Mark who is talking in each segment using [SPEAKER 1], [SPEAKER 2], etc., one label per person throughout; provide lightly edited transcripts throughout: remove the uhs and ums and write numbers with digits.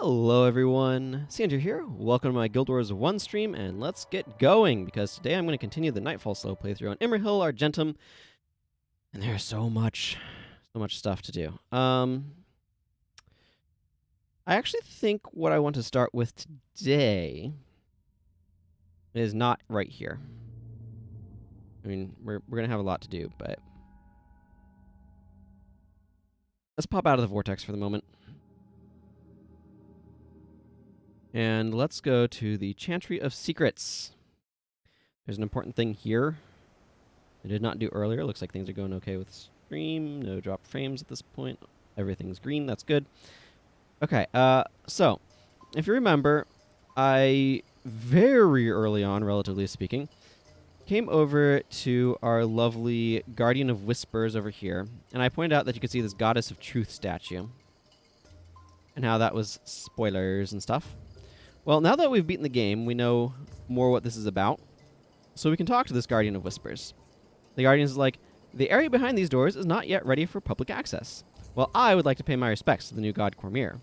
[SPEAKER 1] Hello everyone, Sandra here. Welcome to my Guild Wars 1 stream, and let's get going, because today I'm going to continue the Nightfall Slow playthrough on Imrahil, Argentum, and there's so much stuff to do. I actually think what I want to start with today is not right here. I mean, we're going to have a lot to do, but let's pop out of the vortex for the moment. And let's go to the Chantry of Secrets. There's an important thing here I did not do earlier. Looks like things are going okay with stream. No drop frames at this point. Everything's green. That's good. Okay, so, if you remember, I, very early on, relatively speaking, came over to our lovely Guardian of Whispers over here, and I pointed out that you could see this Goddess of Truth statue, and how that was spoilers and stuff. Well, now that we've beaten the game, we know more what this is about, so we can talk to this Guardian of Whispers. The Guardian is like, the area behind these doors is not yet ready for public access. Well, I would like to pay my respects to the new god Cormyr.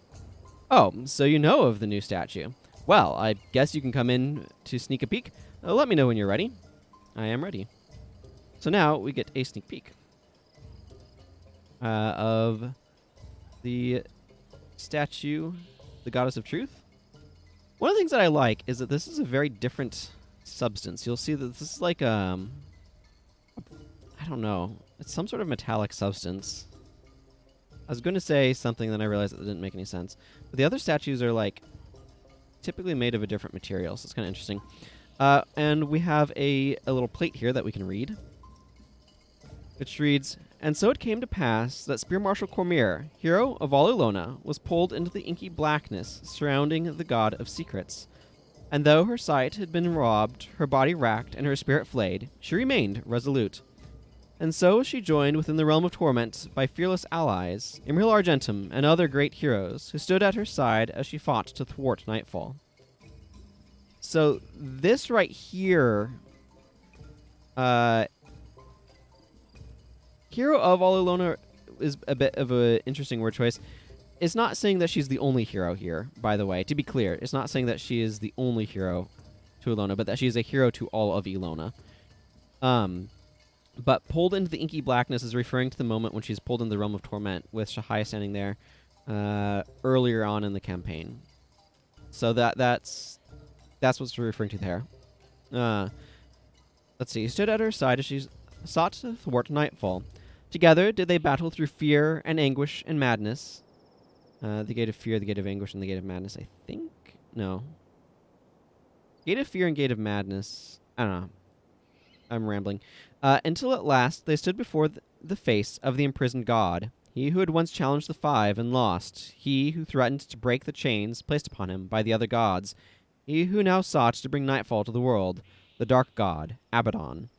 [SPEAKER 1] Oh, so you know of the new statue. Well, I guess you can come in to sneak a peek. Let me know when you're ready. I am ready. So now we get a sneak peek of the statue, the Goddess of Truth. One of the things that I like is that this is a very different substance. You'll see that this is like, I don't know. It's some sort of metallic substance. I was going to say something, then I realized that it didn't make any sense. But the other statues are, like, typically made of a different material, so it's kind of interesting. And we have a little plate here that we can read, which reads, "And so it came to pass that Spear Marshal Cormyr, hero of all Ilona, was pulled into the inky blackness surrounding the God of Secrets. And though her sight had been robbed, her body racked, and her spirit flayed, she remained resolute. And so she joined within the realm of torment by fearless allies, Imrahil Argentum, and other great heroes, who stood at her side as she fought to thwart Nightfall." So this right here, hero of all Ilona is a bit of an interesting word choice. It's not saying that she's the only hero here, by the way. To be clear, it's not saying that she is the only hero to Ilona, but that she is a hero to all of Ilona. But pulled into the inky blackness is referring to the moment when she's pulled into the realm of torment, with Shahai standing there earlier on in the campaign. So that's what's referring to there. Let's see. He stood at her side as she sought to thwart Nightfall. Together did they battle through fear and anguish and madness. The Gate of Fear, the Gate of Anguish, and the Gate of Madness, I think? No. Gate of Fear and Gate of Madness. I don't know. I'm rambling. Until at last they stood before the face of the imprisoned god. He who had once challenged the Five and lost. He who threatened to break the chains placed upon him by the other gods. He who now sought to bring nightfall to the world. The dark god, Abaddon.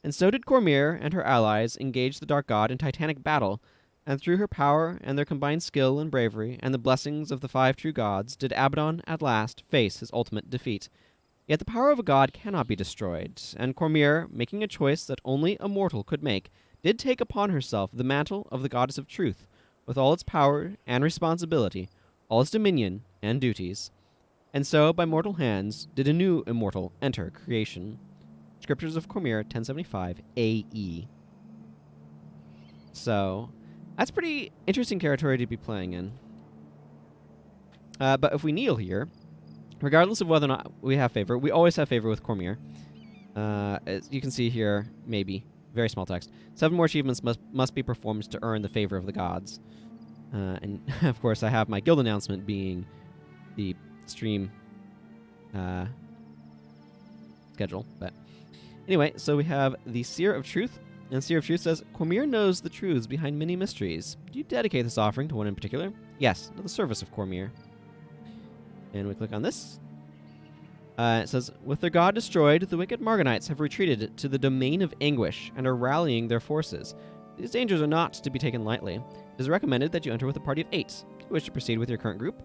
[SPEAKER 1] And so did Cormyr and her allies engage the dark god in titanic battle, and through her power and their combined skill and bravery and the blessings of the five true gods did Abaddon at last face his ultimate defeat. Yet the power of a god cannot be destroyed, and Cormyr, making a choice that only a mortal could make, did take upon herself the mantle of the Goddess of Truth, with all its power and responsibility, all its dominion and duties. And so, by mortal hands, did a new immortal enter creation." Scriptures of Cormyr, 1075 AE. So, that's pretty interesting territory to be playing in. But if we kneel here, regardless of whether or not we have favor, we always have favor with Cormyr. As you can see here, maybe, very small text. 7 more achievements must be performed to earn the favor of the gods. And, of course, I have my guild announcement being the stream schedule. But anyway, so we have the Seer of Truth. And Seer of Truth says, "Cormyr knows the truths behind many mysteries. Do you dedicate this offering to one in particular?" "Yes, to the service of Cormyr." And we click on this. It says, "With their god destroyed, the wicked Margonites have retreated to the domain of Anguish and are rallying their forces. These dangers are not to be taken lightly. It is recommended that you enter with a party of 8. Do you wish to proceed with your current group?"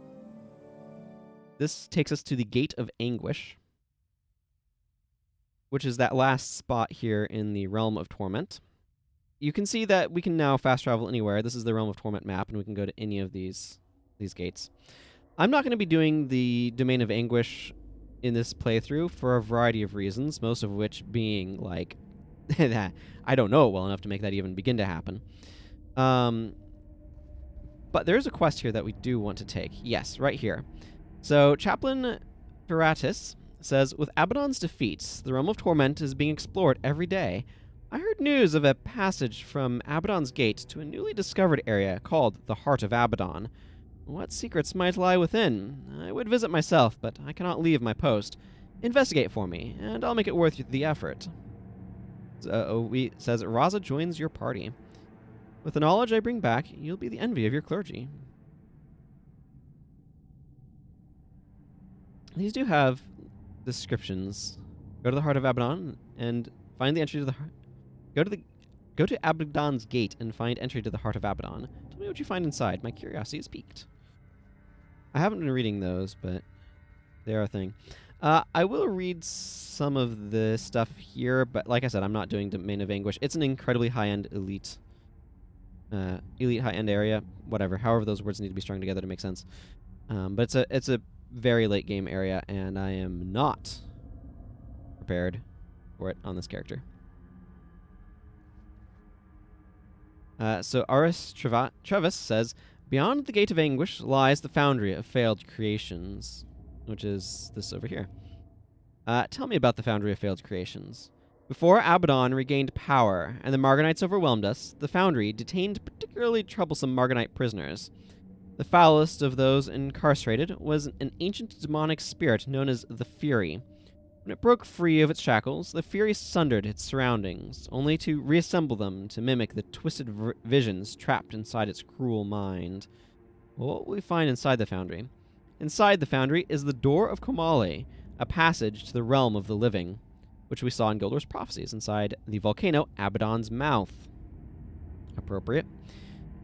[SPEAKER 1] This takes us to the Gate of Anguish, which is that last spot here in the Realm of Torment. You can see that we can now fast travel anywhere. This is the Realm of Torment map, and we can go to any of these gates. I'm not going to be doing the Domain of Anguish in this playthrough for a variety of reasons, most of which being, like, that I don't know it well enough to make that even begin to happen. But there's a quest here that we do want to take. Yes, right here. So, Chaplain Veratis says, with Abaddon's defeats, the realm of torment is being explored every day. I heard news of a passage from Abaddon's Gate to a newly discovered area called the Heart of Abaddon. What secrets might lie within? I would visit myself, but I cannot leave my post. Investigate for me, and I'll make it worth the effort. Says, Razah joins your party. With the knowledge I bring back, you'll be the envy of your clergy. These do have descriptions. Go to the Heart of Abaddon and find the entry to the heart. Go to Abaddon's Gate and find entry to the Heart of Abaddon. Tell me what you find inside. My curiosity is piqued. I haven't been reading those, but they are a thing. I will read some of the stuff here, but like I said, I'm not doing Domain of Anguish. It's an incredibly high-end elite high-end area. Whatever, however those words need to be strung together to make sense. But it's a very late game area, and I am not prepared for it on this character. So Aris Trevis says, beyond the Gate of Anguish lies the Foundry of Failed Creations, which is this over here. Tell me about the Foundry of Failed Creations. Before Abaddon regained power and the Margonites overwhelmed us, the Foundry detained particularly troublesome Margonite prisoners. The foulest of those incarcerated was an ancient demonic spirit known as the Fury. When it broke free of its shackles, the Fury sundered its surroundings, only to reassemble them to mimic the twisted visions trapped inside its cruel mind. Well, what will we find inside the Foundry? Inside the Foundry is the Door of Komali, a passage to the realm of the living, which we saw in Gildor's prophecies inside the volcano Abaddon's Mouth. Appropriate.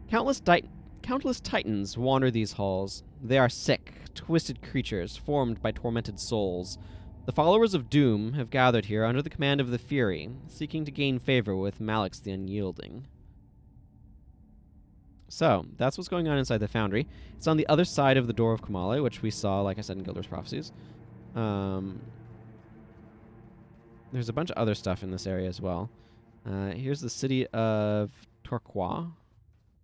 [SPEAKER 1] Countless titans wander these halls. They are sick, twisted creatures formed by tormented souls. The followers of Doom have gathered here under the command of the Fury, seeking to gain favor with Malix the Unyielding. So, that's what's going on inside the Foundry. It's on the other side of the Door of Komali, which we saw, like I said, in Gildor's prophecies. There's a bunch of other stuff in this area as well. Here's the city of Torquois,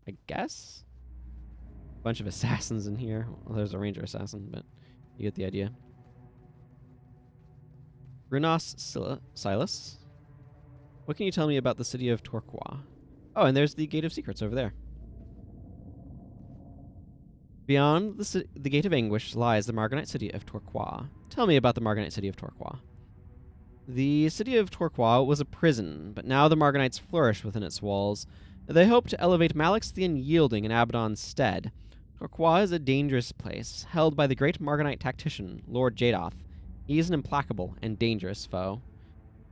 [SPEAKER 1] I guess? Bunch of assassins in here. Well, there's a ranger assassin, but you get the idea. Renos Silas. What can you tell me about the city of Torquois? Oh, and there's the Gate of Secrets over there. Beyond the Gate of Anguish lies the Margonite city of Torquois. Tell me about the Margonite city of Torquois. The city of Torquois was a prison, but now the Margonites flourish within its walls. They hope to elevate Malix the Unyielding in Abaddon's stead. Torquois is a dangerous place, held by the great Margonite tactician, Lord Jadoth. He is an implacable and dangerous foe.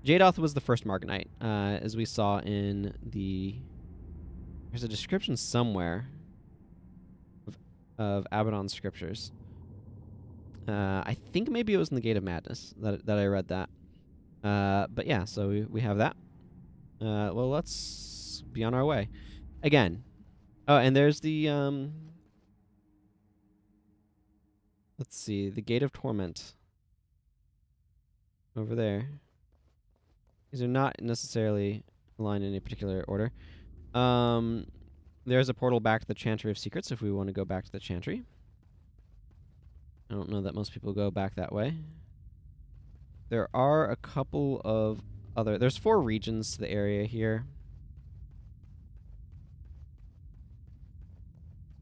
[SPEAKER 1] Jadoth was the first Margonite, as we saw in the... There's a description somewhere of Abaddon's scriptures. I think maybe it was in the Gate of Madness that I read that. But yeah, so we have that. Well, let's be on our way. Again. Oh, and there's the... let's see, the Gate of Torment. Over there. These are not necessarily aligned in a particular order. There's a portal back to the Chantry of Secrets if we want to go back to the Chantry. I don't know that most people go back that way. There are a couple of other... There's 4 regions to the area here.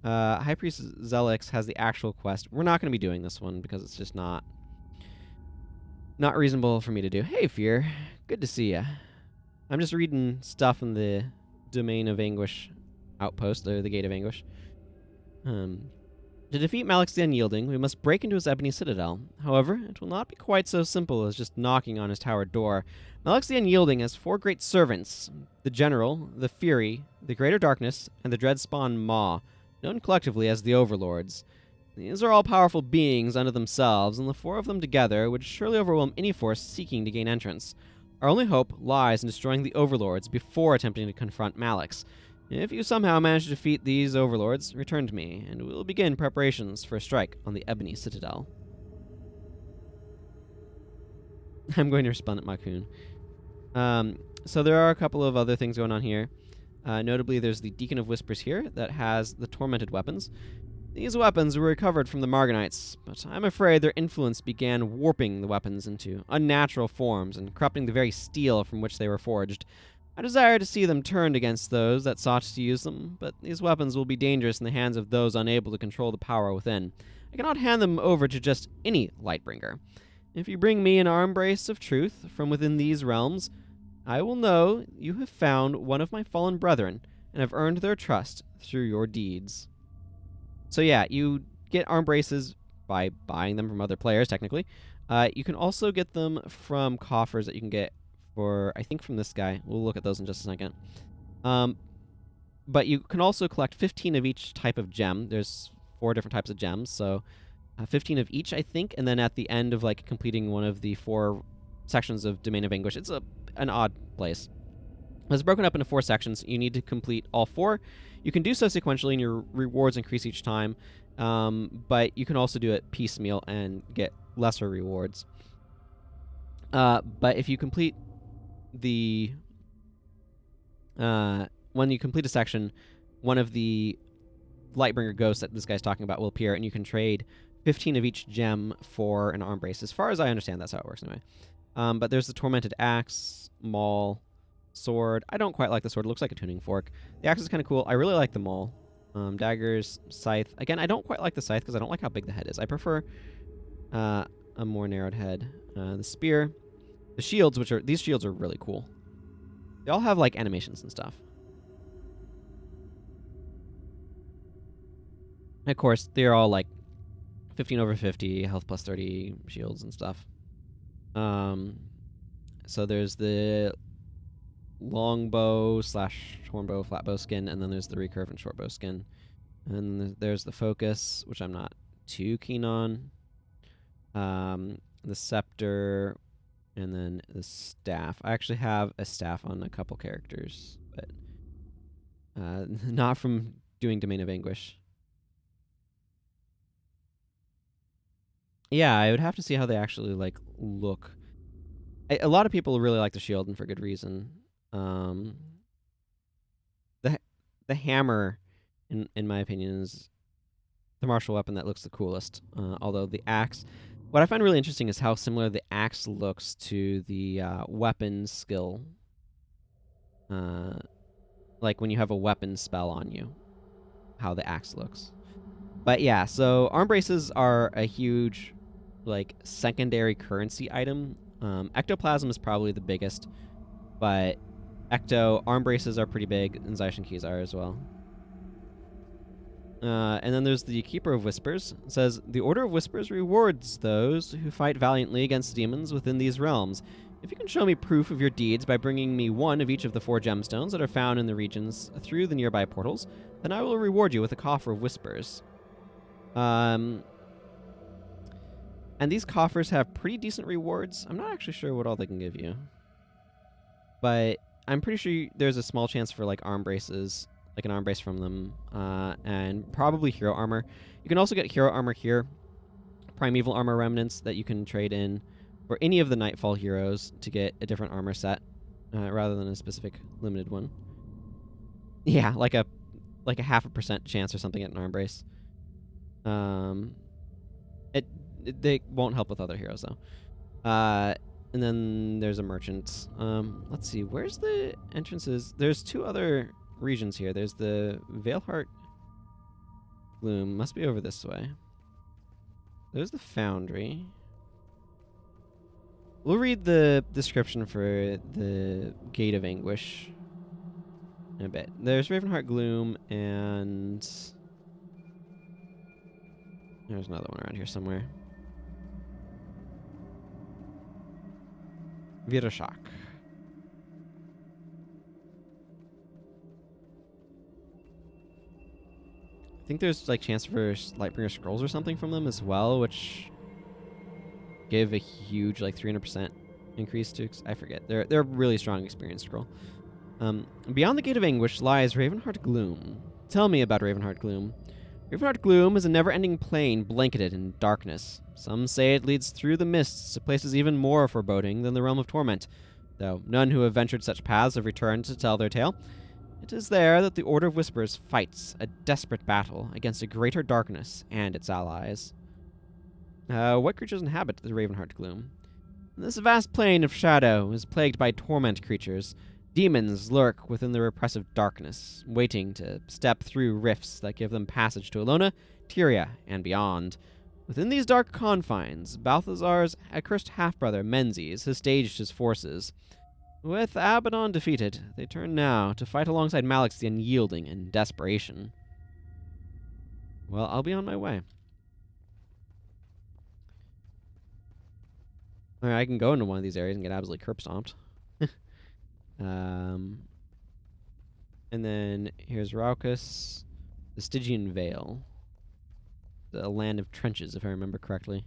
[SPEAKER 1] High Priest Zelix has the actual quest. We're not going to be doing this one because it's just not reasonable for me to do. Hey, Fear. Good to see ya. I'm just reading stuff in the Domain of Anguish outpost, or the Gate of Anguish. To defeat Malix the Unyielding, we must break into his ebony citadel. However, it will not be quite so simple as just knocking on his towered door. Malix the Unyielding has 4 great servants: the General, the Fury, the Greater Darkness, and the Dread Spawn Maw, known collectively as the Overlords. These are all powerful beings unto themselves, and the 4 of them together would surely overwhelm any force seeking to gain entrance. Our only hope lies in destroying the Overlords before attempting to confront Malix. If you somehow manage to defeat these overlords, return to me, and we will begin preparations for a strike on the Ebony Citadel. I'm going to respond at Makun. So there are a couple of other things going on here. Notably, there's the Deacon of Whispers here that has the Tormented Weapons. These weapons were recovered from the Marganites, but I'm afraid their influence began warping the weapons into unnatural forms and corrupting the very steel from which they were forged. I desire to see them turned against those that sought to use them, but these weapons will be dangerous in the hands of those unable to control the power within. I cannot hand them over to just any Lightbringer. If you bring me an arm brace of truth from within these realms, I will know you have found one of my fallen brethren and have earned their trust through your deeds. So yeah, you get arm braces by buying them from other players, technically. You can also get them from coffers that you can get for, I think, from this guy. We'll look at those in just a second. But you can also collect 15 of each type of gem. There's 4 different types of gems, so 15 of each, I think. And then at the end of like completing one of the 4 sections of Domain of Anguish, it's an odd place. It's broken up into 4 sections. You need to complete all 4. You can do so sequentially, and your rewards increase each time. But you can also do it piecemeal and get lesser rewards. But if you complete the when you complete a section, one of the Lightbringer ghosts that this guy's talking about will appear, and you can trade 15 of each gem for an arm brace. As far as I understand, that's how it works anyway. But there's the Tormented Axe, Maul, Sword. I don't quite like the sword. It looks like a tuning fork. The axe is kind of cool. I really like the Maul. Daggers, Scythe. Again, I don't quite like the Scythe because I don't like how big the head is. I prefer a more narrowed head. The Spear. The shields, these shields are really cool. They all have like animations and stuff. And of course, they're all like 15 over 50, health plus 30 shields and stuff. So there's the longbow / hornbow flatbow skin, and then there's the recurve and shortbow skin. And there's the focus, which I'm not too keen on. The scepter, and then the staff. I actually have a staff on a couple characters, but not from doing Domain of Anguish. Yeah, I would have to see how they actually like look. A lot of people really like the shield, and for good reason. The hammer, in my opinion, is the martial weapon that looks the coolest. Although the axe, what I find really interesting is how similar the axe looks to the weapon skill. Like when you have a weapon spell on you, how the axe looks. But yeah, so arm braces are a huge, like, secondary currency item. Ectoplasm is probably the biggest, but arm braces are pretty big, and Zaishin keys are as well. And then there's the Keeper of Whispers. It says, the Order of Whispers rewards those who fight valiantly against demons within these realms. If you can show me proof of your deeds by bringing me 1 of each of the 4 gemstones that are found in the regions through the nearby portals, then I will reward you with a Coffer of Whispers. And these coffers have pretty decent rewards. I'm not actually sure what all they can give you, but I'm pretty sure there's a small chance for like arm braces, like an arm brace from them, and probably hero armor. You can also get hero armor here, primeval armor remnants that you can trade in for any of the Nightfall heroes to get a different armor set, rather than a specific limited one. Yeah, like a 0.5% chance or something at an arm brace. They won't help with other heroes though. And then there's a merchant. Let's see, where's the entrances? There's 2 other regions here. There's the Veilheart Gloom. Must be over this way. There's the Foundry. We'll read the description for the Gate of Anguish in a bit. There's Ravenheart Gloom, and there's another one around here somewhere. Virashak. I think there's like chance for Lightbringer scrolls or something from them as well, which give a huge like 300% increase to. I forget. They're a really strong experience scroll. Beyond the Gate of Anguish lies Ravenheart Gloom. Tell me about Ravenheart Gloom. Ravenheart Gloom is a never-ending plain blanketed in darkness. Some say it leads through the mists to places even more foreboding than the Realm of Torment, though none who have ventured such paths have returned to tell their tale. It is there that the Order of Whispers fights a desperate battle against a greater darkness and its allies. What creatures inhabit the Ravenheart Gloom? This vast plain of shadow is plagued by torment creatures. Demons lurk within the repressive darkness, waiting to step through rifts that give them passage to Alona, Tyria, and beyond. Within these dark confines, Balthazar's accursed half-brother, Menzies, has staged his forces. With Abaddon defeated, they turn now to fight alongside Malix the Unyielding in desperation. Well, I'll be on my way. Alright, I can go into one of these areas and get absolutely curb stomped. And then here's Raucus, the Stygian Vale. The land of trenches, if I remember correctly.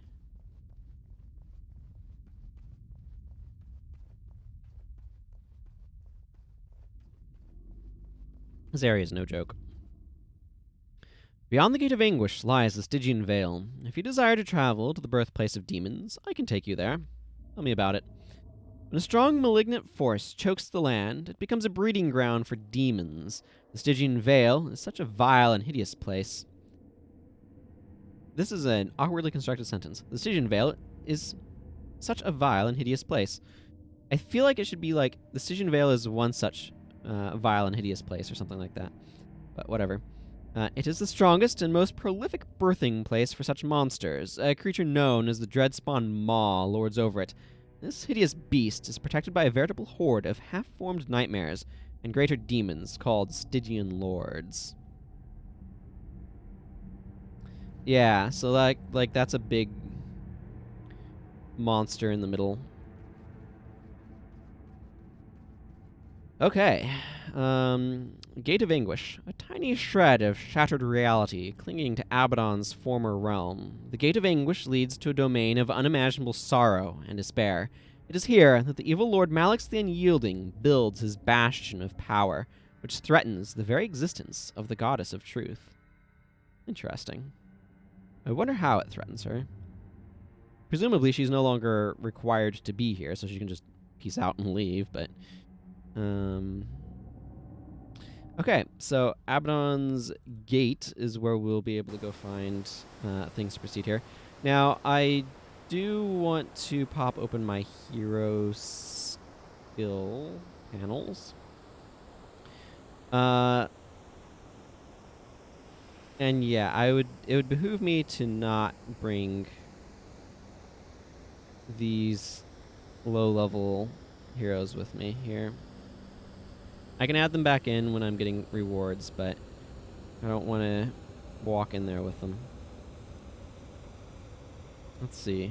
[SPEAKER 1] This area is no joke. Beyond the Gate of Anguish lies the Stygian Vale. If you desire to travel to the birthplace of demons, I can take you there. Tell me about it. When a strong malignant force chokes the land, it becomes a breeding ground for demons. The Stygian Vale is such a vile and hideous place. This is an awkwardly constructed sentence. The Stygian Vale is such a vile and hideous place. I feel like it should be like, the Stygian Vale is one such vile and hideous place, or something like that. But whatever. It is the strongest and most prolific birthing place for such monsters. A creature known as the Dreadspawn Maw lords over it. This hideous beast is protected by a veritable horde of half-formed nightmares and greater demons called Stygian Lords. Yeah, so like that's a big monster in the middle. Okay. Gate of Anguish. A tiny shred of shattered reality clinging to Abaddon's former realm. The Gate of Anguish leads to a domain of unimaginable sorrow and despair. It is here that the evil Lord Malix the Unyielding builds his bastion of power, which threatens the very existence of the Goddess of Truth. Interesting. I wonder how it threatens her. Presumably she's no longer required to be here, so she can just peace out and leave, but... Okay, so Abaddon's Gate is where we'll be able to go find things to proceed here. Now, I do want to pop open my hero skill panels. And yeah, it would behoove me to not bring these low-level heroes with me here. I can add them back in when I'm getting rewards, but I don't want to walk in there with them. Let's see.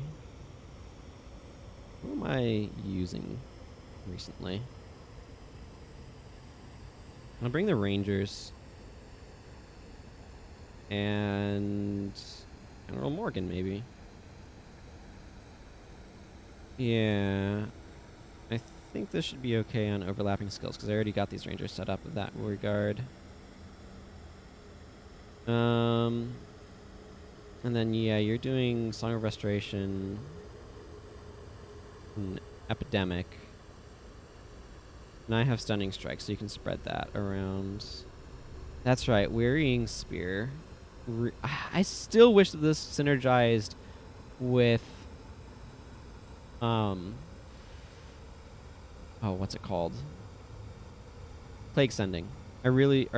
[SPEAKER 1] Who am I using recently? I'll bring the Rangers. And General Morgan, maybe. Yeah. I think this should be okay on overlapping skills, because I already got these Rangers set up in that regard. And then, yeah, you're doing Song of Restoration and Epidemic. And I have Stunning Strike, so you can spread that around. That's right, Wearying Spear. I still wish that this synergized with... Oh, what's it called? Plague Sending. Or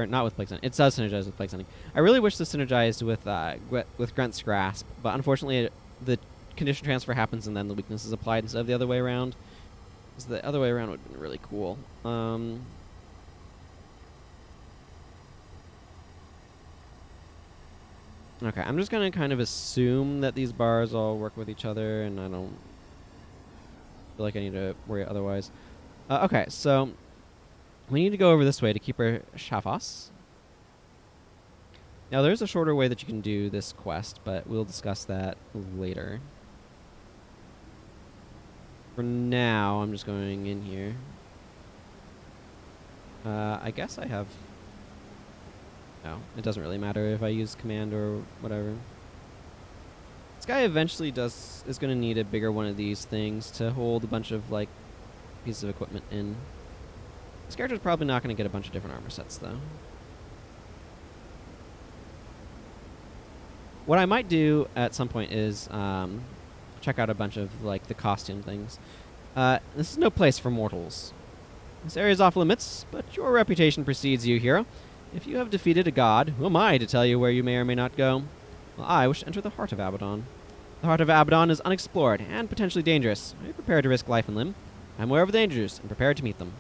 [SPEAKER 1] not with Plague Sending. It does synergize with Plague Sending. I really wish this synergized with Grunt's Grasp, but unfortunately the condition transfer happens and then the weakness is applied instead of the other way around. Because the other way around would have been really cool. Okay, I'm just going to kind of assume that these bars all work with each other, and I don't feel like I need to worry otherwise. Okay, so we need to go over this way to keep our Shavas. Now, there's a shorter way that you can do this quest, but we'll discuss that later. For now, I'm just going in here. I guess I have... No, it doesn't really matter if I use command or whatever. This guy eventually is going to need a bigger one of these things to hold a bunch of, like, pieces of equipment in. This character's probably not going to get a bunch of different armor sets, though. What I might do at some point is check out a bunch of, like, the costume things. This is no place for mortals. This area is off limits, but your reputation precedes you, hero. If you have defeated a god, who am I to tell you where you may or may not go? Well, I wish to enter the heart of Abaddon. The heart of Abaddon is unexplored and potentially dangerous. Are you prepared to risk life and limb? I'm aware of the dangers and prepared to meet them.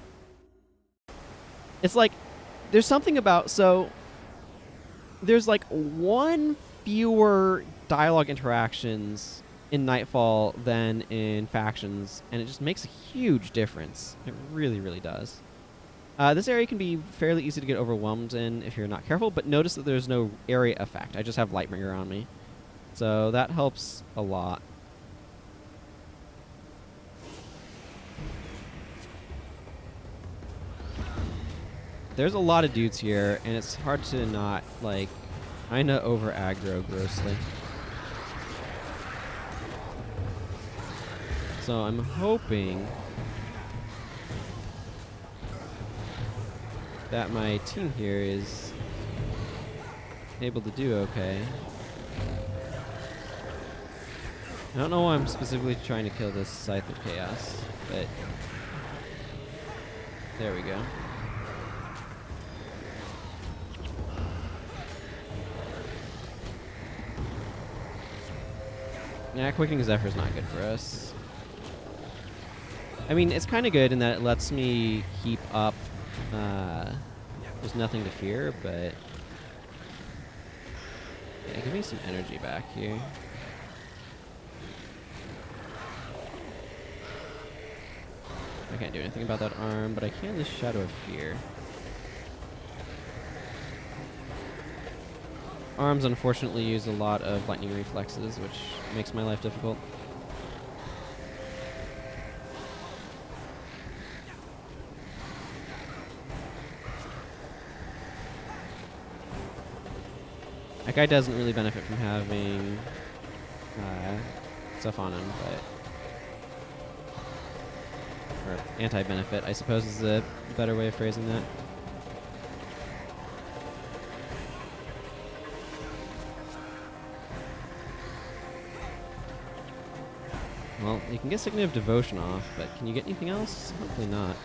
[SPEAKER 1] It's like, there's something about, so, there's like one fewer dialogue interactions in Nightfall than in Factions, and it just makes a huge difference. It really, really does. This area can be fairly easy to get overwhelmed in if you're not careful, but notice that there's no area effect. I just have Lightbringer on me. So that helps a lot. There's a lot of dudes here, and it's hard to not, like, kinda over-aggro grossly. So I'm hoping that my team here is able to do okay. I don't know why I'm specifically trying to kill this Scythe of Chaos, but there we go. Nah, Quickening Zephyr is not good for us. I mean, it's kind of good in that it lets me keep up. There's nothing to fear, but yeah, give me some energy back here. I can't do anything about that arm, but I can this Shadow of Fear. Arms unfortunately use a lot of lightning reflexes, which makes my life difficult. That guy doesn't really benefit from having stuff on him, but... Or anti-benefit, I suppose is a better way of phrasing that. Well, you can get Signet of Devotion off, but can you get anything else? Hopefully not.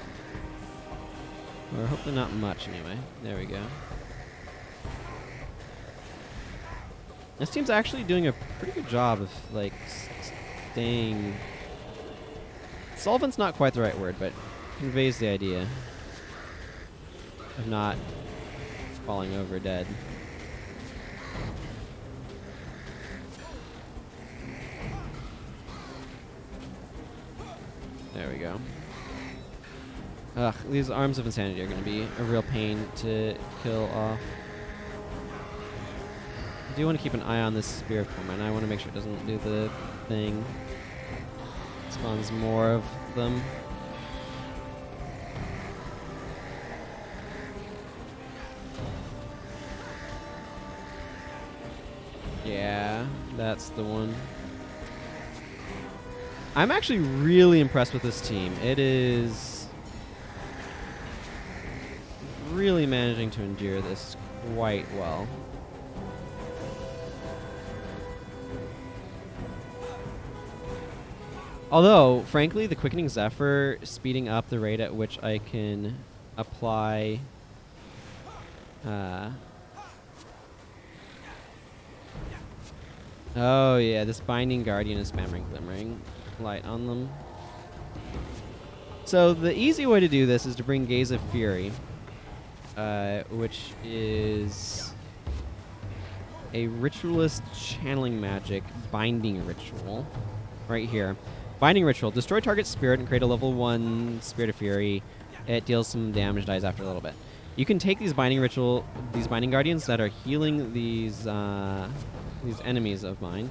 [SPEAKER 1] Or hopefully not much, anyway. There we go. This team's actually doing a pretty good job of, like, staying... Solvent's not quite the right word, but conveys the idea of not falling over dead. There we go. Ugh, these Arms of Insanity are going to be a real pain to kill off. I do want to keep an eye on this Spear of Torment. I want to make sure it doesn't do the thing. It spawns more of them. Yeah, that's the one. I'm actually really impressed with this team. It is really managing to endure this quite well. Although, frankly, the Quickening Zephyr speeding up the rate at which I can apply oh yeah, this Binding Guardian is spamming Glimmering Light on them. So the easy way to do this is to bring Gaze of Fury, which is a ritualist channeling magic binding ritual right here. Binding Ritual. Destroy target spirit and create a level 1 Spirit of Fury. It deals some damage, dies after a little bit. You can take these Binding Guardians that are healing these enemies of mine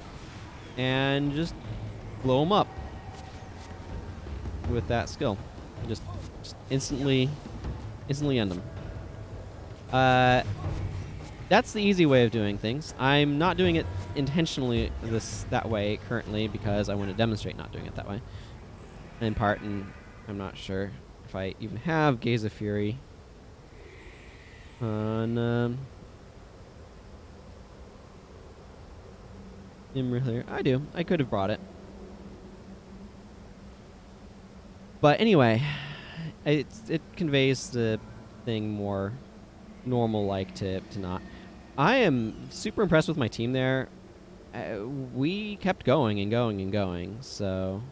[SPEAKER 1] and just blow them up with that skill. Just instantly Instantly end them. That's the easy way of doing things. I'm not doing it intentionally that way currently because I want to demonstrate not doing it that way. In part, and I'm not sure if I even have Gaze of Fury on Imrahil. I do. I could have brought it. But anyway, it conveys the thing more normal-like to not. I am super impressed with my team there. We kept going and going and going, so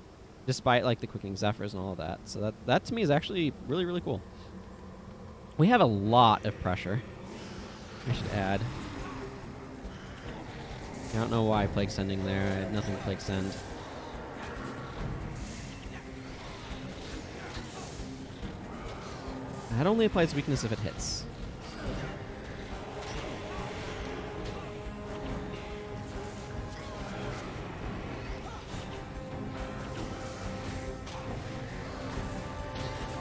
[SPEAKER 1] despite like the quickening zephyrs and all of that. So that to me is actually really, really cool. We have a lot of pressure, I should add. I don't know why I Plague Sending there. I had nothing to Plague Send. That only applies weakness if it hits.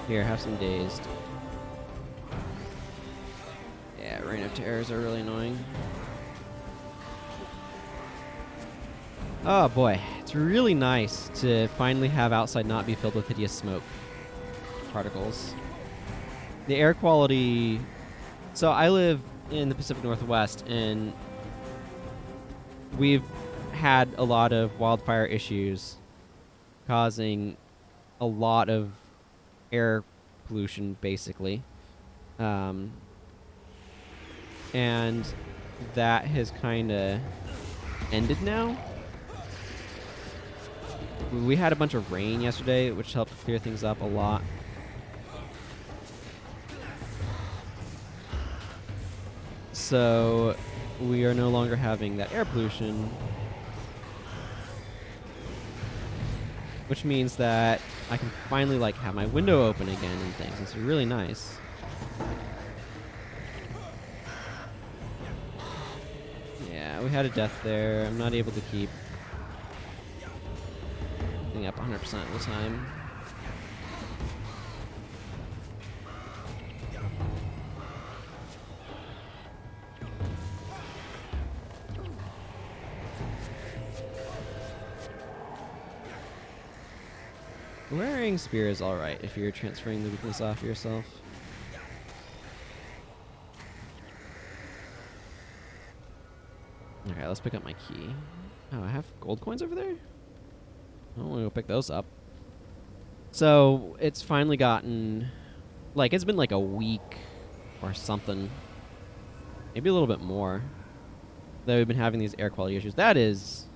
[SPEAKER 1] Here, have some dazed. Yeah, Reign of Terrors are really annoying. Oh boy, it's really nice to finally have outside not be filled with hideous smoke particles. The air quality... So I live in the Pacific Northwest, and we've had a lot of wildfire issues causing a lot of air pollution, basically. And that has kind of ended now. We had a bunch of rain yesterday, which helped clear things up a lot. So we are no longer having that air pollution, which means that I can finally like have my window open again and things. It's really nice. Yeah, we had a death there. I'm not able to keep thing up 100% of the time. Wearing Spear is alright if you're transferring the weakness off yourself. Okay, let's pick up my key. Oh, I have gold coins over there? I want to go pick those up. So, it's finally gotten... Like, it's been like a week or something. Maybe a little bit more. That we've been having these air quality issues. That is...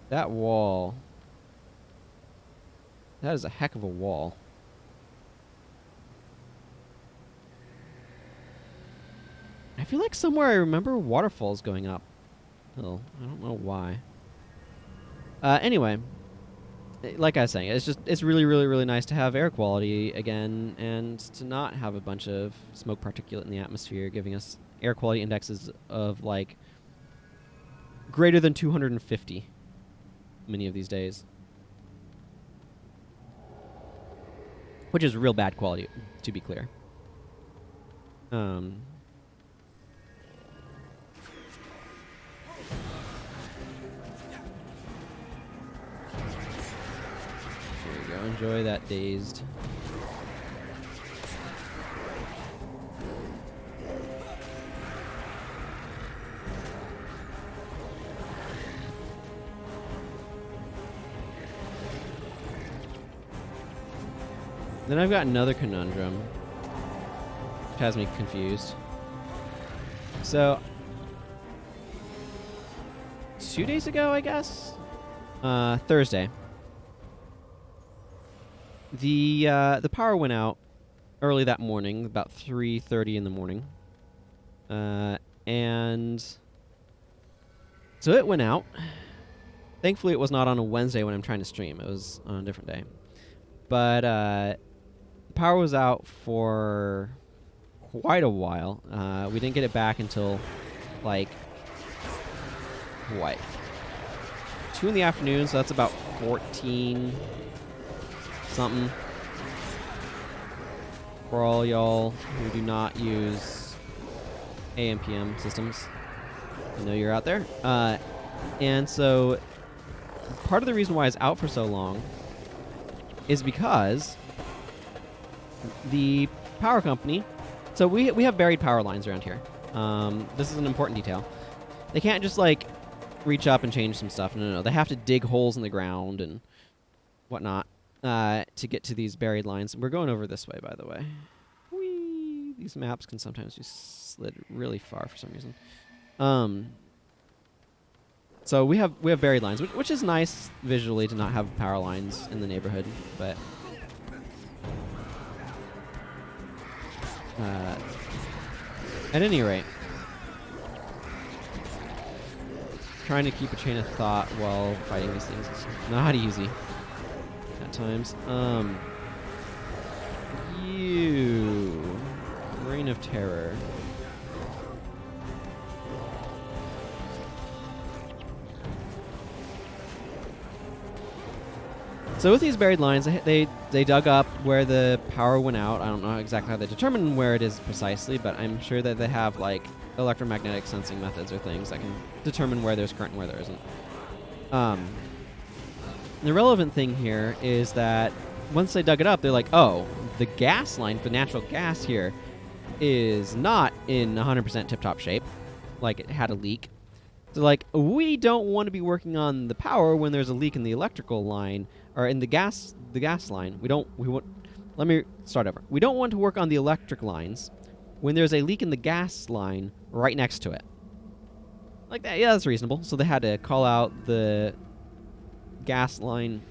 [SPEAKER 1] That wall... That is a heck of a wall. I feel like somewhere I remember waterfalls going up. Oh, I don't know why. Anyway, like I was saying, it's really, really, really nice to have air quality again and to not have a bunch of smoke particulate in the atmosphere giving us air quality indexes of like greater than 250 many of these days. Which is real bad quality, to be clear. There you go. Enjoy that dazed. Then I've got another conundrum, which has me confused. So, 2 days ago, I guess? Thursday. The power went out early that morning, about 3:30 in the morning. And so it went out. Thankfully, it was not on a Wednesday when I'm trying to stream. It was on a different day. But, power was out for quite a while. We didn't get it back until, like, what? 2 in the afternoon, so that's about 14 something. For all y'all who do not use AM PM systems, I know you're out there. And so part of the reason why it's out for so long is because the power company. So we have buried power lines around here. This is an important detail. They can't just like reach up and change some stuff. No. They have to dig holes in the ground and whatnot to get to these buried lines. We're going over this way, by the way. Whee! These maps can sometimes be slid really far for some reason. So we have buried lines, which is nice visually to not have power lines in the neighborhood, but at any rate, trying to keep a chain of thought while fighting these things is not easy at times. You Reign of Terror. So with these buried lines, they dug up where the power went out. I don't know exactly how they determine where it is precisely, but I'm sure that they have like electromagnetic sensing methods or things that can determine where there's current and where there isn't. The relevant thing here is that once they dug it up, they're like, oh, the gas line, the natural gas here, is not in 100% tip-top shape. Like, it had a leak. So, like, we don't want to be working on the power when there's a leak in the electrical line, or in the gas line. Let me start over. We don't want to work on the electric lines when there's a leak in the gas line right next to it. Like that, yeah, that's reasonable. So they had to call out the gas line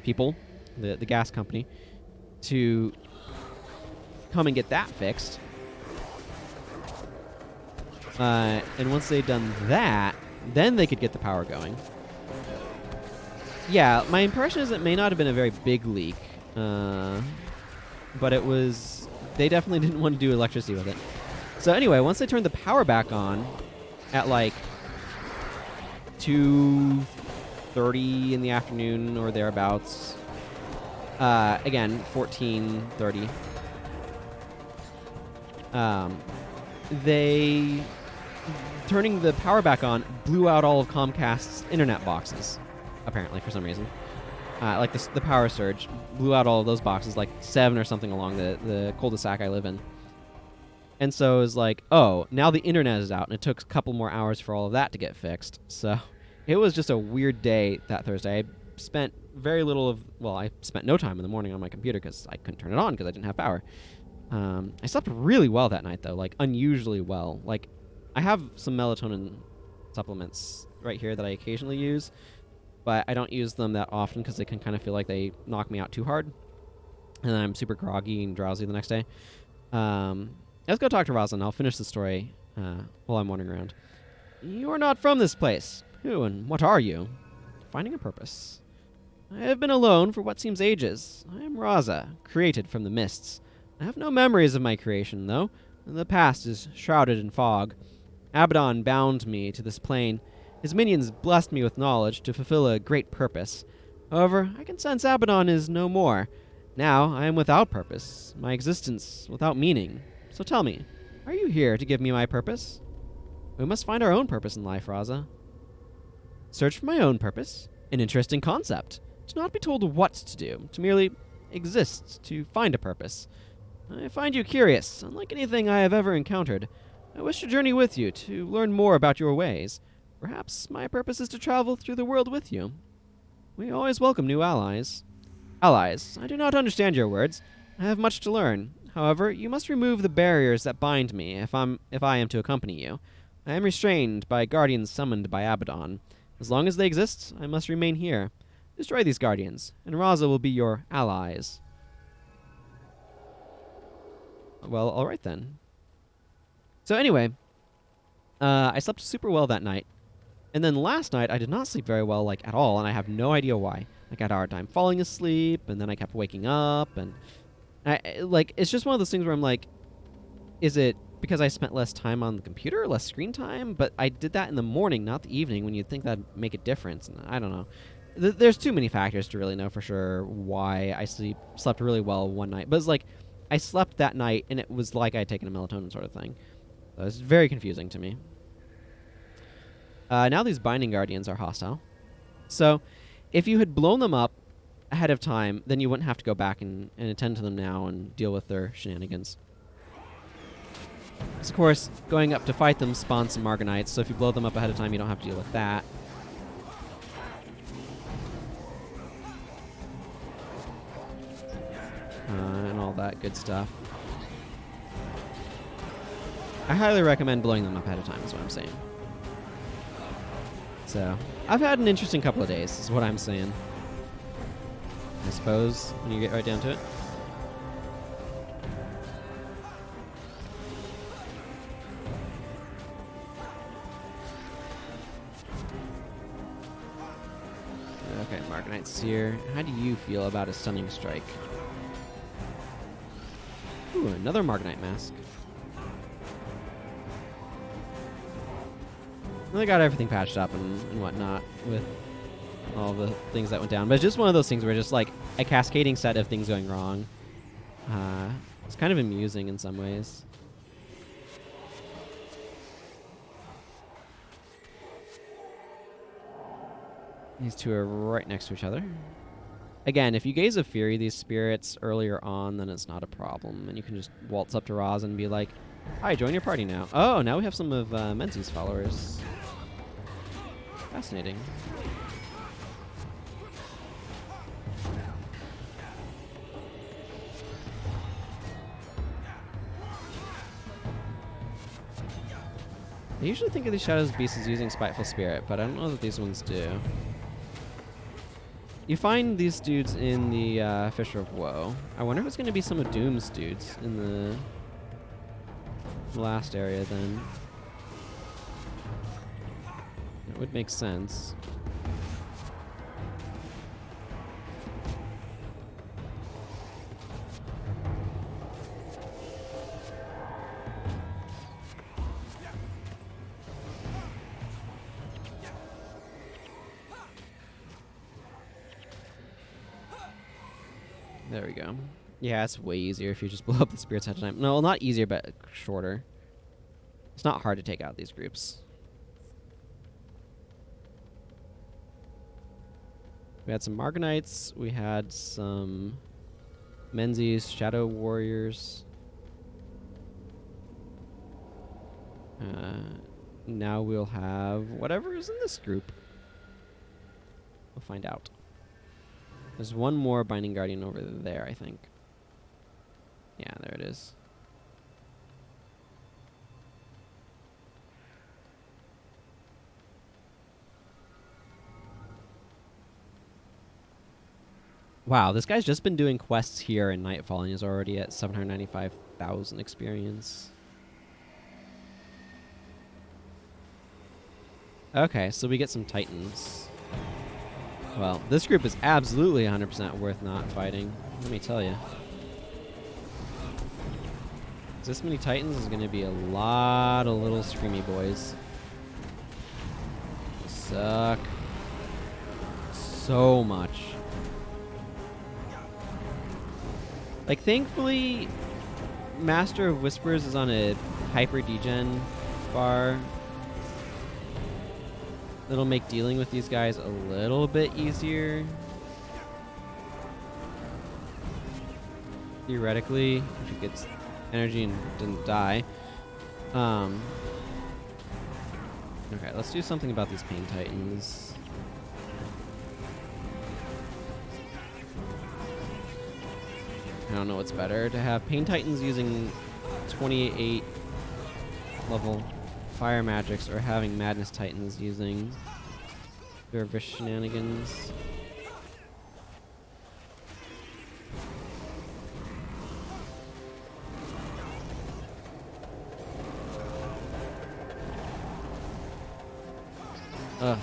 [SPEAKER 1] people, the gas company, to come and get that fixed. And once they'd done that, then they could get the power going. Yeah, my impression is it may not have been a very big leak, but it was. They definitely didn't want to do electricity with it. So anyway, once they turned the power back on at like 2:30 in the afternoon or thereabouts, again 14:30, they turning the power back on blew out all of Comcast's internet boxes. Apparently, for some reason. Like the power surge blew out all of those boxes, like 7 or something along the cul-de-sac I live in. And so it was like, oh, now the internet is out, and it took a couple more hours for all of that to get fixed. So it was just a weird day that Thursday. I spent I spent no time in the morning on my computer because I couldn't turn it on because I didn't have power. I slept really well that night, though, like unusually well. Like, I have some melatonin supplements right here that I occasionally use, but I don't use them that often because they can kind of feel like they knock me out too hard. And then I'm super groggy and drowsy the next day. Let's go talk to Razah, and I'll finish the story while I'm wandering around. You are not from this place. Who and what are you? Finding a purpose. I have been alone for what seems ages. I am Razah, created from the mists. I have no memories of my creation, though. The past is shrouded in fog. Abaddon bound me to this plane. His minions blessed me with knowledge to fulfill a great purpose. However, I can sense Abaddon is no more. Now I am without purpose, my existence without meaning. So tell me, are you here to give me my purpose? We must find our own purpose in life, Razah. Search for my own purpose? An interesting concept. To not be told what to do, to merely exist, to find a purpose. I find you curious, unlike anything I have ever encountered. I wish to journey with you, to learn more about your ways. Perhaps my purpose is to travel through the world with you. We always welcome new allies. Allies, I do not understand your words. I have much to learn. However, you must remove the barriers that bind me if I am to accompany you. I am restrained by guardians summoned by Abaddon. As long as they exist, I must remain here. Destroy these guardians, and Razah will be your allies. Well, alright then. So anyway, I slept super well that night. And then last night, I did not sleep very well, like, at all, and I have no idea why. Like, I had a hard time falling asleep, and then I kept waking up, and it's just one of those things where I'm like, is it because I spent less time on the computer, less screen time? But I did that in the morning, not the evening, when you'd think that'd make a difference. And I don't know. There's too many factors to really know for sure why I slept really well one night. But it's like, I slept that night, and it was like I had taken a melatonin sort of thing. So it was very confusing to me. Now these Binding Guardians are hostile. So if you had blown them up ahead of time, then you wouldn't have to go back and attend to them now and deal with their shenanigans. Of course, going up to fight them spawns some Margonites, so if you blow them up ahead of time, you don't have to deal with that. And all that good stuff. I highly recommend blowing them up ahead of time, is what I'm saying. So, I've had an interesting couple of days, is what I'm saying. I suppose, when you get right down to it. Okay, Margonite's here. How do you feel about a stunning strike? Ooh, another Margonite mask. Well, they got everything patched up and whatnot with all the things that went down. But it's just one of those things where just like a cascading set of things going wrong. It's kind of amusing in some ways. These two are right next to each other. Again, if you gaze of Fury these spirits earlier on, then it's not a problem. And you can just waltz up to Razah and be like, hi, join your party now. Oh, now we have some of Menzies' followers. Fascinating. I usually think of these Shadows Beasts as using Spiteful Spirit, but I don't know that these ones do. You find these dudes in the Fissure of Woe. I wonder if it's going to be some of Doom's dudes in the last area then. It would make sense. There we go. Yeah, it's way easier if you just blow up the spirits ahead of time. No, not easier, but shorter. It's not hard to take out these groups. We had some Margonites. We had some Menzies, Shadow Warriors. Now we'll have whatever is in this group. We'll find out. There's one more Binding Guardian over there, I think. Yeah, there it is. Wow, this guy's just been doing quests here in Nightfall and he's already at 795,000 experience. Okay, so we get some Titans. Well, this group is absolutely 100% worth not fighting. Let me tell you. This many Titans is going to be a lot of little screamy boys. They suck so much. Like, thankfully, Master of Whispers is on a hyper degen bar. It'll make dealing with these guys a little bit easier. Theoretically, if he gets energy and didn't die. Okay, let's do something about these Pain Titans. I don't know what's better, to have Pain Titans using 28 level fire magics or having Madness Titans using their shenanigans. Ugh.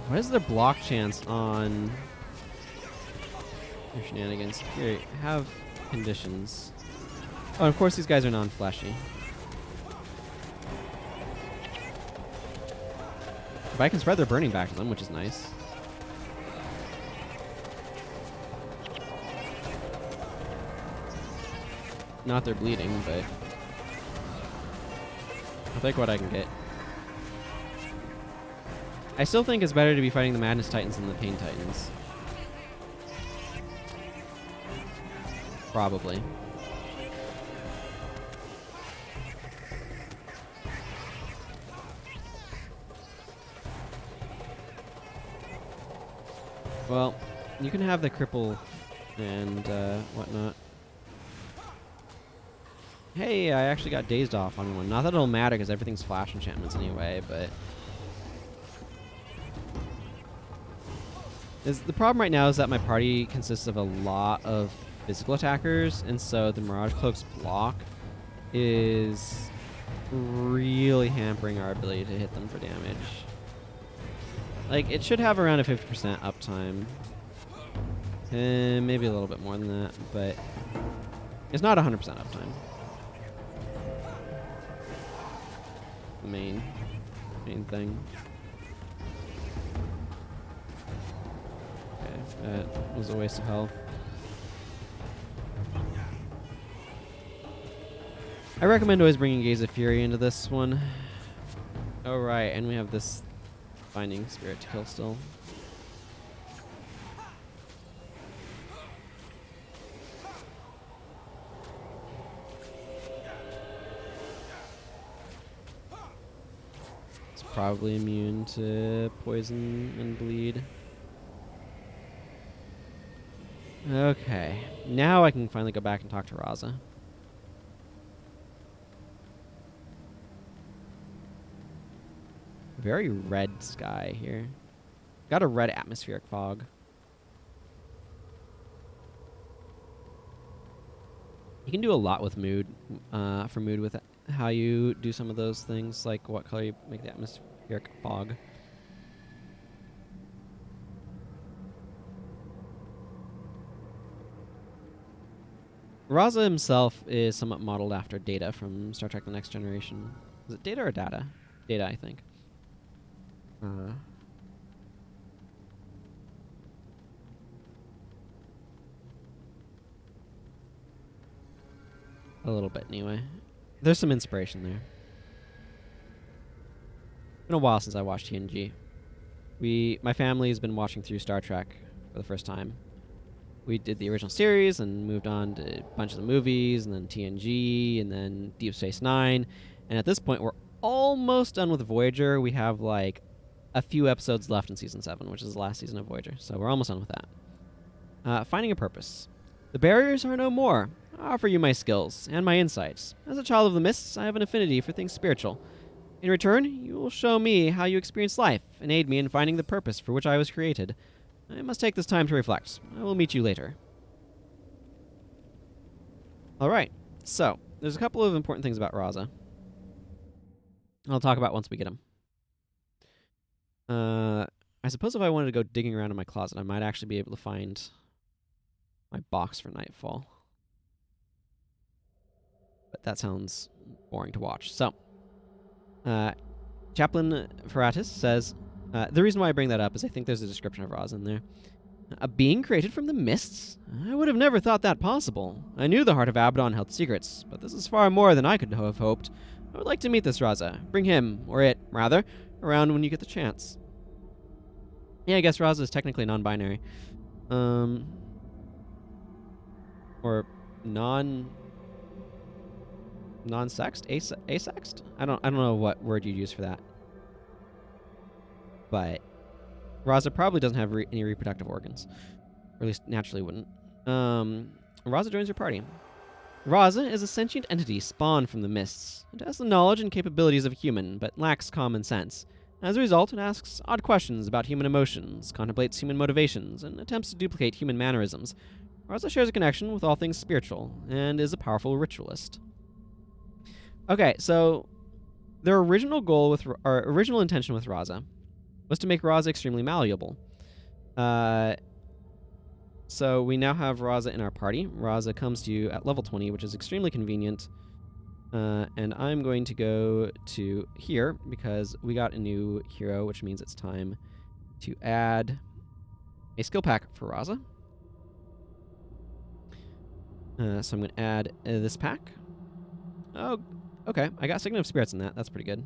[SPEAKER 1] What is their block chance on their shenanigans? Here, have conditions. Oh, and of course these guys are non-fleshy. But I can spread their burning back to them, which is nice. not they're bleeding, but I'll take what I can get. I still think it's better to be fighting the Madness Titans than the Pain Titans. Probably. Well, you can have the cripple and whatnot. Hey, I actually got dazed off on one. Not that it'll matter because everything's flash enchantments anyway, but the problem right now is that my party consists of a lot of physical attackers, and so the Mirage Cloak's block is really hampering our ability to hit them for damage. Like, it should have around a 50% uptime. And maybe a little bit more than that, but it's not 100% uptime. The main thing. Okay, that was a waste of health. I recommend always bringing Gaze of Fury into this one. Oh right, and we have this Binding Spirit to kill still. It's probably immune to poison and bleed. Okay, now I can finally go back and talk to Razah. Very red sky here. Got a red atmospheric fog. You can do a lot with mood, for mood with how you do some of those things, like what color you make the atmospheric fog. Razah himself is somewhat modeled after Data from Star Trek The Next Generation. Is it Data or Data? Data, I think. A little bit, anyway. There's some inspiration there. It's been a while since I watched TNG. My family has been watching through Star Trek for the first time. We did the original series and moved on to a bunch of the movies, and then TNG, and then Deep Space Nine. And at this point, we're almost done with Voyager. We have, like, a few episodes left in Season 7, which is the last season of Voyager. So we're almost done with that. Finding a purpose. The barriers are no more. I offer you my skills and my insights. As a child of the mists, I have an affinity for things spiritual. In return, you will show me how you experience life and aid me in finding the purpose for which I was created. I must take this time to reflect. I will meet you later. Alright, so there's a couple of important things about Razah I'll talk about once we get him. I suppose if I wanted to go digging around in my closet, I might actually be able to find my box for Nightfall. But that sounds boring to watch. So, Chaplain Feratis says, the reason why I bring that up is I think there's a description of Razah in there. A being created from the mists? I would have never thought that possible. I knew the heart of Abaddon held secrets, but this is far more than I could have hoped. I would like to meet this Razah. Bring him, or it, rather, around when you get the chance. Yeah, I guess Razah is technically non-binary. Or non-sexed? Asexed? I don't know what word you'd use for that. But Razah probably doesn't have any reproductive organs. Or at least naturally wouldn't. Razah joins your party. Razah is a sentient entity spawned from the mists. It has the knowledge and capabilities of a human, but lacks common sense. As a result, it asks odd questions about human emotions, contemplates human motivations, and attempts to duplicate human mannerisms. Razah shares a connection with all things spiritual, and is a powerful ritualist. Okay, so their original intention with Razah was to make Razah extremely malleable. So we now have Razah in our party. Razah comes to you at level 20, which is extremely convenient. And I'm going to go to here because we got a new hero, which means it's time to add a skill pack for Razah. So I'm going to add this pack. Oh, okay. I got Signet of Spirits in that. That's pretty good.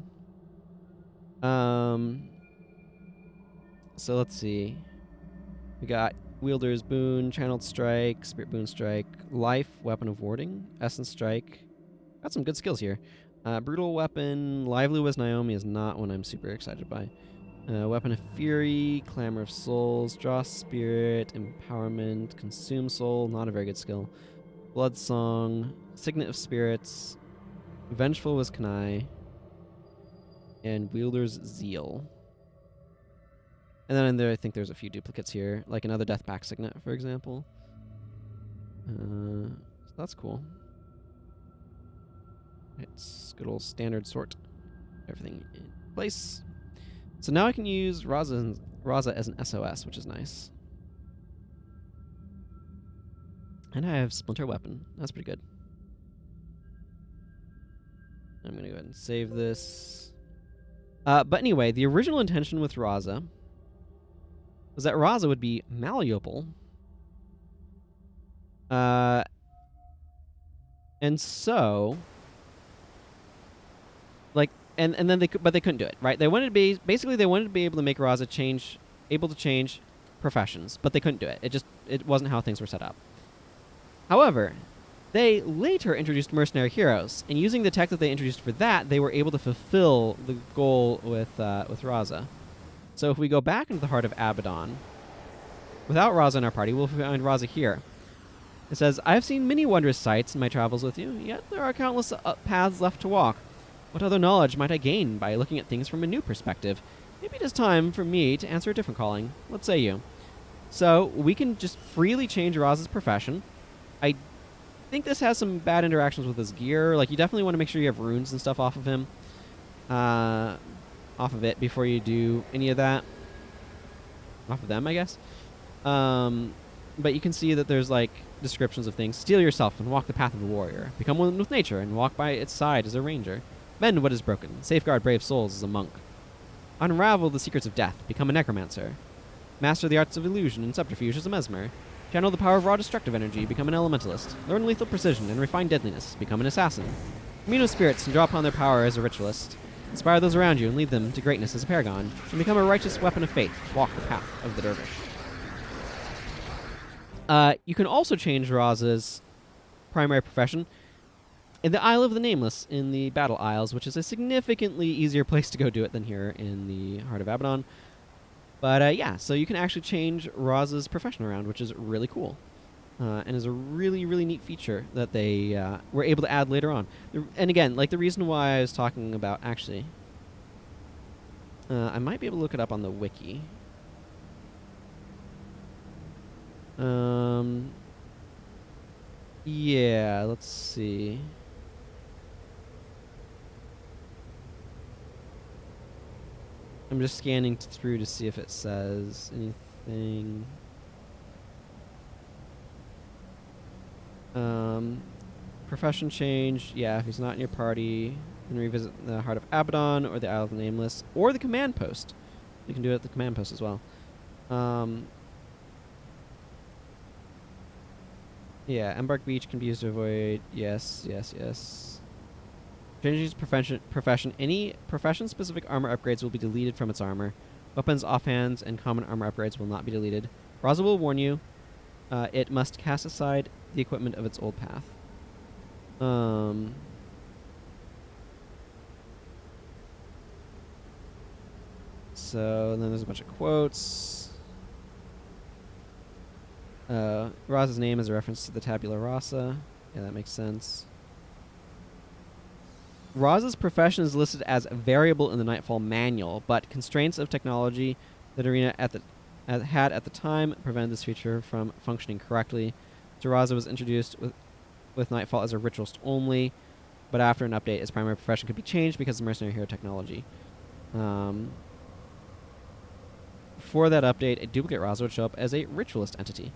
[SPEAKER 1] So let's see. We got Wielder's Boon, Channeled Strike, Spirit Boon Strike, Life, Weapon of Warding, Essence Strike. Got some good skills here. Brutal Weapon, Lively Wiz Naomi is not one I'm super excited by. Weapon of Fury, Clamor of Souls, Draw Spirit, Empowerment, Consume Soul, not a very good skill. Blood Song, Signet of Spirits, Vengeful Wiz Kanai, and Wielder's Zeal. And then in there, I think there's a few duplicates here, like another Death Pact Signet, for example. So that's cool. It's good old standard sort. Everything in place. So now I can use Razah as an SOS, which is nice. And I have Splinter Weapon. That's pretty good. I'm going to go ahead and save this. But anyway, the original intention with Razah was that Razah would be malleable. And so, like, and then they couldn't do it, right? They wanted to be they wanted to be able to make Razah able to change professions, but they couldn't do it. It wasn't how things were set up. However, they later introduced mercenary heroes, and using the tech that they introduced for that, they were able to fulfill the goal with Razah. So if we go back into the heart of Abaddon, without Razah in our party, we'll find Razah here. It says, I have seen many wondrous sights in my travels with you, yet there are countless paths left to walk. What other knowledge might I gain by looking at things from a new perspective? Maybe it is time for me to answer a different calling. What say you? So we can just freely change Razah's profession. I think this has some bad interactions with his gear. Like, you definitely want to make sure you have runes and stuff off of him. Off of it before you do any of that. Off of them, I guess. But you can see that there's, like, descriptions of things. Steel yourself and walk the path of a warrior. Become one with nature and walk by its side as a ranger. Mend what is broken. Safeguard brave souls as a monk. Unravel the secrets of death. Become a necromancer. Master the arts of illusion and subterfuge as a mesmer. Channel the power of raw destructive energy. Become an elementalist. Learn lethal precision and refine deadliness. Become an assassin. Commune with spirits and draw upon their power as a ritualist. Inspire those around you and lead them to greatness as a paragon. And become a righteous weapon of faith. Walk the path of the dervish. You can also change Razah's primary profession in the Isle of the Nameless in the Battle Isles, which is a significantly easier place to go do it than here in the Heart of Abaddon. But yeah, so you can actually change Razah's profession around, which is really cool. And is a really, really neat feature that they were able to add later on. And again, like the reason why I was talking about, actually, I might be able to look it up on the wiki. Yeah, let's see. I'm just scanning through to see if it says anything. Profession change. Yeah, if he's not in your party, then revisit the Heart of Abaddon or the Isle of the Nameless or the command post. You can do it at the command post as well. Yeah, Embark Beach can be used to avoid. Yes. Changing his profession. Any profession-specific armor upgrades will be deleted from its armor. Weapons, offhands, and common armor upgrades will not be deleted. Razah will warn you. It must cast aside the equipment of its old path. So then there's a bunch of quotes. Razah's name is a reference to the tabula rasa. Yeah, that makes sense. Razah's profession is listed as variable in the Nightfall manual, but constraints of technology that Arena had at the time prevented this feature from functioning correctly. So Razah was introduced with Nightfall as a ritualist only, but after an update, his primary profession could be changed because of mercenary hero technology. For that update, a duplicate Razah would show up as a ritualist entity.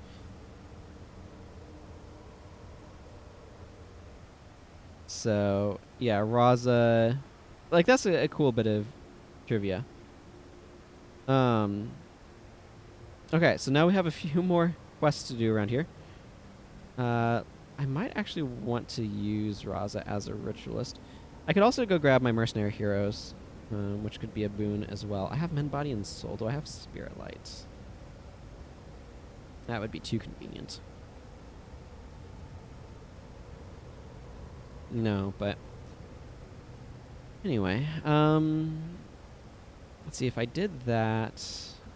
[SPEAKER 1] So, yeah, Razah... Like, that's a cool bit of trivia. Okay, so now we have a few more quests to do around here. I might actually want to use Razah as a ritualist. I could also go grab my mercenary heroes, which could be a boon as well. I have Men, Body, and Soul. Do I have Spirit Light? That would be too convenient. No, but anyway, let's see. If I did that,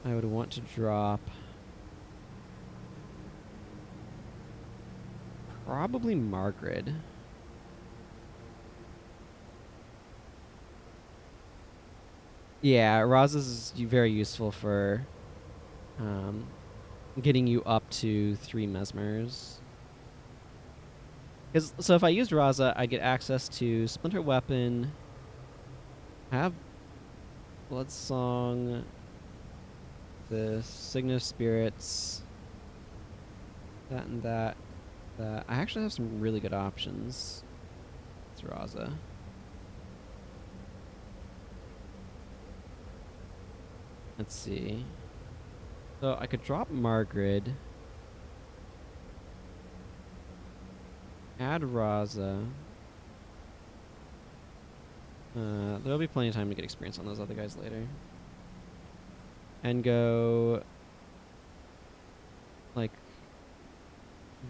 [SPEAKER 1] I would want to drop probably Margaret. Yeah, Razah is very useful for getting you up to 3 mesmers. So if I used Razah, I get access to Splinter Weapon. I have Blood Song, the Signet of Spirits, that and that. I actually have some really good options with Razah. Let's see. So I could drop Margaret, add Razah. There'll be plenty of time to get experience on those other guys later. And go like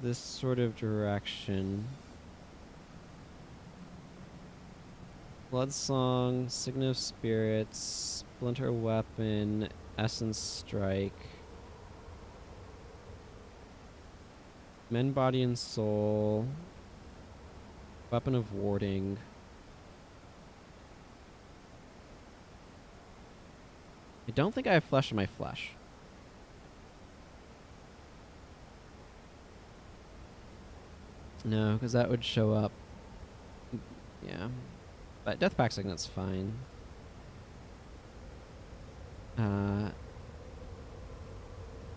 [SPEAKER 1] this sort of direction. Blood Song, Signet of Spirits, Splinter Weapon, Essence Strike, Men, Body, and Soul, Weapon of Warding. I don't think I have Flesh in my Flesh. No, because that would show up. Yeah. But Death Pact Signet's fine.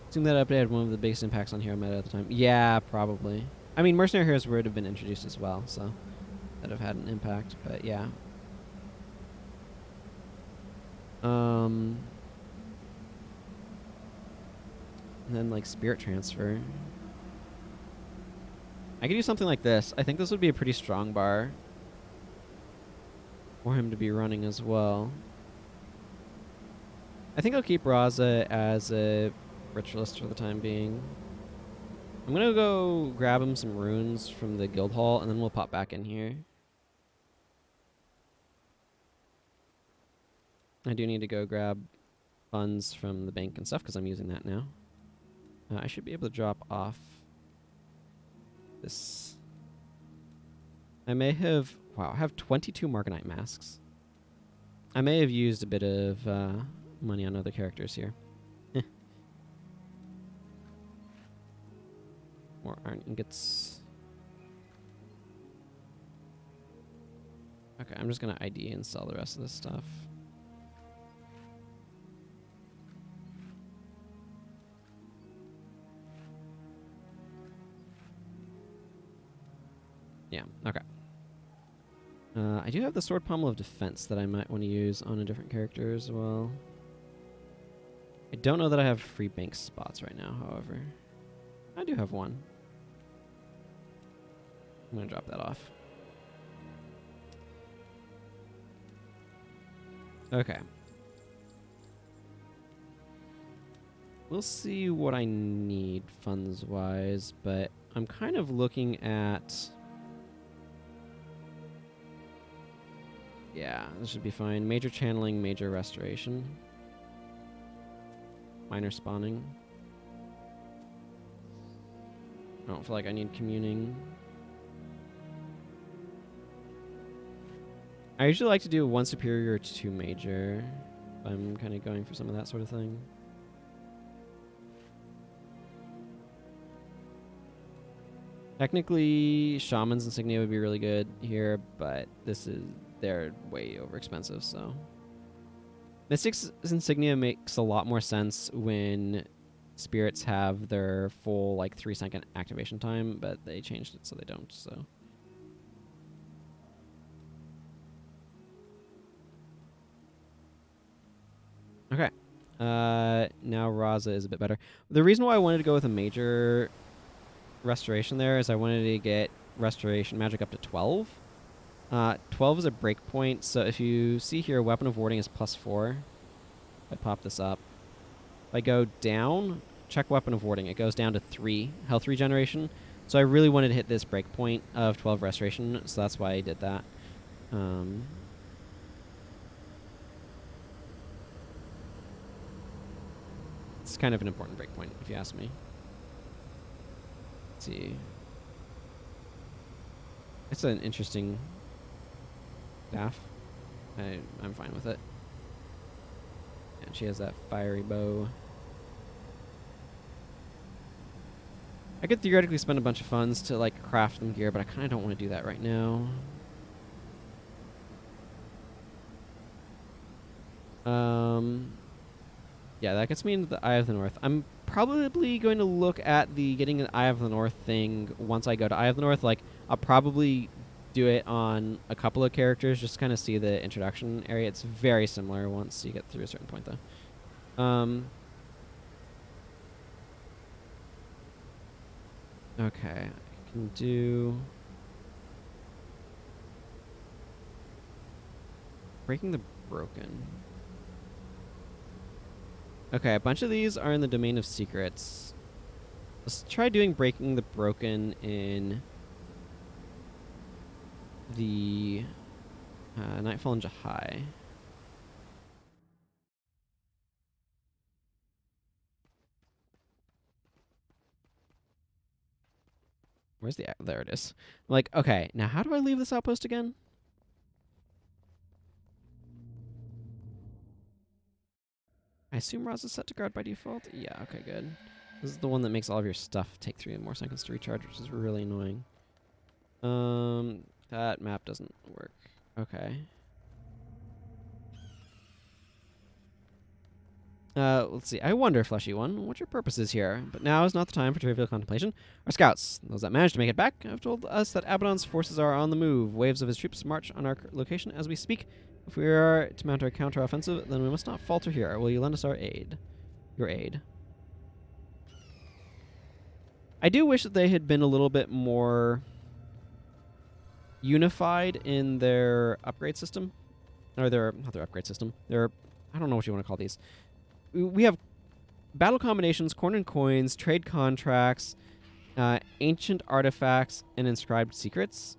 [SPEAKER 1] Assume that update had one of the biggest impacts on hero meta at the time. Yeah, probably. I mean, Mercenary Heroes would have been introduced as well, so that have had an impact, but yeah. And then, like, Spirit Transfer. I could do something like this. I think this would be a pretty strong bar for him to be running as well. I think I'll keep Razah as a ritualist for the time being. I'm gonna go grab him some runes from the guild hall, and then we'll pop back in here. I do need to go grab funds from the bank and stuff because I'm using that now. I should be able to drop off this. I may have... Wow, I have 22 Marganite masks. I may have used a bit of money on other characters here. More iron ingots. Okay, I'm just going to ID and sell the rest of this stuff. Yeah, okay. I do have the Sword Pommel of Defense that I might want to use on a different character as well. I don't know that I have free bank spots right now, however. I do have one. I'm going to drop that off. Okay. We'll see what I need funds-wise, but I'm kind of looking at... Yeah, this should be fine. Major channeling, major restoration. Minor spawning. I don't feel like I need communing. I usually like to do 1 superior to 2 major. I'm kind of going for some of that sort of thing. Technically, Shaman's Insignia would be really good here, but they're way over expensive, so. Mystic's Insignia makes a lot more sense when spirits have their full, like, 3-second activation time, but they changed it so they don't, so. Okay. Now Razah is a bit better. The reason why I wanted to go with a major restoration there is I wanted to get restoration magic up to 12. 12 is a break point, so if you see here, weapon of warding is +4. If I pop this up. If I go down, check weapon of warding. It goes down to 3 health regeneration. So I really wanted to hit this break point of 12 restoration, so that's why I did that. It's kind of an important break point, if you ask me. Let's see. It's an interesting staff. I'm fine with it. And she has that fiery bow. I could theoretically spend a bunch of funds to like craft them gear, but I kind of don't want to do that right now. Yeah, that gets me into the Eye of the North. I'm probably going to look at the getting an Eye of the North thing once I go to Eye of the North. Like, I'll probably do it on a couple of characters, just kind of see the introduction area. It's very similar once you get through a certain point, though. Okay, I can do Breaking the Broken. Okay, a bunch of these are in the domain of secrets. Let's try doing Breaking the Broken in the Nightfallen Jahal. Where's the... There it is. Like, okay, now how do I leave this outpost again? I assume Razah is set to guard by default? Yeah, okay, good. This is the one that makes all of your stuff take 3 more seconds to recharge, which is really annoying. That map doesn't work. Okay. Let's see. I wonder, Fleshy One, what your purpose is here. But now is not the time for trivial contemplation. Our scouts, those that managed to make it back, have told us that Abaddon's forces are on the move. Waves of his troops march on our location as we speak. If we are to mount our counteroffensive, then we must not falter here. Will you lend us our aid? Your aid. I do wish that they had been a little bit more unified in their upgrade system. Or not their upgrade system. I don't know what you want to call these. We have battle combinations, corn and coins, trade contracts, ancient artifacts, and inscribed secrets.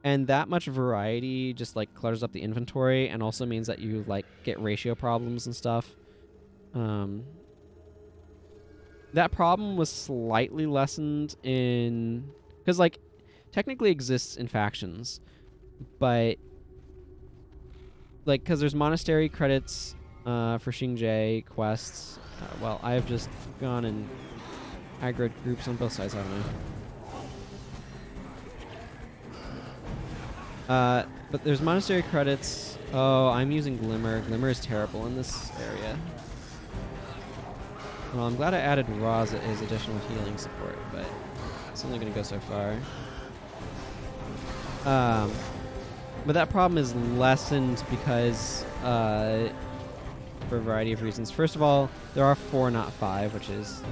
[SPEAKER 1] And that much variety just like clutters up the inventory and also means that you like get ratio problems and stuff. That problem was slightly lessened in... Because like technically exists in factions, but like because there's monastery credits for Xingje quests. Well, I have just gone and aggroed groups on both sides, haven't I? But there's monastery credits. Oh, I'm using Glimmer. Glimmer is terrible in this area. Well, I'm glad I added Razah as additional healing support, but it's only going to go so far. But that problem is lessened because for a variety of reasons. First of all, there are 4, not 5, which is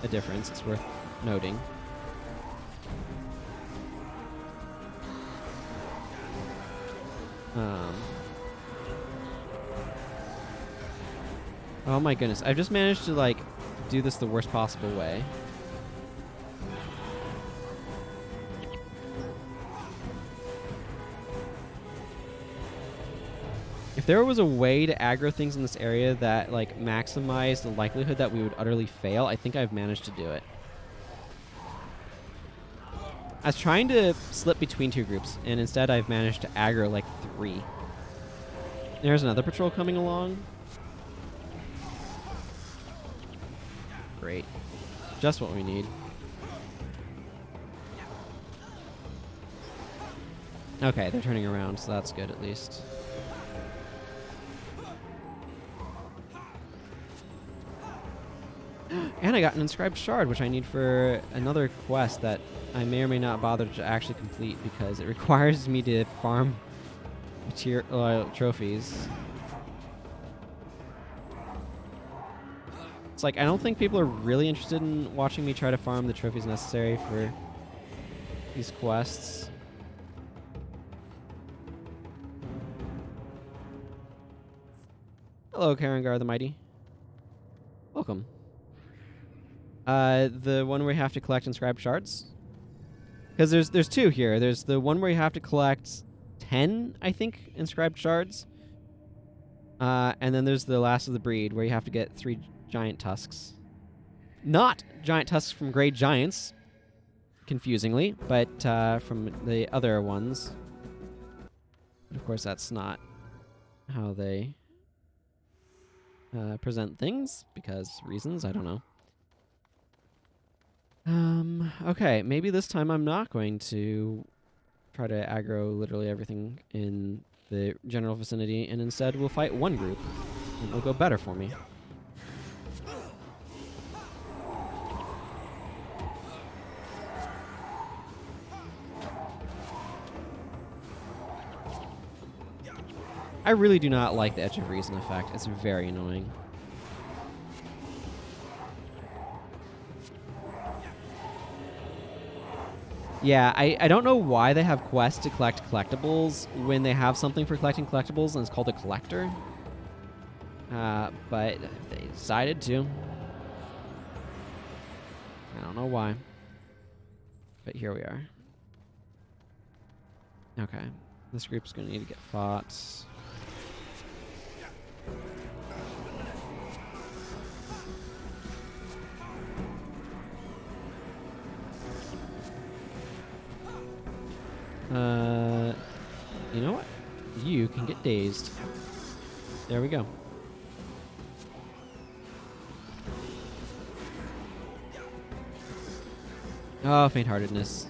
[SPEAKER 1] a difference. It's worth noting. Oh my goodness. I've just managed to, like, do this the worst possible way. If there was a way to aggro things in this area that, like, maximized the likelihood that we would utterly fail, I think I've managed to do it. I was trying to slip between 2 groups, and instead I've managed to aggro, like, 3. There's another patrol coming along. Great. Just what we need. Okay, they're turning around, so that's good at least. And I got an inscribed shard, which I need for another quest that I may or may not bother to actually complete because it requires me to farm trophies. It's like, I don't think people are really interested in watching me try to farm the trophies necessary for these quests. Hello, Karangar the Mighty. Welcome. The one where you have to collect inscribed shards? Because there's two here. There's the one where you have to collect 10, I think, inscribed shards. And then there's the last of the breed where you have to get 3 giant tusks. Not giant tusks from Grey Giants, confusingly, but from the other ones. But of course, that's not how they present things, because reasons, I don't know. Okay, maybe this time I'm not going to try to aggro literally everything in the general vicinity, and instead we'll fight one group, and it'll go better for me. I really do not like the Edge of Reason effect. It's very annoying. Yeah, I don't know why they have quests to collect collectibles when they have something for collecting collectibles and it's called a collector. But they decided to. I don't know why. But here we are. Okay. This group's going to need to get fought. You know what? You can get dazed. There we go. Oh, faint-heartedness.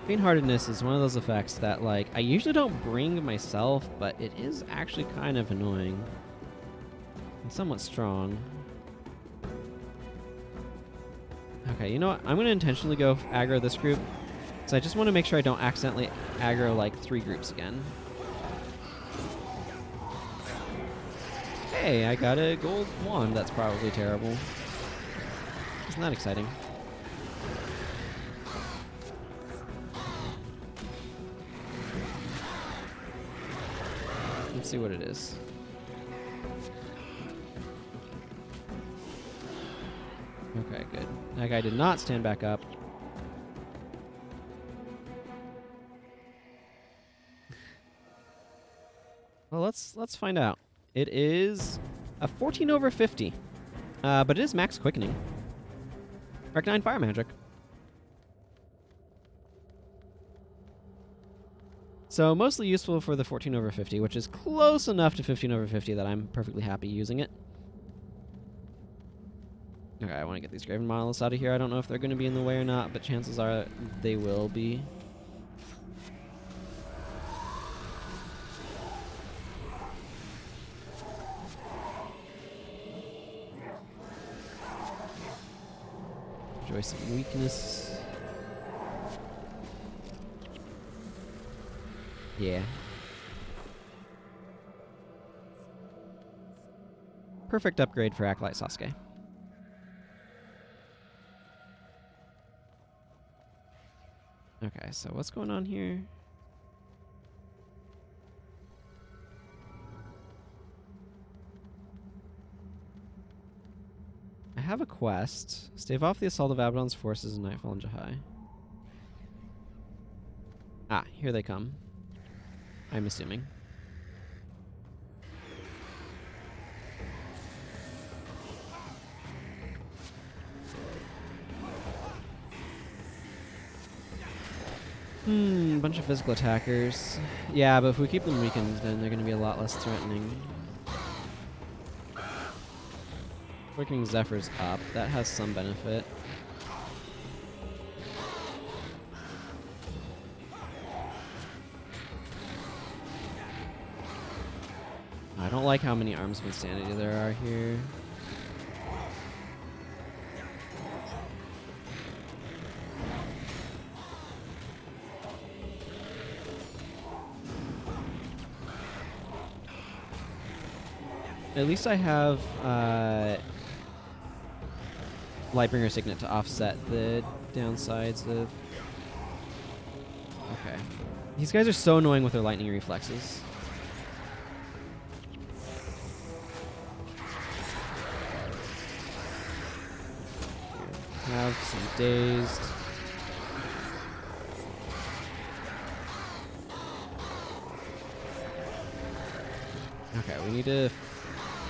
[SPEAKER 1] Faint-heartedness is one of those effects that, like, I usually don't bring myself, but it is actually kind of annoying. And somewhat strong. Okay, you know what? I'm going to intentionally go aggro this group. So I just want to make sure I don't accidentally aggro, like, 3 groups again. Hey, I got a gold wand. That's probably terrible. Isn't that exciting? Let's see what it is. Okay, good. That guy did not stand back up. Well, let's find out. It is a 14 over 50, but it is max quickening. Rank 9 fire magic. So mostly useful for the 14 over 50, which is close enough to 15 over 50 that I'm perfectly happy using it. Okay, I want to get these Graven Monoliths out of here. I don't know if they're going to be in the way or not, but chances are they will be. Enjoy some weakness. Yeah. Perfect upgrade for Acolyte Sasuke. Okay, so what's going on here? I have a quest. Stave off the assault of Abaddon's forces in Nightfallen Jahal. Ah, here they come. I'm assuming. Bunch of physical attackers. Yeah, but if we keep them weakened, then they're going to be a lot less threatening. Quickening Zephyr's up. That has some benefit. I don't like how many arms of insanity there are here. At least I have Lightbringer Signet to offset the downsides of... Okay. These guys are so annoying with their lightning reflexes. Have some dazed. Okay, we need to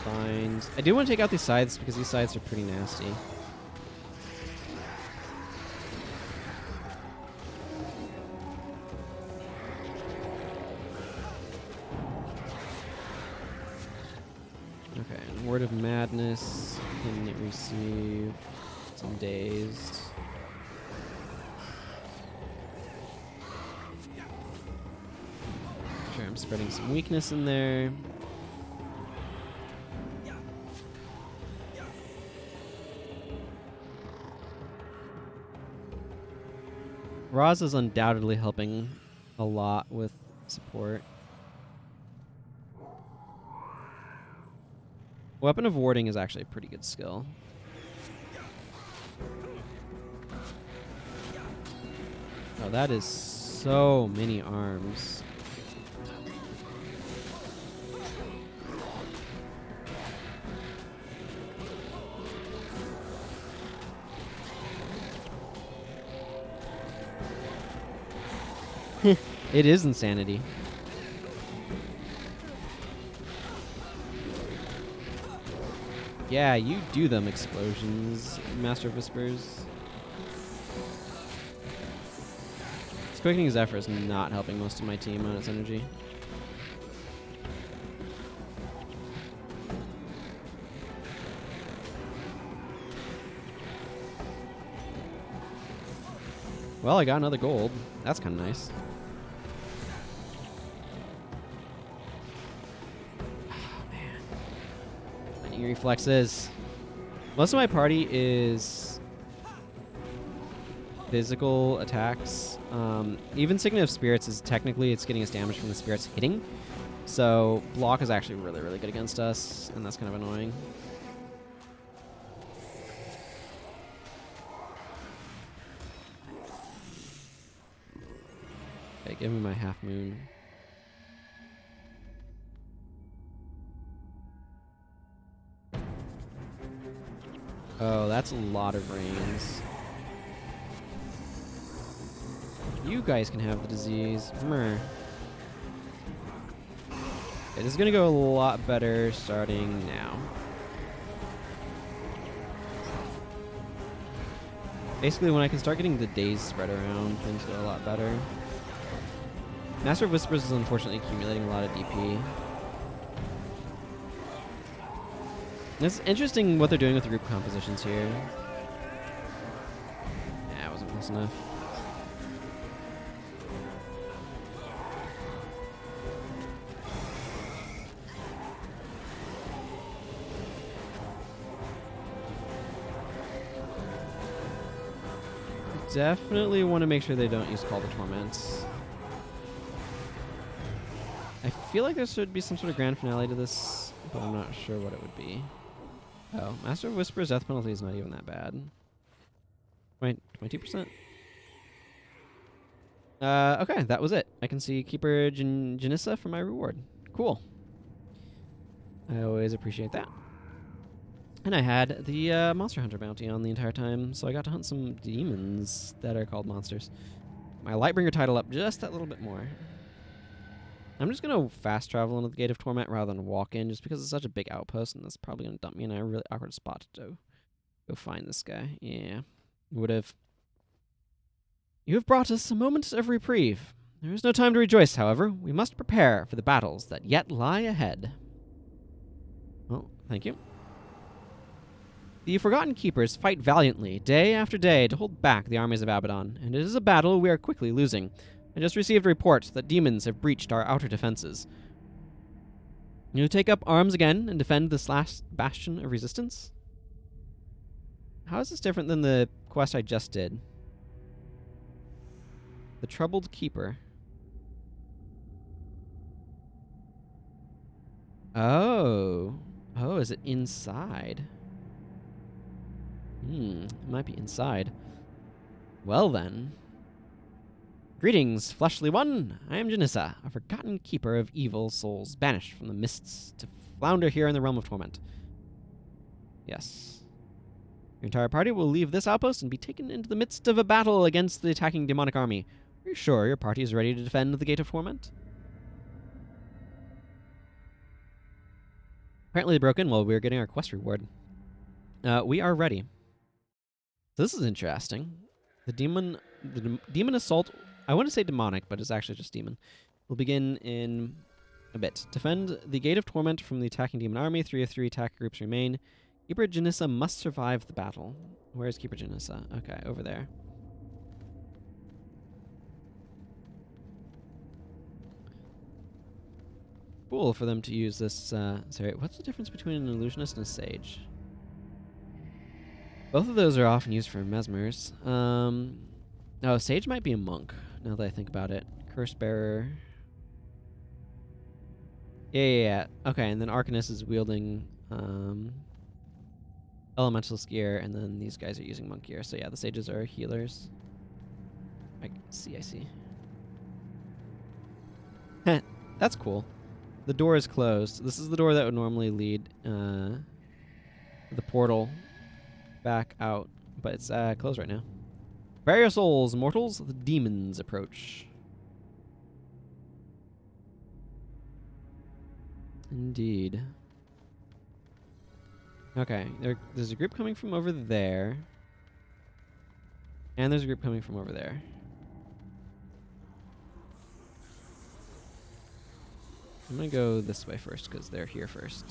[SPEAKER 1] find... I do want to take out these sides because these sides are pretty nasty. Okay, Word of Madness. Can it receive some dazed? Sure, I'm spreading some weakness in there. Razah is undoubtedly helping a lot with support. Weapon of Warding is actually a pretty good skill. Oh, that is so many arms. It is insanity. Yeah, you do them explosions, Master of Whispers. This Quickening Zephyr is not helping most of my team on its energy. Well, I got another gold. That's kind of nice. Reflexes. Most of my party is physical attacks. Even Signet of Spirits is technically it's getting its damage from the spirits hitting. So block is actually really, really good against us, and that's kind of annoying. Okay, give me my half moon. Oh, that's a lot of rings. You guys can have the disease. It is going to go a lot better starting now. Basically, when I can start getting the days spread around, things go a lot better. Master of Whispers is unfortunately accumulating a lot of DP. It's interesting what they're doing with the group compositions here. Yeah, it wasn't close enough. Definitely want to make sure they don't use Call to Torments. I feel like there should be some sort of grand finale to this, but I'm not sure what it would be. Oh, Master of Whispers' death penalty is not even that bad. 22%? Okay, that was it. I can see Keeper Janissa for my reward. Cool. I always appreciate that. And I had the Monster Hunter bounty on the entire time, so I got to hunt some demons that are called monsters. My Lightbringer title up just that little bit more. I'm just going to fast travel into the Gate of Torment rather than walk in, just because it's such a big outpost, and that's probably going to dump me in a really awkward spot to go find this guy. Yeah, would have. You have brought us a moment of reprieve. There is no time to rejoice, however. We must prepare for the battles that yet lie ahead. Well, thank you. The Forgotten Keepers fight valiantly, day after day, to hold back the armies of Abaddon, and it is a battle we are quickly losing. I just received reports that demons have breached our outer defenses. You take up arms again and defend this last bastion of resistance? How is this different than the quest I just did? The Troubled Keeper. Oh. Oh, is it inside? It might be inside. Well then. Greetings, fleshly one. I am Janissa, a forgotten keeper of evil souls, banished from the mists to flounder here in the realm of torment. Yes. Your entire party will leave this outpost and be taken into the midst of a battle against the attacking demonic army. Are you sure your party is ready to defend the Gate of Torment? Apparently they broke in while we were getting our quest reward. We are ready. So this is interesting. The demon assault, I want to say demonic, but it's actually just demon, will begin in a bit. Defend the Gate of Torment from the attacking demon army. 3 of 3 attack groups remain. Keeper Janissa must survive the battle. Where is Keeper Janissa? Okay, over there. Cool for them to use this. Sorry, what's the difference between an illusionist and a sage? Both of those are often used for mesmers. Oh, sage might be a monk, now that I think about it. Curse bearer. Yeah. Okay, and then Arcanist is wielding elementalist gear, and then these guys are using monk gear. So yeah, the sages are healers. I see. That's cool. The door is closed. This is the door that would normally lead the portal back out, but it's closed right now. Prepare your souls, mortals. The demons approach. Indeed. Okay, there's a group coming from over there. And there's a group coming from over there. I'm gonna go this way first, because they're here first.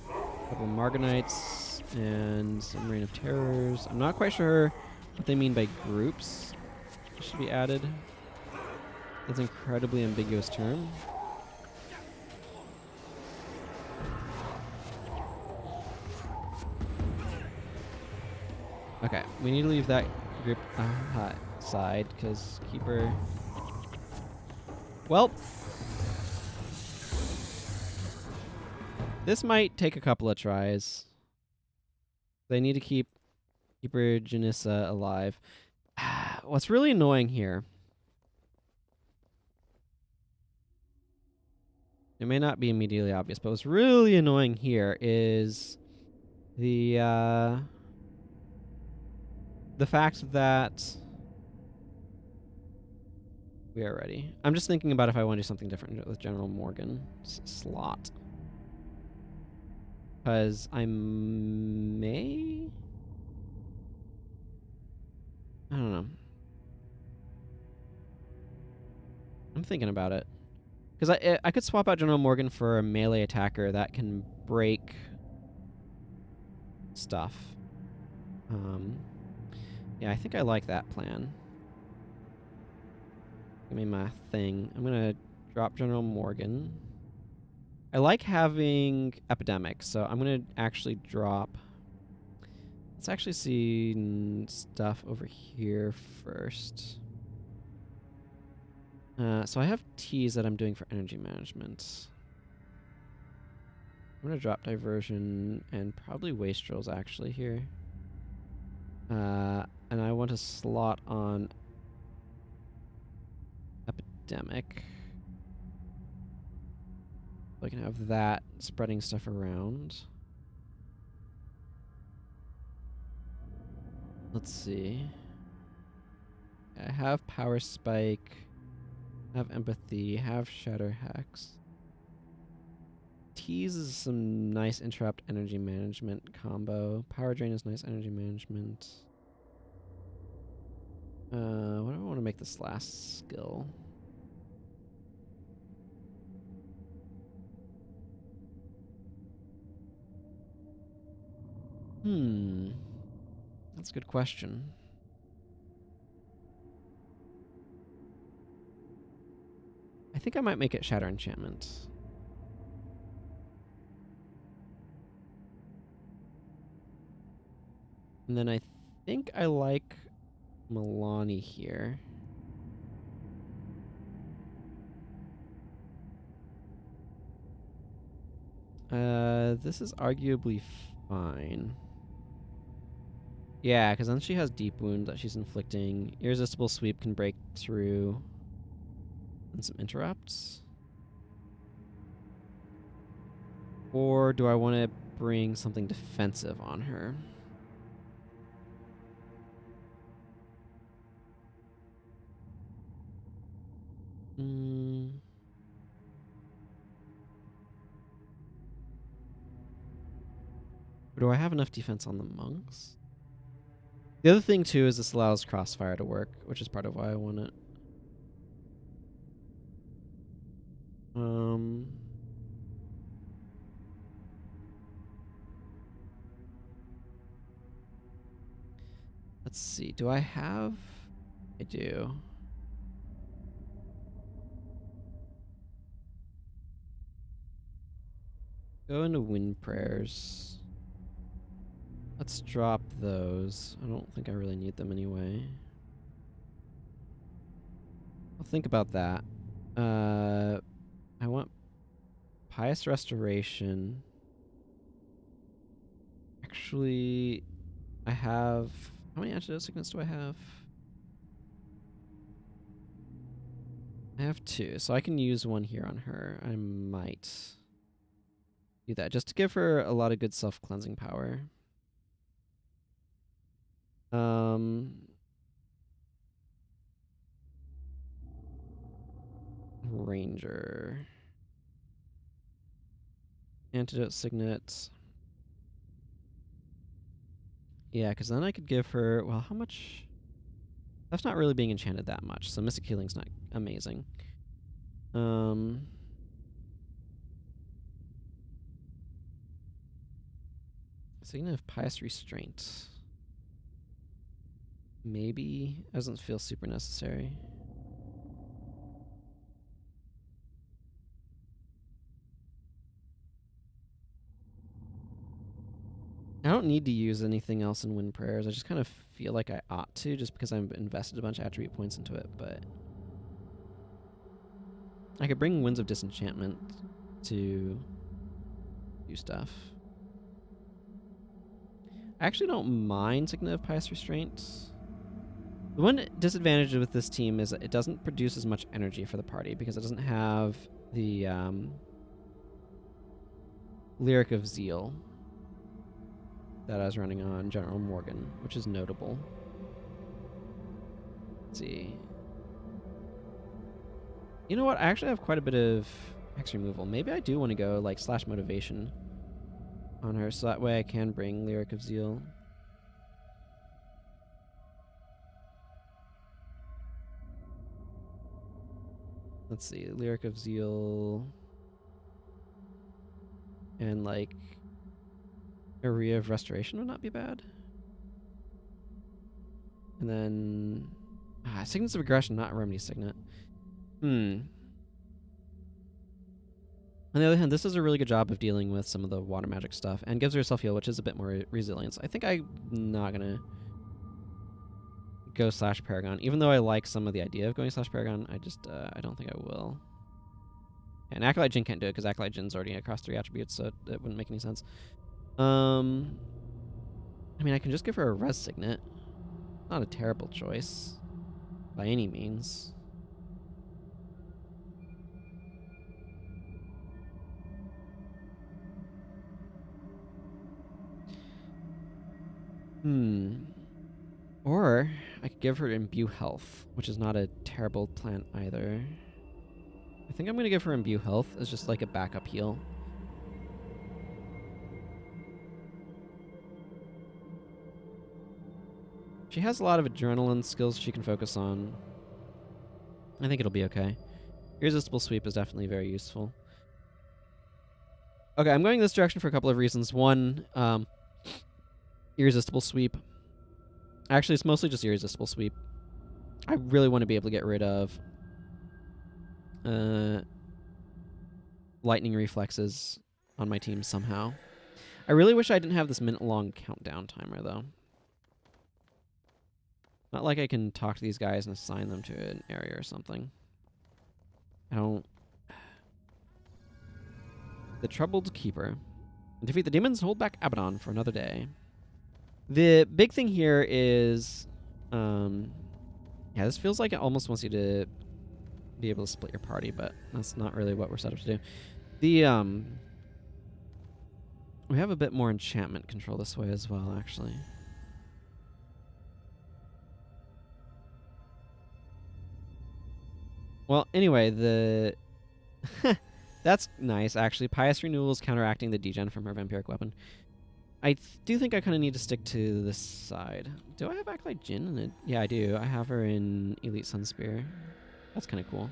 [SPEAKER 1] A couple Marganites and some Reign of Terrors. I'm not quite sure what they mean by groups. It should be added. That's an incredibly ambiguous term. Okay, we need to leave that group side, because Keeper... Well, this might take a couple of tries. They need to keep Keeper Janissa alive. What's really annoying here... It may not be immediately obvious, but what's really annoying here is the fact that we are ready. I'm just thinking about if I want to do something different with General Morgan's slot. Because I may... I don't know. I'm thinking about it. Because I could swap out General Morgan for a melee attacker that can break stuff. Yeah, I think I like that plan. Give me my thing. I'm going to drop General Morgan. I like having Epidemic, so I'm going to actually drop... Let's actually see stuff over here first. So I have T's that I'm doing for energy management. I'm going to drop Diversion and probably Wastrels actually here. And I want to slot on Epidemic. So I can have that spreading stuff around. Let's see. I have Power Spike. Have Empathy. Have Shatter Hex. Tease is some nice interrupt energy management combo. Power Drain is nice energy management. What do I want to make this last skill? That's a good question. I think I might make it Shatter Enchantment. And then I think I like Milani here. This is arguably fine. Yeah, because then she has deep wound that she's inflicting. Irresistible sweep can break through. And some interrupts. Or do I want to bring something defensive on her? Do I have enough defense on the monks? The other thing, too, is this allows crossfire to work, which is part of why I want it. Let's see. Do I have... I do. Go into wind prayers. Let's drop those. I don't think I really need them anyway. I'll think about that. I want pious restoration. Actually, I have... How many antidote sickness do I have? I have 2, so I can use 1 here on her. I might do that just to give her a lot of good self-cleansing power. Ranger. Antidote signet. Yeah, because then I could give her... Well, how much... That's not really being enchanted that much, so Mystic Healing's not amazing. Signet of Pious Restraint. Maybe. Doesn't feel super necessary. I don't need to use anything else in Wind Prayers. I just kind of feel like I ought to, just because I've invested a bunch of attribute points into it, but... I could bring Winds of Disenchantment to do stuff. I actually don't mind Signet of Pious Restraint. The one disadvantage with this team is that it doesn't produce as much energy for the party because it doesn't have the Lyric of Zeal that I was running on General Morgan, which is notable. Let's see. You know what? I actually have quite a bit of Hex removal. Maybe I do want to go like slash motivation on her, so that way I can bring Lyric of Zeal. Let's see. Lyric of Zeal. And like Area of Restoration would not be bad. And then Signets of Aggression, not Remedy Signet. On the other hand, this does a really good job of dealing with some of the water magic stuff and gives her self-heal, which is a bit more resilience. I think I'm not going to go slash Paragon. Even though I like some of the idea of going slash Paragon, I just, I don't think I will. And Acolyte Jin can't do it because Acolyte Jin's already across 3 attributes, so it wouldn't make any sense. I mean, I can just give her a Res Signet. Not a terrible choice by any means. Or I could give her Imbue Health, which is not a terrible plan either. I think I'm going to give her Imbue Health as just like a backup heal. She has a lot of adrenaline skills she can focus on. I think it'll be okay. Irresistible Sweep is definitely very useful. Okay, I'm going this direction for a couple of reasons. One, Irresistible Sweep. Actually, it's mostly just Irresistible Sweep. I really want to be able to get rid of lightning reflexes on my team somehow. I really wish I didn't have this minute-long countdown timer, though. Not like I can talk to these guys and assign them to an area or something. I don't... The Troubled Keeper. Defeat the demons, hold back Abaddon for another day. The big thing here is, yeah, this feels like it almost wants you to be able to split your party, but that's not really what we're set up to do. The, we have a bit more enchantment control this way as well, actually. Well, anyway, the... That's nice, actually. Pious Renewal is counteracting the degen from her vampiric weapon. I do think I kind of need to stick to this side. Do I have Acolyte Jin in it? Yeah, I do. I have her in Elite Sun Spear. That's kind of cool.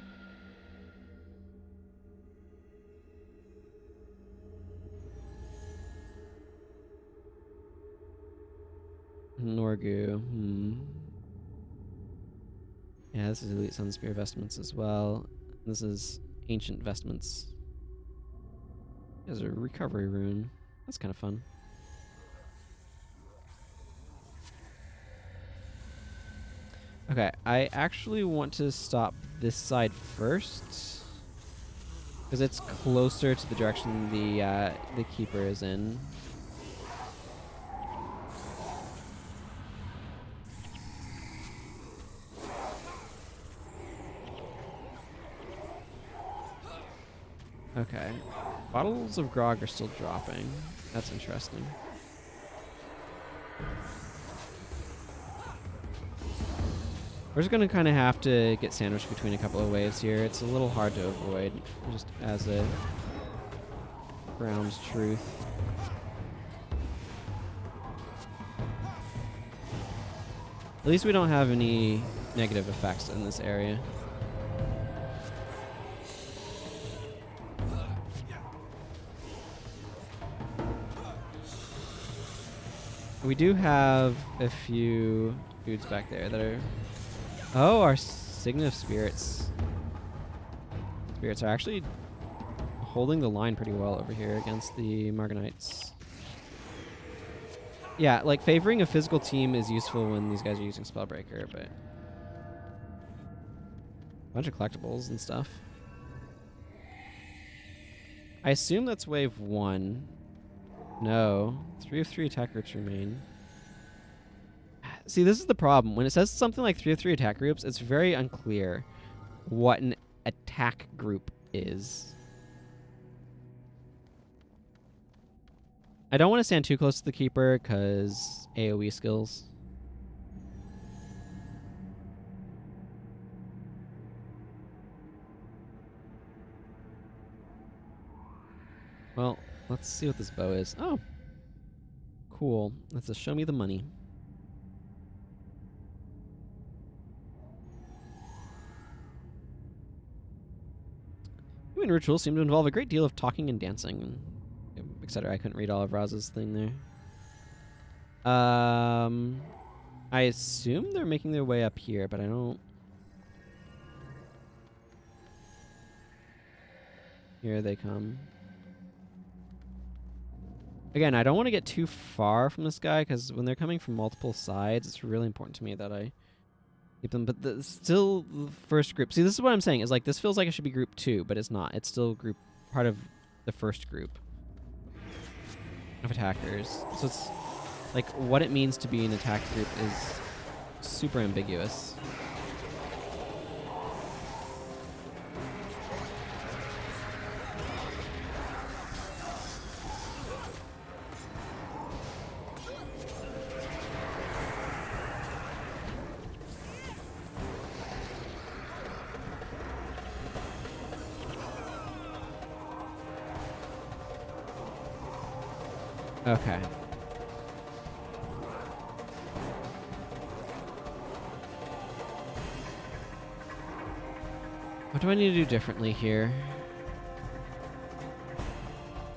[SPEAKER 1] Norgu. Yeah, this is Elite Sun Spear Vestments as well. This is Ancient Vestments. There's a Recovery Rune. That's kind of fun. Okay, I actually want to stop this side first, because it's closer to the direction the Keeper is in. Okay. Bottles of grog are still dropping. That's interesting. We're just going to kind of have to get sandwiched between a couple of waves here. It's a little hard to avoid, just as a ground truth. At least we don't have any negative effects in this area. We do have a few dudes back there that are... Oh, our Signet of Spirits. Spirits are actually holding the line pretty well over here against the Marganites. Yeah, like favoring a physical team is useful when these guys are using Spellbreaker, but... A bunch of collectibles and stuff. I assume that's wave 1. No. 3 of 3 attack groups remain. See, this is the problem. When it says something like 3 of 3 attack groups, it's very unclear what an attack group is. I don't want to stand too close to the Keeper, because AoE skills. Well, let's see what this bow is. Oh. Cool. That's a show me the money. Human rituals seem to involve a great deal of talking and dancing, etc. I couldn't read all of Razah's thing there. I assume they're making their way up here, but I don't... Here they come. Again, I don't want to get too far from this guy, because when they're coming from multiple sides, it's really important to me that I keep them. But still, the first group. See, this is what I'm saying. Is like this feels like it should be group 2, but it's not. It's still part of the first group of attackers. So it's like what it means to be an attack group is super ambiguous. Okay. What do I need to do differently here?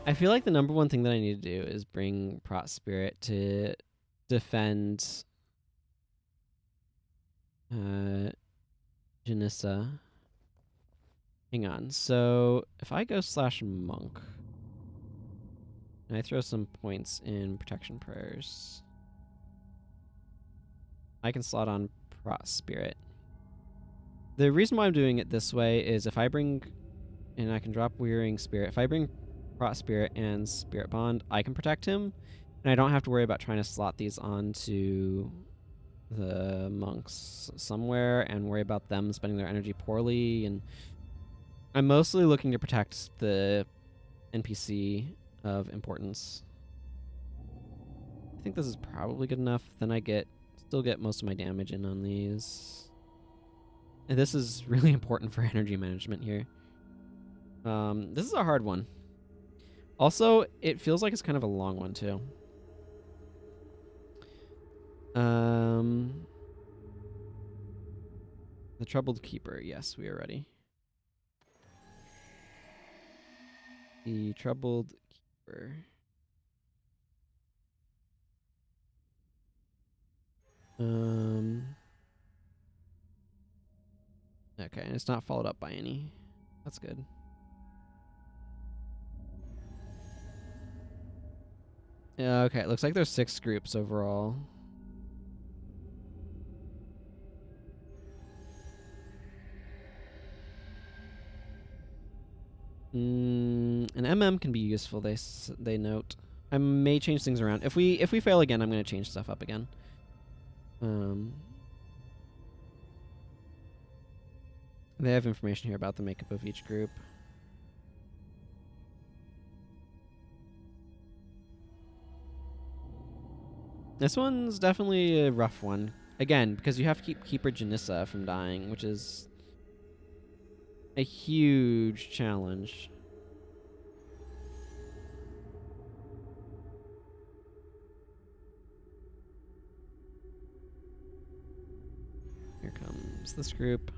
[SPEAKER 1] I feel like the number one thing that I need to do is bring Prot Spirit to defend Janissa. Hang on. So if I go /monk, and I throw some points in protection prayers, I can slot on Prot Spirit. The reason why I'm doing it this way is if I bring, and I can drop Wearing Spirit, if I bring Rot Spirit and Spirit Bond, I can protect him, and I don't have to worry about trying to slot these onto the monks somewhere and worry about them spending their energy poorly. And I'm mostly looking to protect the NPC of importance. I think this is probably good enough. Then I still get most of my damage in on these. And this is really important for energy management here. This is a hard one. Also, it feels like it's kind of a long one too. The Troubled Keeper. Yes, we are ready. The Troubled Keeper. Okay, and it's not followed up by any. That's good. Yeah, okay, it looks like there's 6 groups overall. An MM can be useful, they note. I may change things around. If we fail again, I'm going to change stuff up again. They have information here about the makeup of each group. This one's definitely a rough one. Again, because you have to keep Keeper Janissa from dying, which is a huge challenge. Here comes this group.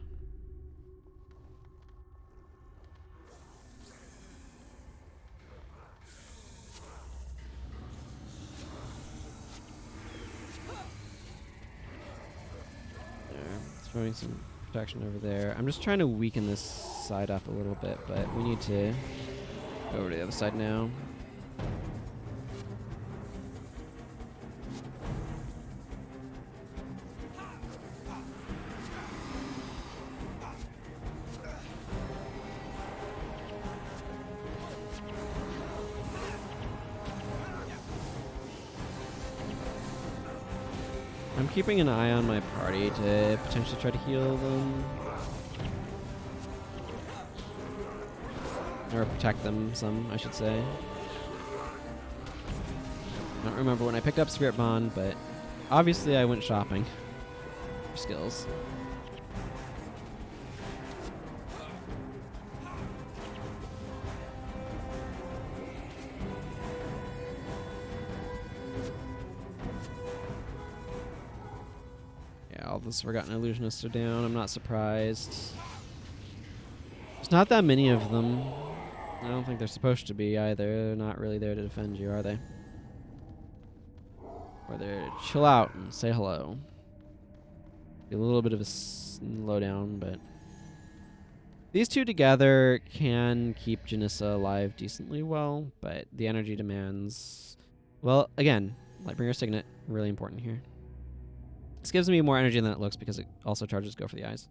[SPEAKER 1] Throwing some protection over there. I'm just trying to weaken this side up a little bit, but we need to go over to the other side now. I'm keeping an eye on my party to potentially try to heal them. Or protect them some, I should say. I don't remember when I picked up Spirit Bond, but obviously I went shopping for skills. All those Forgotten Illusionists are down. I'm not surprised. There's not that many of them. I don't think they're supposed to be either. They're not really there to defend you, are they? Or they're to chill out and say hello. Be a little bit of a slowdown, but these two together can keep Janissa alive decently well, but the energy demands... Well, again, Lightbringer Signet, really important here. This gives me more energy than it looks because it also charges Go for the Eyes.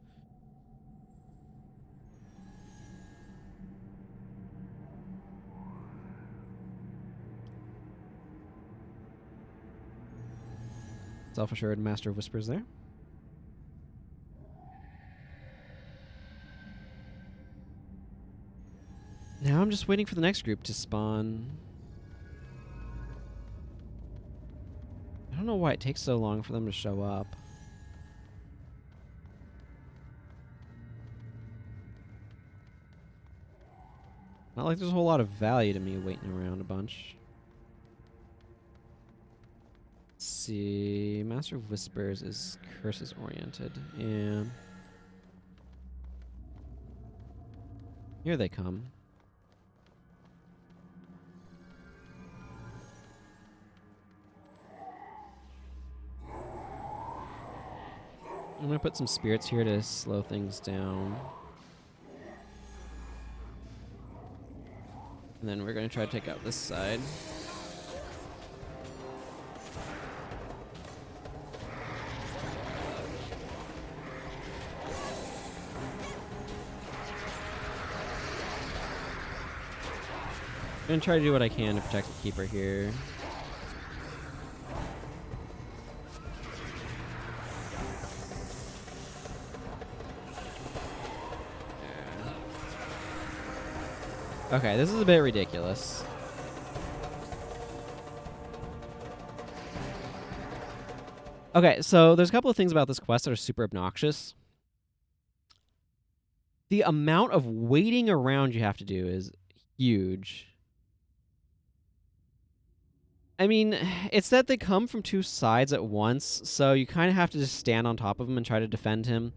[SPEAKER 1] Self-assured Master of Whispers there. Now I'm just waiting for the next group to spawn. I don't know why it takes so long for them to show up. Not like there's a whole lot of value to me waiting around a bunch. Let's see. Master of Whispers is curses oriented. Yeah. Here they come. I'm going to put some spirits here to slow things down. And then we're going to try to take out this side. I'm gonna try to do what I can to protect the keeper here. Yeah. Okay, this is a bit ridiculous. Okay, so there's a couple of things about this quest that are super obnoxious. The amount of waiting around you have to do is huge. I mean, it's that they come from two sides at once, so you kind of have to just stand on top of him and try to defend him.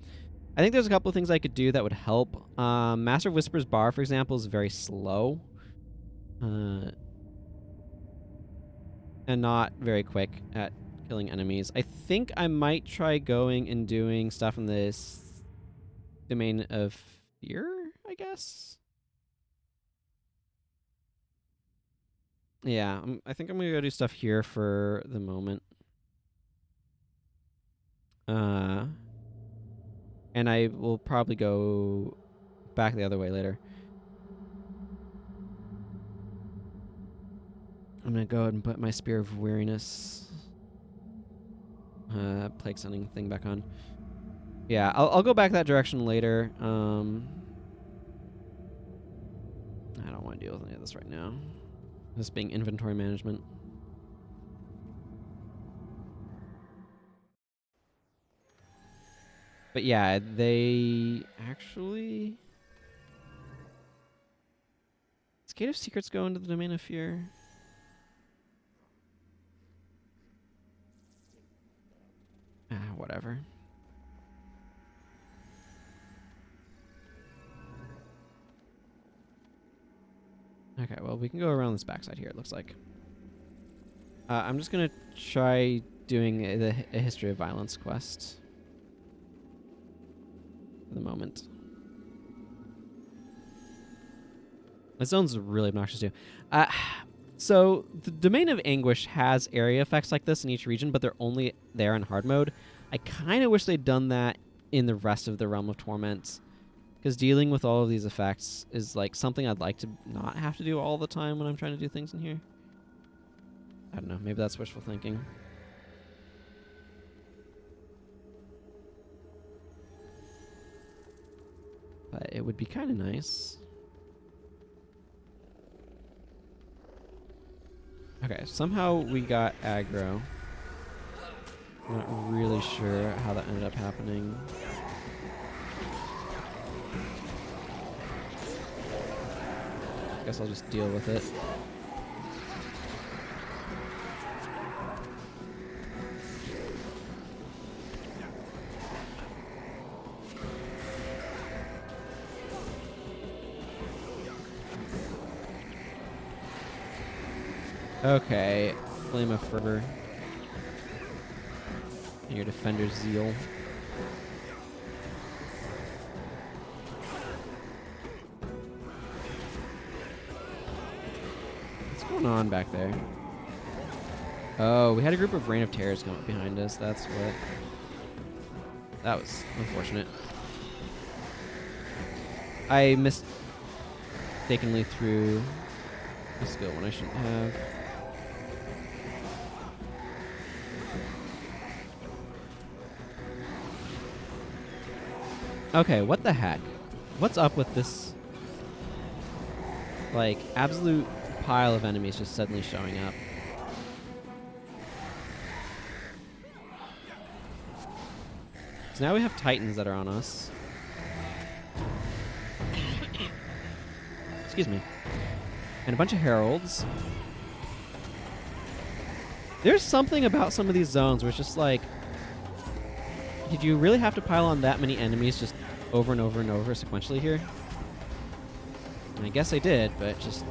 [SPEAKER 1] I think there's a couple of things I could do that would help. Master of Whisper's Bar, for example, is very slow. And not very quick at killing enemies. I think I might try going and doing stuff in this domain of fear, I guess? Yeah, I think I'm going to go do stuff here for the moment. And I will probably go back the other way later. I'm going to go ahead and put my Spear of Weariness plague sending thing back on. Yeah, I'll go back that direction later. I don't want to deal with any of this right now. This being inventory management. But yeah, they actually... Does Gate of Secrets go into the Domain of Fear? Whatever. Okay, well, we can go around this backside here, it looks like. I'm just going to try doing a History of Violence quest. For the moment. This zone's really obnoxious too. So, the Domain of Anguish has area effects like this in each region, but they're only there in hard mode. I kind of wish they'd done that in the rest of the Realm of Torment. Because dealing with all of these effects is like something I'd like to not have to do all the time when I'm trying to do things in here. I don't know, maybe that's wishful thinking. But it would be kind of nice. Okay, somehow we got aggro. I'm not really sure how that ended up happening. I guess I'll just deal with it. Okay, Flame of Fervor. And your Defender's Zeal. What's going on back there? Oh, we had a group of Reign of Terrors come up behind us. That's what... That was unfortunate. I mistakenly threw a skill when I shouldn't have. Okay, what the heck? What's up with this, like, absolute pile of enemies just suddenly showing up? So now we have Titans that are on us. Excuse me. And a bunch of Heralds. There's something about some of these zones where it's just like, did you really have to pile on that many enemies just over and over and over sequentially here? And I guess I did, but just...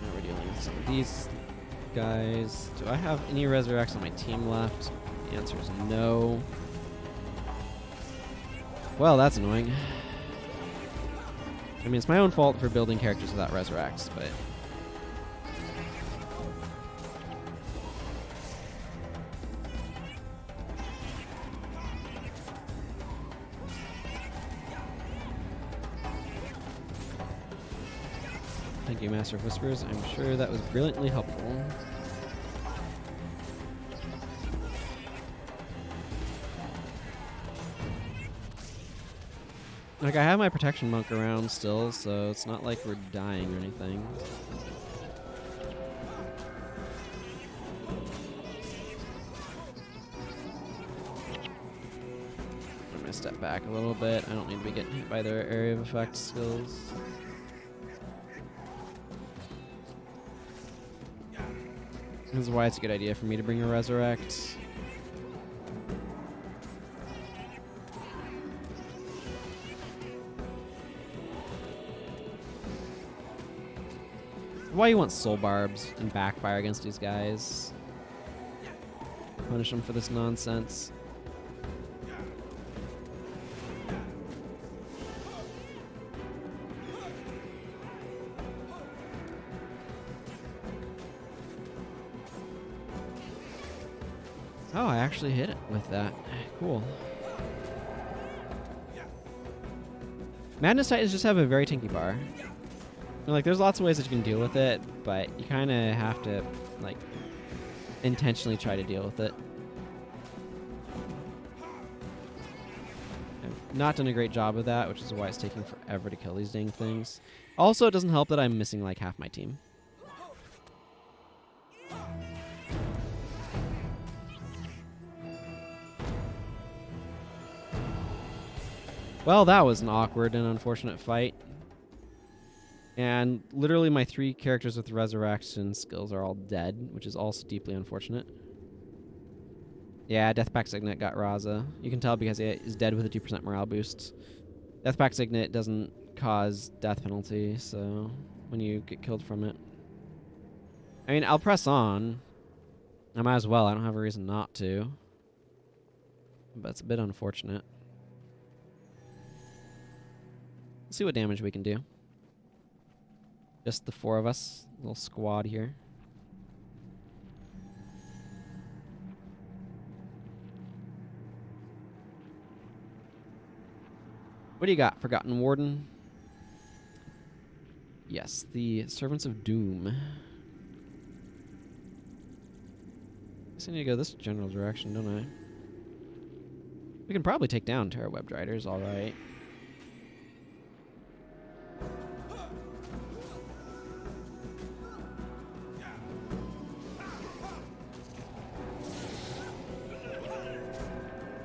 [SPEAKER 1] Now we're dealing with some of these guys. Do I have any Resurrects on my team left? The answer is no. Well, that's annoying. I mean, it's my own fault for building characters without Resurrects, but... Thank you, Master of Whispers. I'm sure that was brilliantly helpful. Like, I have my protection monk around still, so it's not like we're dying or anything. I'm gonna step back a little bit. I don't need to be getting hit by their area of effect skills. This is why it's a good idea for me to bring a Resurrect. Why you want soul barbs and backfire against these guys? Punish them for this nonsense. Oh, I actually hit it with that. Cool. Madness Titans just have a very tinky bar. Like, there's lots of ways that you can deal with it, but you kind of have to, like, intentionally try to deal with it. I've not done a great job of that, which is why it's taking forever to kill these dang things. Also, it doesn't help that I'm missing, like, half my team. Well, that was an awkward and unfortunate fight. And literally my 3 characters with resurrection skills are all dead, which is also deeply unfortunate. Yeah, Deathpact Signet got Razah. You can tell because he is dead with a 2% morale boost. Deathpact Signet doesn't cause death penalty, so when you get killed from it. I mean, I'll press on. I might as well. I don't have a reason not to. But it's a bit unfortunate. Let's see what damage we can do. Just the 4 of us. Little squad here. What do you got, Forgotten Warden? Yes, the Servants of Doom. I guess I need to go this general direction, don't I? We can probably take down Terrorwebbed Riders, alright.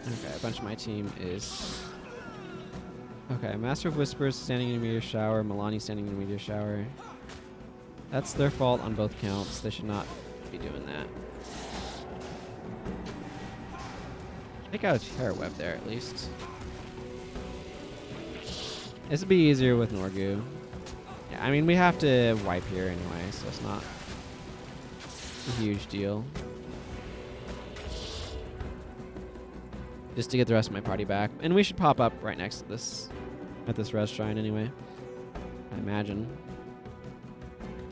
[SPEAKER 1] Okay, a bunch of my team is... Okay, Master of Whispers standing in a meteor shower, Milani standing in a meteor shower. That's their fault on both counts. They should not be doing that. Take out a Terror Web there, at least. This would be easier with Norgu. Yeah, I mean, we have to wipe here anyway, so it's not a huge deal. Just to get the rest of my party back. And we should pop up right next to this, at this res shrine anyway, I imagine.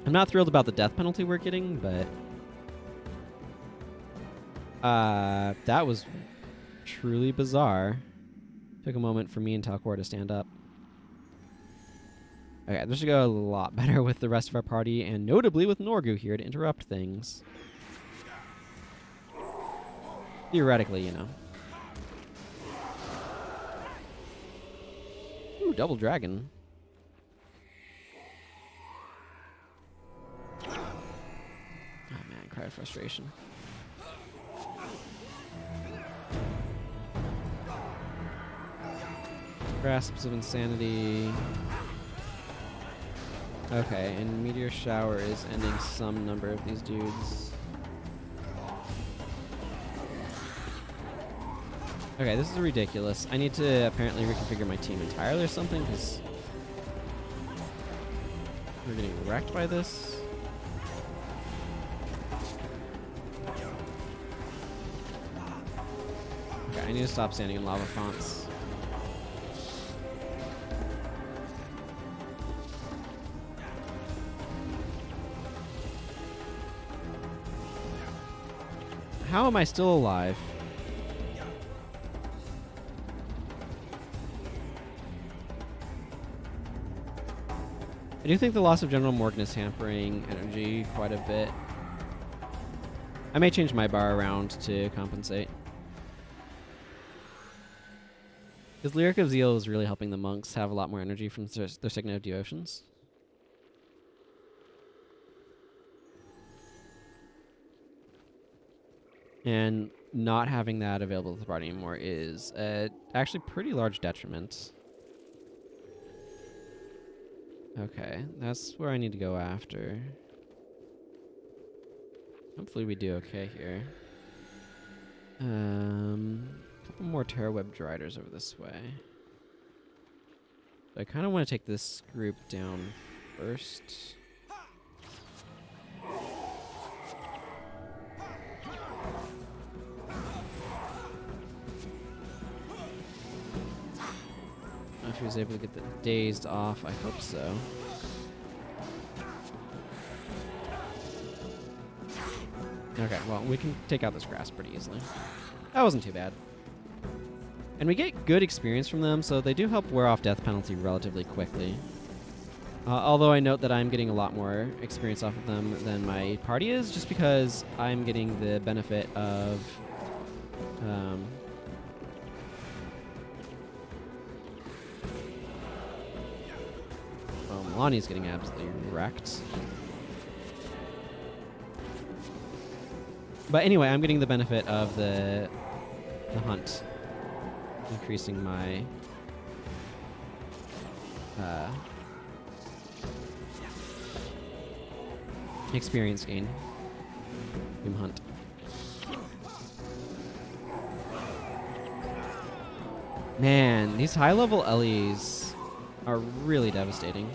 [SPEAKER 1] I'm not thrilled about the death penalty we're getting, but... that was truly bizarre. Took a moment for me and Talcor to stand up. Okay, this should go a lot better with the rest of our party, and notably with Norgu here to interrupt things. Theoretically, you know. Ooh, double dragon. Oh man, cry of frustration. Grasps of Insanity. Okay, and Meteor Shower is ending some number of these dudes. Okay, this is ridiculous. I need to apparently reconfigure my team entirely or something, because we're getting wrecked by this. Okay, I need to stop standing in lava fonts. How am I still alive? I do think the loss of General Morgan is hampering energy quite a bit. I may change my bar around to compensate. Because Lyric of Zeal is really helping the monks have a lot more energy from their Signet of Devotions. And not having that available to the party anymore is actually pretty large detriment. Okay, that's where I need to go after. Hopefully we do okay here. A couple more Terrorweb Driders over this way. I kind of want to take this group down first. If he was able to get the dazed off, I hope so. Okay, well, we can take out this grass pretty easily. That wasn't too bad. And we get good experience from them, so they do help wear off death penalty relatively quickly. Although I note that I'm getting a lot more experience off of them than my party is, just because I'm getting the benefit of... well, Milani's getting absolutely wrecked. But anyway, I'm getting the benefit of the hunt, increasing my experience gain. Boom hunt. Man, these high-level LEs are really devastating.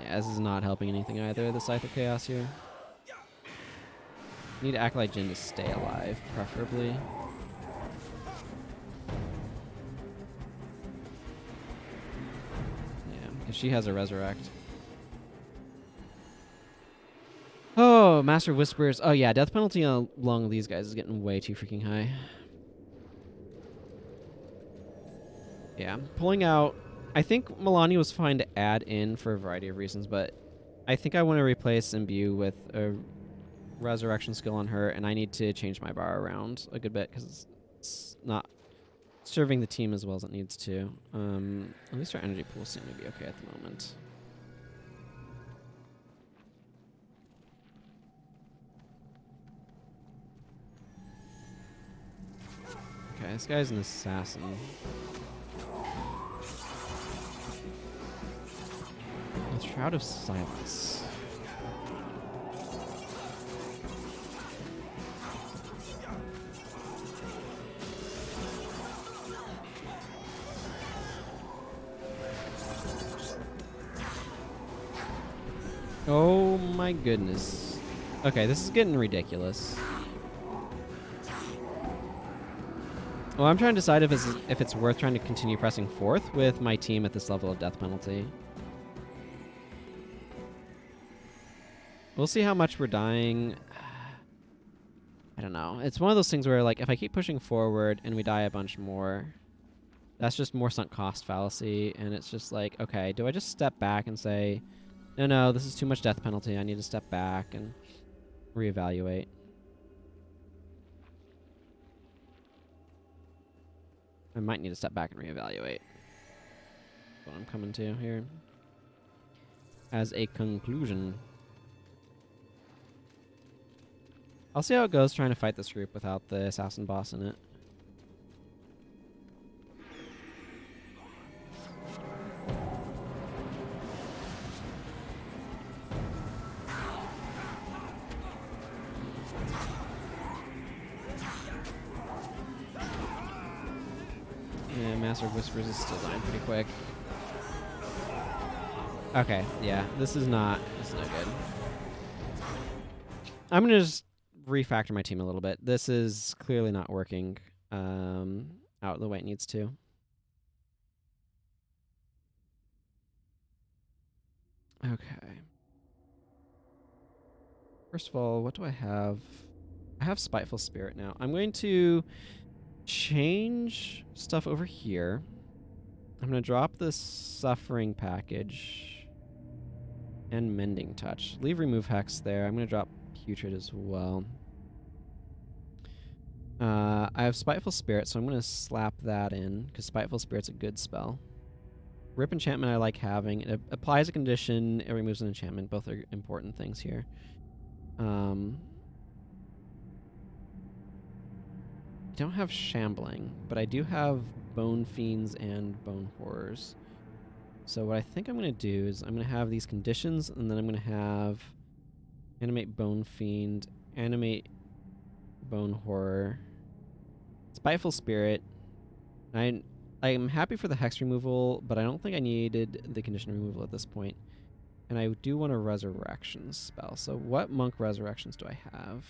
[SPEAKER 1] Yeah, this is not helping anything either, the Scythe of Chaos here. Need Acolyte Jin to stay alive, preferably. Yeah, because she has a Resurrect. Oh, Master of Whispers. Oh yeah, death penalty along these guys is getting way too freaking high. Yeah, pulling out... I think Milani was fine to add in for a variety of reasons, but I think I want to replace Imbue with a resurrection skill on her, and I need to change my bar around a good bit because it's not serving the team as well as it needs to. At least our energy pools seem to be okay at the moment. Okay, this guy's an assassin. The Shroud of Silence. Oh my goodness. Okay, this is getting ridiculous. Well, I'm trying to decide if it's worth trying to continue pressing forth with my team at this level of death penalty. We'll see how much we're dying. I don't know. It's one of those things where, like, if I keep pushing forward and we die a bunch more, that's just more sunk cost fallacy, and it's just like, okay, do I just step back and say, no, this is too much death penalty, I need to step back and reevaluate. I might need to step back and reevaluate. That's what I'm coming to here. As a conclusion. I'll see how it goes trying to fight this group without the assassin boss in it. Yeah, Master of Whispers is still dying pretty quick. Okay, yeah, this is no good. I'm gonna just refactor my team a little bit. This is clearly not working out the way it needs to. Okay. First of all, what do I have? I have Spiteful Spirit now. I'm going to change stuff over here. I'm going to drop this Suffering package and Mending Touch. Leave Remove Hex there. I'm going to drop Putrid as well. I have Spiteful Spirit, so I'm going to slap that in, because Spiteful Spirit's a good spell. Rip Enchantment I like having. It applies a condition, it removes an enchantment. Both are important things here. I don't have Shambling, but I do have Bone Fiends and Bone Horrors. So what I think I'm going to do is I'm going to have these conditions, and then I'm going to have Animate Bone Fiend, Animate Bone Horror, Spiteful Spirit. I'm happy for the Hex removal, but I don't think I needed the condition removal at this point. And I do want a Resurrection spell. So what Monk Resurrections do I have?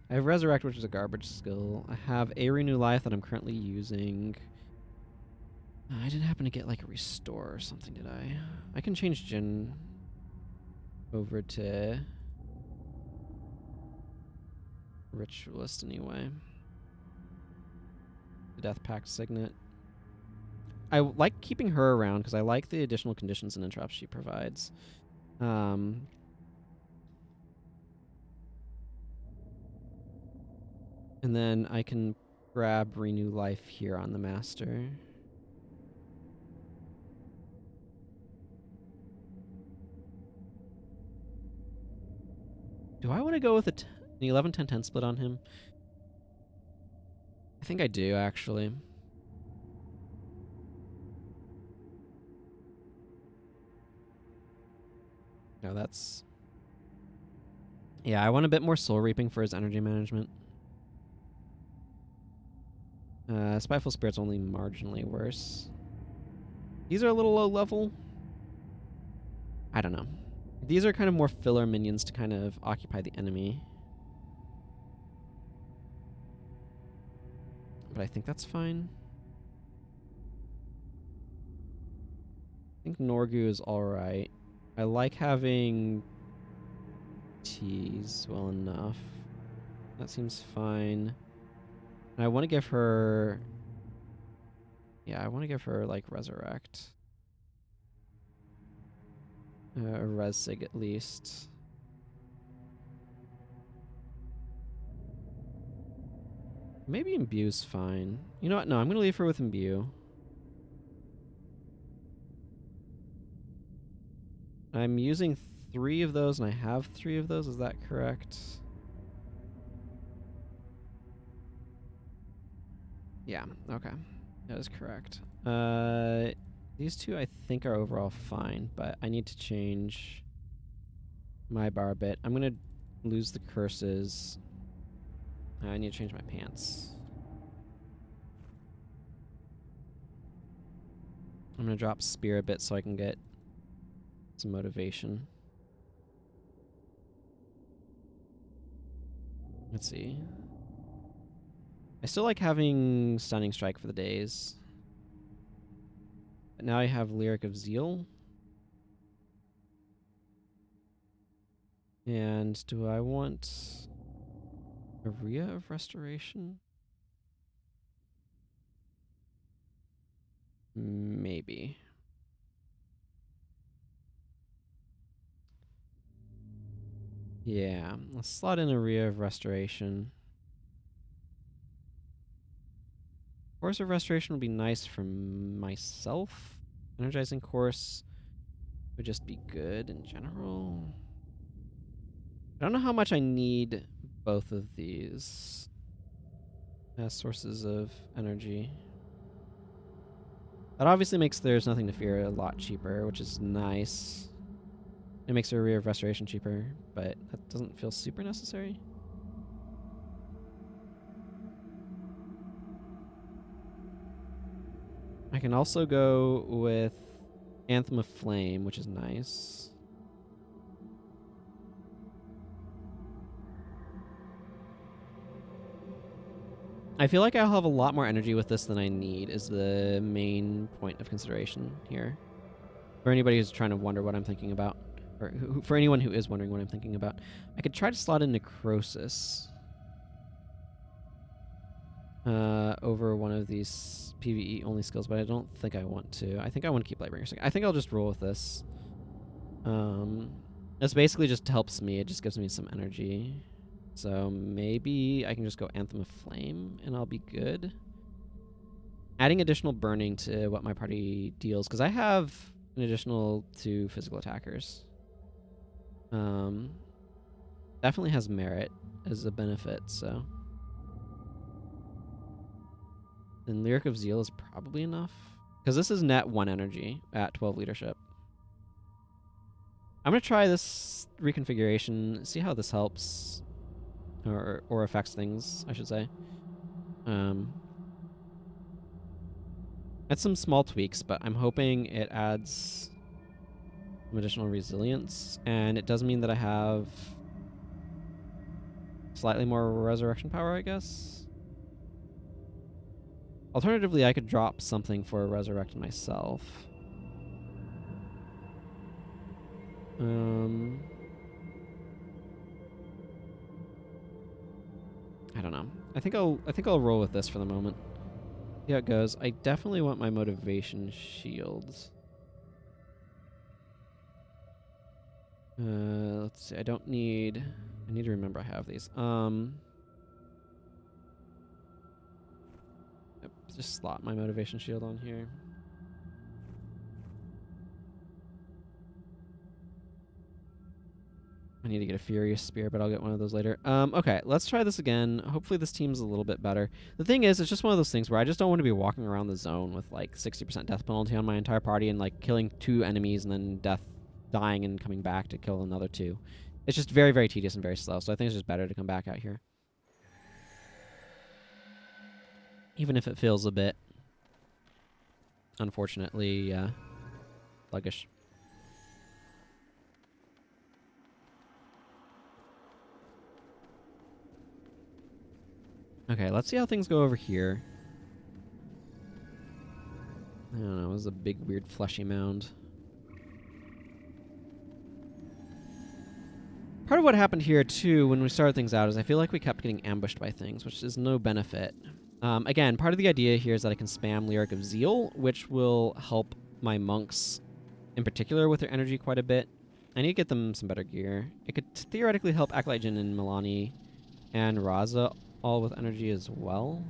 [SPEAKER 1] I have Resurrect, which is a garbage skill. I have a Renew Life that I'm currently using. I didn't happen to get like a Restore or something, did I? I can change Jin over to Ritualist anyway. The Death Pact Signet. I like keeping her around because I like the additional conditions and interrupts she provides. And then I can grab Renew Life here on the Master. Do I want to go with an 11-10-10 split on him? I think I do, actually. No, that's... Yeah, I want a bit more Soul Reaping for his energy management. Spiteful Spirit's only marginally worse. These are a little low level. I don't know. These are kind of more filler minions to kind of occupy the enemy. But I think that's fine. I think Norgu is alright. I like having Tease well enough. That seems fine. And I want to give her... Yeah, I want to give her, like, Resurrect. A Res Sig at least. Maybe Imbue's fine. You know what? No, I'm going to leave her with Imbue. I'm using 3 of those, and I have 3 of those. Is that correct? Yeah, okay. That is correct. These 2 I think are overall fine, but I need to change my bar a bit. I'm going to lose the curses. I need to change my pants. I'm going to drop Spear a bit so I can get some motivation. Let's see. I still like having Stunning Strike for the days. But now I have Lyric of Zeal. And do I want Aria of Restoration? Maybe. Yeah, let's slot in Aria of Restoration. Course of Restoration would be nice for myself. Energizing Course would just be good in general. I don't know how much I need both of these as sources of energy. That obviously makes There's Nothing to Fear a lot cheaper, which is nice. It makes a Rear of Restoration cheaper, but that doesn't feel super necessary. I can also go with Anthem of Flame, which is nice. I feel like I'll have a lot more energy with this than I need is the main point of consideration here. For anybody who's trying to wonder what I'm thinking about, or for anyone who is wondering what I'm thinking about, I could try to slot in Necrosis. over one of these PvE only skills, but I don't think I want to. I think I want to keep Lightbringer. I think I'll just roll with this. This basically just helps me. It just gives me some energy. So maybe I can just go Anthem of Flame and I'll be good. Adding additional burning to what my party deals, because I have an additional 2 physical attackers. Definitely has merit as a benefit, so. And Lyric of Zeal is probably enough. Because this is net 1 energy at 12 leadership. I'm going to try this reconfiguration, see how this helps. Or affects things, I should say. It's some small tweaks, but I'm hoping it adds some additional resilience. And it does mean that I have slightly more resurrection power, I guess. Alternatively, I could drop something for resurrect myself. I don't know. I think I'll roll with this for the moment. See how it goes. I definitely want my motivation shields. Let's see. I need to remember I have these. Just slot my motivation shield on here. I need to get a Furious Spear, but I'll get one of those later. Okay, let's try this again. Hopefully this team's a little bit better. The thing is, it's just one of those things where I just don't want to be walking around the zone with like 60% death penalty on my entire party and like killing 2 enemies and then dying and coming back to kill another 2. It's just very, very tedious and very slow, so I think it's just better to come back out here. Even if it feels a bit, unfortunately, sluggish. Okay, let's see how things go over here. I don't know, it was a big, weird, fleshy mound. Part of what happened here, too, when we started things out, is I feel like we kept getting ambushed by things, which is no benefit. Again, part of the idea here is that I can spam Lyric of Zeal, which will help my monks, in particular, with their energy quite a bit. I need to get them some better gear. It could theoretically help Acolyte Jin and Milani and Razah all with energy as well.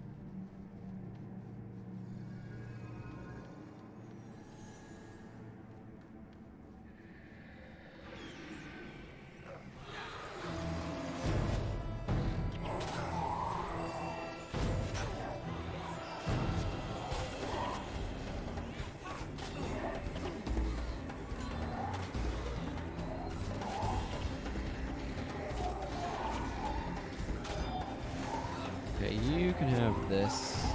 [SPEAKER 1] Okay, you can have this.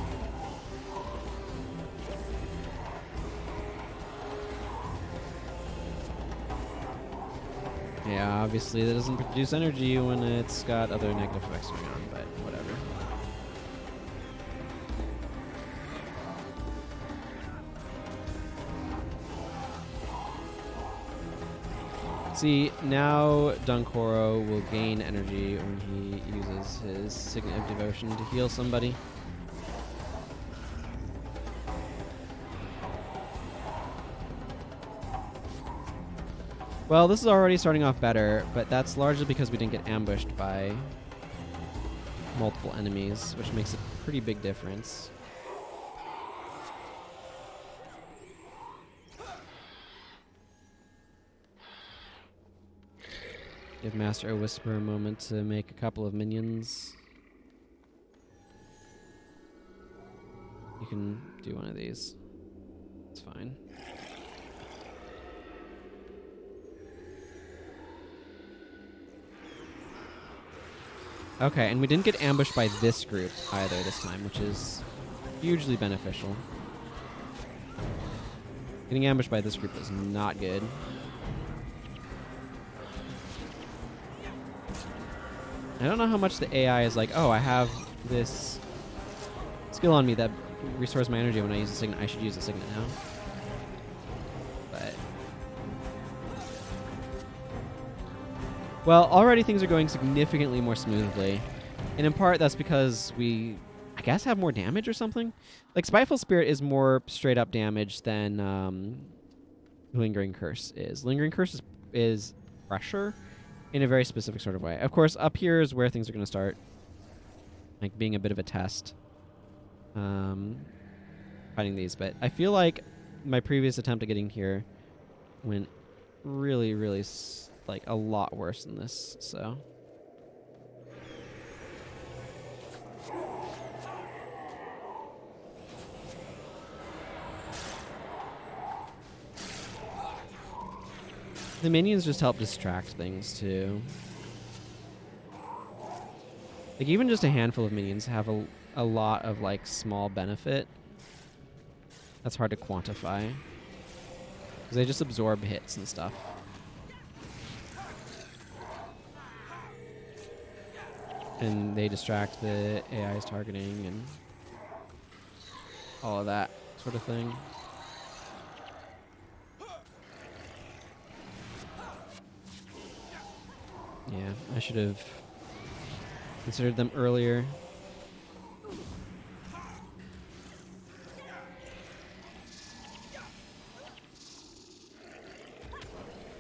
[SPEAKER 1] Yeah, obviously that doesn't produce energy when it's got other negative effects going on, but whatever. See, now Dunkoro will gain energy when he uses his Signet of Devotion to heal somebody. Well, this is already starting off better, but that's largely because we didn't get ambushed by multiple enemies, which makes a pretty big difference. Give Master a Whisper a moment to make a couple of minions. You can do one of these. It's fine. Okay, and we didn't get ambushed by this group either this time, which is hugely beneficial. Getting ambushed by this group is not good. I don't know how much the AI is like, oh, I have this skill on me that restores my energy when I use a Signet. I should use a Signet now. But well, already things are going significantly more smoothly. And in part, that's because we I guess have more damage or something. Like Spiteful Spirit is more straight up damage than Lingering Curse is. Lingering Curse is pressure in a very specific sort of way. Of course, up here is where things are going to start, like being a bit of a test. Fighting these, but I feel like my previous attempt at getting here went really, really like a lot worse than this. So. The minions just help distract things, too. Like, even just a handful of minions have a lot of, like, small benefit. That's hard to quantify. Because they just absorb hits and stuff. And they distract the AI's targeting and all of that sort of thing. Yeah, I should have considered them earlier.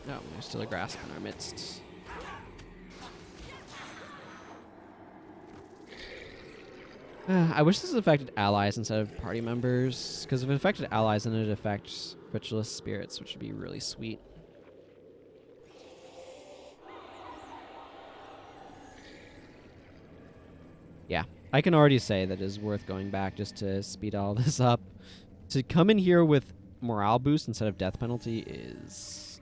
[SPEAKER 1] Oh, there's still a grasp in our midst. I wish this affected allies instead of party members, because if it affected allies, then it affects ritualist spirits, which would be really sweet. Yeah, I can already say that it is worth going back just to speed all this up. To come in here with morale boost instead of death penalty is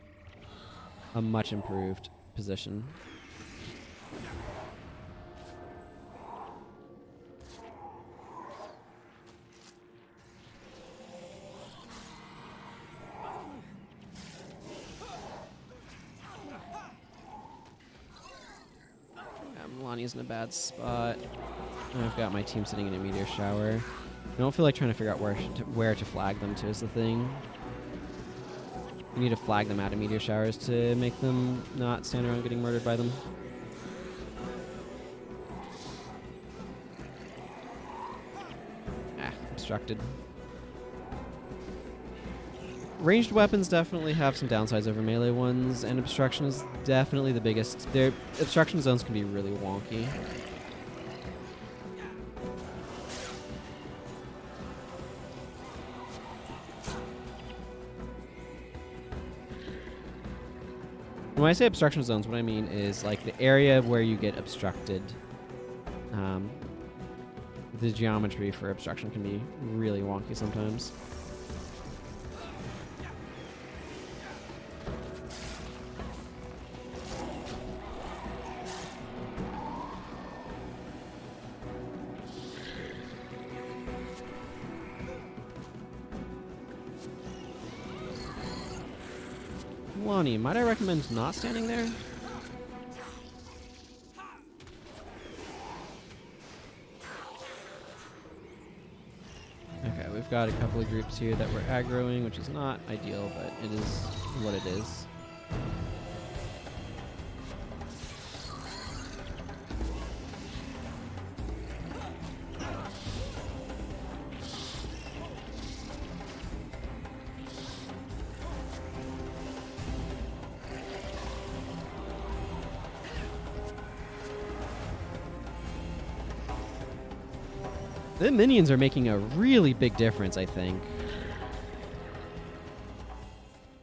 [SPEAKER 1] a much improved position. Melania's in a bad spot. I've got my team sitting in a meteor shower. I don't feel like trying to figure out where to flag them to is the thing. You need to flag them out of meteor showers to make them not stand around getting murdered by them. Obstructed. Ranged weapons definitely have some downsides over melee ones, and obstruction is definitely the biggest. Their obstruction zones can be really wonky. When I say obstruction zones, what I mean is like the area where you get obstructed. The geometry for obstruction can be really wonky sometimes. Lonnie, might I recommend not standing there? Okay, we've got a couple of groups here that we're aggroing, which is not ideal, but it is what it is. The minions are making a really big difference, I think.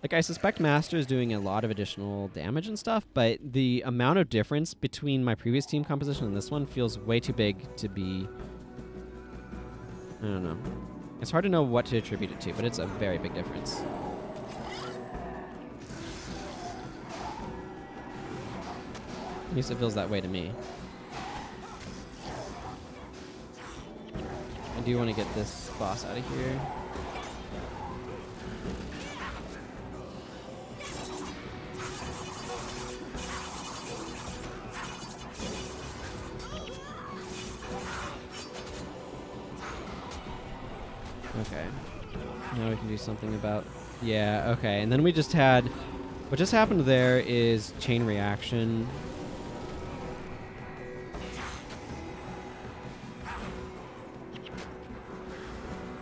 [SPEAKER 1] Like, I suspect Master is doing a lot of additional damage and stuff, but the amount of difference between my previous team composition and this one feels way too big to be... I don't know. It's hard to know what to attribute it to, but it's a very big difference. At least it feels that way to me. I do want to get this boss out of here. Okay. Now we can do something about... Yeah, okay. And then we just had... What just happened there is chain reaction.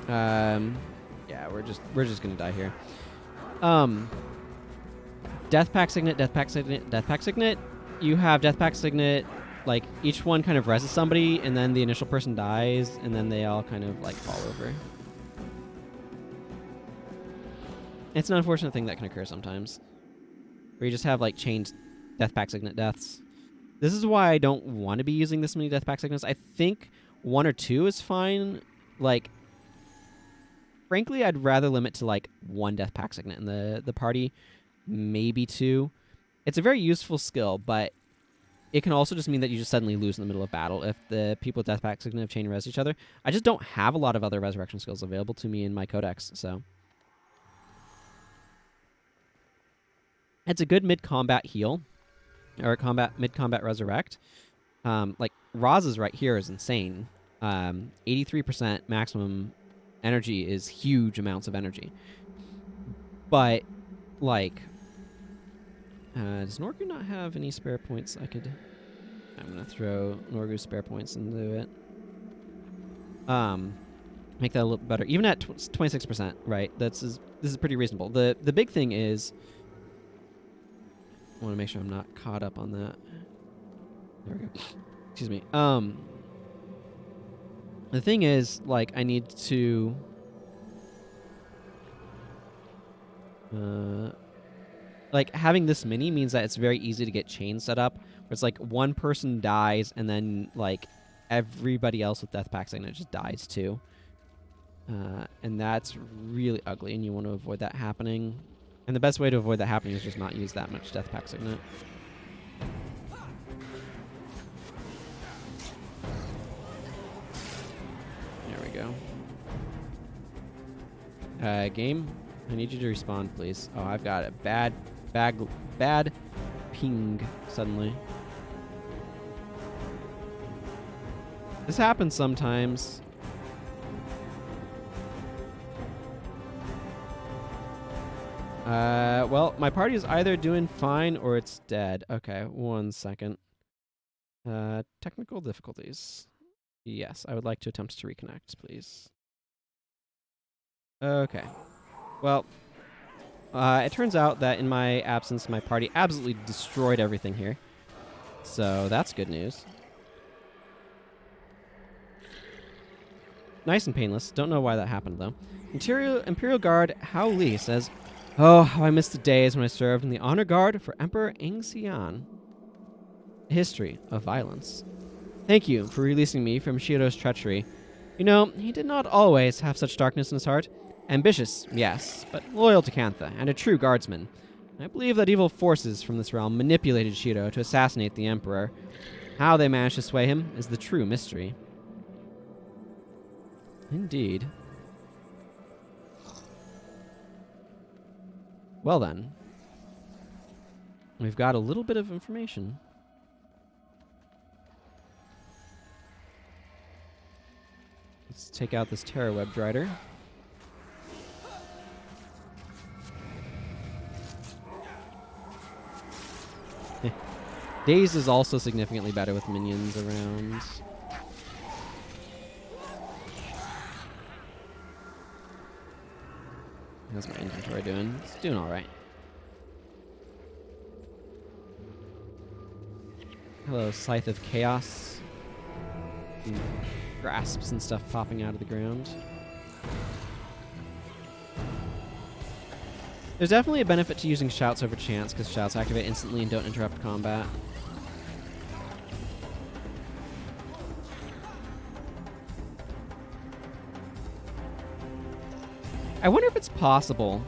[SPEAKER 1] Yeah, we're just gonna die here. Death Pact Signet, Death Pact Signet, Death Pact Signet. You have Death Pact Signet, like each one kind of reses somebody, and then the initial person dies, and then they all kind of like fall over. It's an unfortunate thing that can occur sometimes, where you just have like chained Death Pact Signet deaths. This is why I don't want to be using this many Death Pact Signets. I think 1 or 2 is fine. Like, frankly, I'd rather limit to like 1 Death Pact Signet in the party, maybe 2. It's a very useful skill, but it can also just mean that you just suddenly lose in the middle of battle if the people with Death Pact Signet have chain res each other. I just don't have a lot of other resurrection skills available to me in my codex, so it's a good mid-combat heal, or mid-combat resurrect. Like Razah's right here is insane. 83% maximum energy is huge amounts of energy. But like, does Norgu not have any spare points? I'm gonna throw Norgu's spare points into it. Make that a little better. Even at 26%, right? This is pretty reasonable. The big thing is, I want to make sure I'm not caught up on that. There we go. Excuse me. The thing is, like, I need to like, having this many means that it's very easy to get chains set up, where it's like one person dies and then like everybody else with Death Pact Signet just dies too. And that's really ugly, and you want to avoid that happening. And the best way to avoid that happening is just not use that much Death Pact Signet. There we go. Game, I need you to respond, please. Oh, I've got a bad ping suddenly. This happens sometimes. Well, my party is either doing fine or it's dead. Okay, 1 second. Technical difficulties. Yes, I would like to attempt to reconnect, please. Okay. Well, it turns out that in my absence, my party absolutely destroyed everything here. So that's good news. Nice and painless. Don't know why that happened, though. Imperial Guard Hao Li says, "Oh, how I miss the days when I served in the honor guard for Emperor Angxian. A history of violence. Thank you for releasing me from Shiro's treachery. You know, he did not always have such darkness in his heart. Ambitious, yes, but loyal to Kantha, and a true guardsman. I believe that evil forces from this realm manipulated Shiro to assassinate the Emperor. How they managed to sway him is the true mystery." Indeed. Well then, we've got a little bit of information. Let's take out this Terror Web Drider. Daze is also significantly better with minions around. How's my inventory doing? It's doing alright. Hello, Scythe of Chaos. And grasps and stuff popping out of the ground. There's definitely a benefit to using Shouts over Chance, because Shouts activate instantly and don't interrupt combat. I wonder if it's possible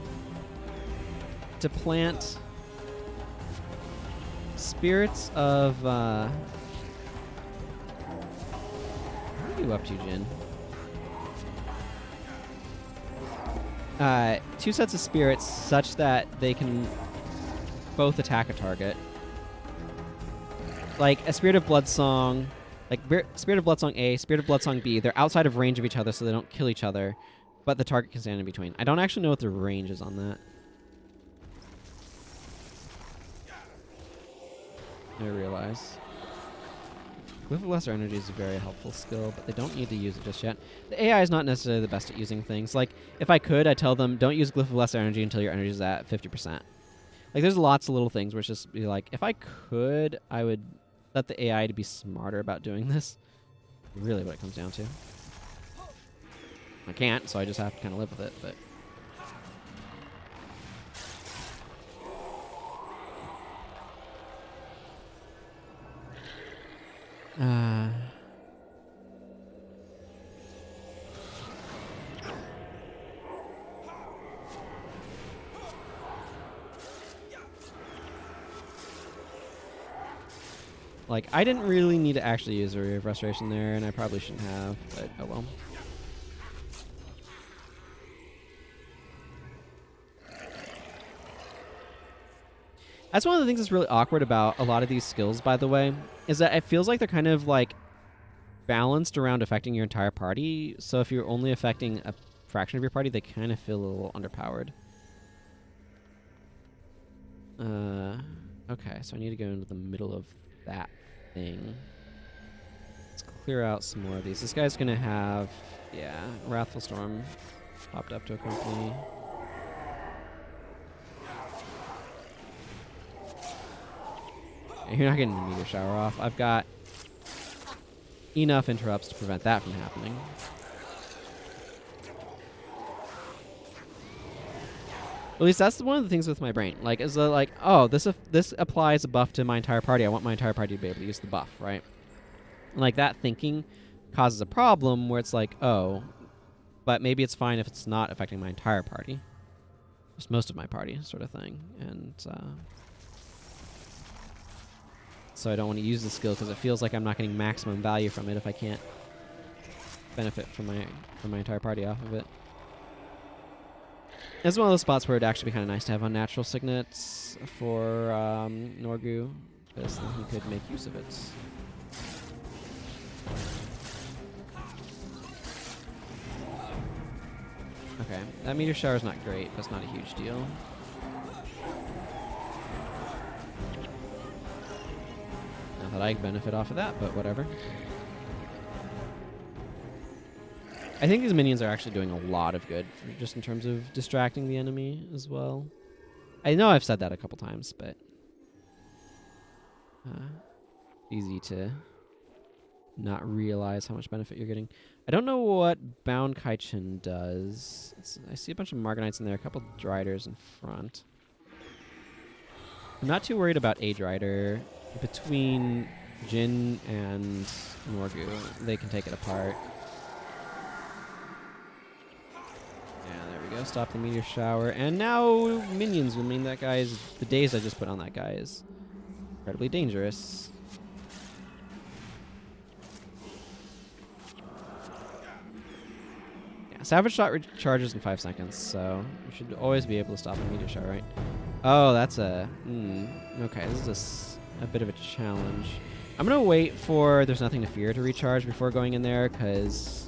[SPEAKER 1] to plant spirits of, what are you up to, Jin? 2 sets of spirits such that they can both attack a target. Like a Spirit of Bloodsong, like Spirit of Bloodsong A, Spirit of Bloodsong B, they're outside of range of each other so they don't kill each other, but the target can stand in between. I don't actually know what the range is on that. I realize. Glyph of Lesser Energy is a very helpful skill, but they don't need to use it just yet. The AI is not necessarily the best at using things. Like, if I could, I'd tell them, don't use Glyph of Lesser Energy until your energy is at 50%. Like, there's lots of little things where it's just be like, if I could, I would let the AI to be smarter about doing this. Really what it comes down to. I can't, so I just have to kind of live with it, but... Like, I didn't really need to actually use a Ray of Restoration there, and I probably shouldn't have, but oh well. That's one of the things that's really awkward about a lot of these skills, by the way, is that it feels like they're kind of, like, balanced around affecting your entire party, so if you're only affecting a fraction of your party, they kind of feel a little underpowered. Okay, so I need to go into the middle of that thing. Let's clear out some more of these. This guy's gonna have, yeah, Wrathful Storm popped up to accompany. You're not getting the meteor shower off. I've got enough interrupts to prevent that from happening. At least that's one of the things with my brain. Like, is like, oh, this applies a buff to my entire party. I want my entire party to be able to use the buff, right? And like, that thinking causes a problem where it's like, oh, but maybe it's fine if it's not affecting my entire party. Just most of my party, sort of thing. And so I don't want to use the skill because it feels like I'm not getting maximum value from it if I can't benefit from my entire party off of it. It's one of those spots where it'd actually be kind of nice to have unnatural signets for Norgu, because then he could make use of it. Okay, that meteor shower is not great, but it's not a huge deal. Not that I benefit off of that, but whatever. I think these minions are actually doing a lot of good, just in terms of distracting the enemy as well. I know I've said that a couple times, but easy to not realize how much benefit you're getting. I don't know what Bound Kaichin does. I see a bunch of Margonites in there, a couple Driders in front. I'm not too worried about a Drider. Between Jin and Norgu, they can take it apart. Go stop the meteor shower, and now minions will mean that guy's the daze I just put on that guy is incredibly dangerous. Yeah, Savage Shot recharges in 5 seconds, so you should always be able to stop the meteor shower, right? Oh, that's a okay. This is a bit of a challenge. I'm gonna wait for There's Nothing to Fear to recharge before going in there, because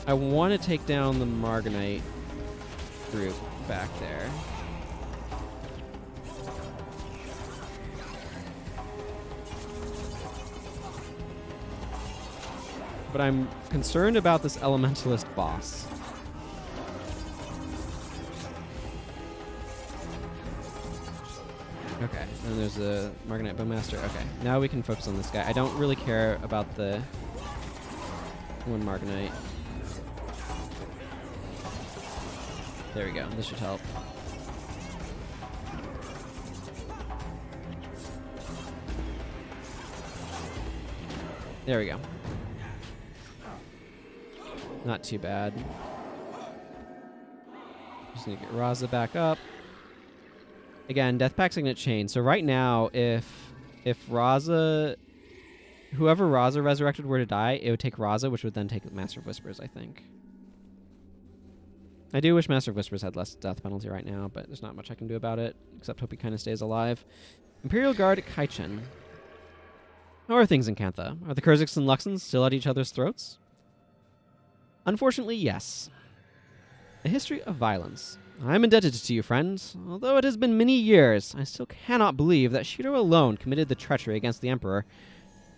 [SPEAKER 1] I want to take down the Margonite group back there. But I'm concerned about this Elementalist boss. Okay, and there's a Margonite Bowmaster. Okay, now we can focus on this guy. I don't really care about the one Margonite. There we go. This should help. There we go. Not too bad. Just need to get Razah back up. Again, Death Pact Signet Chain. So right now, if Razah, whoever Razah resurrected were to die, it would take Razah, which would then take Master of Whispers, I think. I do wish Master of Whispers had less death penalty right now, but there's not much I can do about it, except hope he kind of stays alive. Imperial Guard Kaichin. How are things in Kantha? Are the Kurziks and Luxons still at each other's throats? Unfortunately, yes. A history of violence. I am indebted to you, friends. Although it has been many years, I still cannot believe that Shiro alone committed the treachery against the Emperor.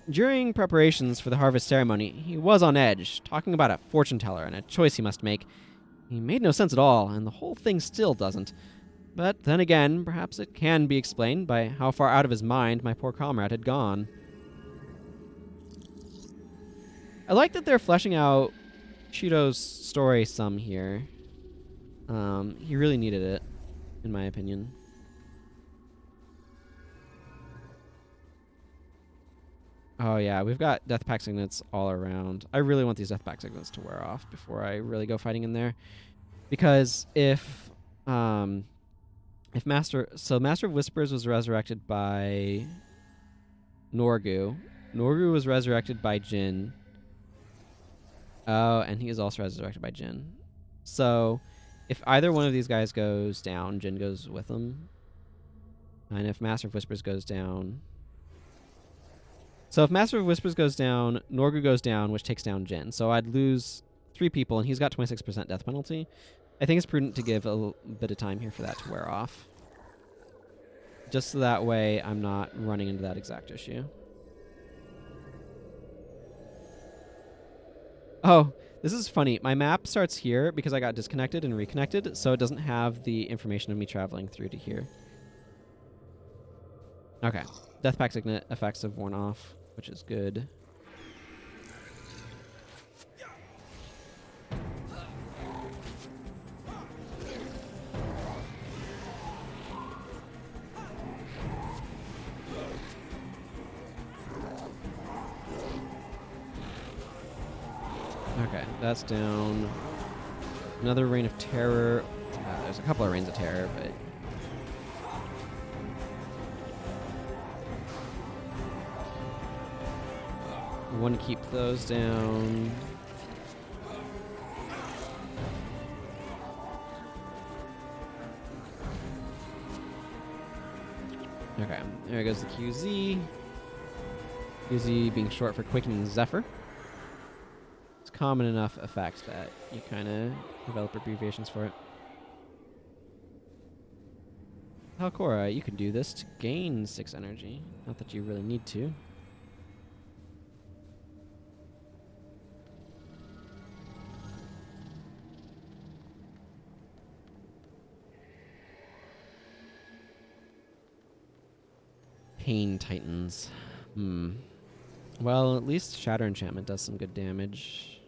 [SPEAKER 1] During preparations for the harvest ceremony, he was on edge, talking about a fortune teller and a choice he must make. He made no sense at all, and the whole thing still doesn't. But then again, perhaps it can be explained by how far out of his mind my poor comrade had gone. I like that they're fleshing out Shiro's story some here. He really needed it, in my opinion. Oh yeah, we've got Death Pact signets all around. I really want these Death Pact signets to wear off before I really go fighting in there. Because if Master of Whispers was resurrected by Norgu. Norgu was resurrected by Jin. Oh, and he is also resurrected by Jin. So if either one of these guys goes down, Jin goes with them. And if Master of Whispers goes down... So if Master of Whispers goes down, Norgu goes down, which takes down Jin. So I'd lose 3 people, and he's got 26% death penalty. I think it's prudent to give a bit of time here for that to wear off. Just so that way I'm not running into that exact issue. Oh, this is funny. My map starts here because I got disconnected and reconnected, so it doesn't have the information of me traveling through to here. Okay. Death Pact Signet effects have worn off, which is good. Okay, that's down. Another Reign of Terror. There's a couple of Reigns of Terror, but... I want to keep those down. Okay, there goes the QZ. QZ being short for Quickening Zephyr. It's common enough effect that you kind of develop abbreviations for it. Halcora, you can do this to gain 6 energy. Not that you really need to. Pain Titans. Well, at least Shatter Enchantment does some good damage.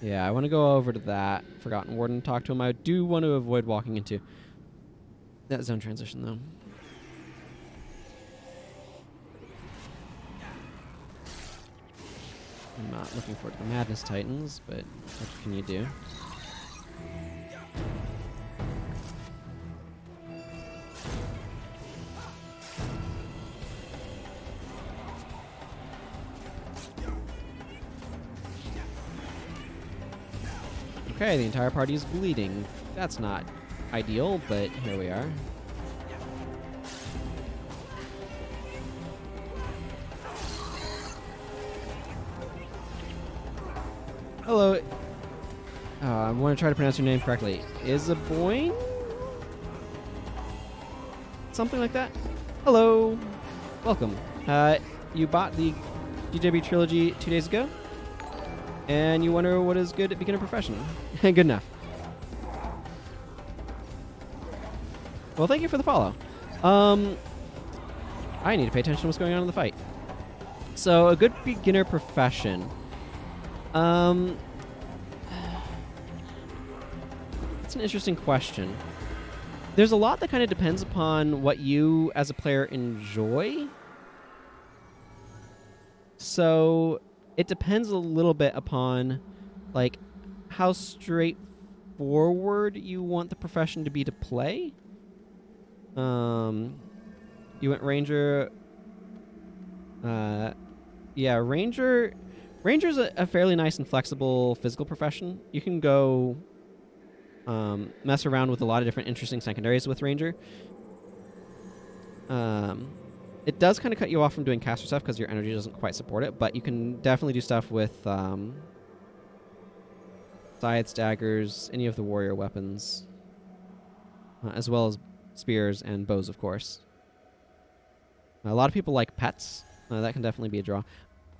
[SPEAKER 1] Yeah, I want to go over to that Forgotten Warden, talk to him. I do want to avoid walking into that zone transition, though. I'm not looking forward to the Madness Titans, but what can you do? Okay, the entire party is bleeding. That's not ideal, but here we are. Hello. I want to try to pronounce your name correctly. Isaboyne? Something like that? Hello. Welcome. You bought the DJB Trilogy 2 days ago? And you wonder what is good at beginner profession. Good enough. Well, thank you for the follow. I need to pay attention to what's going on in the fight. So, a good beginner profession. It's an interesting question. There's a lot that kind of depends upon what you, as a player, enjoy. So, it depends a little bit upon, like, how straightforward you want the profession to be to play. You went Ranger. Yeah, Ranger Ranger's a fairly nice and flexible physical profession. You can go mess around with a lot of different interesting secondaries with Ranger. It does kind of cut you off from doing caster stuff because your energy doesn't quite support it, but you can definitely do stuff with scythes, daggers, any of the warrior weapons, as well as spears and bows, of course. A lot of people like pets. That can definitely be a draw.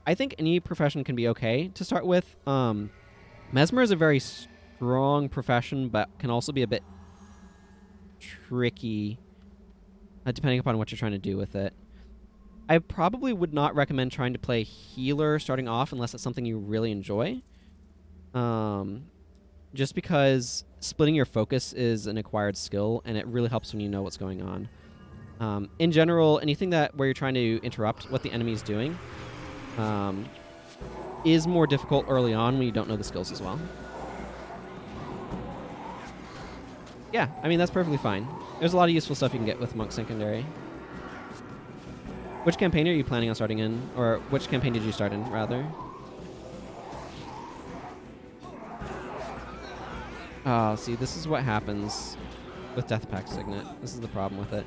[SPEAKER 1] I think any profession can be okay to start with. Mesmer is a very strong profession, but can also be a bit tricky depending upon what you're trying to do with it. I probably would not recommend trying to play healer starting off unless it's something you really enjoy. Just because splitting your focus is an acquired skill, and it really helps when you know what's going on. In general, anything where you're trying to interrupt what the enemy is doing is more difficult early on when you don't know the skills as well. Yeah, I mean, that's perfectly fine. There's a lot of useful stuff you can get with Monk Secondary. Which campaign are you planning on starting in? Or which campaign did you start in, rather? Oh, see, this is what happens with Death Pact Signet. This is the problem with it.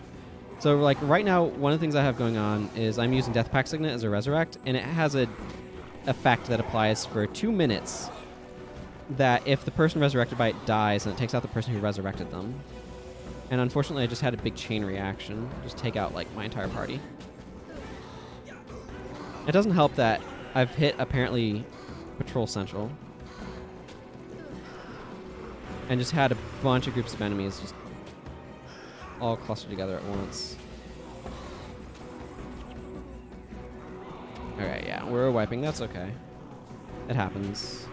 [SPEAKER 1] So, like, right now, one of the things I have going on is I'm using Death Pact Signet as a Resurrect, and it has a effect that applies for 2 minutes that if the person resurrected by it dies, then it takes out the person who resurrected them. And unfortunately, I just had a big chain reaction. Just take out, like, my entire party. It doesn't help that I've hit, apparently, Patrol Central. And just had a bunch of groups of enemies just all clustered together at once. Okay, yeah, we're wiping. That's okay. It happens.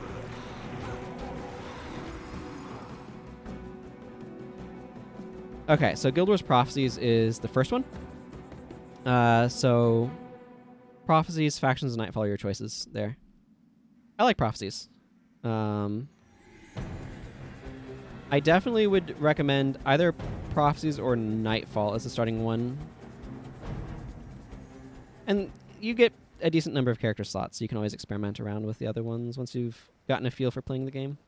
[SPEAKER 1] Okay, so Guild Wars Prophecies is the first one. So Prophecies, Factions, and Nightfall are your choices there. I like Prophecies. I definitely would recommend either Prophecies or Nightfall as the starting one. And you get a decent number of character slots, so you can always experiment around with the other ones once you've gotten a feel for playing the game.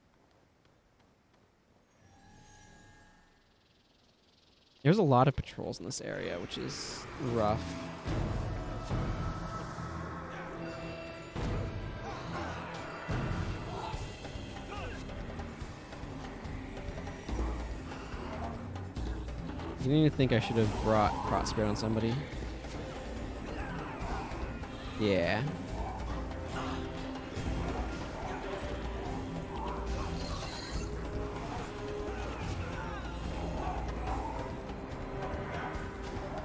[SPEAKER 1] There's a lot of patrols in this area, which is rough. I didn't even think I should have brought Prot Spirit on somebody. Yeah.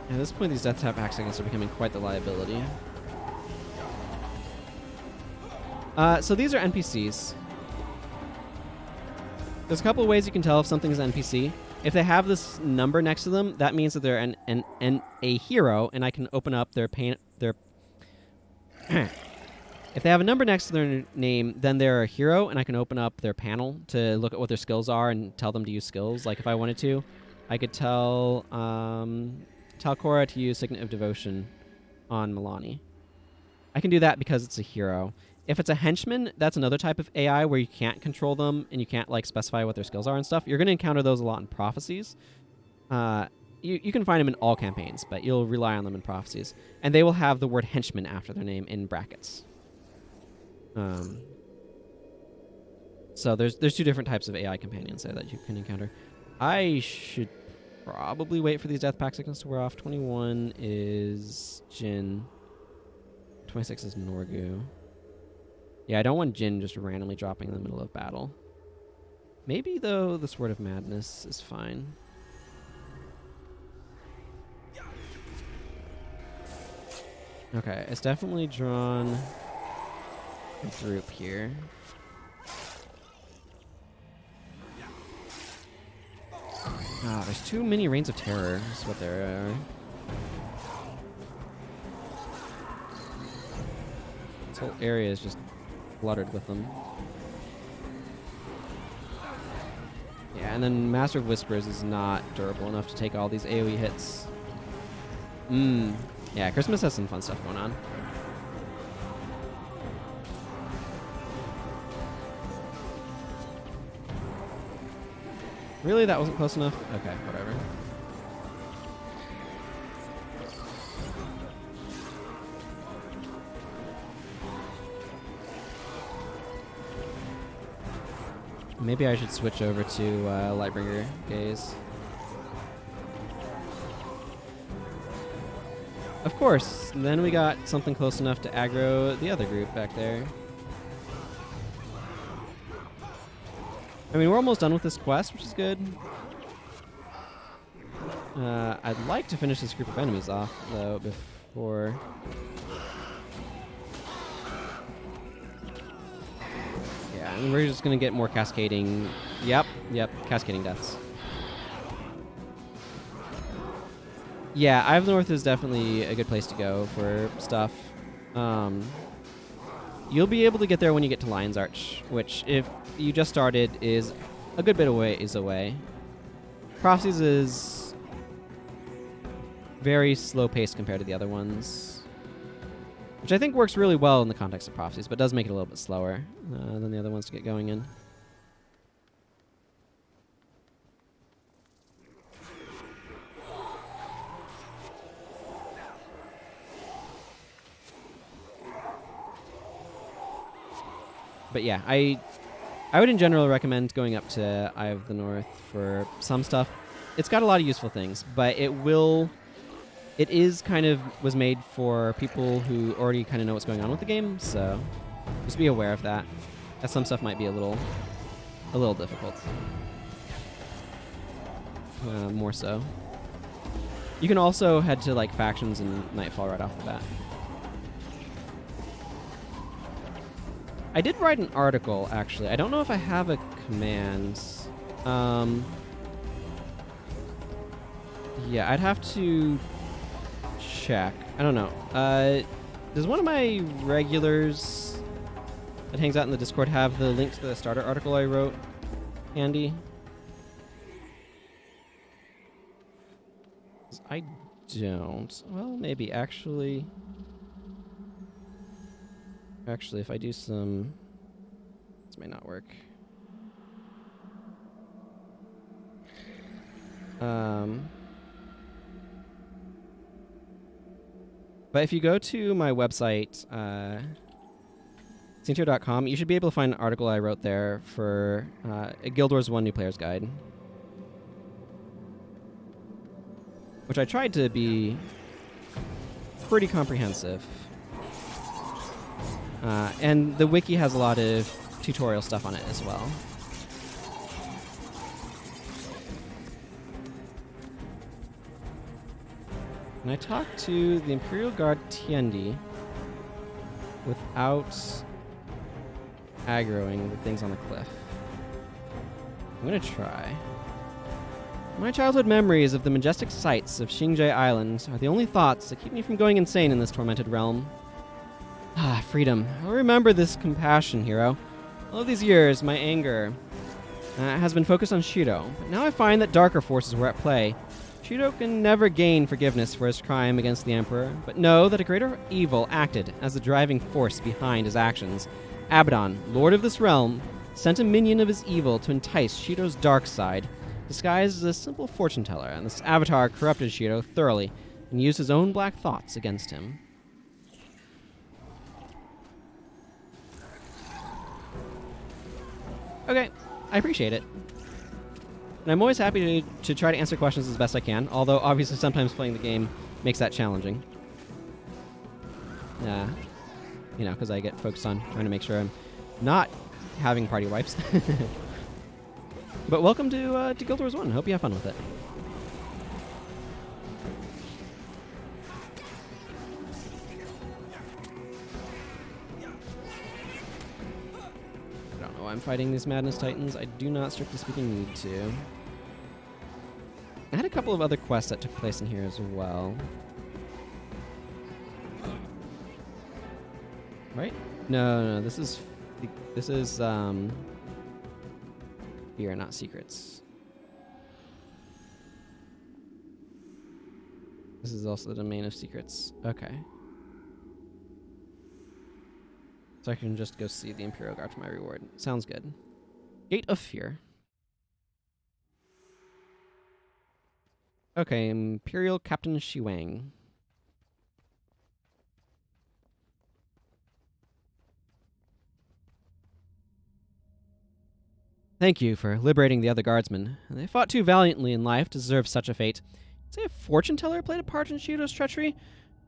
[SPEAKER 1] At this point, these Death Tap accidents are becoming quite the liability. So these are NPCs. There's a couple of ways you can tell if something is an NPC. If they have this number next to them, that means that they're a hero, and I can open up their If they have a number next to their name, then they're a hero, and I can open up their panel to look at what their skills are and tell them to use skills. Like if I wanted to, I could tell Talcora to use Signet of Devotion on Milani. I can do that because it's a hero. If it's a henchman, that's another type of AI where you can't control them and you can't like specify what their skills are and stuff. You're going to encounter those a lot in Prophecies. You can find them in all campaigns, but you'll rely on them in Prophecies. And they will have the word henchman after their name in brackets. So there's 2 different types of AI companions there that you can encounter. I should probably wait for these Death Pact Sickness to wear off. 21 is Jin. 26 is Norgu. Yeah, I don't want Jin just randomly dropping in the middle of battle. Maybe, though, the Sword of Madness is fine. Okay, it's definitely drawn a group here. Ah, there's too many Reigns of Terror, is what there are. This whole area is just cluttered with them. Yeah, and then Master of Whispers is not durable enough to take all these AoE hits. Yeah, Christmas has some fun stuff going on. Really? That wasn't close enough? Okay, whatever. Maybe I should switch over to Lightbringer Gaze. Of course. Then we got something close enough to aggro the other group back there. I mean, we're almost done with this quest, which is good. I'd like to finish this group of enemies off, though, before... Yeah, and we're just going to get more cascading... Yep, cascading deaths. Yeah, Eye of the North is definitely a good place to go for stuff. You'll be able to get there when you get to Lion's Arch, which, if you just started, is a good bit away. Prophecies is very slow-paced compared to the other ones, which I think works really well in the context of Prophecies, but does make it a little bit slower than the other ones to get going in. But yeah, I would in general recommend going up to Eye of the North for some stuff. It's got a lot of useful things, but it was made for people who already kind of know what's going on with the game, so just be aware of that. As some stuff might be a little difficult. More so. You can also head to like factions and Nightfall right off the bat. I did write an article, actually. I don't know if I have a command. Yeah, I'd have to check. I don't know. Does one of my regulars that hangs out in the Discord have the link to the starter article I wrote handy? I don't. Well, maybe actually... Actually, if I do some... This may not work. But if you go to my website, Sintio.com, you should be able to find an article I wrote there for a Guild Wars 1 New Player's Guide. Which I tried to be pretty comprehensive. And the wiki has a lot of tutorial stuff on it as well. And I talked to the Imperial Guard Tiendi without aggroing the things on the cliff. I'm gonna try. My childhood memories of the majestic sights of Xingje Island are the only thoughts that keep me from going insane in this tormented realm. Ah, freedom. I remember this compassion, hero. All of these years, my anger has been focused on Shido, but now I find that darker forces were at play. Shido can never gain forgiveness for his crime against the Emperor, but know that a greater evil acted as the driving force behind his actions. Abaddon, lord of this realm, sent a minion of his evil to entice Shido's dark side. Disguised as a simple fortune teller, and this avatar corrupted Shido thoroughly and used his own black thoughts against him. Okay, I appreciate it. And I'm always happy to try to answer questions as best I can, although obviously sometimes playing the game makes that challenging. You know, because I get focused on trying to make sure I'm not having party wipes. But welcome to Guild Wars 1. Hope you have fun with it. I'm fighting these Madness Titans. I do not, strictly speaking, need to. I had a couple of other quests that took place in here as well. Right? No, this is fear, not secrets. This is also the domain of secrets. Okay. So I can just go see the Imperial Guard for my reward. Sounds good. Gate of Fear. Okay, Imperial Captain Shiwang. Thank you for liberating the other guardsmen. They fought too valiantly in life to deserve such a fate. Say a fortune teller played a part in Shido's treachery?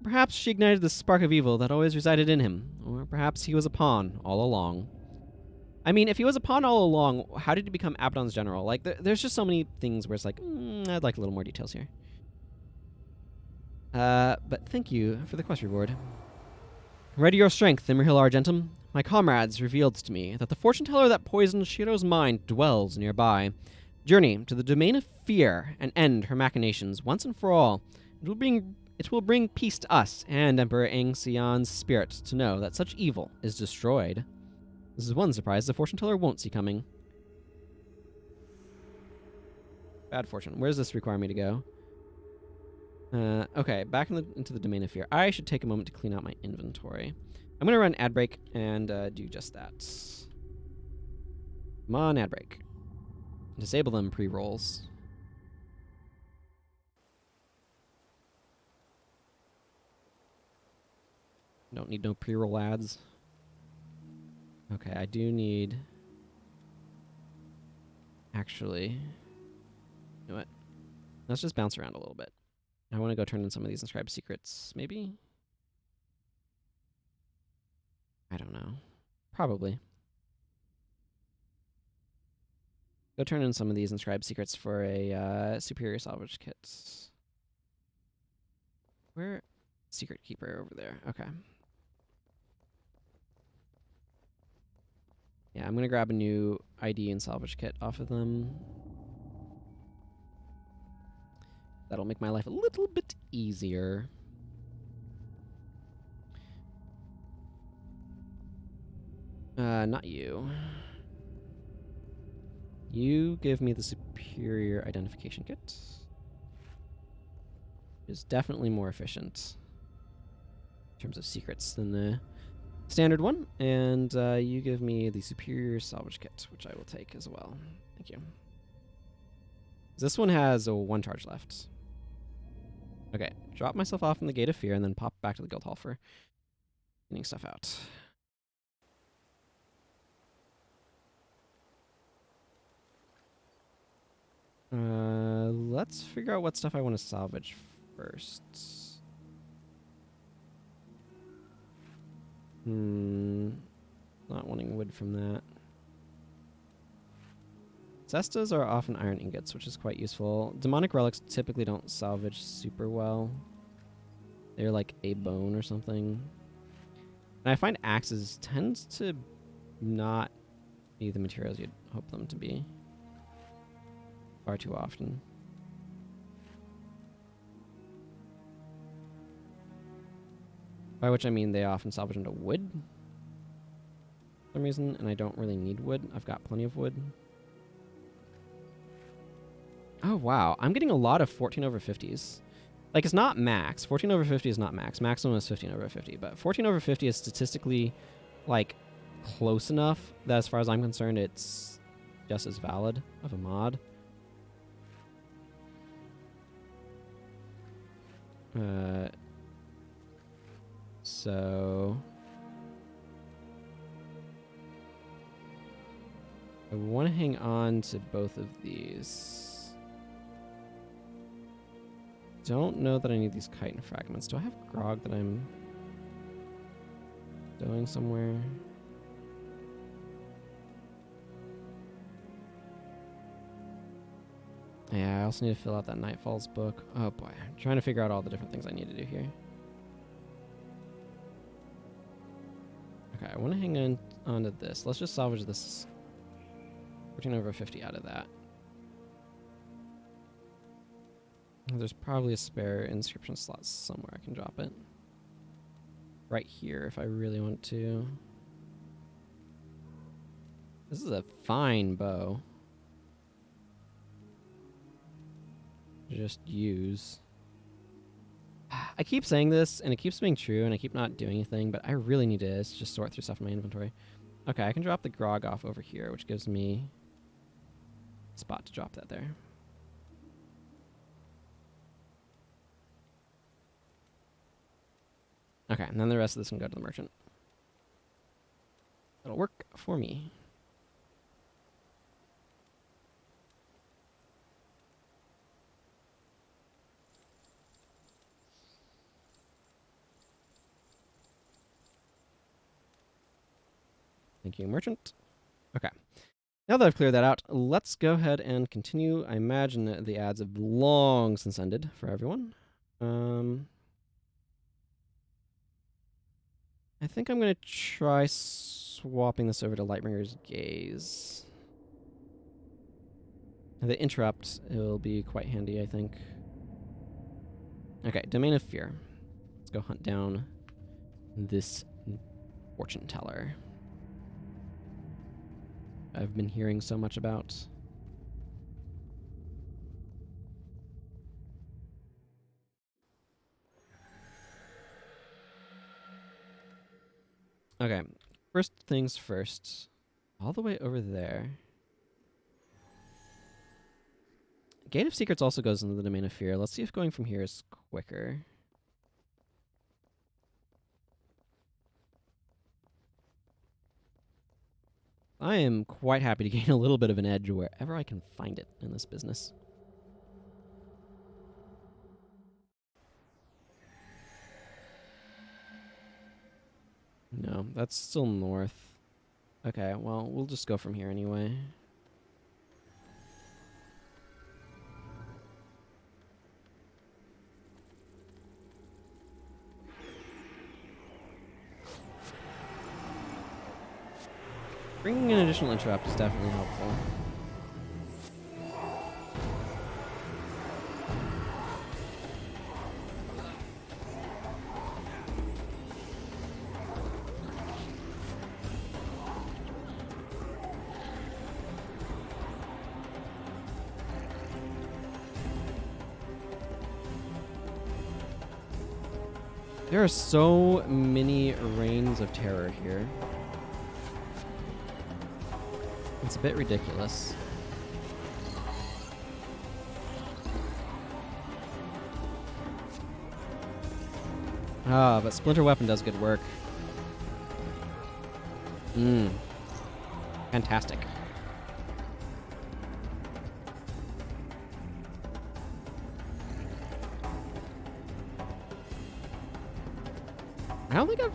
[SPEAKER 1] Perhaps she ignited the spark of evil that always resided in him. Or perhaps he was a pawn all along. I mean, if he was a pawn all along, how did he become Abaddon's general? Like, there's just so many things where it's like, I'd like a little more details here. But thank you for the quest reward. Ready your strength, Imrahil Argentum. My comrades revealed to me that the fortune teller that poisoned Shiro's mind dwells nearby. Journey to the domain of fear and end her machinations once and for all. It will bring peace to us and Emperor Angxian's spirit to know that such evil is destroyed. This is one surprise the fortune teller won't see coming. Bad fortune. Where does this require me to go? Okay, back into the domain of fear. I should take a moment to clean out my inventory. I'm going to run ad break and do just that. Come on, ad break. Disable them pre-rolls. Don't need no pre-roll ads. Okay, I do need... Actually... You know what? Let's just bounce around a little bit. I want to go turn in some of these inscribed secrets, maybe? I don't know. Probably. Go turn in some of these inscribed secrets for a superior salvage kit. Where? Secret keeper over there. Okay. Yeah, I'm going to grab a new ID and salvage kit off of them. That'll make my life a little bit easier. Not you. You give me the superior identification kit. It's definitely more efficient in terms of secrets than the standard one. And you give me the superior salvage kit, which I will take as well. Thank you. This one has a 1 charge left. Okay, drop myself off in the Gate of Fear and then pop back to the guild hall for getting stuff out. Let's figure out what stuff I want to salvage first. Not wanting wood from that. Cestas are often iron ingots, which is quite useful. Demonic relics typically don't salvage super well. They're like a bone or something. And I find axes tends to not be the materials you'd hope them to be. Far too often. By which I mean they often salvage into wood. For some reason, and I don't really need wood. I've got plenty of wood. Oh, wow. I'm getting a lot of 14 over 50s. Like, it's not max. 14 over 50 is not max. Maximum is 15 over 50. But 14 over 50 is statistically, like, close enough that as far as I'm concerned, it's just as valid of a mod. So... I want to hang on to both of these. Don't know that I need these chitin fragments. Do I have grog that I'm stowing somewhere? Yeah, I also need to fill out that Nightfall's book. Oh boy, I'm trying to figure out all the different things I need to do here. Okay, I want to hang on to this. Let's just salvage this 14 over 50 out of that. There's probably a spare inscription slot somewhere I can drop it. Right here if I really want to. This is a fine bow. Just use. I keep saying this and it keeps being true and I keep not doing anything, but I really need to just sort through stuff in my inventory. Okay, I can drop the grog off over here, which gives me a spot to drop that there. Okay, and then the rest of this can go to the merchant. That'll work for me. Thank you, merchant. Okay. Now that I've cleared that out, let's go ahead and continue. I imagine that the ads have long since ended for everyone. I think I'm going to try swapping this over to Lightbringer's Gaze. The interrupt will be quite handy, I think. Okay, Domain of Fear. Let's go hunt down this fortune teller I've been hearing so much about. Okay, first things first. All the way over there. Gate of Secrets also goes into the Domain of Fear. Let's see if going from here is quicker. I am quite happy to gain a little bit of an edge wherever I can find it in this business. No, that's still north. Okay, well, we'll just go from here anyway. Bringing an additional interrupt is definitely helpful. There are so many reigns of terror here. It's a bit ridiculous. Ah, but Splinter Weapon does good work. Fantastic. I don't think I've...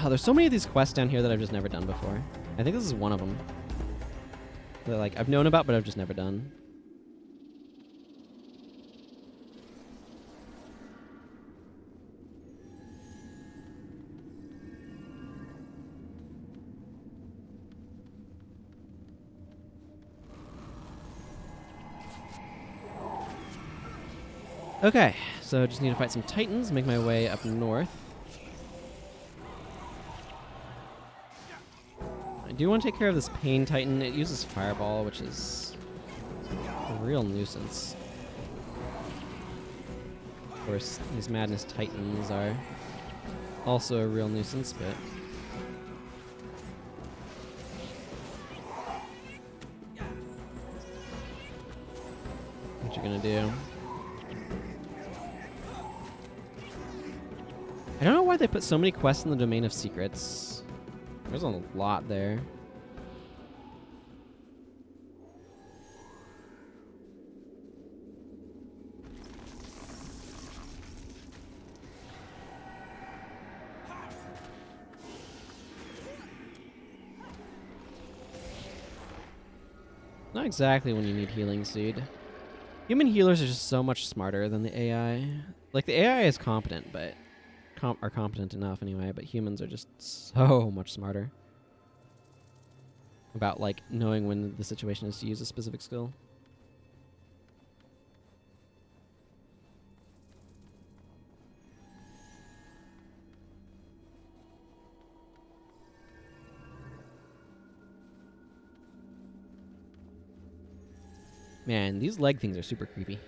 [SPEAKER 1] Oh, there's so many of these quests down here that I've just never done before. I think this is one of them. That, like, I've known about, but I've just never done. Okay, so just need to fight some titans, make my way up north. I do want to take care of this Pain Titan. It uses Fireball, which is a real nuisance. Of course, these Madness Titans are also a real nuisance, but... what you gonna do? I don't know why they put so many quests in the Domain of Secrets. There's a lot there. Not exactly when you need Healing Seed. Human healers are just so much smarter than the AI. Like, the AI is competent, but... are competent enough anyway, but humans are just so much smarter about, like, knowing when the situation is to use a specific skill. Man, these leg things are super creepy.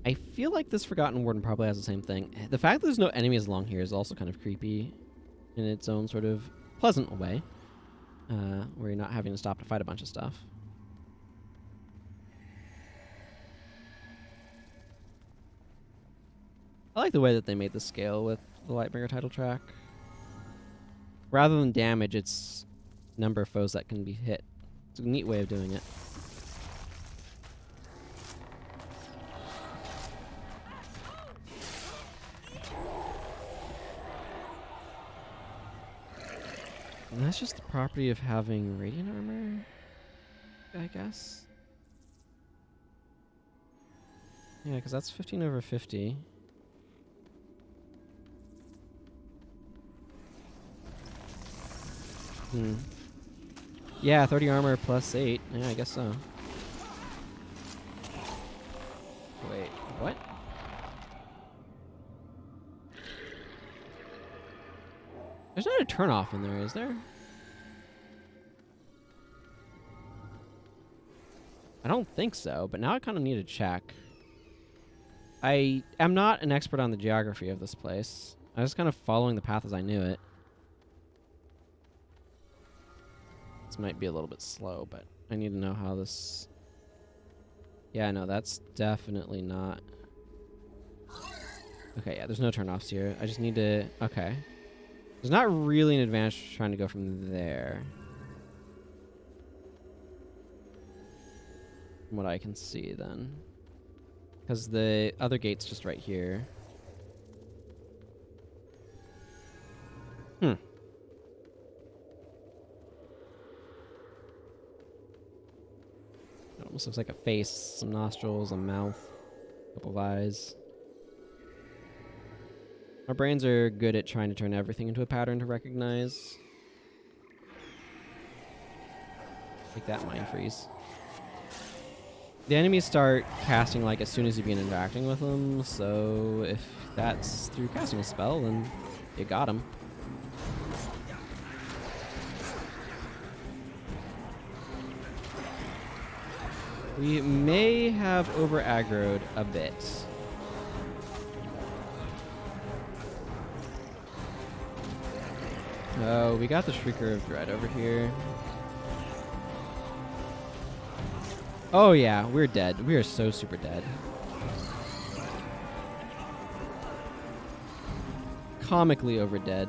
[SPEAKER 1] I feel like this Forgotten Warden probably has the same thing. The fact that there's no enemies along here is also kind of creepy in its own sort of pleasant way, where you're not having to stop to fight a bunch of stuff. I like the way that they made the scale with the Lightbringer title track. Rather than damage, it's number of foes that can be hit. It's a neat way of doing it. And that's just the property of having radiant armor, I guess. Yeah, because that's 15 over 50. Yeah, 30 armor plus 8. Yeah, I guess so. Wait, what? There's not a turn-off in there, is there? I don't think so, but now I kind of need to check. I am not an expert on the geography of this place. I was kind of following the path as I knew it. This might be a little bit slow, but I need to know how this... Yeah, no, that's definitely not... Okay, yeah, there's no turn-offs here. I just need to... Okay. There's not really an advantage trying to go from there. From what I can see, then. Because the other gate's just right here. It almost looks like a face, some nostrils, a mouth, a couple of eyes. Our brains are good at trying to turn everything into a pattern to recognize. Like that mind freeze. The enemies start casting like as soon as you begin interacting with them, so if that's through casting a spell, then you got him. We may have over-aggroed a bit. Oh, we got the Shrieker of Dread over here. Oh yeah, we're dead. We are so super dead. Comically over dead.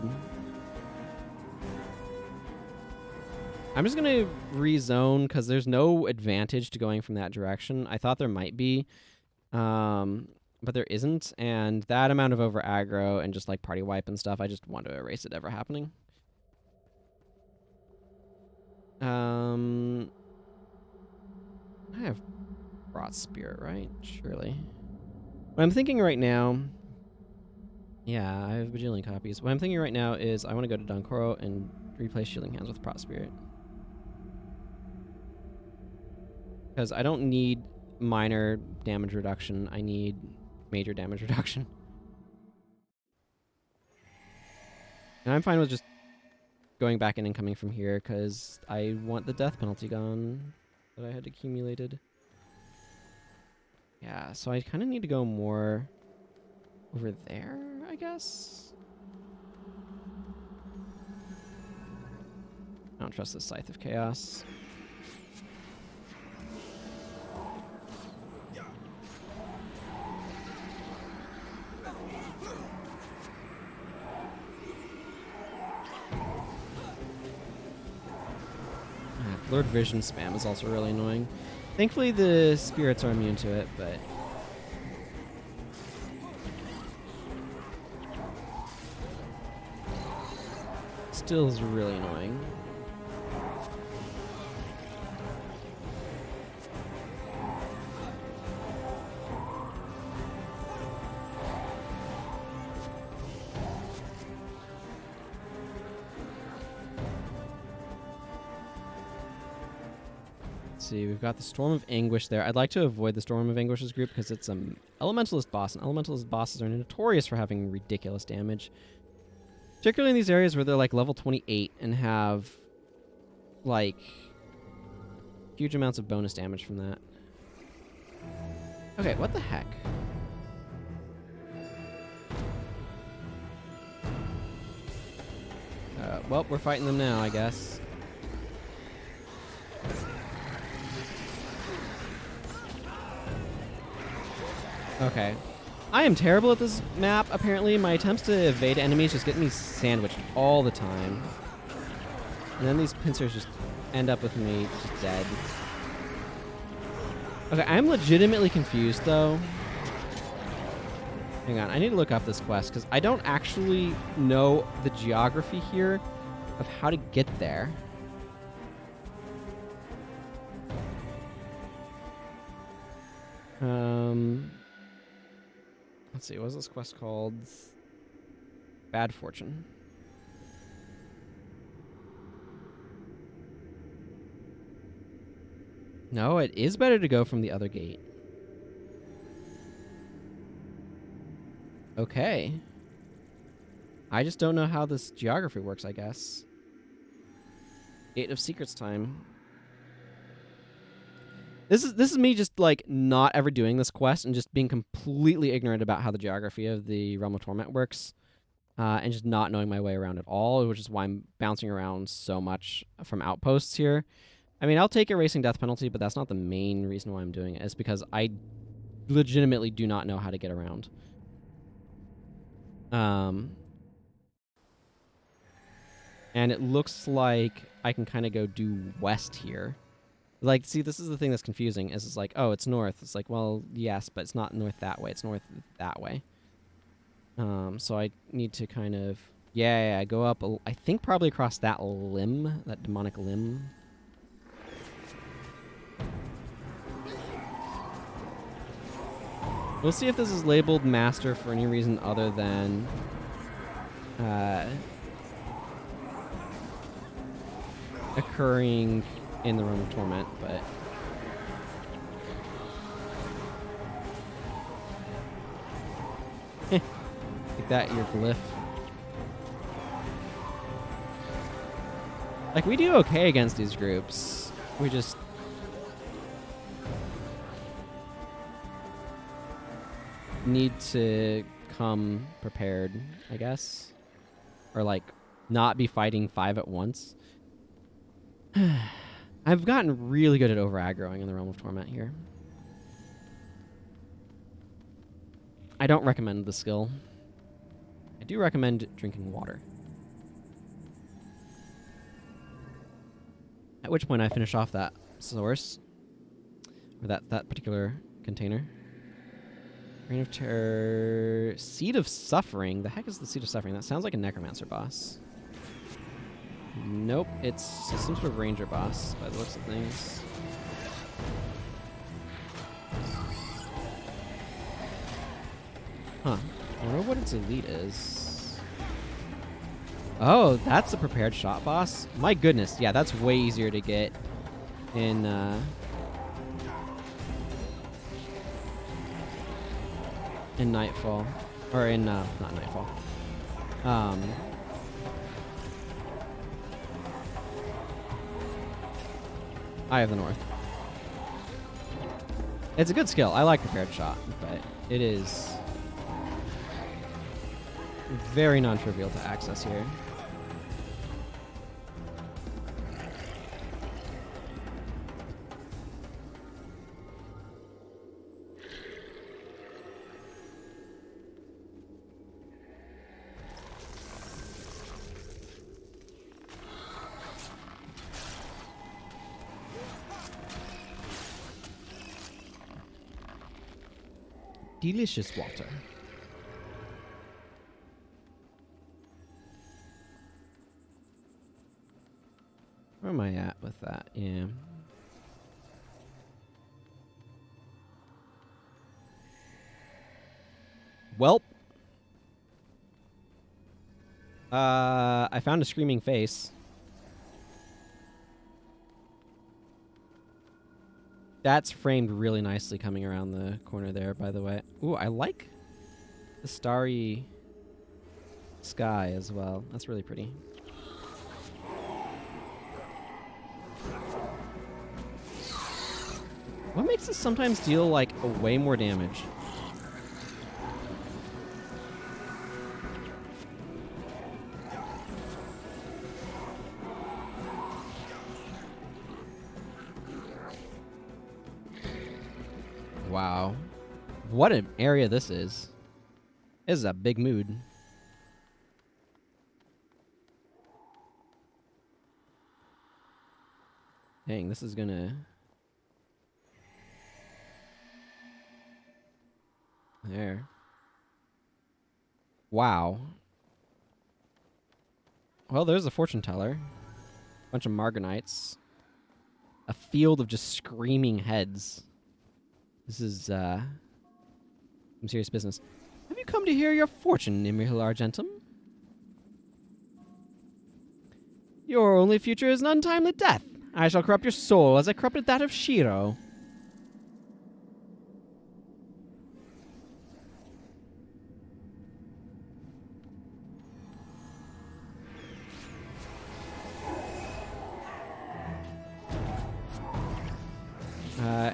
[SPEAKER 1] I'm just going to rezone because there's no advantage to going from that direction. I thought there might be, but there isn't. And that amount of over aggro and just like party wipe and stuff, I just want to erase it ever happening. I have brought Spirit, right? Surely. What I'm thinking right now... Yeah, I have a bajillion copies. What I'm thinking right now is I want to go to Donkoro and replace Shielding Hands with Prot Spirit. Because I don't need minor damage reduction. I need major damage reduction. And I'm fine with just going back in and coming from here because I want the death penalty gone that I had accumulated. Yeah, so I kind of need to go more over there, I guess. I don't trust the Scythe of Chaos. Blurred Vision spam is also really annoying. Thankfully, the spirits are immune to it, but... Still is really annoying. See, we've got the Storm of Anguish there. I'd like to avoid the Storm of Anguish's group because it's an Elementalist boss, and Elementalist bosses are notorious for having ridiculous damage. Particularly in these areas where they're like level 28 and have like huge amounts of bonus damage from that. Okay, what the heck? Well, we're fighting them now, I guess. Okay. I am terrible at this map, apparently. My attempts to evade enemies just get me sandwiched all the time. And then these pincers just end up with me just dead. Okay, I'm legitimately confused, though. Hang on, I need to look up this quest, because I don't actually know the geography here of how to get there. Let's see, what was this quest called? Bad Fortune. No, it is better to go from the other gate. Okay. I just don't know how this geography works, I guess. Gate of Secrets time. This is me just like not ever doing this quest and just being completely ignorant about how the geography of the Realm of Torment works, and just not knowing my way around at all, which is why I'm bouncing around so much from outposts here. I mean, I'll take erasing death penalty, but that's not the main reason why I'm doing it. It's because I legitimately do not know how to get around. And it looks like I can kind of go due west here. Like, see, this is the thing that's confusing. Is it's like, oh, it's north. It's like, well, yes, but it's not north that way. It's north that way. So I need to kind of, yeah, go up. I think probably across that limb, that demonic limb. We'll see if this is labeled master for any reason other than occurring in the Realm of Torment, but take that, your glyph. Like, we do okay against these groups. We just need to come prepared, I guess. Or, like, not be fighting 5 at once. I've gotten really good at over-aggroing in the Realm of Torment here. I don't recommend the skill. I do recommend drinking water. At which point I finish off that source. Or that particular container. Reign of Terror. Seed of Suffering. The heck is the Seed of Suffering? That sounds like a Necromancer boss. Nope, it's some sort of ranger boss by the looks of things. Huh. I wonder what its elite is. Oh, that's a prepared shot boss? My goodness, yeah, that's way easier to get in Nightfall. Or in, not Nightfall. Eye of the North. It's a good skill. I like prepared shot, but it is very non-trivial to access here. Delicious water. Where am I at with that? Yeah. Welp. I found a screaming face. That's framed really nicely coming around the corner there, by the way. Ooh, I like the starry sky as well. That's really pretty. What makes this sometimes deal, like, way more damage? Wow. What an area this is. This is a big mood. Dang, this is gonna... There. Wow. Well, there's a fortune teller. Bunch of Marganites. A field of just screaming heads. This is, some serious business. Have you come to hear your fortune, Imrahil Argentum? Your only future is an untimely death. I shall corrupt your soul as I corrupted that of Shiro.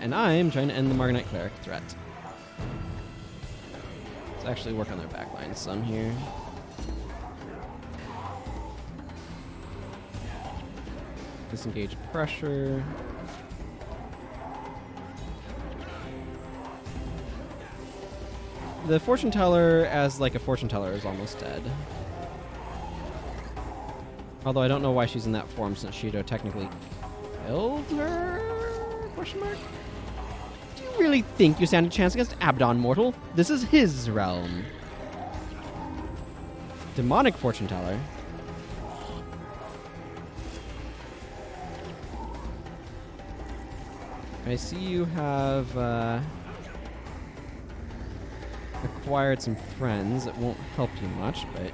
[SPEAKER 1] And I'm trying to end the Marganite Cleric threat. Let's actually work on their backline some here. Disengage pressure. The fortune teller, as like a fortune teller, is almost dead. Although I don't know why she's in that form, since Shido technically killed her? Question mark? Do you really think you stand a chance against Abaddon, mortal? This is his realm. Demonic fortune teller. I see you have acquired some friends. It won't help you much, but...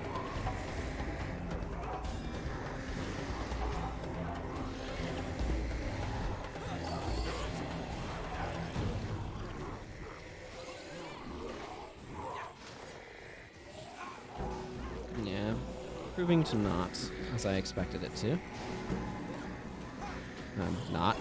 [SPEAKER 1] yeah, proving to not, as I expected it to. Not.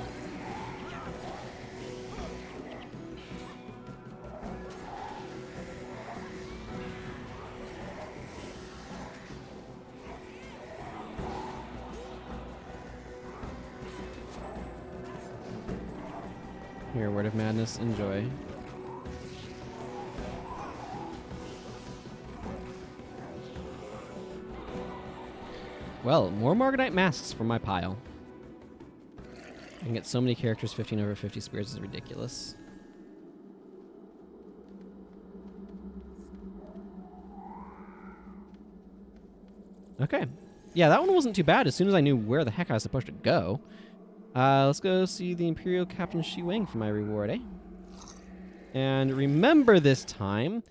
[SPEAKER 1] Here, Word of Madness, enjoy. Well, more Marganite masks for my pile. I can get so many characters 15 over 50 spirits is ridiculous. Okay. Yeah, that one wasn't too bad as soon as I knew where the heck I was supposed to go. Let's go see the Imperial Captain Shi Wang for my reward, eh? And remember this time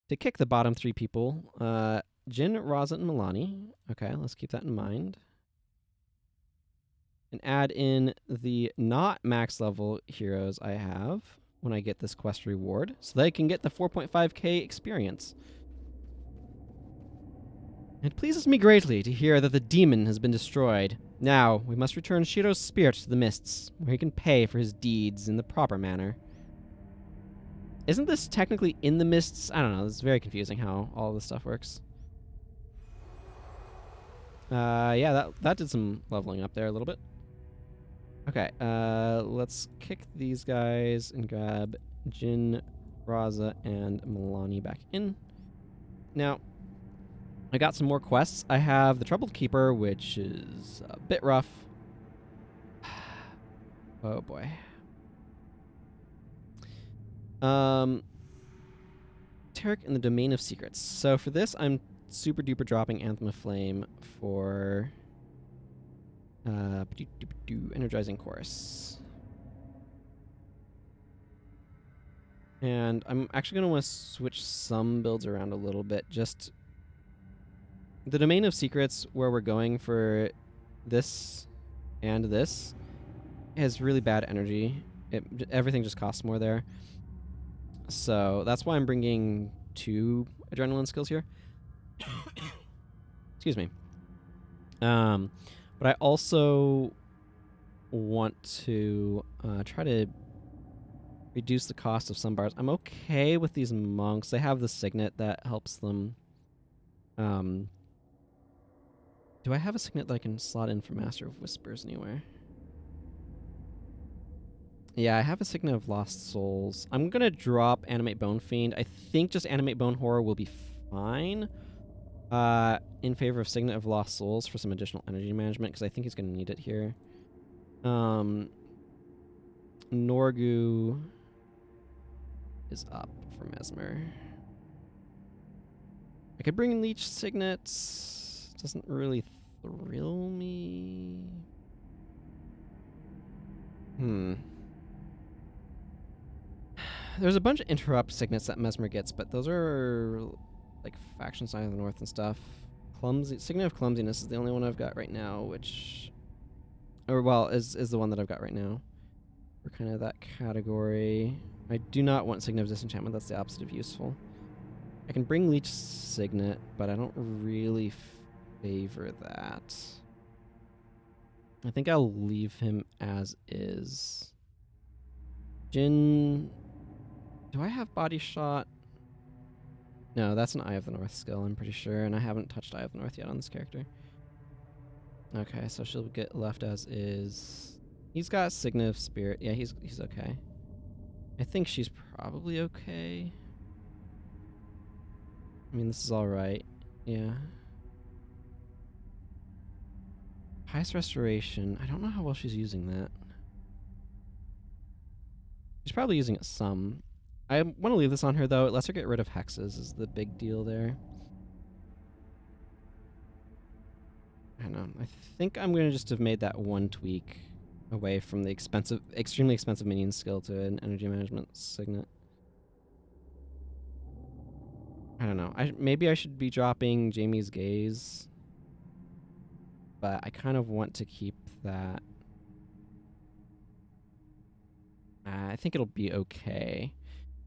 [SPEAKER 1] to kick the bottom three people. Jin, Razah, and Milani. Okay, let's keep that in mind. And add in the not max level heroes I have when I get this quest reward, so they can get the 4.5k experience. It pleases me greatly to hear that the demon has been destroyed. Now, we must return Shiro's spirit to the mists, where he can pay for his deeds in the proper manner. Isn't this technically in the mists? I don't know. It's very confusing how all this stuff works. Yeah, that did some leveling up there a little bit. Okay, let's kick these guys and grab Jin, Razah, and Milani back in. Now, I got some more quests. I have the Troubled Keeper, which is a bit rough. Oh boy. Tarek in the Domain of Secrets. So for this, I'm super duper dropping Anthem of Flame for Energizing Chorus. And I'm actually going to want to switch some builds around a little bit. Just the Domain of Secrets, where we're going for this and this, has really bad energy. Everything just costs more there. So that's why I'm bringing 2 adrenaline skills here. Excuse me. But I also want to try to reduce the cost of some bars. I'm okay with these monks. They have the signet that helps them. Do I have a signet that I can slot in for Master of Whispers anywhere? Yeah, I have a Signet of Lost Souls. I'm going to drop Animate Bone Fiend. I think just Animate Bone Horror will be fine in favor of Signet of Lost Souls for some additional energy management, because I think he's going to need it here. Norgu is up for Mesmer. I could bring in Leech Signets. Doesn't really thrill me. There's a bunch of interrupt signets that Mesmer gets, but those are like faction side of the north and stuff. Signet of Clumsiness is the only one I've got right now, which, or well, is the one that I've got right now. We're kind of that category. I do not want Signet of Disenchantment. That's the opposite of useful. I can bring Leech Signet, but I don't really favor that. I think I'll leave him as is. Jin, do I have Body Shot? No, that's an Eye of the North skill, I'm pretty sure, and I haven't touched Eye of the North yet on this character. Okay, so she'll get left as is. He's got Signet of Spirit. Yeah, he's okay. I think she's probably okay. I mean, this is alright. Yeah. Highest Restoration. I don't know how well she's using that. She's probably using it some. I want to leave this on her, though. It lets her get rid of hexes is the big deal there. I don't know. I think I'm going to just have made that one tweak away from the extremely expensive minion skill to an energy management signet. I don't know. Maybe I should be dropping Jamie's Gaze, but I kind of want to keep that. I think it'll be okay.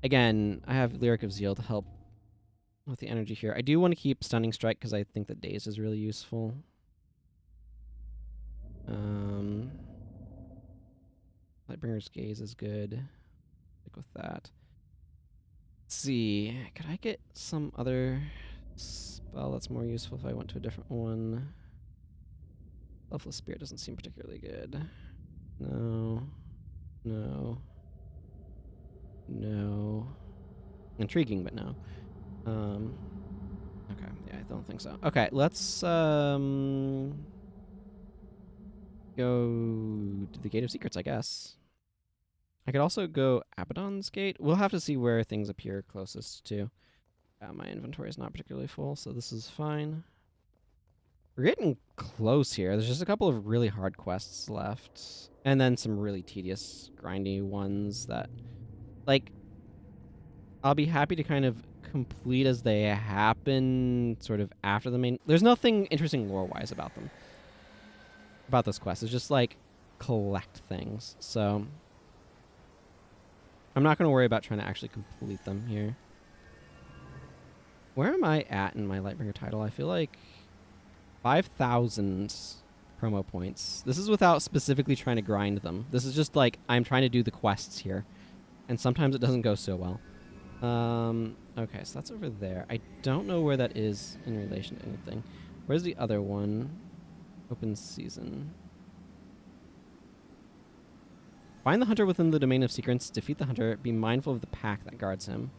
[SPEAKER 1] Again, I have Lyric of Zeal to help with the energy here. I do want to keep Stunning Strike because I think that Daze is really useful. Lightbringer's Gaze is good. Stick with that. Let's see. Could I get some other spell that's more useful if I went to a different one? Selfless Spirit doesn't seem particularly good. No. No. No. Intriguing, but no. Okay, yeah, I don't think so. Okay, let's go to the Gate of Secrets, I guess. I could also go Abaddon's Gate. We'll have to see where things appear closest to. My inventory is not particularly full, so this is fine. We're getting close here. There's just a couple of really hard quests left. And then some really tedious, grindy ones that, like, I'll be happy to kind of complete as they happen, sort of after the main. There's nothing interesting lore-wise about them. About this quest. It's just, like, collect things. So I'm not going to worry about trying to actually complete them here. Where am I at in my Lightbringer title? I feel like 5,000 promo points. This is without specifically trying to grind them. This is just like I'm trying to do the quests here. And sometimes it doesn't go so well. Okay, so that's over there. I don't know where that is in relation to anything. Where's the other one? Open season. Find the hunter within the domain of secrets. Defeat the hunter. Be mindful of the pack that guards him.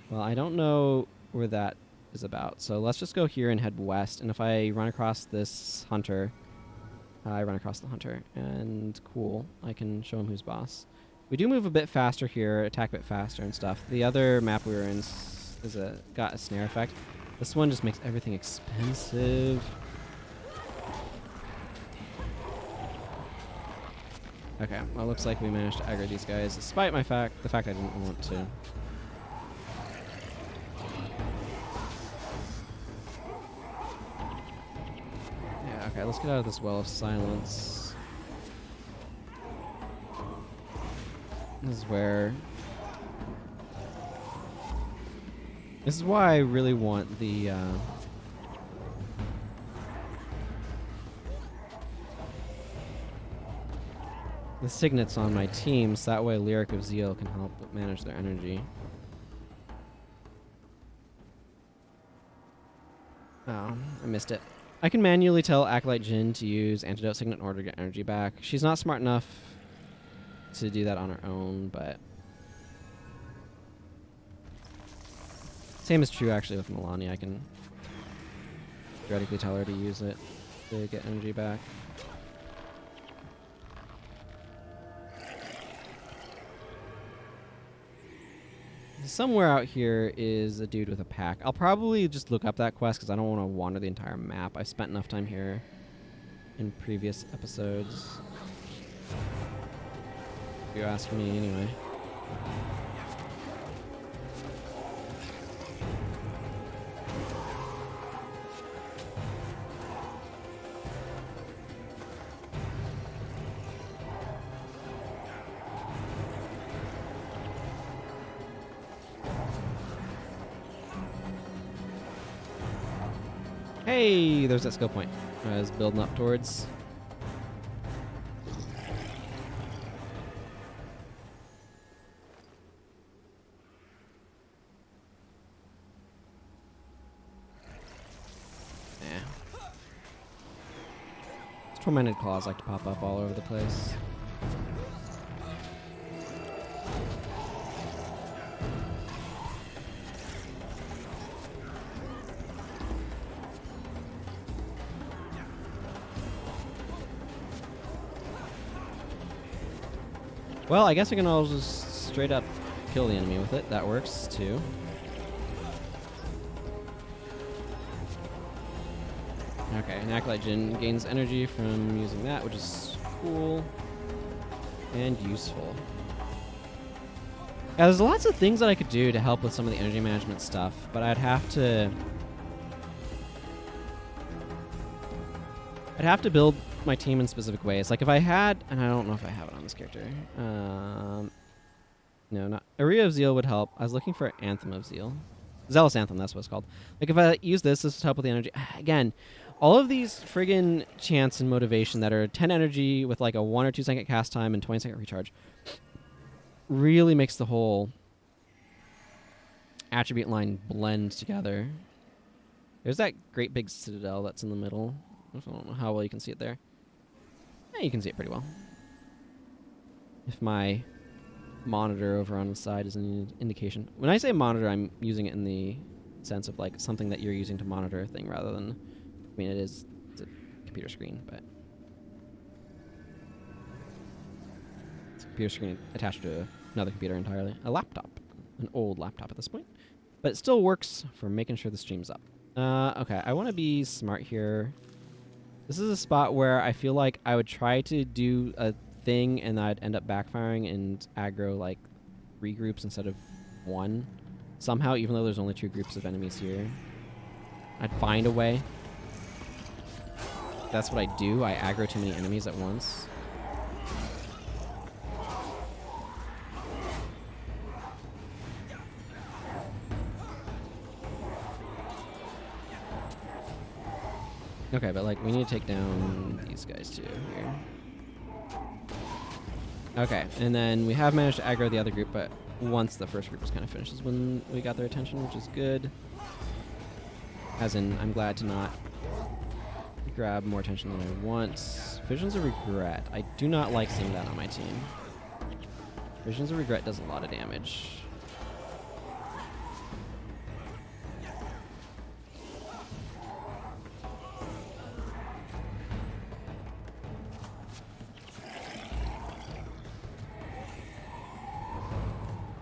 [SPEAKER 1] Well, I don't know where that is about. So let's just go here and head west. And if I run across this hunter, I run across the hunter. And cool, I can show him who's boss. We do move a bit faster here, attack a bit faster and stuff. The other map we were in got a snare effect. This one just makes everything expensive. Okay, well, looks like we managed to aggro these guys, despite the fact I didn't want to. Yeah, okay, let's get out of this Well of Silence. This is why I really want the signets on my team, so that way Lyric of Zeal can help manage their energy. Oh, I missed it. I can manually tell Acolyte Jin to use Antidote Signet in order to get energy back. She's not smart enough to do that on her own, but same is true actually with Melania. I can theoretically tell her to use it to get energy back. Somewhere out here is a dude with a pack. I'll probably just look up that quest because I don't want to wander the entire map. I've spent enough time here in previous episodes. If you ask me anyway. Hey, there's that skill point I was building up towards. Tormented claws like to pop up all over the place. Well, I guess we can all just straight up kill the enemy with it. That works too. Okay, an Acolyte Djinn gains energy from using that, which is cool and useful. Yeah, there's lots of things that I could do to help with some of the energy management stuff, but I'd have to build my team in specific ways. Like if I had, and I don't know if I have it on this character. No, not Aria of Zeal would help. I was looking for Anthem of Zeal. Zealous Anthem, that's what it's called. Like if I use this would help with the energy. Again, all of these friggin' chants and motivation that are 10 energy with like a 1 or 2 second cast time and 20-second recharge really makes the whole attribute line blend together. There's that great big citadel that's in the middle. I don't know how well you can see it there. Yeah, you can see it pretty well. If my monitor over on the side is an indication. When I say monitor, I'm using it in the sense of like something that you're using to monitor a thing rather than, I mean, it's a computer screen, but it's a computer screen attached to another computer entirely. A laptop, an old laptop at this point, but it still works for making sure the stream's up. Okay, I want to be smart here. This is a spot where I feel like I would try to do a thing and I'd end up backfiring and aggro like 3 groups instead of 1. Somehow, even though there's only 2 groups of enemies here, I'd find a way. That's what I do. I aggro too many enemies at once. Okay, but like we need to take down these guys too here. Okay, and then we have managed to aggro the other group, but once the first group was kind of finished is when we got their attention, which is good. As in, I'm glad to not grab more attention than I want. Visions of Regret. I do not like seeing that on my team. Visions of Regret does a lot of damage.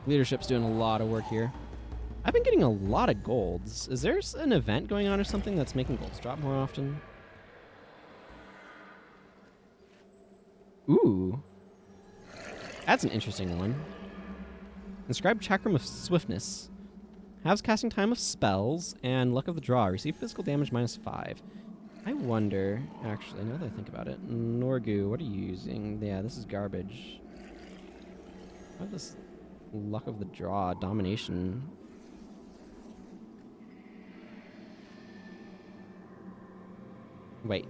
[SPEAKER 1] Leadership's doing a lot of work here. I've been getting a lot of golds. Is there an event going on or something that's making golds drop more often? Ooh. That's an interesting one. Inscribed Chakram of Swiftness. Halves casting time of spells and luck of the draw. Receive physical damage -5. I wonder, actually, now that I think about it, Norgu, what are you using? Yeah, this is garbage. What is this? Luck of the draw, domination. Wait.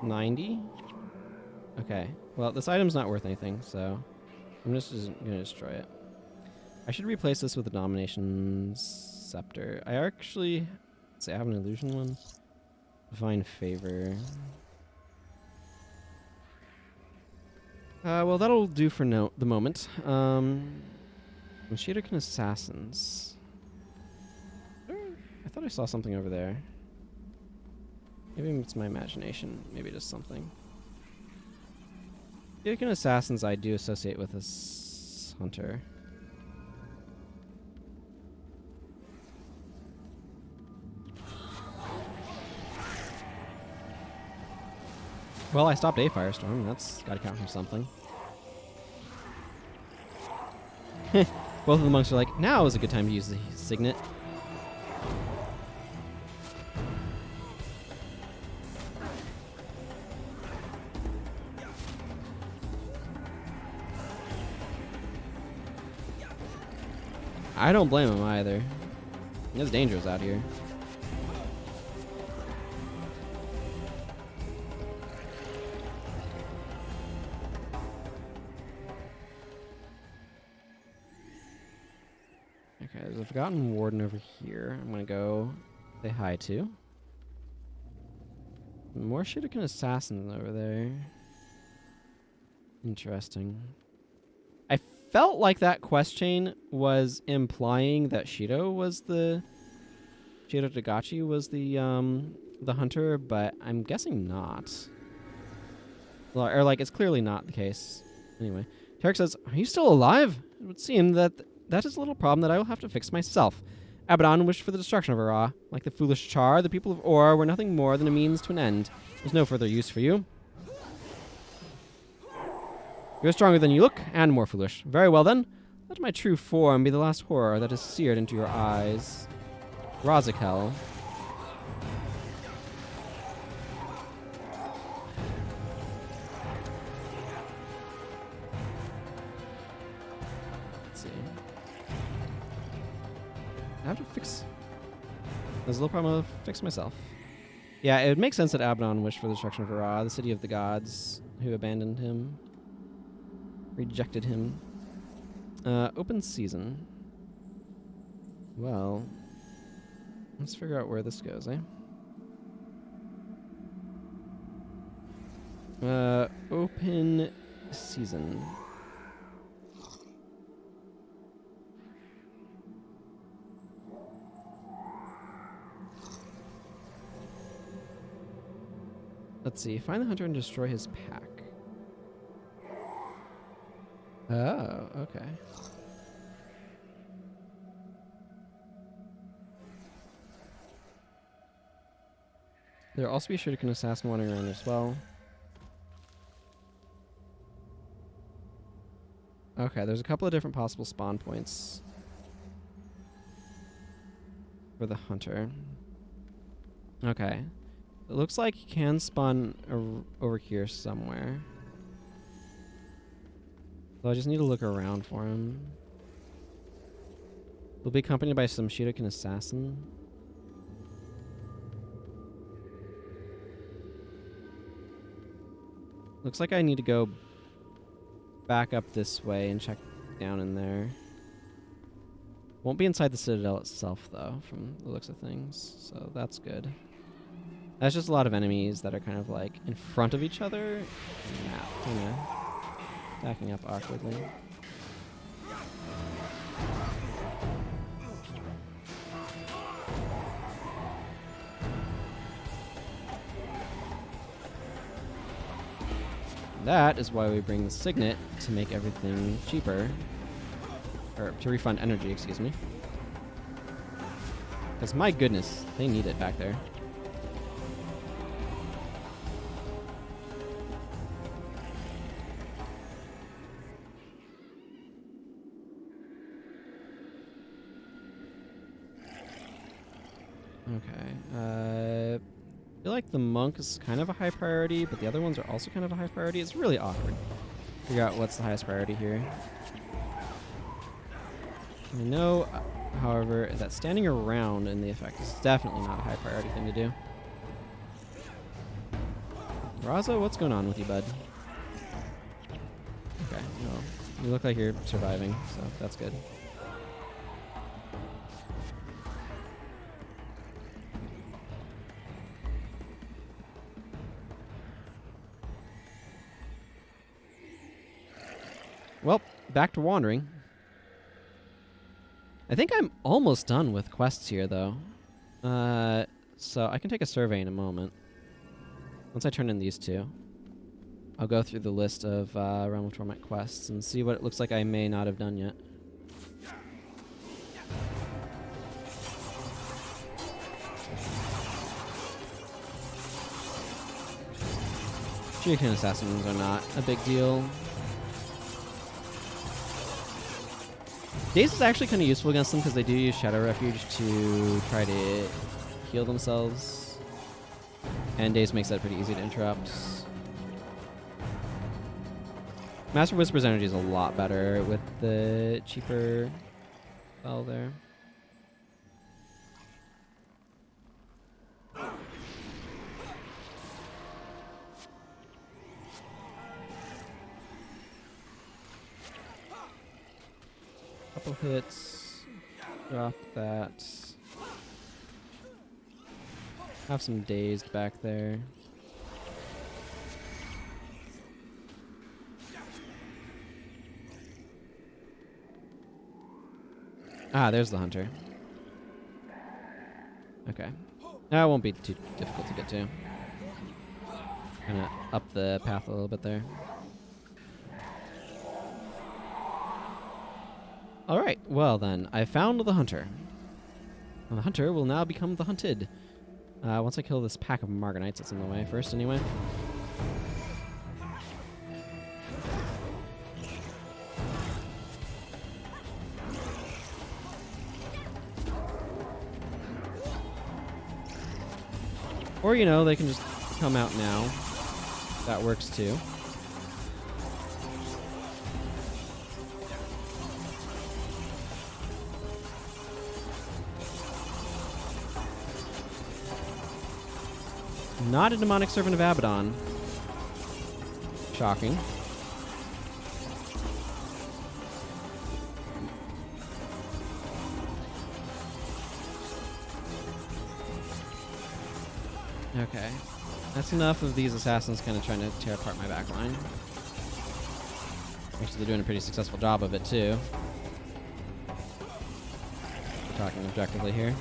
[SPEAKER 1] 90? Okay. Well, this item's not worth anything, so I'm just gonna destroy it. I should replace this with a domination scepter. I actually, let's see, I have an illusion one. Divine favor. Well, that'll do for the moment. Shadowkin Assassins. I thought I saw something over there. Maybe it's my imagination. Maybe just something. Shadowkin Assassins I do associate with this hunter. Well, I stopped a firestorm. That's got to count for something. Both of the monks are like, now is a good time to use the signet. I don't blame him either. It's dangerous out here. Okay, there's a Forgotten Warden over here. I'm gonna go say hi to. More Shadowkin Assassins over there. Interesting. I felt like that quest chain was implying that Shido Dagachi was the hunter, but I'm guessing not. Well, or like it's clearly not the case. Anyway, Tarek says, "Are you still alive? It would seem that that is a little problem that I will have to fix myself. Abaddon wished for the destruction of Ra. Like the foolish Char, the people of Or were nothing more than a means to an end. There's no further use for you. You're stronger than you look, and more foolish. Very well then. Let my true form be the last horror that is seared into your eyes. Razah. Let's see. I have to fix... There's a little problem I'll fix myself. Yeah, it would make sense that Abaddon wished for the destruction of Ra, the city of the gods, who abandoned him. Rejected him. Open season. Well, let's figure out where this goes, open season. Let's see. Find the hunter and destroy his pack. Oh, okay. There'll also be a Shuriken assassin wandering around as well. Okay, there's a couple of different possible spawn points for the hunter. Okay. It looks like he can spawn over here somewhere. So I just need to look around for him. We'll be accompanied by some Shuriken assassin. Looks like I need to go back up this way and check down in there. Won't be inside the citadel itself, though, from the looks of things. So that's good. That's just a lot of enemies that are kind of like in front of each other. And stacking up awkwardly. That is why we bring the signet, to make everything cheaper. Or to refund energy, excuse me. Because my goodness, they need it back there. Okay. I feel like the monk is kind of a high priority, but the other ones are also kind of a high priority. It's really awkward. Figure out what's the highest priority here. I know, however, that standing around in the effect is definitely not a high priority thing to do. Razah, what's going on with you, bud? Okay, well, you look like you're surviving, so that's good. Well, back to wandering. I think I'm almost done with quests here, though. So I can take a survey in a moment. Once I turn in these two, I'll go through the list of Realm of Torment quests and see what it looks like I may not have done yet. Shuriken assassins are not a big deal. Daze is actually kind of useful against them because they do use Shadow Refuge to try to heal themselves. And Daze makes that pretty easy to interrupt. Master Whisper's energy is a lot better with the cheaper spell there. Couple hits. Drop that. Have some dazed back there. Ah, there's the hunter. Okay. That won't be too difficult to get to. Kind of up the path a little bit there. Alright, well then, I found the hunter. And the hunter will now become the hunted. Once I kill this pack of Margonites that's in the way first, anyway. Or, you know, they can just come out now. That works too. Not a demonic servant of Abaddon. Shocking. Okay. That's enough of these assassins kind of trying to tear apart my backline. Actually, they're doing a pretty successful job of it, too. We're talking objectively here.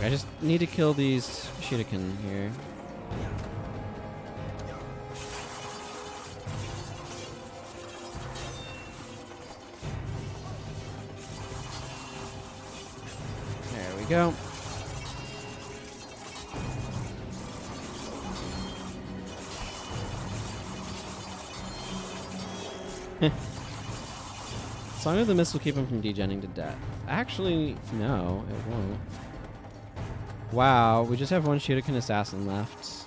[SPEAKER 1] I just need to kill these Shuriken here. There we go. Song of the Mist will keep him from degenning to death. Actually, no, it won't. Wow, we just have one Shuriken assassin left.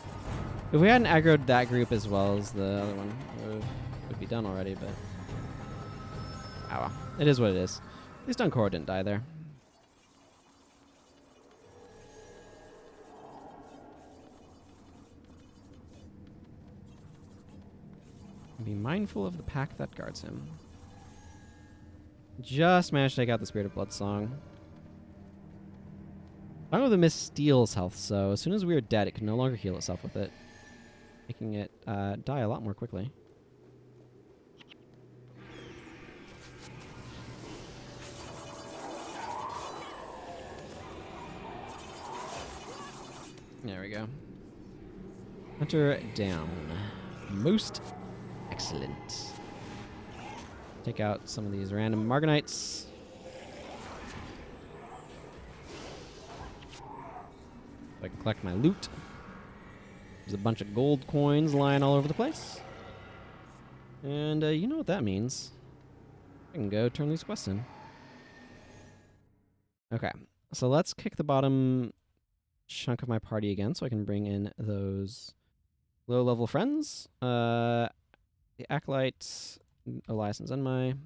[SPEAKER 1] If we hadn't aggroed that group as well as the other one, it would be done already, but... oh well. It is what it is. At least Dunkor didn't die there. Be mindful of the pack that guards him. Just managed to take out the Spirit of Blood Song. Song of the Mist steals health, so as soon as we are dead, it can no longer heal itself with it, making it die a lot more quickly. There we go. Hunter down. Most excellent. Take out some of these random Margonites. So I can collect my loot. There's a bunch of gold coins lying all over the place. And you know what that means. I can go turn these quests in. Okay, so let's kick the bottom chunk of my party again so I can bring in those low-level friends. The Acolyte, Elias and Zenmai.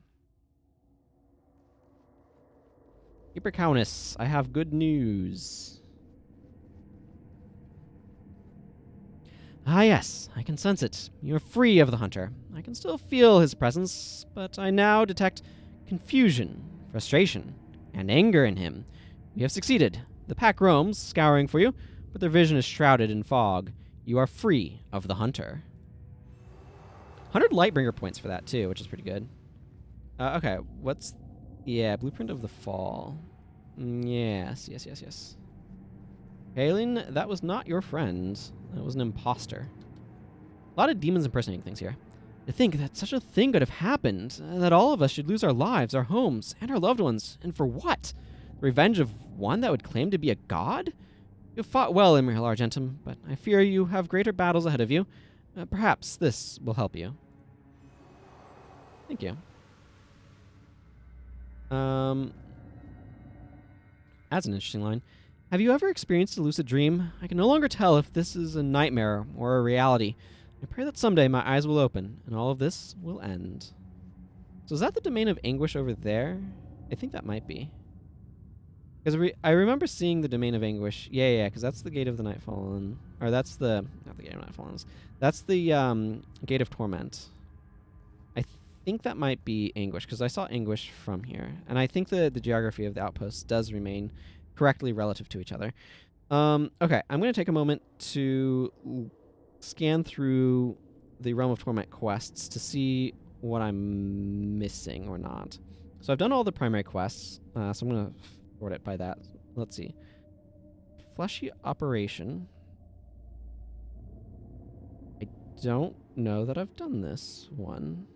[SPEAKER 1] Keeper Countess, I have good news. Ah, yes, I can sense it. You're free of the hunter. I can still feel his presence, but I now detect confusion, frustration, and anger in him. We have succeeded. The pack roams, scouring for you, but their vision is shrouded in fog. You are free of the hunter. 100 Lightbringer points for that, too, which is pretty good. Okay, what's... Yeah, Blueprint of the Fall. Yes. Kaelin, that was not your friend. That was an imposter. A lot of demons impersonating things here. To think that such a thing could have happened, that all of us should lose our lives, our homes, and our loved ones. And for what? The revenge of one that would claim to be a god? You fought well, Imrahil Argentum, but I fear you have greater battles ahead of you. Perhaps this will help you. Thank you. That's an interesting line. Have you ever experienced a lucid dream? I can no longer tell if this is a nightmare or a reality. I pray that someday my eyes will open and all of this will end. So is that the domain of Anguish over there? I think that might be. Because I remember seeing the domain of Anguish. Yeah, because that's the gate of the Nightfallen. Or that's the... Not the gate of Nightfallen. That's the gate of Torment. I think that might be Anguish, because I saw Anguish from here. And I think the geography of the outposts does remain correctly relative to each other. Okay, I'm going to take a moment to scan through the Realm of Torment quests to see what I'm missing or not. So I've done all the primary quests, so I'm going to sort it by that. Let's see. Fleshy Operation. I don't know that I've done this one.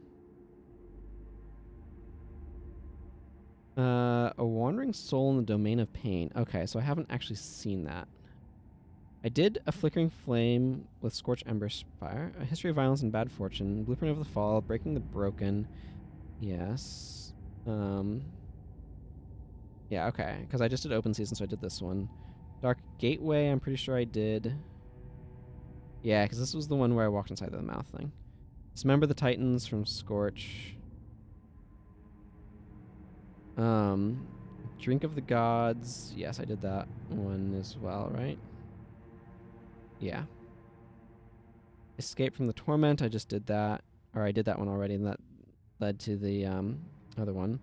[SPEAKER 1] A Wandering Soul in the Domain of Pain. Okay, so I haven't actually seen that. I did A Flickering Flame with Scorch Ember Spire, A History of Violence and Bad Fortune, Blueprint of the Fall, Breaking the Broken. Yes. Yeah, okay, because I just did Open Season, so I did this one. Dark Gateway, I'm pretty sure I did. Yeah, because this was the one where I walked inside the mouth thing. Dismember the Titans from Scorch. Drink of the Gods. Yes, I did that one as well, right? Yeah. Escape from the Torment. I just did that. Or I did that one already, and that led to the other one.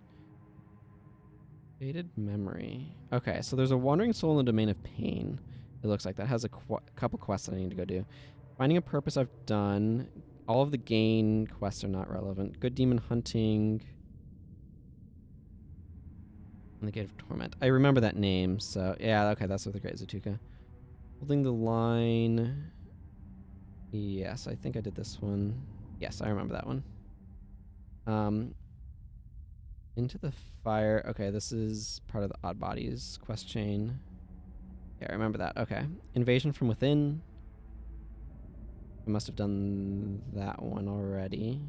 [SPEAKER 1] Faded Memory. Okay, so there's a Wandering Soul in the Domain of Pain. It looks like that has a couple quests that I need to go do. Finding a Purpose I've done. All of the Gain quests are not relevant. Good Demon Hunting. And the Gate of Torment. I remember that name, so yeah, okay, that's with the Great Zatuka. Holding the Line. Yes, I think I did this one. Yes, I remember that one. Into the Fire. Okay, this is part of the Odd Bodies quest chain. Yeah, I remember that. Okay. Invasion from Within. I must have done that one already.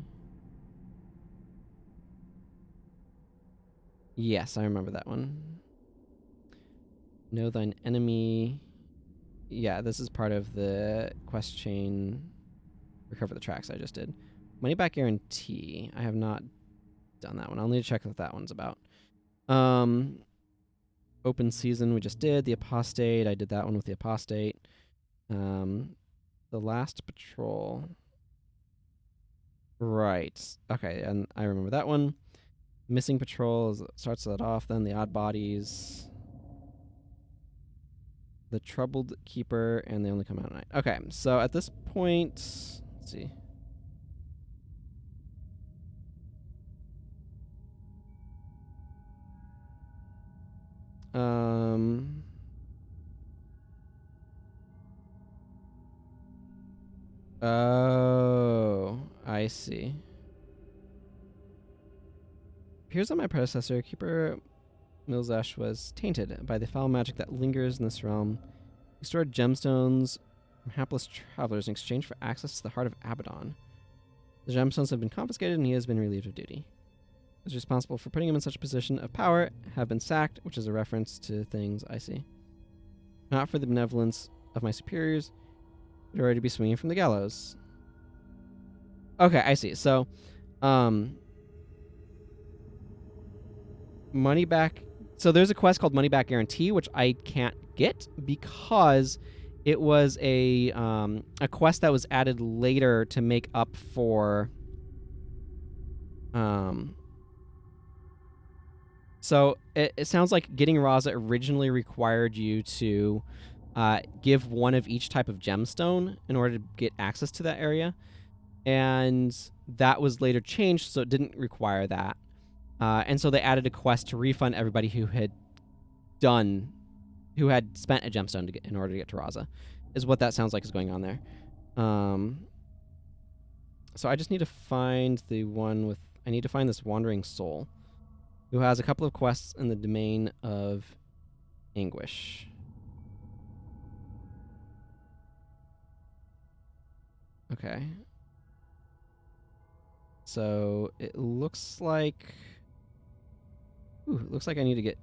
[SPEAKER 1] Yes, I remember that one. Know Thine Enemy. Yeah, this is part of the quest chain. Recover the Tracks I just did. Money Back Guarantee. I have not done that one. I'll need to check what that one's about. Open Season we just did. The Apostate. I did that one with the Apostate. The Last Patrol. Right. Okay, and I remember that one. Missing Patrol starts that off, then the Odd Bodies, the Troubled Keeper, and They Only Come Out at Night. Okay, so at this point, let's see. Oh, I see. Appears that my predecessor, Keeper Milzash, was tainted by the foul magic that lingers in this realm. He stored gemstones from hapless travelers in exchange for access to the heart of Abaddon. The gemstones have been confiscated and he has been relieved of duty. Those responsible for putting him in such a position of power have been sacked, which is a reference to things I see. Not for the benevolence of my superiors, would already be swinging from the gallows. Okay, I see. So, Money Back. So there's a quest called Money Back Guarantee, which I can't get because it was a quest that was added later to make up for. So it sounds like getting Razah originally required you to give one of each type of gemstone in order to get access to that area, and that was later changed, so it didn't require that. And so they added a quest to refund everybody who had spent a gemstone in order to get to Razah, is what that sounds like is going on there. So I just need to find I need to find this wandering soul, who has a couple of quests in the domain of Anguish. Okay. So it looks like I need to get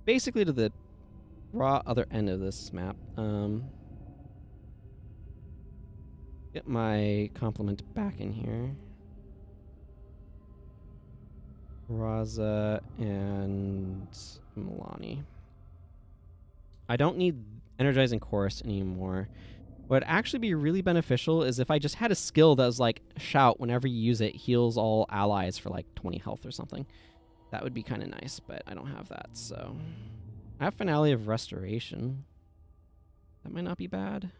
[SPEAKER 1] basically to the raw other end of this map. Get my complement back in here. Razah and Milani. I don't need Energizing Chorus anymore. What would actually be really beneficial is if I just had a skill that was like Shout, whenever you use it, heals all allies for like 20 health or something. That would be kind of nice, but I don't have that, so. I have Finale of Restoration. That might not be bad.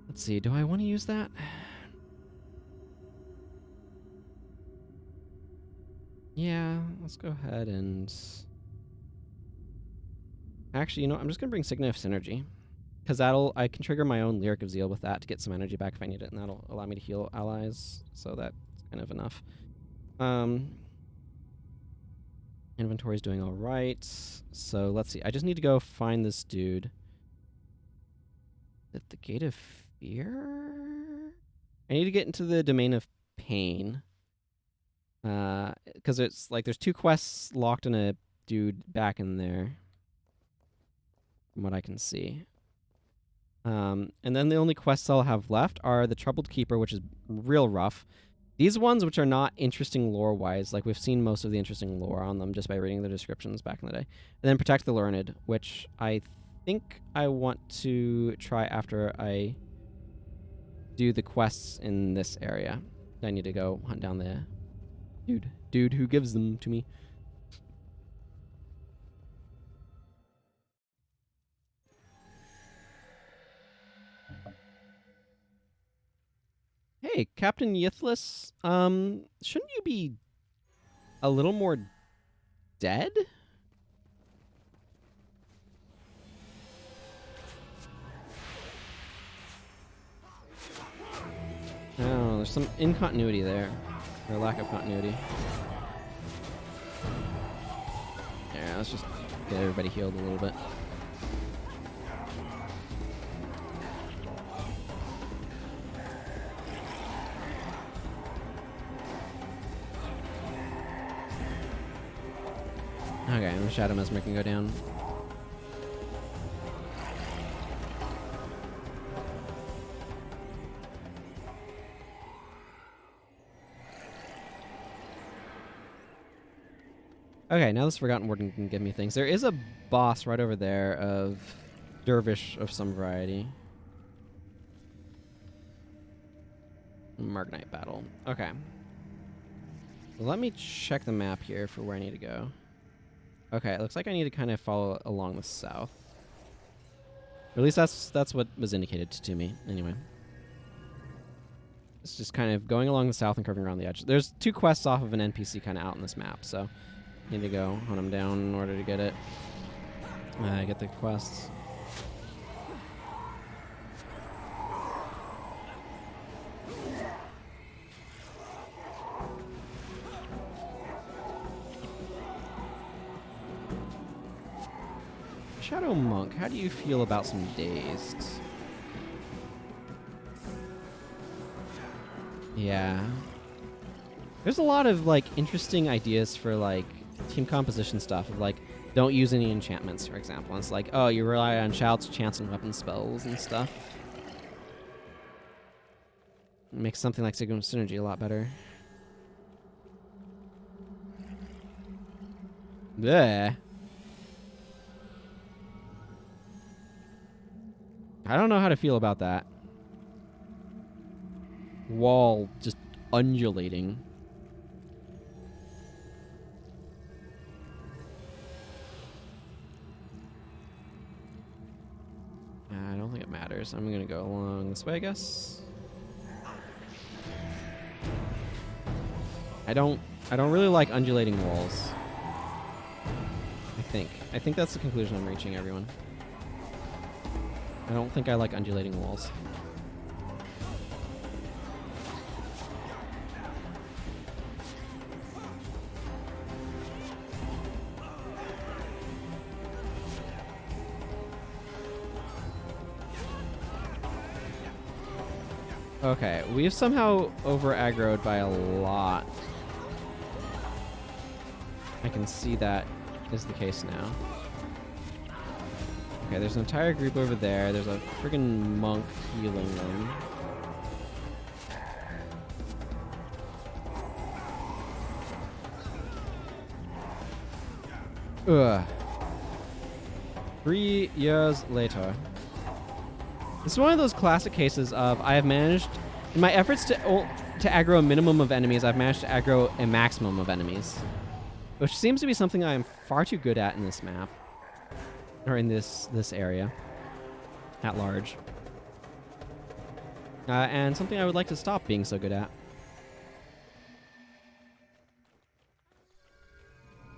[SPEAKER 1] Let's see, do I want to use that? Yeah, let's go ahead and... Actually, you know what? I'm just going to bring Signet of Synergy. Because I can trigger my own Lyric of Zeal with that to get some energy back if I need it, and that'll allow me to heal allies, so that's kind of enough. Inventory's doing all right. So let's see. I just need to go find this dude. At the Gate of Fear? I need to get into the Domain of Pain. Because it's like there's 2 quests locked in a dude back in there. From what I can see. And then the only quests I'll have left are the Troubled Keeper, which is real rough. These ones, which are not interesting lore-wise, like we've seen most of the interesting lore on them just by reading the descriptions back in the day. And then Protect the Learned, which I think I want to try after I do the quests in this area. I need to go hunt down the dude who gives them to me. Hey, Captain Yithless, shouldn't you be a little more dead? Oh, there's some incontinuity there. Or lack of continuity. Yeah, let's just get everybody healed a little bit. Okay, I'm gonna Shadow Mesmer can go down. Okay, now this Forgotten Warden can give me things. There is a boss right over there of Dervish of some variety. Margnite battle. Okay. Let me check the map here for where I need to go. Okay, it looks like I need to kind of follow along the south. Or at least that's what was indicated to me, anyway. It's just kind of going along the south and curving around the edge. There's 2 quests off of an NPC kind of out in this map, so need to go hunt them down in order to get it. Get the quests. Shadow Monk, how do you feel about some Dazed? Yeah. There's a lot of, like, interesting ideas for, like, team composition stuff of, like, don't use any enchantments, for example. And it's like, oh, you rely on shouts, chants, and weapon spells and stuff. Makes something like Sigma Synergy a lot better. Bleh. I don't know how to feel about that. Wall just undulating. I don't think it matters. I'm gonna go along this way, I guess. I don't really like undulating walls. I think that's the conclusion I'm reaching, everyone. I don't think I like undulating walls. Okay, we've somehow over-aggroed by a lot. I can see that is the case now. Okay, there's an entire group over there. There's a friggin' monk healing them. Ugh. 3 years later. This is one of those classic cases of I have managed, in my efforts to aggro a minimum of enemies, I've managed to aggro a maximum of enemies. Which seems to be something I am far too good at in this map. Or in this area. At large. And something I would like to stop being so good at.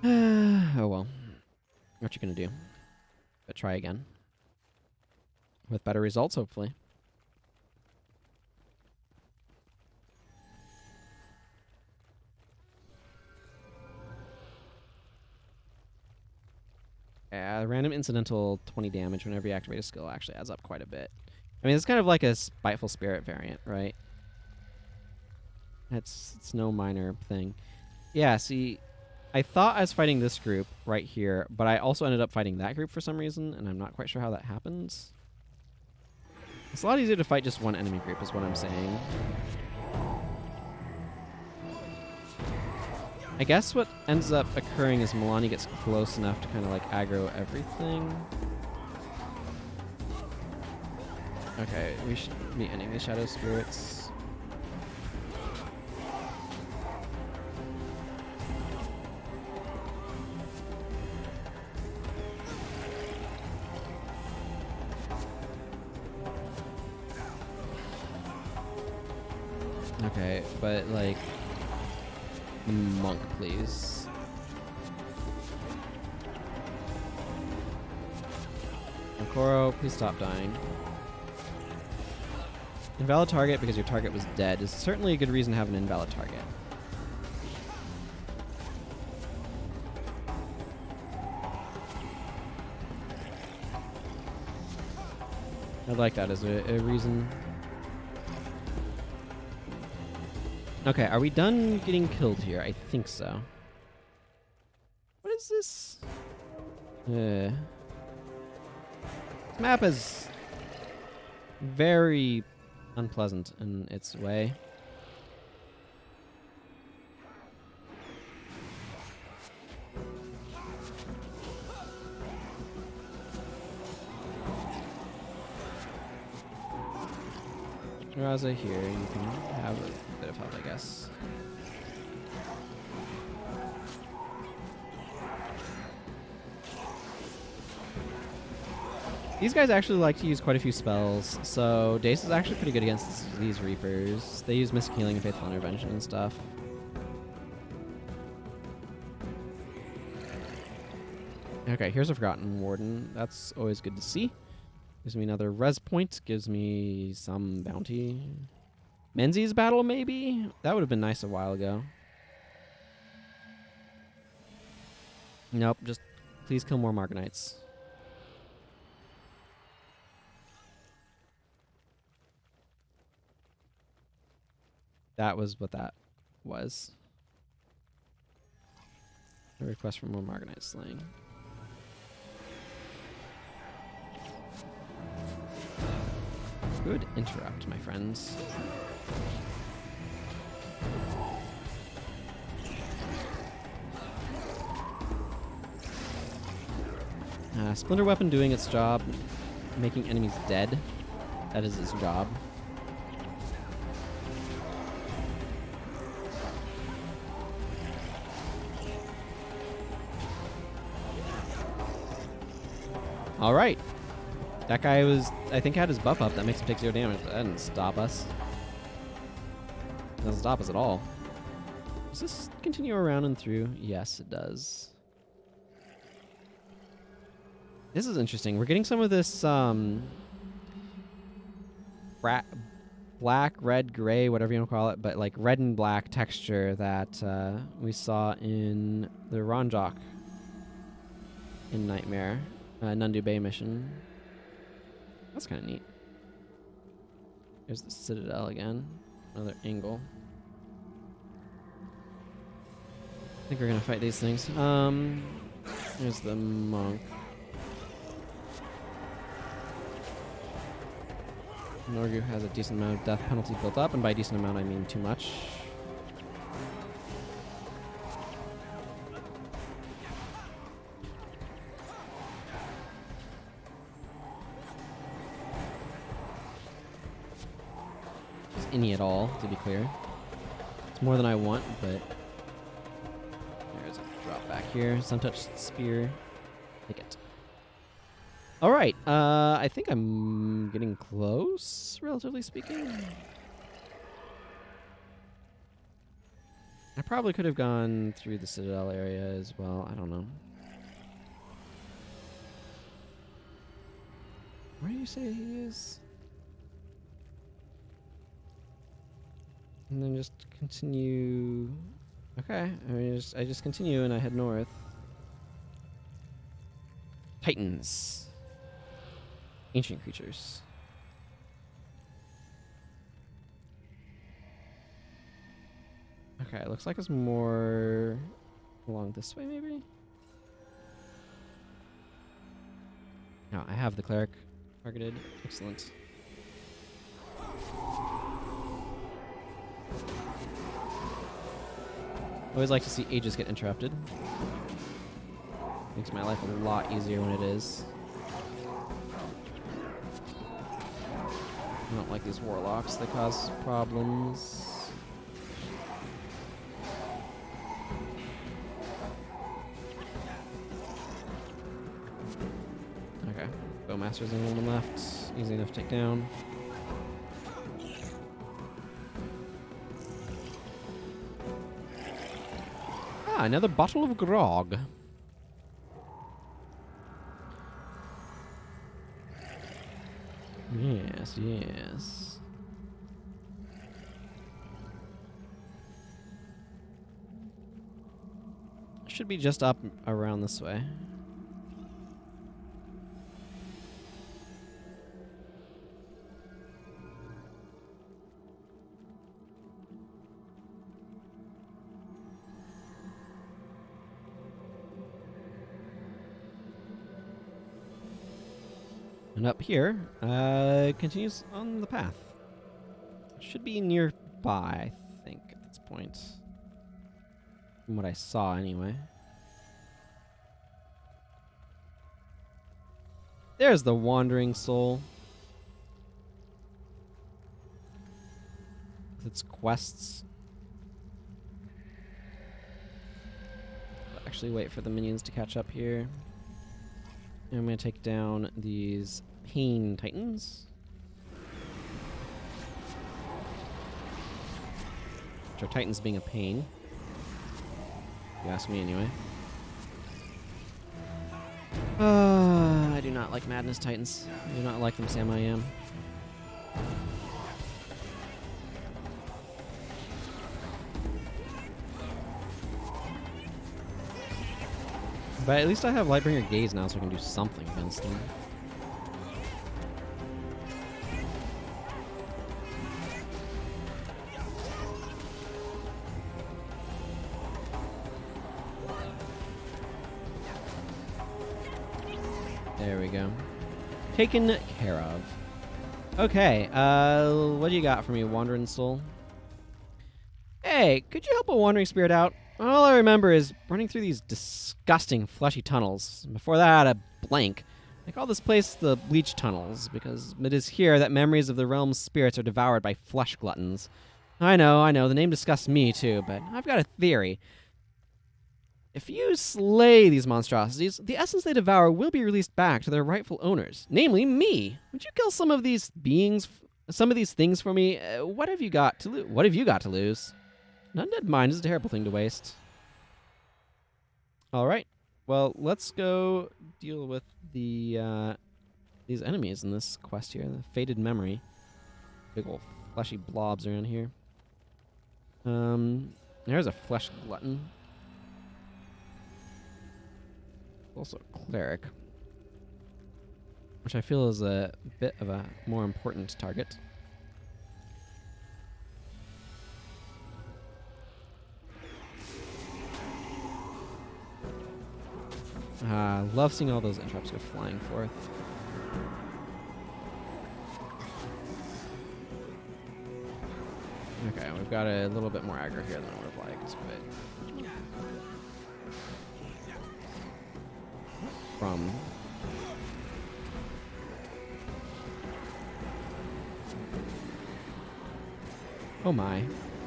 [SPEAKER 1] Oh well. What you gonna do? But try again. With better results, hopefully. Yeah, random incidental 20 damage whenever you activate a skill actually adds up quite a bit. I mean, it's kind of like a Spiteful Spirit variant, right? It's no minor thing. Yeah, see, I thought I was fighting this group right here, but I also ended up fighting that group for some reason, and I'm not quite sure how that happens. It's a lot easier to fight just one enemy group, is what I'm saying. I guess what ends up occurring is Milani gets close enough to kind of like aggro everything. Okay, we should be ending the Shadow Spirits. Okay, but like... Monk, please. Okoro, please stop dying. Invalid target because your target was dead is certainly a good reason to have an invalid target. I'd like that as a reason. Okay, are we done getting killed here? I think so. What is this? This map is very unpleasant in its way. Razah here, you can have a bit of help, I guess. These guys actually like to use quite a few spells, so Dace is actually pretty good against these Reapers. They use Mystic Healing and Faithful Intervention and stuff. Okay, here's a Forgotten Warden. That's always good to see. Gives me another res point. Gives me some bounty. Menzies battle, maybe? That would have been nice a while ago. Nope, just please kill more Margonites. That was what that was. A request for more Margonite slaying. Good interrupt, my friends. Splinter Weapon doing its job, making enemies dead. That is its job. All right. That guy was, I think, had his buff up. That makes him take 0 damage, but that didn't stop us. It doesn't stop us at all. Does this continue around and through? Yes, it does. This is interesting. We're getting some of this black, red, gray, whatever you want to call it, but like red and black texture that we saw in the Ronjok in Nightmare, Nundu Bay mission. That's kind of neat. Here's the Citadel again. Another angle. I think we're going to fight these things. Here's the monk. Norgu has a decent amount of death penalty built up, and by decent amount I mean too much. Just any at all, to be clear. It's more than I want, but there's a drop back here. Sun-touched spear. Take it. All right, I think I'm getting close, relatively speaking. I probably could have gone through the Citadel area as well. I don't know. Where do you say he is? And then just continue. Okay, I just continue and I head north. Titans. Ancient creatures. Okay, it looks like it's more along this way, maybe? No, I have the cleric targeted. Excellent. Always like to see Aegis get interrupted. Makes my life a lot easier when it is. I don't like these warlocks. They cause problems. Okay. Bowmaster's the only one left. Easy enough to take down. Ah, another bottle of grog. Yes, yes. Should be just up around this way. And up here, continues on the path. Should be nearby, I think, at this point. From what I saw, anyway. There's the Wandering Soul. With its quests. I'll actually wait for the minions to catch up here. And I'm going to take down these Pain Titans. Which are Titans being a pain. If you ask me anyway. I do not like Madness Titans. I do not like them, Sam I am. But at least I have Lightbringer Gaze now, so I can do something against them. There we go. Taken care of. Okay, what do you got for me, Wandering Soul? Hey, could you help a wandering spirit out? All I remember is running through these disgusting fleshy tunnels. Before that, I had a blank. I call this place the Bleach Tunnels, because it is here that memories of the realm's spirits are devoured by flesh gluttons. I know, the name disgusts me too, but I've got a theory. If you slay these monstrosities, the essence they devour will be released back to their rightful owners, namely me. Would you kill some of these things for me? What have you got to lose? An undead mind is a terrible thing to waste. All right. Well, let's go deal with the these enemies in this quest here. The Fated Memory. Big old fleshy blobs around here. There's a flesh glutton. Also a cleric, which I feel is a bit of a more important target. Love seeing all those interrupts go flying forth. Okay, we've got a little bit more aggro here than I would have liked, but from oh my.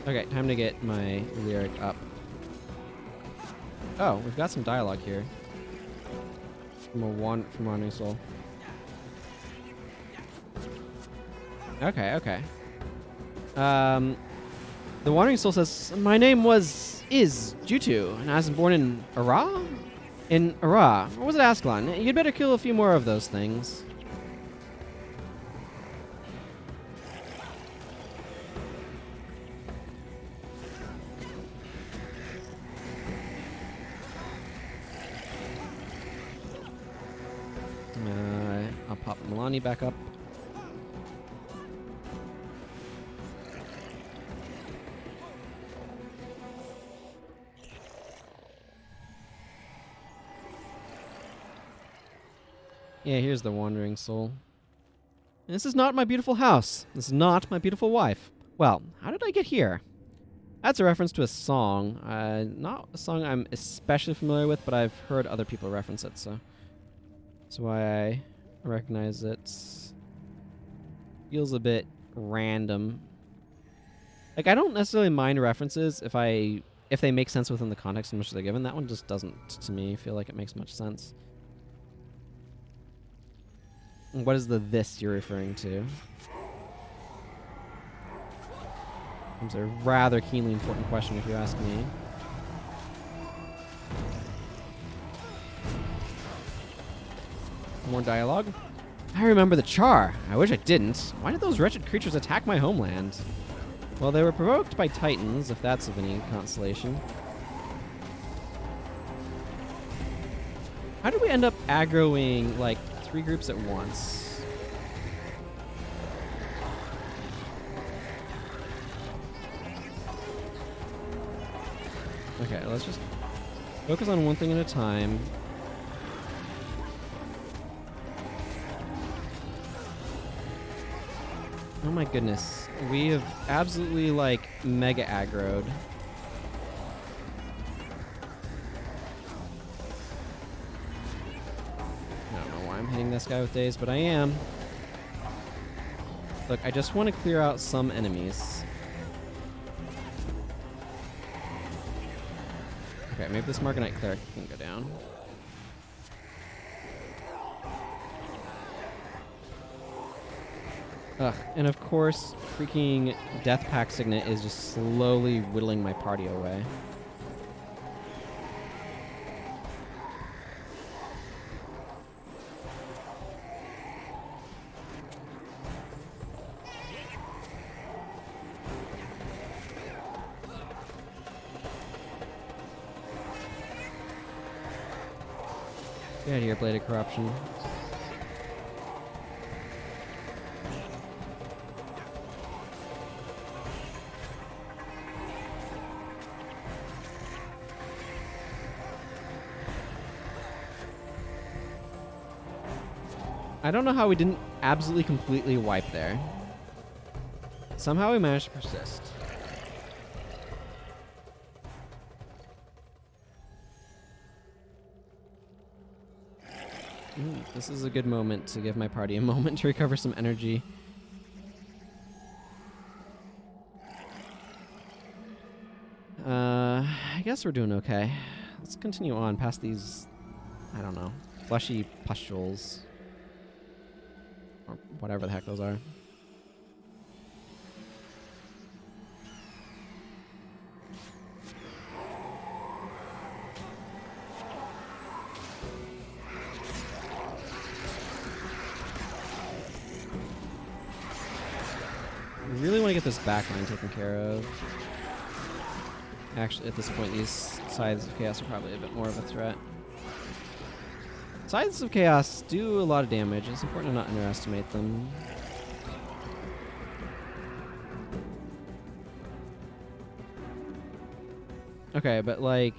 [SPEAKER 1] Okay, time to get my lyric up. Oh, we've got some dialogue here. From Wandering Soul. Okay. The Wandering Soul says, my name is Jutu, and I was born in Ara? In Ara. Or was it Ascalon? You'd better kill a few more of those things. I'll pop Milani back up. Yeah, here's the Wandering Soul. This is not my beautiful house. This is not my beautiful wife. Well, how did I get here? That's a reference to a song. Not a song I'm especially familiar with, but I've heard other people reference it, so that's why I recognize it. Feels a bit random. Like, I don't necessarily mind references if they make sense within the context in which they're given. That one just doesn't, to me, feel like it makes much sense. What is the this you're referring to? It's a rather keenly important question if you ask me. More dialogue? I remember the Char. I wish I didn't. Why did those wretched creatures attack my homeland? Well, they were provoked by Titans, if that's of any consolation. How did we end up aggroing, like, 3 groups at once? Okay, let's just focus on one thing at a time. Oh my goodness. We have absolutely, like, mega aggroed. I don't know why I'm hitting this guy with daze, but I am. Look, I just want to clear out some enemies. Okay, maybe this Marganite Cleric can go down. Ugh, and of course, freaking Death Pact Signet is just slowly whittling my party away. Get out of here, Blade of Corruption. I don't know how we didn't absolutely completely wipe there. Somehow we managed to persist. This is a good moment to give my party a moment to recover some energy. I guess we're doing okay. Let's continue on past these, I don't know, fleshy pustules. Or whatever the heck those are. I really want to get this backline taken care of. Actually, at this point, these Scythes of Chaos are probably a bit more of a threat. Scythes of Chaos do a lot of damage. It's important to not underestimate them. Okay, but like,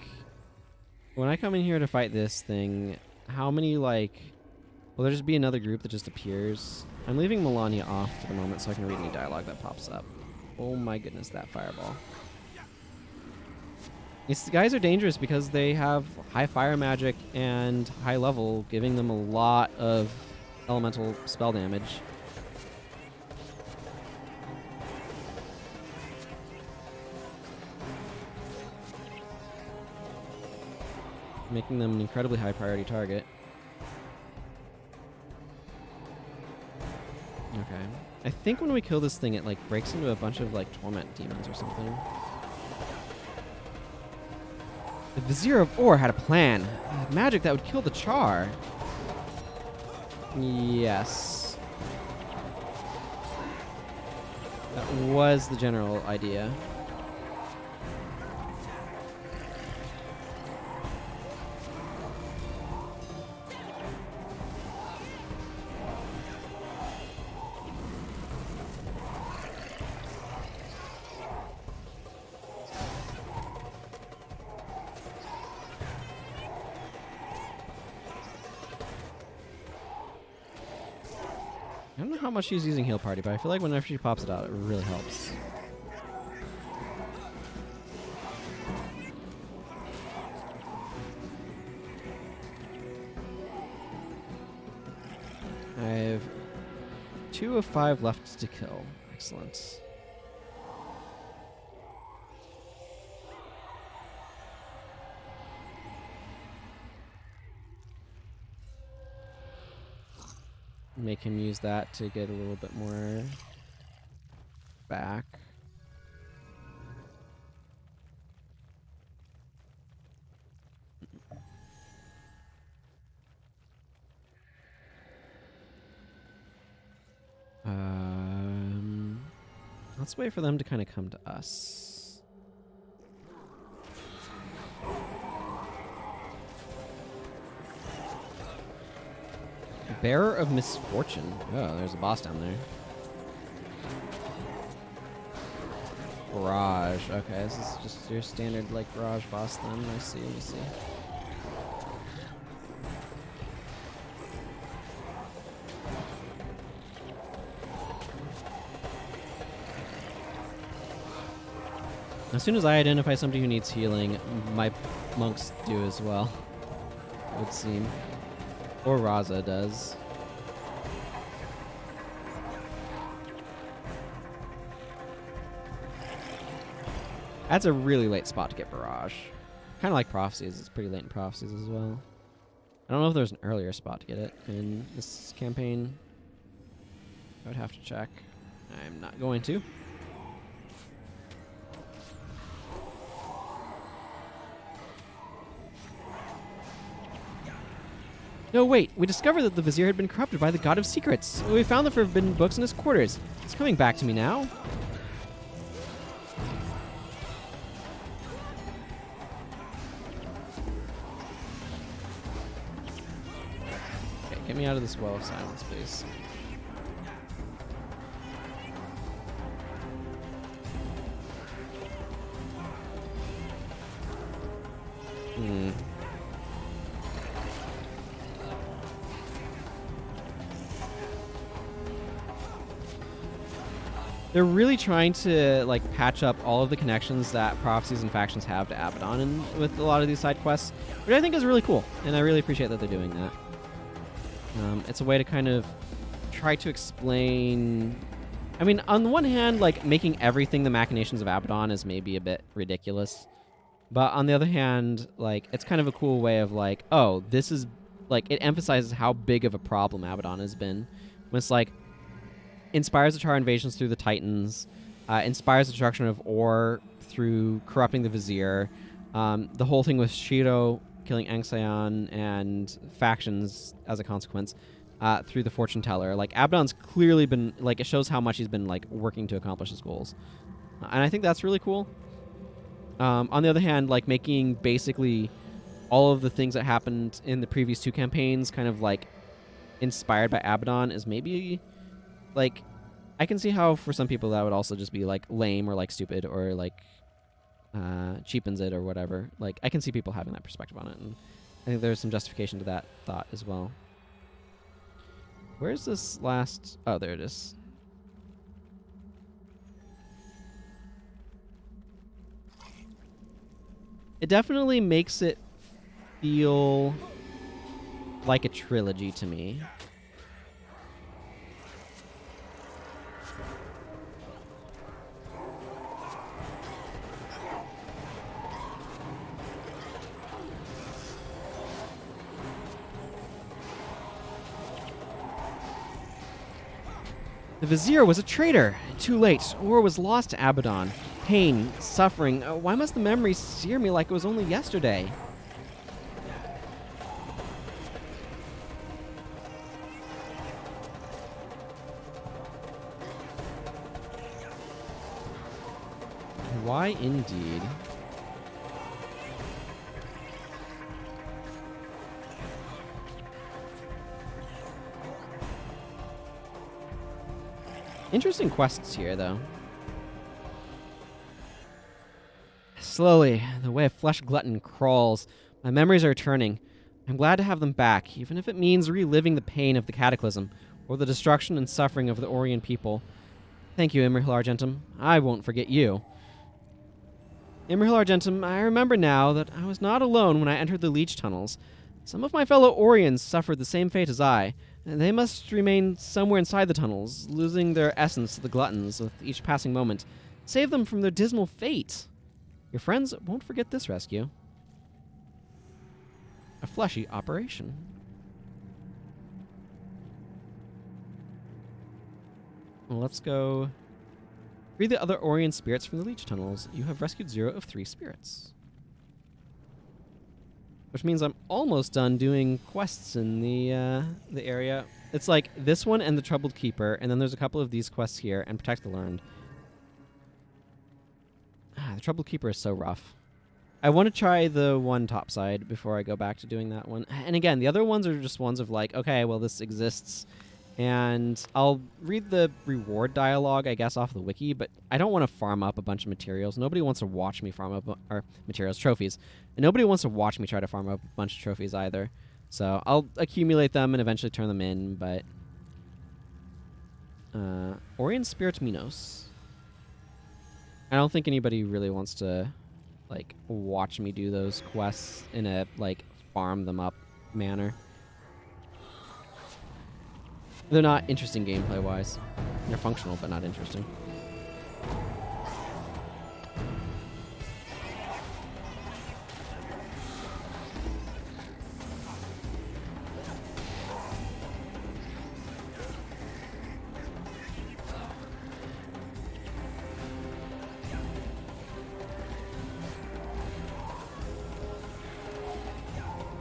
[SPEAKER 1] when I come in here to fight this thing, how many like... Will there just be another group that just appears? I'm leaving Melania off for the moment so I can read any dialogue that pops up. Oh my goodness, that fireball. These guys are dangerous because they have high fire magic and high level, giving them a lot of elemental spell damage. Making them an incredibly high priority target. Okay. I think when we kill this thing, it like breaks into a bunch of like torment demons or something. The Vizier of Or had a plan. Magic that would kill the Char. Yes. That was the general idea. I don't know how much she's using Heal Party, but I feel like whenever she pops it out, it really helps. I have 2 of 5 left to kill. Excellent. Make him use that to get a little bit more back. Let's wait for them to kind of come to us. Bearer of Misfortune. Oh, there's a boss down there. Barrage. Okay, this is just your standard like barrage boss then. I see. As soon as I identify somebody who needs healing, my monks do as well, it would seem. Or Razah does. That's a really late spot to get Barrage. Kind of like Prophecies. It's pretty late in Prophecies as well. I don't know if there's an earlier spot to get it in this campaign. I would have to check. I'm not going to. No, wait. We discovered that the Vizier had been corrupted by the God of Secrets. We found the forbidden books in his quarters. It's coming back to me now. Okay, get me out of this well of silence, please. they're really trying to like patch up all of the connections that prophecies and factions have to Abaddon, and with a lot of these side quests, which I think is really cool, and I really appreciate that they're doing that. It's a way to kind of try to explain. I mean, on the one hand, like making everything the machinations of Abaddon is maybe a bit ridiculous, but on the other hand, like it's kind of a cool way of like, oh, this is like it emphasizes how big of a problem Abaddon has been. When it's like inspires the Char invasions through the Titans, inspires the destruction of Or through corrupting the Vizier, the whole thing with Shiro killing Anxion and factions as a consequence, through the Fortune Teller. Like Abaddon's clearly been like, it shows how much he's been like working to accomplish his goals, and I think that's really cool. On the other hand, like making basically all of the things that happened in the previous 2 campaigns kind of like inspired by Abaddon is maybe like, I can see how for some people that would also just be like lame or like stupid or like cheapens it or whatever. Like I can see people having that perspective on it, and I think there's some justification to that thought as well. Where's this last? Oh, there it is. It definitely makes it feel like a trilogy to me. The Vizier was a traitor. Too late. Or was lost to Abaddon. Pain, suffering. Why must the memories sear me like it was only yesterday? Why indeed? Interesting quests here, though. Slowly, the way a flesh glutton crawls. My memories are returning. I'm glad to have them back, even if it means reliving the pain of the Cataclysm, or the destruction and suffering of the Orient people. Thank you, Imrahil Argentum. I won't forget you. Imrahil Argentum, I remember now that I was not alone when I entered the Leech Tunnels. Some of my fellow Orions suffered the same fate as I, and they must remain somewhere inside the tunnels, losing their essence to the gluttons with each passing moment. Save them from their dismal fate. Your friends won't forget this rescue. A fleshy operation. Well, let's go. Free the other Orient spirits from the Leech Tunnels. You have rescued 0 of 3 spirits. Which means I'm almost done doing quests in the area. It's like this one and the Troubled Keeper, and then there's a couple of these quests here, and Protect the Learned. The Troubled Keeper is so rough. I want to try the one topside before I go back to doing that one. And again, the other ones are just ones of like, okay, well, this exists. And I'll read the reward dialogue, I guess, off the wiki, but I don't want to farm up a bunch of materials. Nobody wants to watch me farm up, or materials, trophies. And nobody wants to watch me try to farm up a bunch of trophies either. So I'll accumulate them and eventually turn them in, but... Orient Spirit Minos. I don't think anybody really wants to, like, watch me do those quests in a, like, farm them up manner. They're not interesting gameplay-wise. They're functional, but not interesting.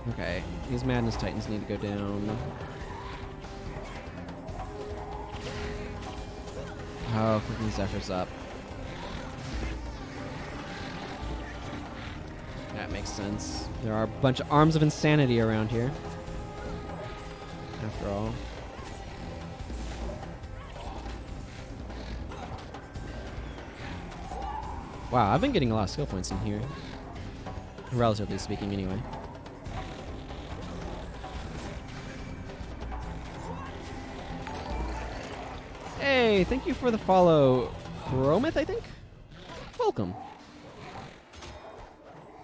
[SPEAKER 1] Okay, these Madness Titans need to go down. Oh, cooking Zephyr's up. That makes sense. There are a bunch of arms of insanity around here. After all. Wow, I've been getting a lot of skill points in here. Relatively speaking, anyway. Hey, thank you for the follow, Chromith, I think? Welcome.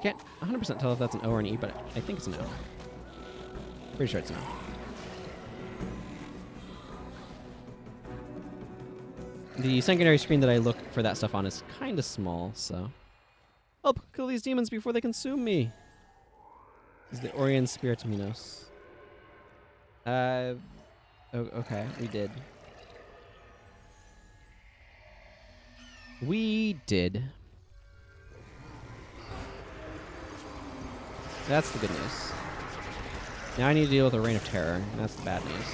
[SPEAKER 1] Can't 100% tell if that's an O or an E, but I think it's an O. Pretty sure it's an O. The secondary screen that I look for that stuff on is kind of small, so... Help! Kill these demons before they consume me! This is the Orion Spirit Minos. Oh, okay, we did. We did. That's the good news. Now I need to deal with a Reign of Terror. That's the bad news.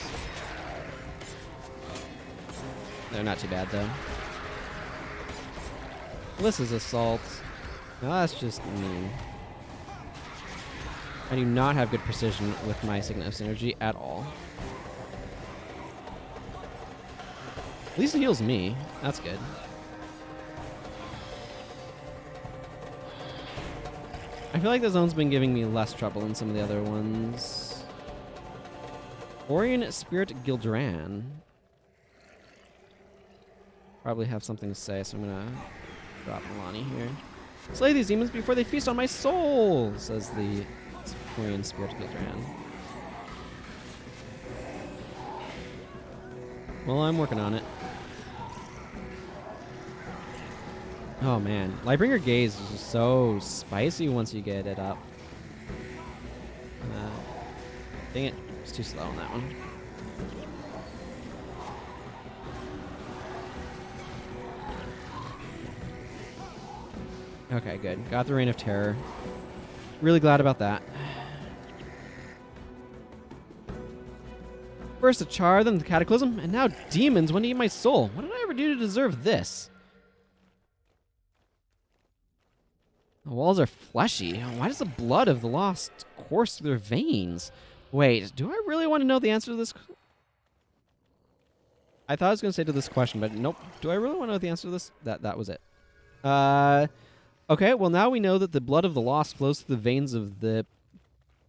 [SPEAKER 1] They're not too bad, though. Alyssa's Assault. Now that's just mean. I do not have good precision with my Signet of Synergy at all. At least it heals me. That's good. I feel like the zone's been giving me less trouble than some of the other ones. Orion Spirit Gildran. Probably have something to say, so I'm gonna drop Milani here. Slay these demons before they feast on my soul, says the Orion Spirit Gildran. Well, I'm working on it. Oh man, Lightbringer Gaze is just so spicy once you get it up. Dang it, it's too slow on that one. Okay, good. Got the Reign of Terror. Really glad about that. First a Char, then the Cataclysm, and now demons want to eat my soul. What did I ever do to deserve this? The walls are fleshy. Why does the blood of the lost course through their veins? Wait, do I really want to know the answer to this? I thought I was going to say to this question, but nope. Do I really want to know the answer to this? That was it. Okay, well now we know that the blood of the lost flows through the veins of the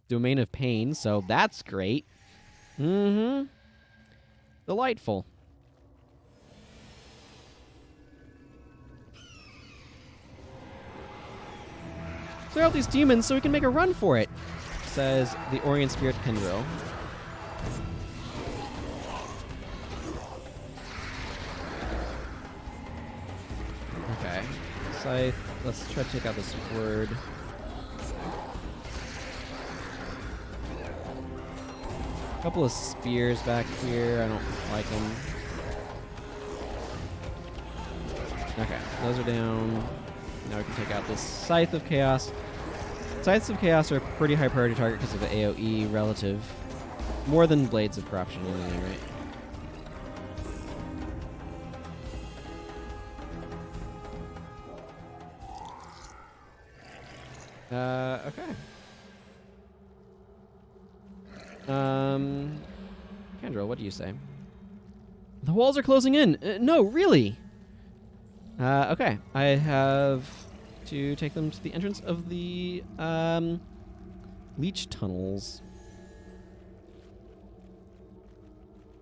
[SPEAKER 1] domain of pain, so that's great. Mm-hmm. Delightful. Clear out these demons so we can make a run for it, says the Orion Spirit Kendril. Okay. Scythe. Let's try to take out this word. A couple of spears back here. I don't like them. Okay, those are down. Now we can take out this Scythe of Chaos. Scythes of Chaos are a pretty high priority target because of the AoE relative. More than Blades of Corruption at any rate. Okay. Kendra, what do you say? The walls are closing in. No, really? Okay. I have to take them to the entrance of the leech tunnels.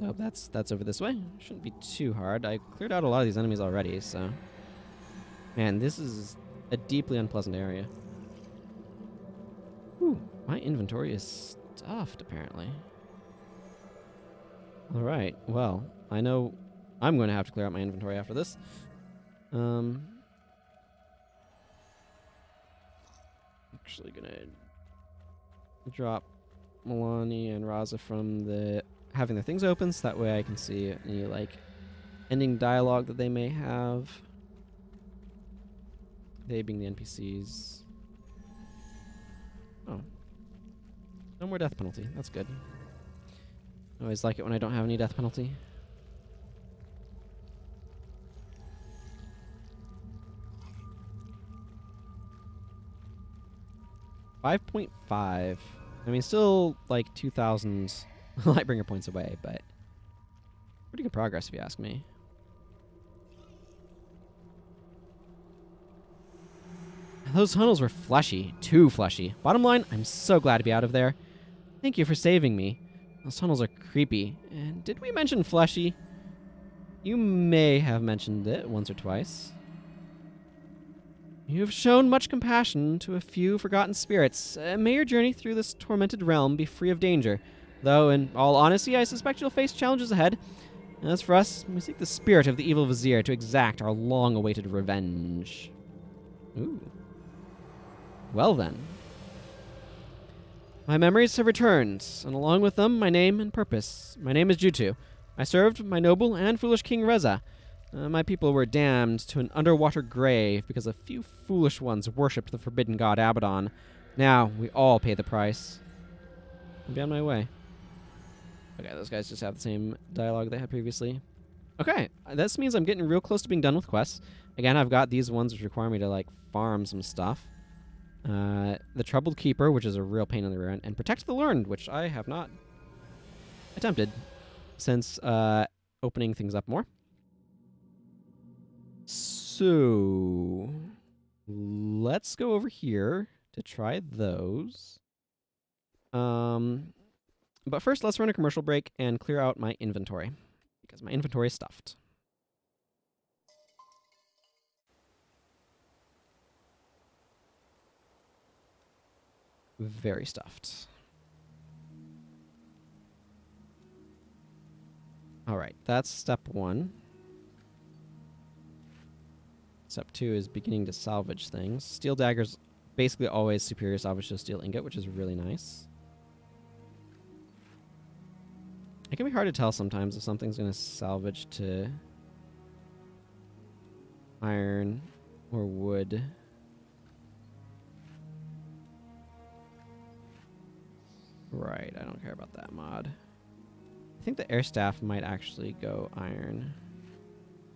[SPEAKER 1] Oh, that's over this way. Shouldn't be too hard. I cleared out a lot of these enemies already, so... Man, this is a deeply unpleasant area. Whew, my inventory is stuffed, apparently. Alright, well, I know I'm going to have to clear out my inventory after this. Actually gonna drop Milani and Razah from the having their things open, so that way I can see any, like, ending dialogue that they may have. They being the NPCs. Oh. No more death penalty. That's good. I always like it when I don't have any death penalty. .5. I mean, still like 2,000 Lightbringer points away, but pretty good progress if you ask me. Those tunnels were fleshy. Too fleshy. Bottom line, I'm so glad to be out of there. Thank you for saving me. Those tunnels are creepy. And did we mention fleshy? You may have mentioned it once or twice. You have shown much compassion to a few forgotten spirits. May your journey through this tormented realm be free of danger. Though, in all honesty, I suspect you'll face challenges ahead. As for us, we seek the spirit of the evil vizier to exact our long-awaited revenge. Ooh. Well then. My memories have returned, and along with them, my name and purpose. My name is Jutu. I served my noble and foolish King Razah. My people were damned to an underwater grave because a few foolish ones worshipped the forbidden god Abaddon. Now, we all pay the price. I'll be on my way. Okay, those guys just have the same dialogue they had previously. Okay, this means I'm getting real close to being done with quests. Again, I've got these ones which require me to, like, farm some stuff. The Troubled Keeper, which is a real pain in the rear end, and Protect the Learned, which I have not attempted since opening things up more. So, let's go over here to try those. But first, let's run a commercial break and clear out my inventory, because my inventory is stuffed. Very stuffed. All right, that's step 1. Step 2 is beginning to salvage things. Steel dagger's basically always superior salvage to a steel ingot, which is really nice. It can be hard to tell sometimes if something's going to salvage to iron or wood. Right, I don't care about that mod. I think the air staff might actually go iron.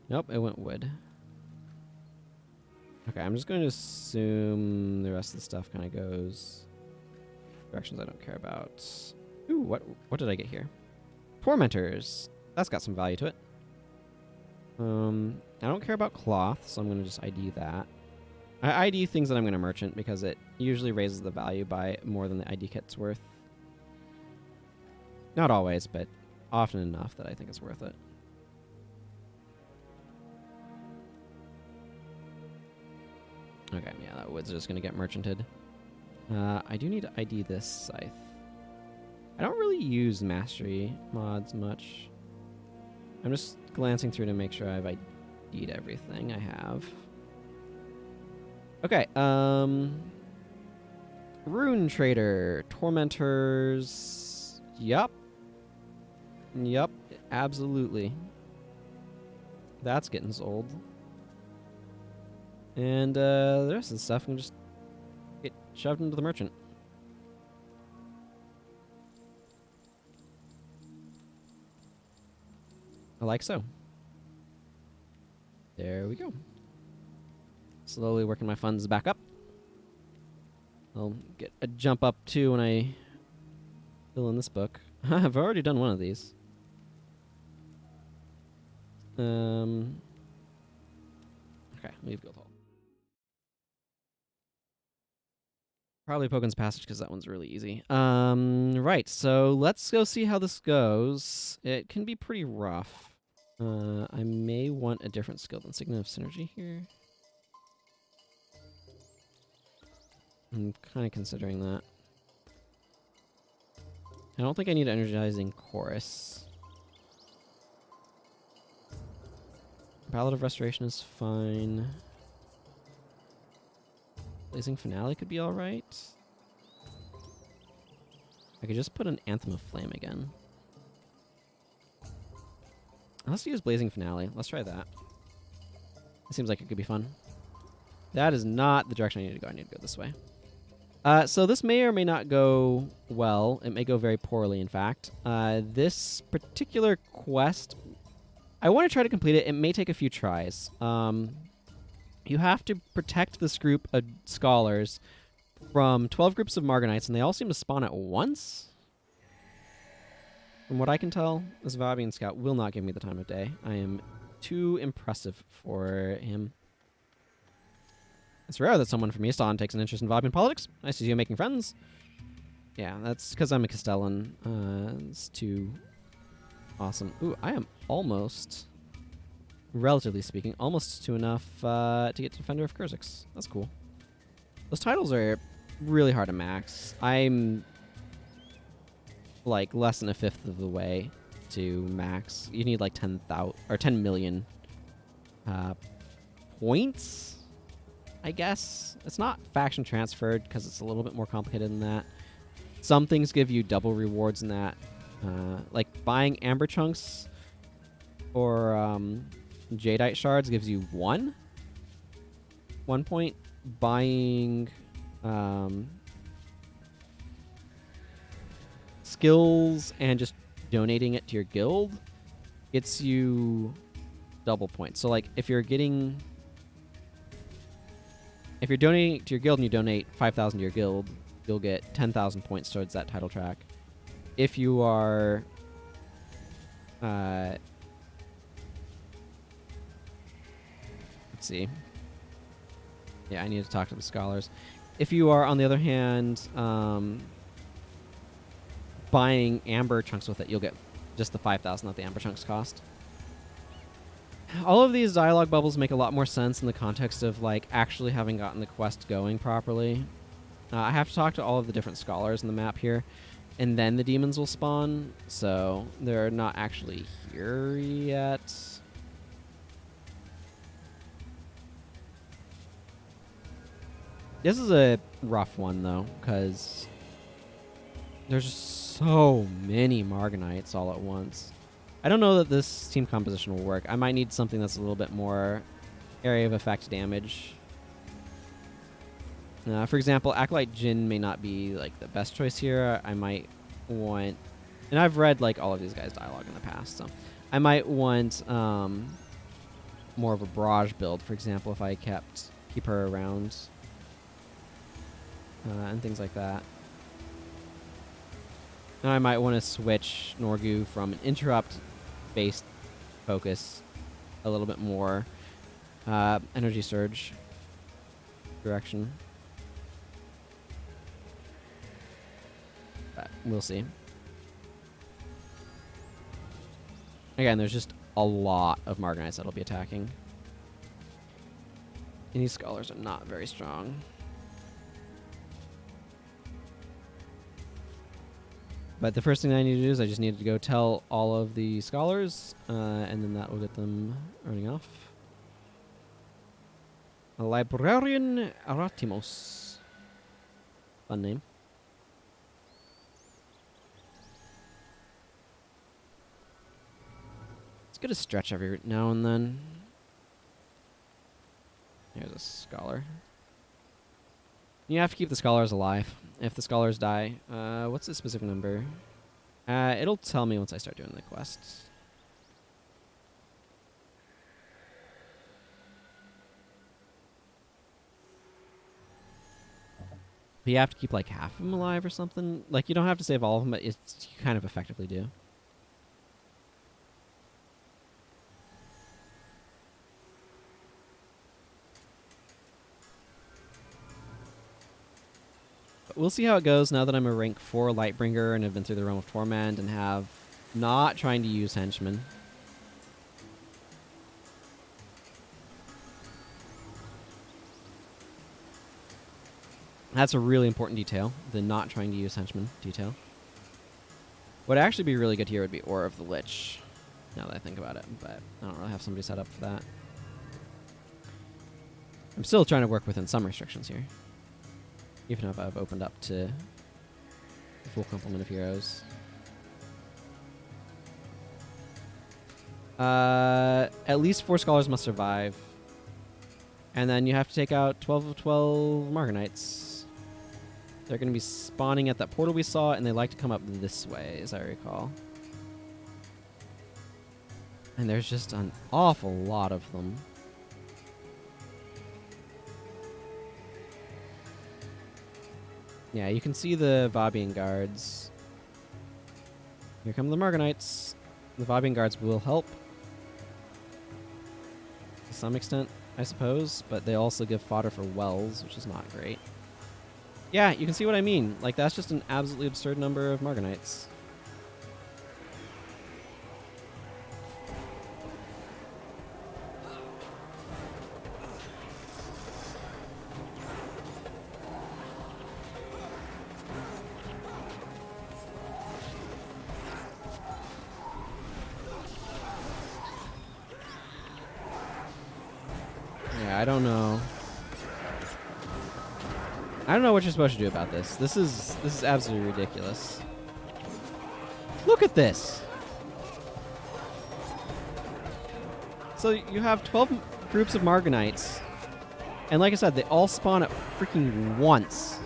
[SPEAKER 1] Nope, it went wood. Okay, I'm just going to assume the rest of the stuff kind of goes directions I don't care about. Ooh, what did I get here? Tormentors. That's got some value to it. I don't care about cloth, so I'm going to just ID that. I ID things that I'm going to merchant because it usually raises the value by more than the ID kit's worth. Not always, but often enough that I think it's worth it. Okay, yeah, that wood's just going to get merchanted. I do need to ID this scythe. I don't really use mastery mods much. I'm just glancing through to make sure I've ID'd everything I have. Okay, Rune Trader, Tormentors. Yup. Yup, absolutely. That's getting sold. And the rest of the stuff can just get shoved into the merchant. Like so. There we go. Slowly working my funds back up. I'll get a jump up too when I fill in this book. I've already done one of these. Okay, leave Guildhall. Probably Poken's Passage because that one's really easy. Right, so let's go see how this goes. It can be pretty rough. I may want a different skill than Signet of Synergy here. I'm kind of considering that. I don't think I need Energizing Chorus. Ballad of Restoration is fine. Blazing Finale could be alright. I could just put an Anthem of Flame again. Let's use Blazing Finale. Let's try that. It seems like it could be fun. That is not the direction I need to go. I need to go this way. So this may or may not go well. It may go very poorly, in fact. This particular quest, I want to try to complete it. It may take a few tries. You have to protect this group of scholars from 12 groups of Margonites, and they all seem to spawn at once. From what I can tell, this Vabian scout will not give me the time of day. I am too impressive for him. It's rare that someone from Easton takes an interest in Vabian politics. Nice to see you making friends. Yeah, that's because I'm a Castellan. It's too awesome. Ooh, I am almost relatively speaking, almost to enough to get Defender of Kurzix. That's cool. Those titles are really hard to max. I'm like less than a fifth of the way to max. You need like 10,000 or 10 million points, I guess. It's not faction transferred because it's a little bit more complicated than that. Some things give you double rewards in that, like buying amber chunks or jadeite shards gives you 1 point. Buying skills and just donating it to your guild gets you double points. So like if you're donating it to your guild and you donate 5,000 to your guild, you'll get 10,000 points towards that title track. If you are let's see. Yeah, I need to talk to the scholars. If you are, on the other hand, buying amber chunks with it, you'll get just the 5,000 that the amber chunks cost. All of these dialogue bubbles make a lot more sense in the context of like actually having gotten the quest going properly. I have to talk to all of the different scholars in the map here, and then the demons will spawn, so they're not actually here yet. This is a rough one, though, because there's just so many Marganites all at once. I don't know that this team composition will work. I might need something that's a little bit more area of effect damage. For example, Acolyte Jin may not be like the best choice here. I might want... And I've read like all of these guys' dialogue in the past, so... I might want more of a barrage build, for example, if I keep her around... and things like that. Now I might want to switch Norgu from an interrupt-based focus a little bit more energy surge direction. But we'll see. Again, there's just a lot of Marganites that'll be attacking. And these scholars are not very strong. But the first thing I need to do is I just need to go tell all of the scholars, and then that will get them running off. Librarian Aratimos. Fun name. It's good to stretch every now and then. Here's a scholar. You have to keep the scholars alive. If the scholars die, what's the specific number? It'll tell me once I start doing the quests. But you have to keep like half of them alive or something. Like you don't have to save all of them, but you kind of effectively do. We'll see how it goes now that I'm a rank 4 Lightbringer and have been through the Realm of Torment and have not trying to use henchmen. That's a really important detail, the not trying to use henchmen detail. What would actually be really good here would be Aura of the Lich, now that I think about it, but I don't really have somebody set up for that. I'm still trying to work within some restrictions here. Even if I've opened up to the full complement of heroes. At least 4 scholars must survive. And then you have to take out 12 of 12 Marganites. They're going to be spawning at that portal we saw, and they like to come up this way, as I recall. And there's just an awful lot of them. Yeah, you can see the Vabian guards. Here come the Marganites. The Vabian guards will help. To some extent, I suppose, but they also give fodder for wells, which is not great. Yeah, you can see what I mean. Like, that's just an absolutely absurd number of Marganites. I don't know. I don't know what you're supposed to do about this. This is absolutely ridiculous. Look at this. So you have 12 groups of Marganites. And like I said, they all spawn at freaking once.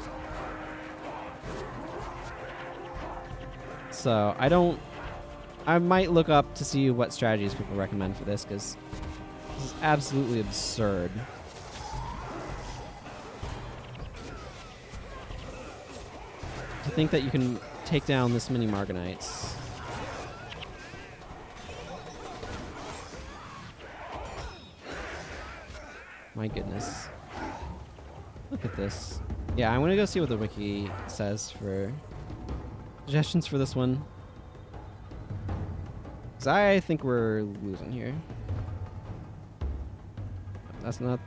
[SPEAKER 1] So I might look up to see what strategies people recommend for this, because this is absolutely absurd. To think that you can take down this many Marganites. My goodness. Look at this. Yeah, I'm gonna go see what the wiki says for suggestions for this one. Because I think we're losing here. That's not...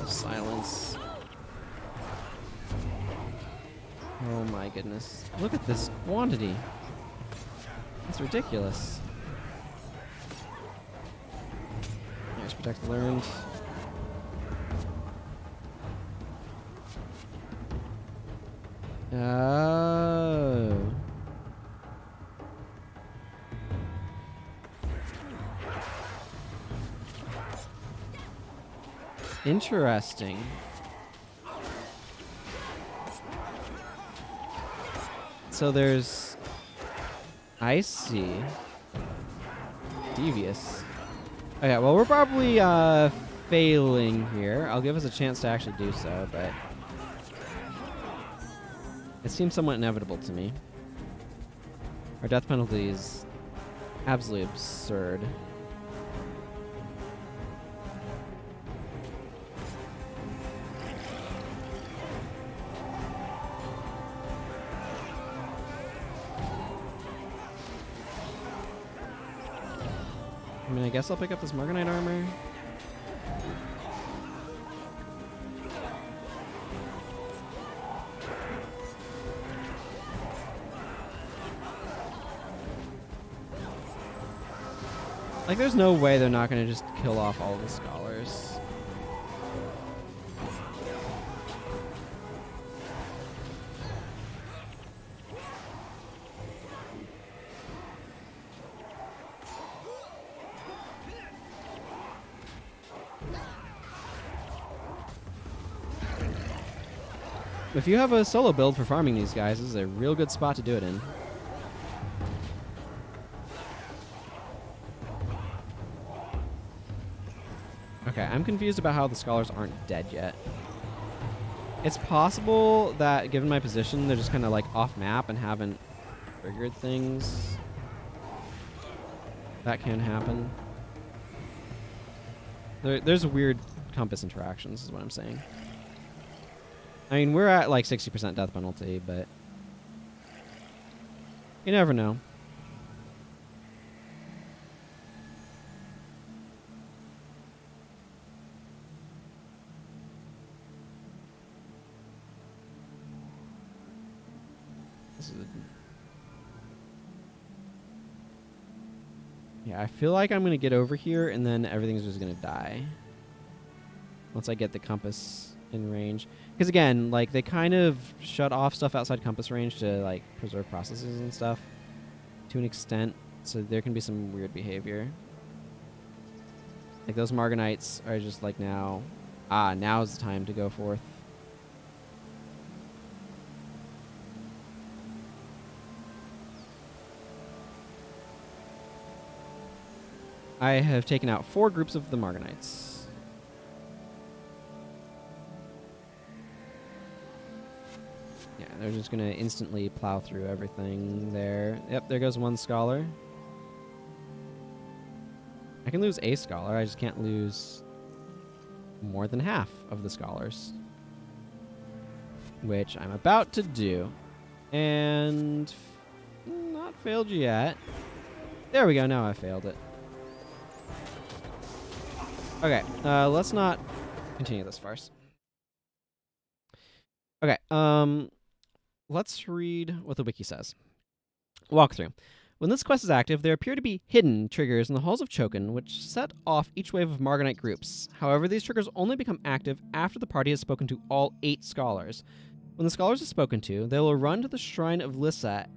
[SPEAKER 1] Silence. Oh my goodness. Look at this quantity. It's ridiculous. Here's Protect Learned. Oh. Interesting. So there's... I see. Devious. Okay, well, we're probably failing here. I'll give us a chance to actually do so, but it seems somewhat inevitable to me. Our death penalty is absolutely absurd. I mean, I guess I'll pick up this Marganite armor. Like, there's no way they're not going to just kill off all the scholars. If you have a solo build for farming these guys, this is a real good spot to do it in. Okay, I'm confused about how the scholars aren't dead yet. It's possible that, given my position, they're just kind of like off map and haven't triggered things. That can happen. There's weird compass interactions, is what I'm saying. I mean, we're at like 60% death penalty, but you never know. Yeah, I feel like I'm going to get over here and then everything's just going to die. Once I get the compass in range. Because again, like, they kind of shut off stuff outside compass range to like preserve processes and stuff to an extent, so there can be some weird behavior. Like, those Marganites are just like, now is the time to go forth. I have taken out 4 groups of the Marganites. Yeah, they're just going to instantly plow through everything there. Yep, there goes 1 scholar. I can lose a scholar, I just can't lose more than half of the scholars. Which I'm about to do. And not failed yet. There we go, now I failed it. Okay, let's not continue this farce. Okay, let's read what the wiki says. Walkthrough. When this quest is active, there appear to be hidden triggers in the halls of Chokin, which set off each wave of Marganite groups. However, these triggers only become active after the party has spoken to all 8 scholars. When the scholars are spoken to, they will run to the Shrine of Lissa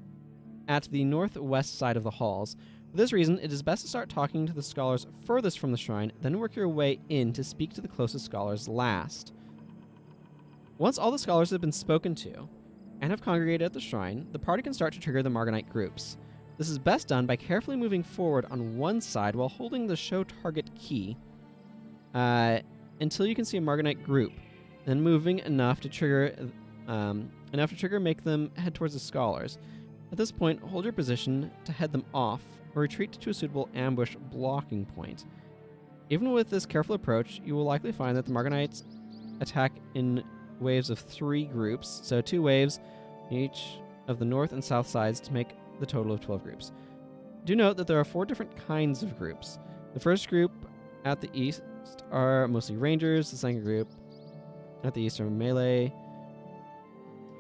[SPEAKER 1] at the northwest side of the halls. For this reason, it is best to start talking to the scholars furthest from the shrine, then work your way in to speak to the closest scholars last. Once all the scholars have been spoken to and have congregated at the shrine, the party can start to trigger the Marganite groups. This is best done by carefully moving forward on one side while holding the show target key until you can see a Marganite group, then moving enough to trigger make them head towards the scholars. At this point, hold your position to head them off, or retreat to a suitable ambush blocking point. Even with this careful approach, you will likely find that the Marganites attack in waves of 3 groups, so 2 waves each of the north and south sides to make the total of 12 groups. Do note that there are 4 different kinds of groups. The first group at the east are mostly rangers, the second group at the east are melee.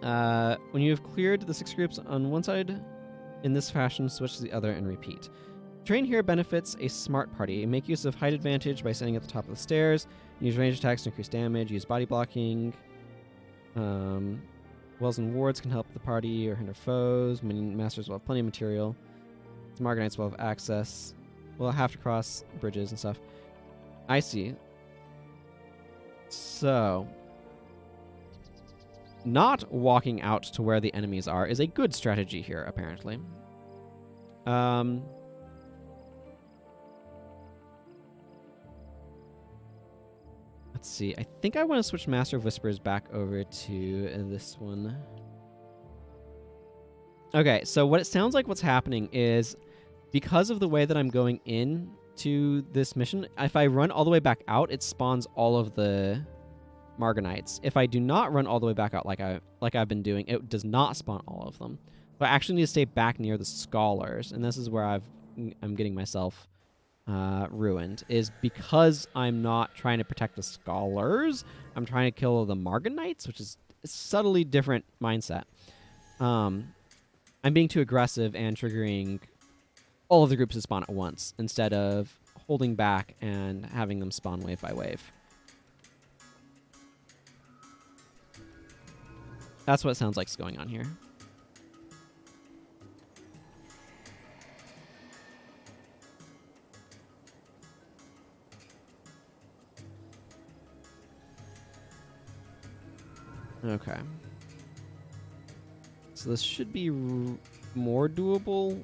[SPEAKER 1] When you have cleared the 6 groups on one side in this fashion, switch to the other and repeat. Terrain here benefits a smart party. Make use of height advantage by standing at the top of the stairs. Use range attacks to increase damage. Use body blocking. Wells and wards can help the party or hinder foes. Minion masters will have plenty of material. The Marganites will have access. We'll have to cross bridges and stuff. I see. So, not walking out to where the enemies are is a good strategy here, apparently. Let's see. I think I want to switch Master of Whispers back over to this one. Okay, so what it sounds like what's happening is, because of the way that I'm going in to this mission, if I run all the way back out, it spawns all of the Marganites. If I do not run all the way back out like I've been doing, it does not spawn all of them. So I actually need to stay back near the scholars, and this is where I'm getting myself ruined, is because I'm not trying to protect the scholars. I'm trying to kill the Marganites, which is a subtly different mindset. I'm being too aggressive and triggering all of the groups to spawn at once instead of holding back and having them spawn wave by wave. That's what it sounds like is going on here. Okay. So this should be more doable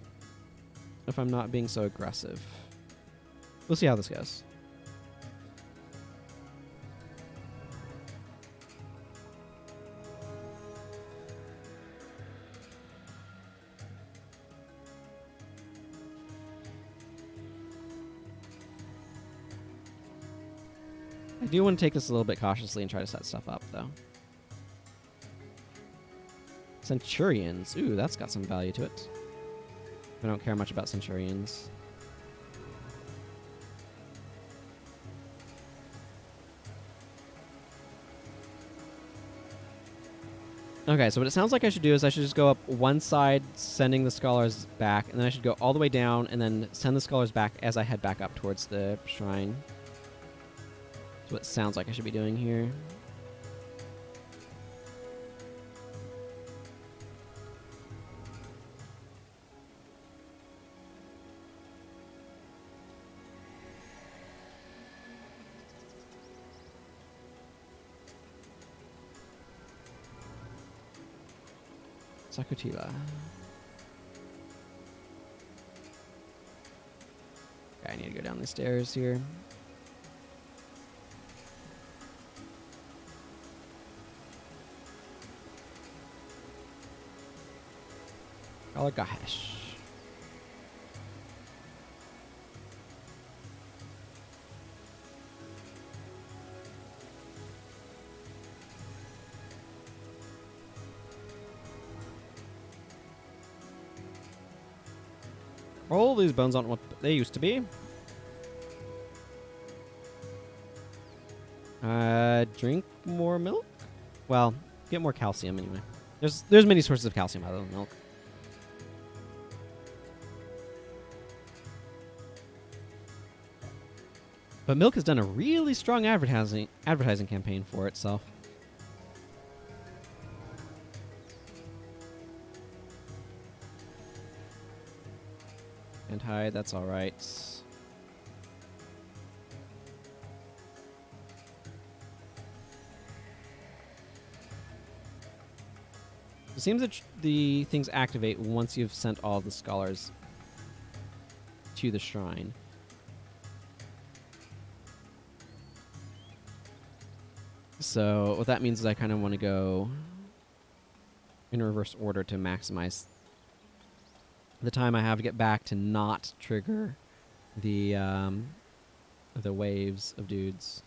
[SPEAKER 1] if I'm not being so aggressive. We'll see how this goes. I do want to take this a little bit cautiously and try to set stuff up, though. Centurions. Ooh, that's got some value to it. I don't care much about Centurions. Okay, so what it sounds like I should do is I should just go up one side, sending the scholars back, and then I should go all the way down and then send the scholars back as I head back up towards the shrine. That's what it sounds like I should be doing here. Sakutila. Okay, I need to go down the stairs here. Galagahesh. All these bones aren't what they used to be. Drink more milk? Well, get more calcium anyway. There's many sources of calcium other than milk. But Milk has done a really strong advertising campaign for itself. And hide, that's all right. It seems that the things activate once you've sent all the scholars to the shrine. So what that means is I kind of want to go in reverse order to maximize the time I have to get back to not trigger the waves of dudes.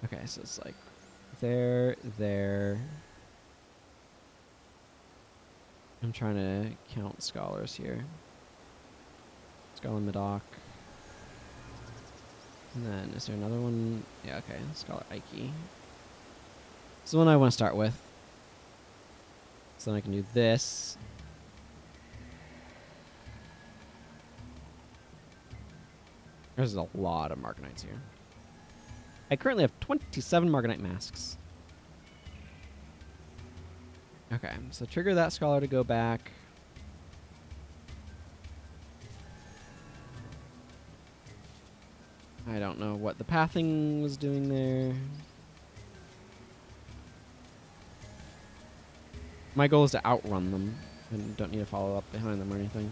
[SPEAKER 1] Okay, so it's like there. I'm trying to count scholars here. Skull and Madoc. And then, is there another one? Yeah, okay. Scholar Ike. This is the one I want to start with. So then I can do this. There's a lot of Markanites here. I currently have 27 Markanite masks. Okay, so trigger that scholar to go back. I don't know what the pathing was doing there. My goal is to outrun them and don't need to follow up behind them or anything.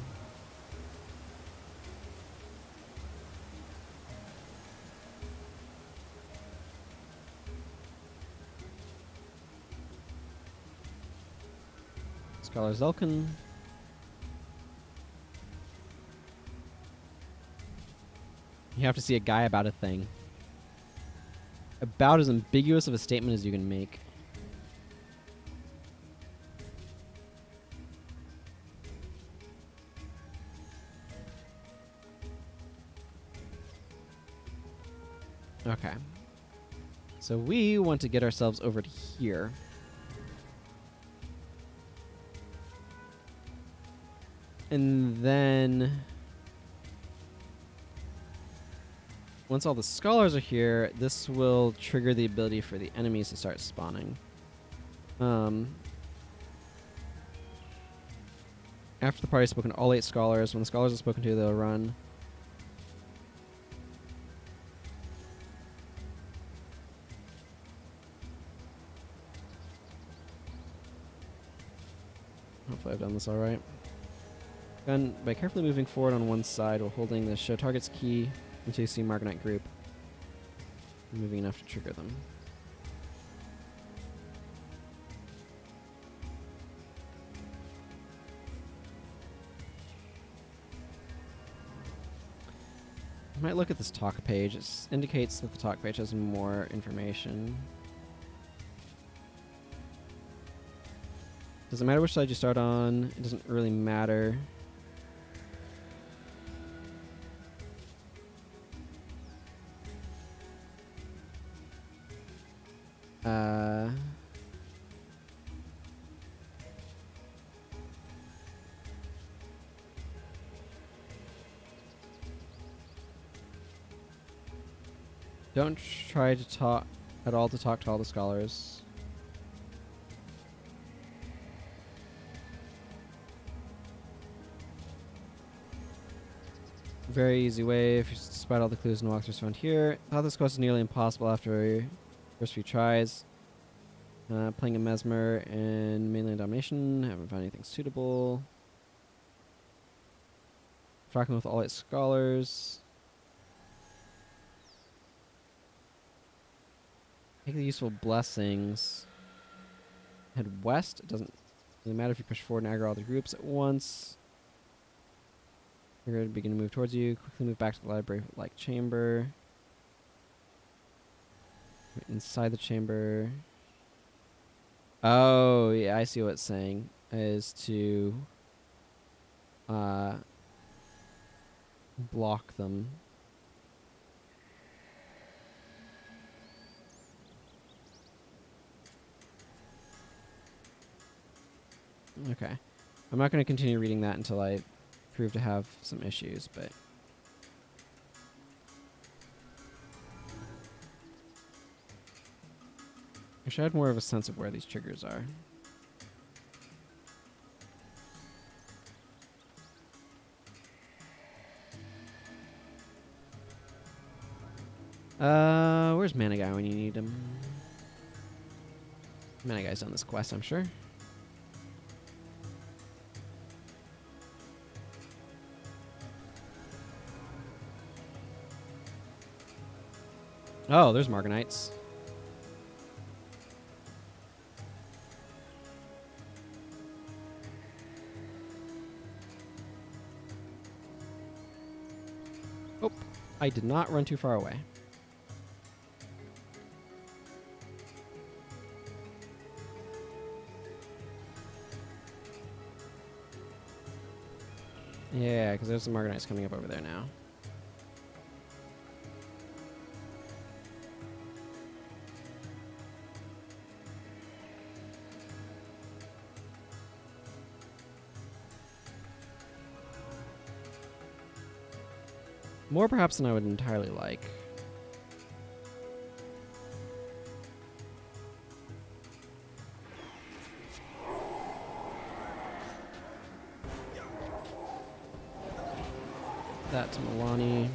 [SPEAKER 1] Scholar Zelkin. You have to see a guy about a thing. About as ambiguous of a statement as you can make. Okay. So we want to get ourselves over to here. And then once all the scholars are here, this will trigger the ability for the enemies to start spawning. After the party has spoken to all 8 scholars, when the scholars are spoken to, they'll run. Hopefully I've done this alright. Then, by carefully moving forward on one side while holding the show target's key until you see Markanite group, moving enough to trigger them. I might look at this talk page. It indicates that the talk page has more information. Doesn't matter which side you start on. It doesn't really matter. Don't try to talk at all to all the scholars. Very easy way if you spot all the clues and walkthroughs found here. Thought this quest is nearly impossible after first few tries. Playing a Mesmer and mainland domination. Haven't found anything suitable. Tracking with all 8 scholars. Take the useful blessings. Head west. It doesn't really matter if you push forward and aggro all the groups at once. You're going to begin to move towards you. Quickly move back to the library-like chamber. Inside the chamber. Oh, yeah, I see what it's saying. Is to block them. Okay. I'm not going to continue reading that until I prove to have some issues, but I should have more of a sense of where these triggers are. Where's Mana Guy when you need him? Mana Guy's on this quest, I'm sure. Oh, there's Marganites. Oh, I did not run too far away. Yeah, because there's some Marganites coming up over there now. More perhaps than I would entirely like. That to Milani.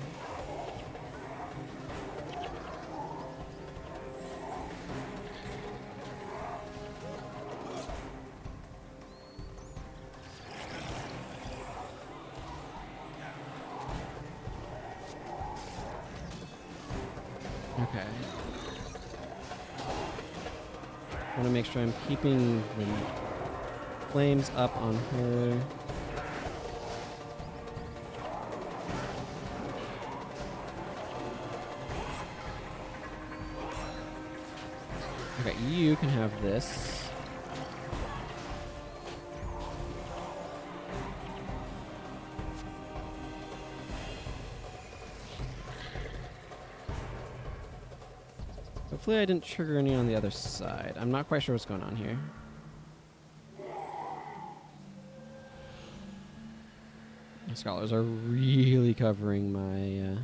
[SPEAKER 1] Okay. I want to make sure I'm keeping the flames up on her. Okay, you can have this. Hopefully I didn't trigger any on the other side. I'm not quite sure what's going on here. The scholars are really covering my...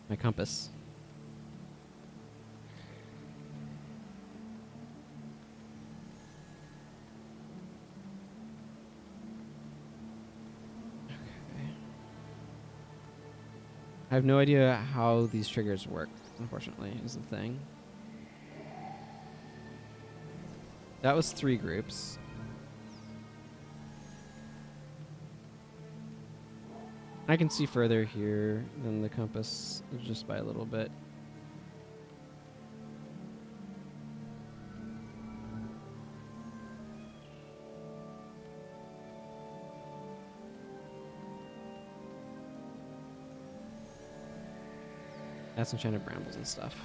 [SPEAKER 1] my compass. I have no idea how these triggers work, unfortunately, is the thing. That was 3 groups. I can see further here than the compass, just by a little bit. That's enchanted brambles and stuff.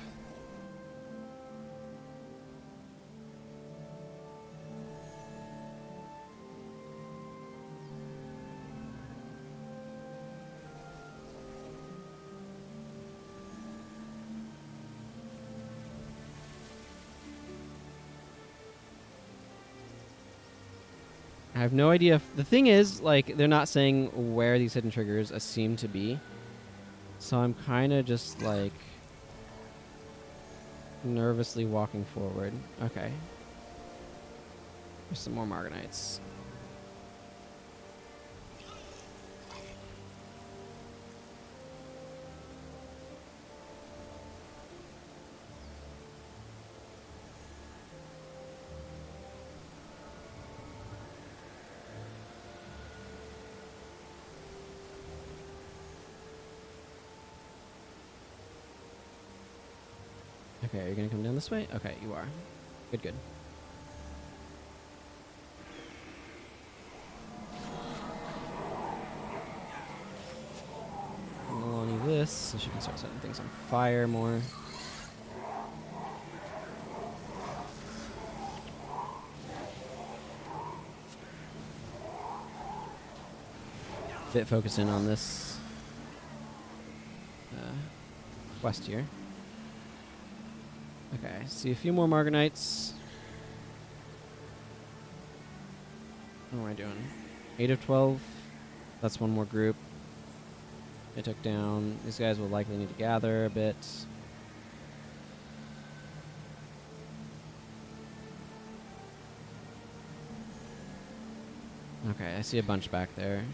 [SPEAKER 1] I have no idea. The thing is, like, they're not saying where these hidden triggers seem to be. So I'm kind of just, like, nervously walking forward. Okay. There's some more Marganites. Okay, are you gonna come down this way? Okay, you are. Good, good. Milani this, so she can start setting things on fire more. Bit focusing on this quest here. Okay, see a few more Marganites. What am I doing? 8 of 12. That's one more group. I took down. These guys will likely need to gather a bit. Okay, I see a bunch back there.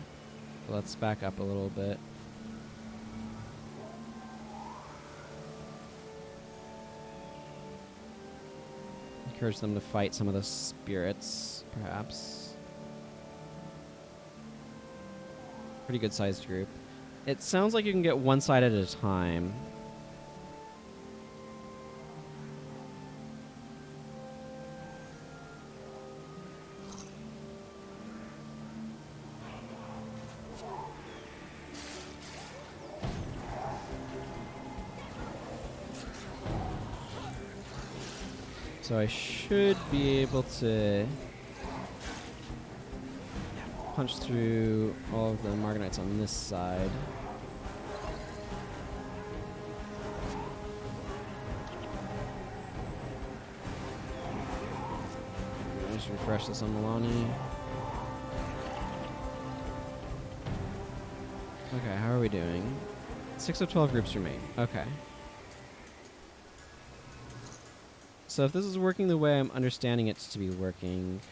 [SPEAKER 1] Let's back up a little bit. Encourage them to fight some of the spirits, perhaps. Pretty good sized group. It sounds like you can get one side at a time. So I should be able to punch through all of the Margonites on this side. Just refresh this on Milani. Okay, how are we doing? 6 of 12 groups remain. Okay. So if this is working the way I'm understanding it to be working,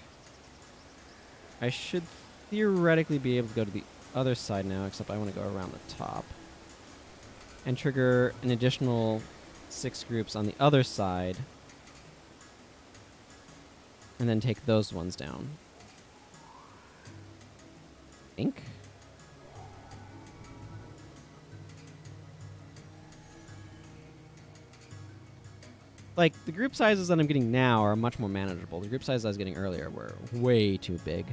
[SPEAKER 1] I should theoretically be able to go to the other side now, except I want to go around the top. And trigger an additional 6 groups on the other side. And then take those ones down. Ink? Like, the group sizes that I'm getting now are much more manageable. The group sizes I was getting earlier were way too big.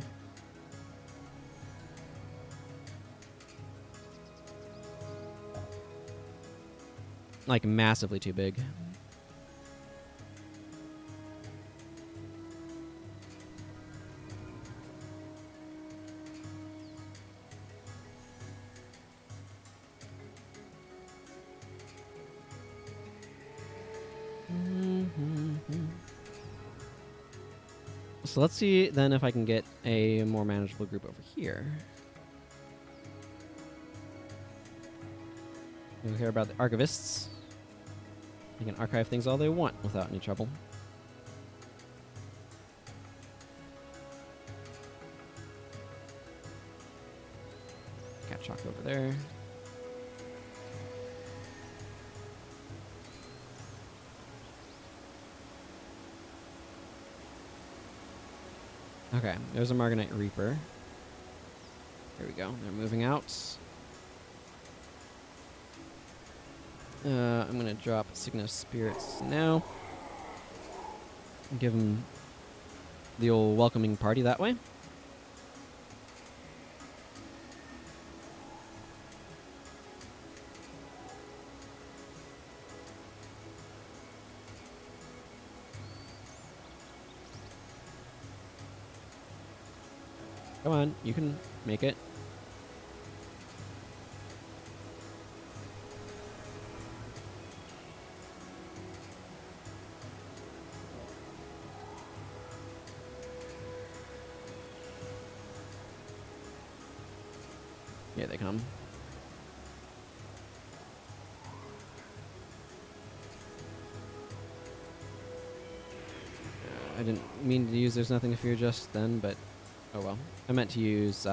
[SPEAKER 1] Like, massively too big. So let's see then if I can get a more manageable group over here. You'll hear about the archivists. They can archive things all they want without any trouble. Got chalk over there. Okay, there's a Margonite Reaper. Here we go. They're moving out. I'm going to drop Signet of Spirits now. Give them the old welcoming party that way. Come on, you can make it. Here they come. I didn't mean to use There's Nothing to Fear just then, but oh well. I meant to use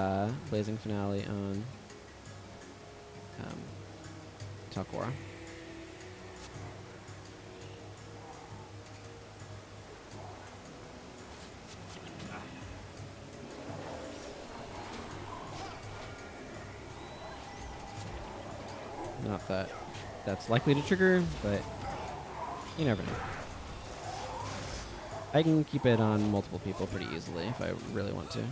[SPEAKER 1] Blazing Finale on Tal'Kora. Not that that's likely to trigger, but you never know. I can keep it on multiple people pretty easily if I really want to.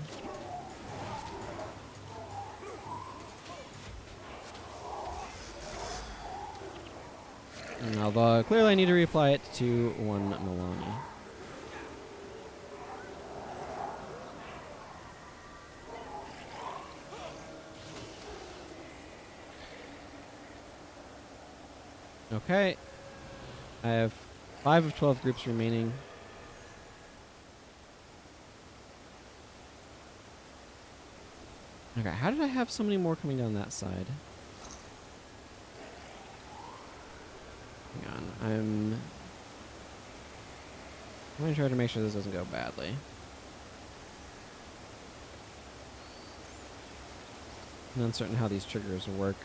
[SPEAKER 1] Although clearly I need to reapply it to one Milani. Okay. I have 5 of 12 groups remaining. Okay, how did I have so many more coming down that side? I'm going to try to make sure this doesn't go badly. I'm uncertain how these triggers work.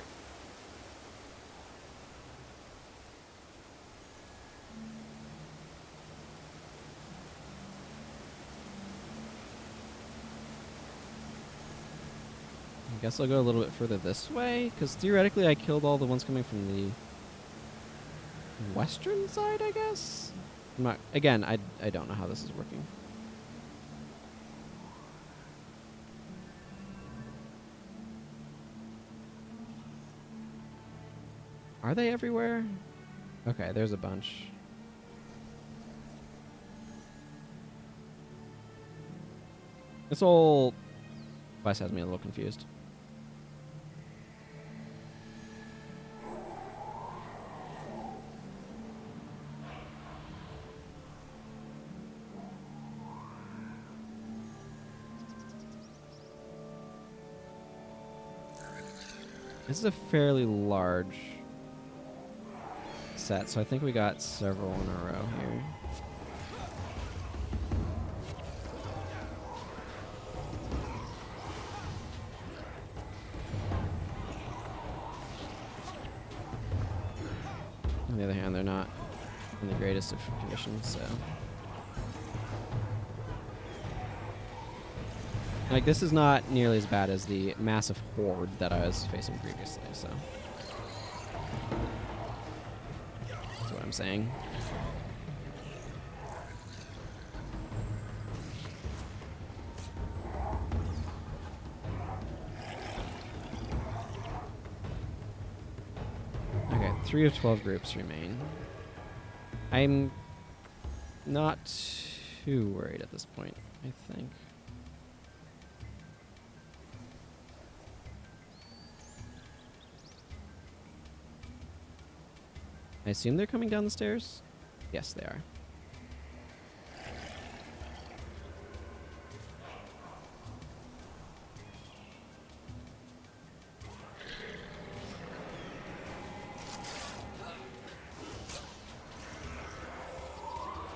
[SPEAKER 1] I guess I'll go a little bit further this way, because theoretically I killed all the ones coming from the western side, I guess? I'm not, again, I don't know how this is working. Are they everywhere? Okay, there's a bunch. This whole quest has me a little confused. This is a fairly large set, so I think we got several in a row here. On the other hand, they're not in the greatest of conditions, so... Like, this is not nearly as bad as the massive horde that I was facing previously, so... That's what I'm saying. Okay, 3 of 12 groups remain. I'm not too worried at this point, I think. I assume they're coming down the stairs? Yes, they are.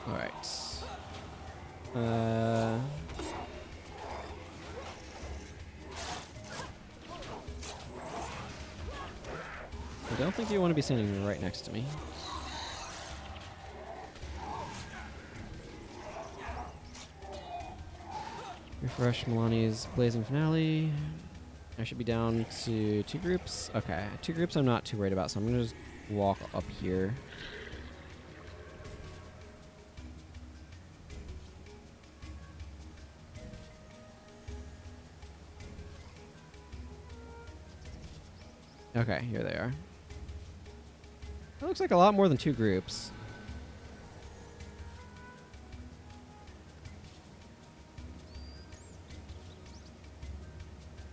[SPEAKER 1] Alright. I don't think you want to be standing right next to me. Refresh Milani's Blazing Finale. I should be down to 2 groups. Okay, 2 groups I'm not too worried about, so I'm going to just walk up here. Okay, here they are. That looks like a lot more than 2 groups.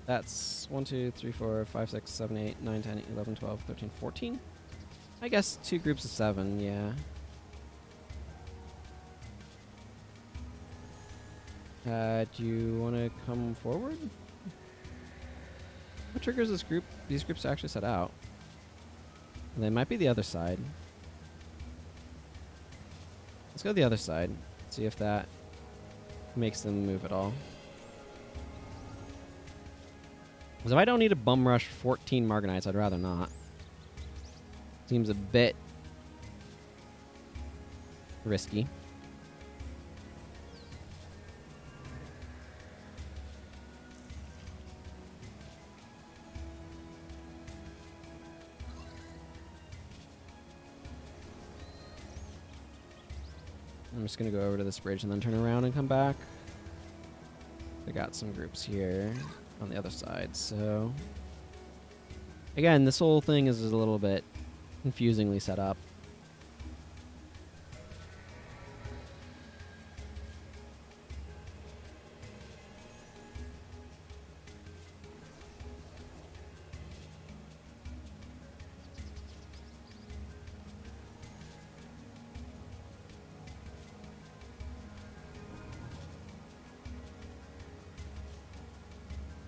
[SPEAKER 1] That's 1, 2, 3, 4, 5, 6, 7, 8, 9, 10, 11, 12, 13, 14. I guess 2 groups of 7, yeah. Do you want to come forward? What triggers this group? These groups actually set out. They might be the other side. Let's go to the other side. See if that makes them move at all. Because if I don't need to bum rush 14 Marganites, I'd rather not. Seems a bit risky. I'm just going to go over to this bridge and then turn around and come back. I got some groups here on the other side, so... Again, this whole thing is a little bit confusingly set up.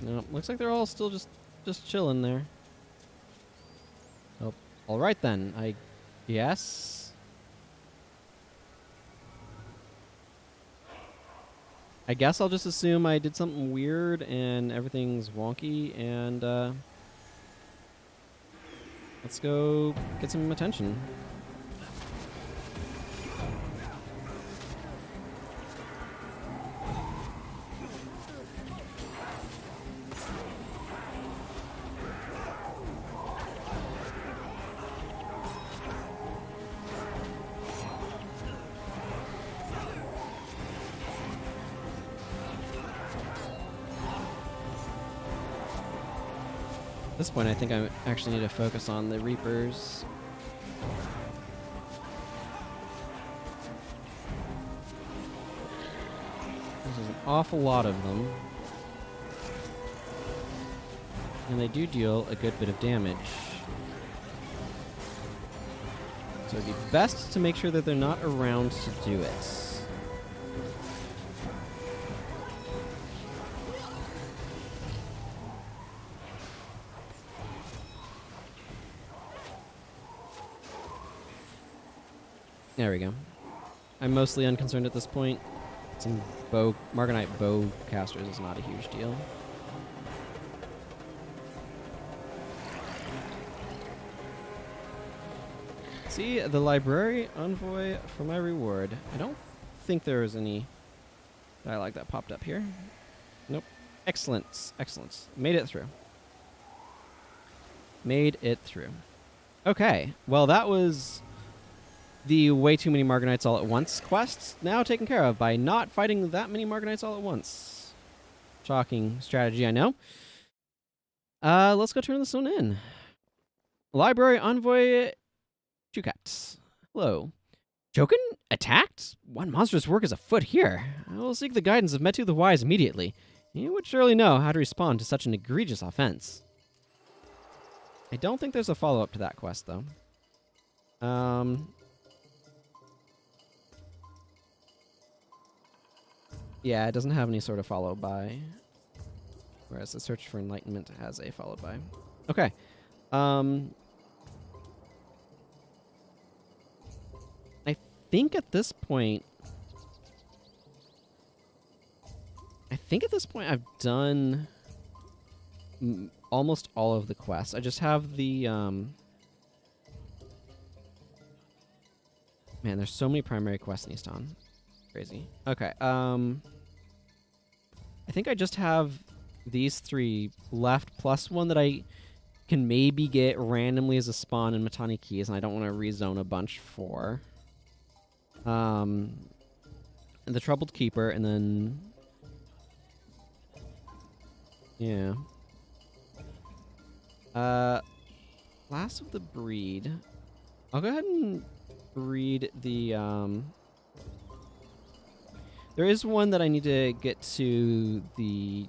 [SPEAKER 1] No, looks like they're all still just chilling there. Oh, all right then. I guess I guess I'll just assume I did something weird and everything's wonky, and let's go get some attention. At this point, I think I actually need to focus on the Reapers. There's an awful lot of them. And they do deal a good bit of damage. So it'd be best to make sure that they're not around to do it. There we go. I'm mostly unconcerned at this point. Some Marganite bow casters is not a huge deal. See, the library envoy for my reward. I don't think there was any dialogue that popped up here. Nope. Excellent. Excellent. Made it through. Made it through. Okay. Well, that was the way too many Marganites all at once quest, now taken care of by not fighting that many Marganites all at once. Shocking strategy, I know. Let's go turn this one in. Library Envoy Chukat. Hello. Jokin? Attacked? What monstrous work is afoot here? I will seek the guidance of Metu the Wise immediately. He would surely know how to respond to such an egregious offense. I don't think there's a follow-up to that quest, though. Yeah, it doesn't have any sort of follow by. Whereas the Search for Enlightenment has a follow by. Okay. I think at this point I've done almost all of the quests. I just have the man, there's so many primary quests in East Town. Crazy. Okay. I think I just have these 3 left, plus one that I can maybe get randomly as a spawn in Matani Keys, and I don't want to rezone a bunch for. And the Troubled Keeper, and then yeah. Last of the breed. I'll go ahead and breed the there is one that I need to get to the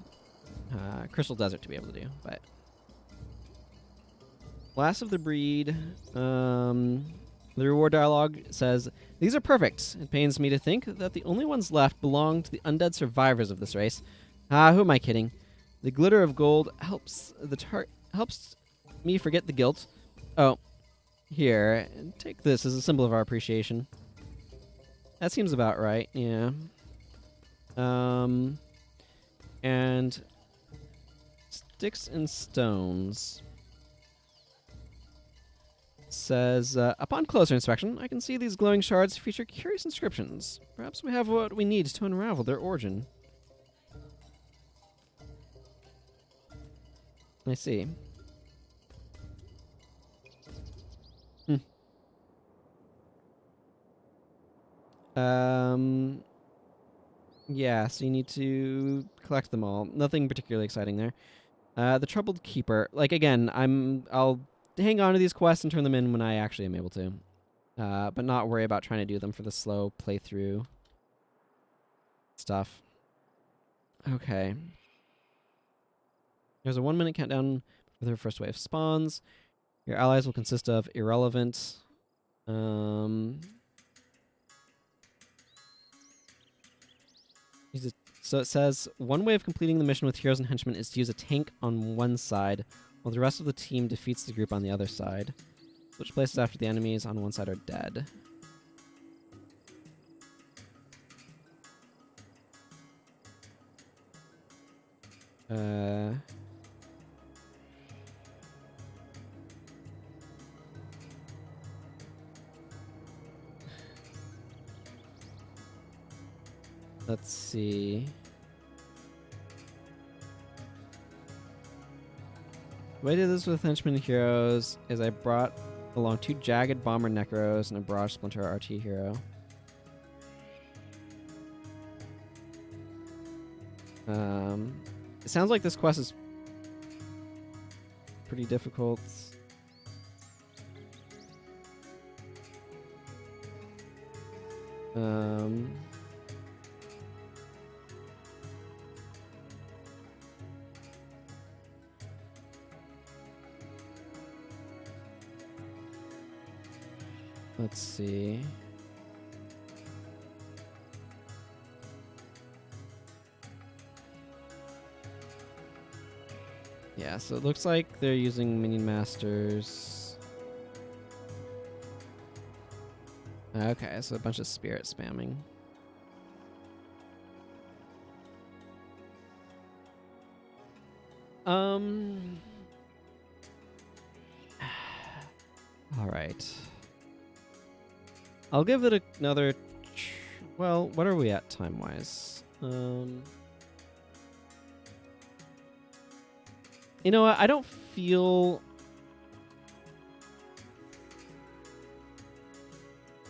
[SPEAKER 1] Crystal Desert to be able to do, but last of the breed. The reward dialogue says, "These are perfect. It pains me to think that the only ones left belong to the undead survivors of this race. Ah, who am I kidding? The glitter of gold helps me forget the guilt. Oh, here, take this as a symbol of our appreciation." That seems about right, yeah. And Sticks and Stones says, upon closer inspection, I can see these glowing shards feature curious inscriptions. Perhaps we have what we need to unravel their origin. I see. Yeah, so you need to collect them all. Nothing particularly exciting there. The Troubled Keeper. Like, again, I'll hang on to these quests and turn them in when I actually am able to. But not worry about trying to do them for the slow playthrough stuff. Okay. There's a 1-minute countdown for their first wave spawns. Your allies will consist of irrelevant. So it says, one way of completing the mission with heroes and henchmen is to use a tank on one side, while the rest of the team defeats the group on the other side. Switch places after the enemies on one side are dead. Uh... Let's see. The way I did this with Henchman Heroes is I brought along 2 Jagged Bomber Necros and a Barrage Splinter RT hero. It sounds like this quest is pretty difficult. Let's see. Yeah, so it looks like they're using Minion Masters. Okay, so a bunch of spirit spamming. All right. I'll give it another. Well, what are we at time-wise? You know what? I don't feel.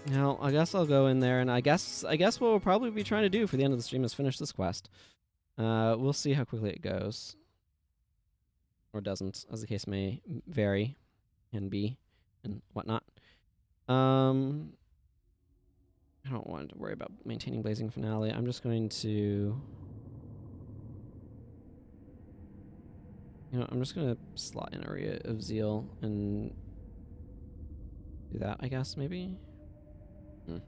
[SPEAKER 1] No, I guess I'll go in there, and I guess what we'll probably be trying to do for the end of the stream is finish this quest. We'll see how quickly it goes, or doesn't, as the case may vary, and be, and whatnot. I don't want to worry about maintaining Blazing Finale. I'm just going to. You know, I'm just going to slot in Area of Zeal and do that, I guess, maybe? You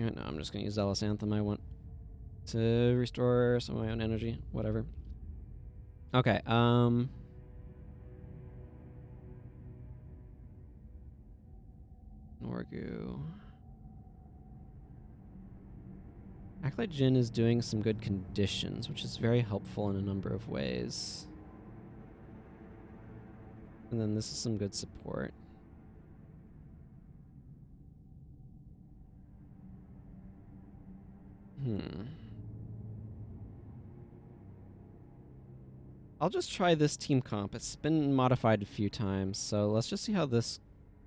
[SPEAKER 1] know, no, I'm just going to use Zealous Anthem. I want to restore some of my own energy. Whatever. Okay, Norgu. Acolyte Jin is doing some good conditions, which is very helpful in a number of ways. And then this is some good support. I'll just try this team comp. It's been modified a few times, so let's just see how this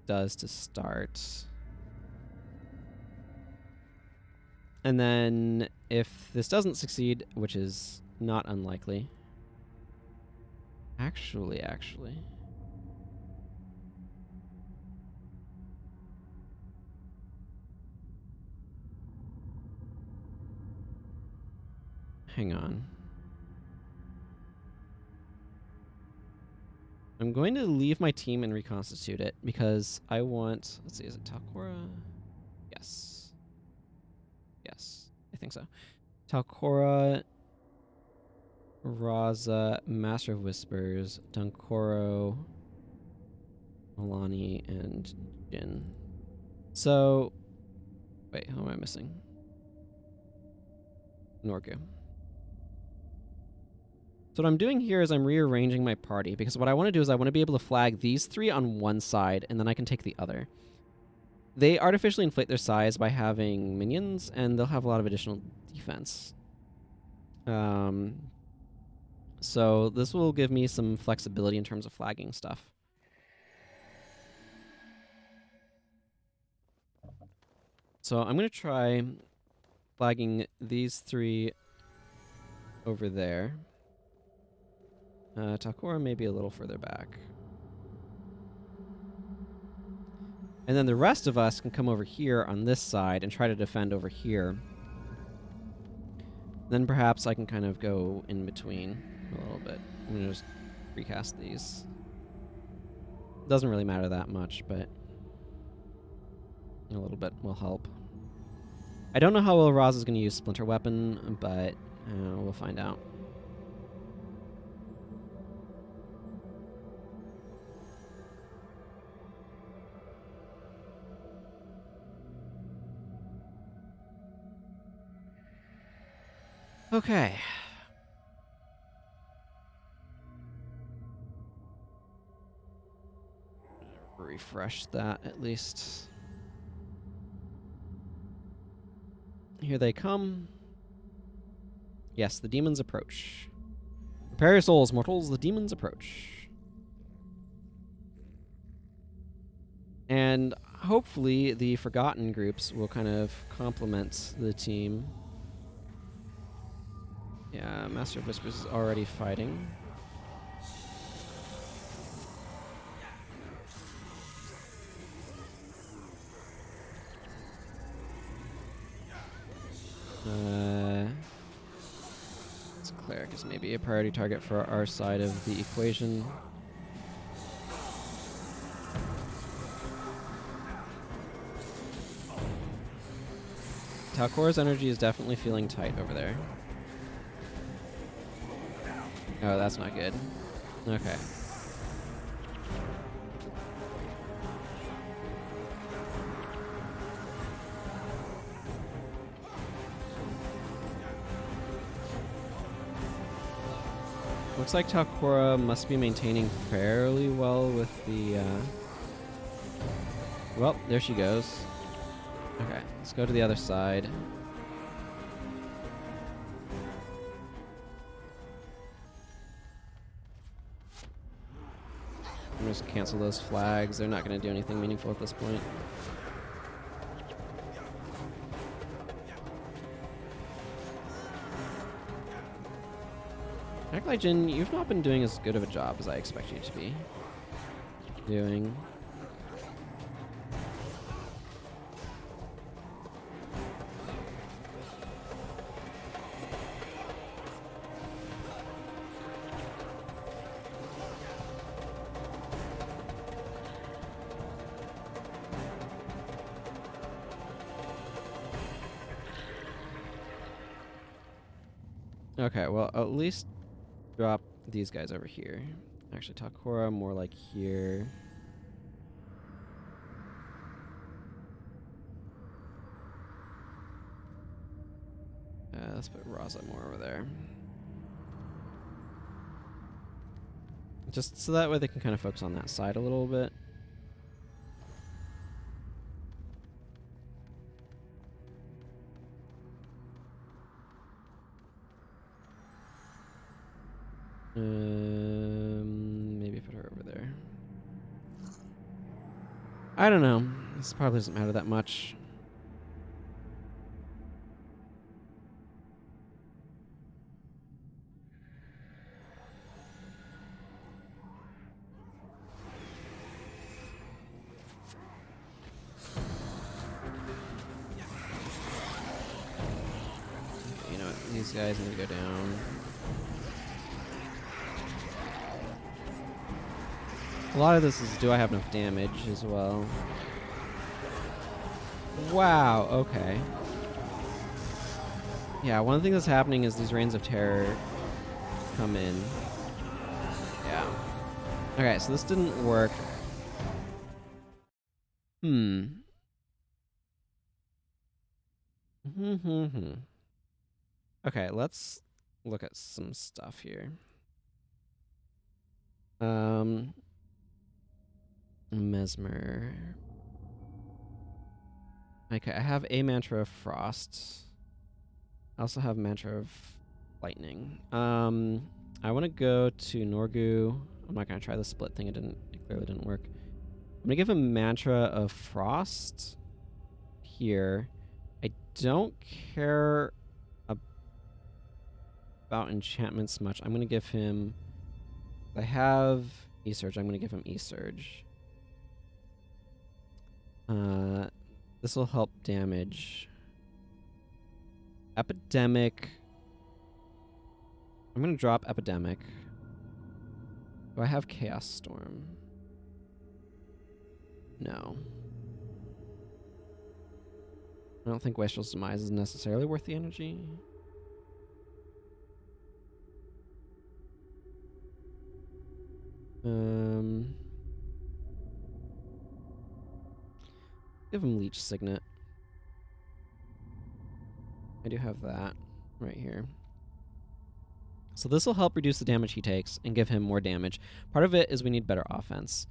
[SPEAKER 1] does to start. And then if this doesn't succeed, which is not unlikely. Actually. Hang on. I'm going to leave my team and reconstitute it because I want... Let's see, is it Talcora? Yes. Yes, I think so. Talcora, Razah, Master of Whispers, Dunkoro, Milani, and Jin. So... Wait, who am I missing? Norgu. So what I'm doing here is I'm rearranging my party, because what I want to do is I want to be able to flag these 3 on one side, and then I can take the other. They artificially inflate their size by having minions, and they'll have a lot of additional defense. So this will give me some flexibility in terms of flagging stuff. So I'm going to try flagging these 3 over there. Takora may be a little further back. And then the rest of us can come over here on this side and try to defend over here. Then perhaps I can kind of go in between a little bit. I'm going to just recast these. Doesn't really matter that much, but a little bit will help. I don't know how well Razah is going to use Splinter Weapon, but we'll find out. Okay. Refresh that at least. Here they come. Yes, the demons approach. Prepare your souls, mortals. The demons approach. And hopefully the forgotten groups will kind of complement the team. Yeah, Master of Whispers is already fighting. This cleric is maybe a priority target for our side of the equation. Talcora's energy is definitely feeling tight over there. Oh, that's not good. Okay. Looks like Talcora must be maintaining fairly well with the, Well, there she goes. Okay, let's go to the other side. I'm just cancel those flags. They're not going to do anything meaningful at this point. Act like Jin, you've not been doing as good of a job as I expect you to be doing. Okay, well, at least drop these guys over here. Actually, Talcora more like here. Let's put Razah more over there. Just so that way they can kind of focus on that side a little bit. Maybe put her over there. I don't know. This probably doesn't matter that much. Okay, you know what? These guys need to go down. A lot of this is, do I have enough damage as well? Wow, okay. Yeah, one of the things that's happening is these Reigns of Terror come in. Yeah. Okay, so this didn't work. Okay, let's look at some stuff here. Mesmer. Okay, I have a Mantra of Frost. I also have Mantra of Lightning. I want to go to Norgu. I'm not going to try the split thing. It clearly didn't work. I'm going to give him Mantra of Frost here. I don't care about enchantments much. I'm going to give him... I have E-Surge. I'm going to give him E-Surge. This will help damage. Epidemic. I'm going to drop Epidemic. Do I have Chaos Storm? No. I don't think Wastrel's Demise is necessarily worth the energy. Give him Leech Signet. I do have that right here. So this will help reduce the damage he takes and give him more damage. Part of it is we need better offense.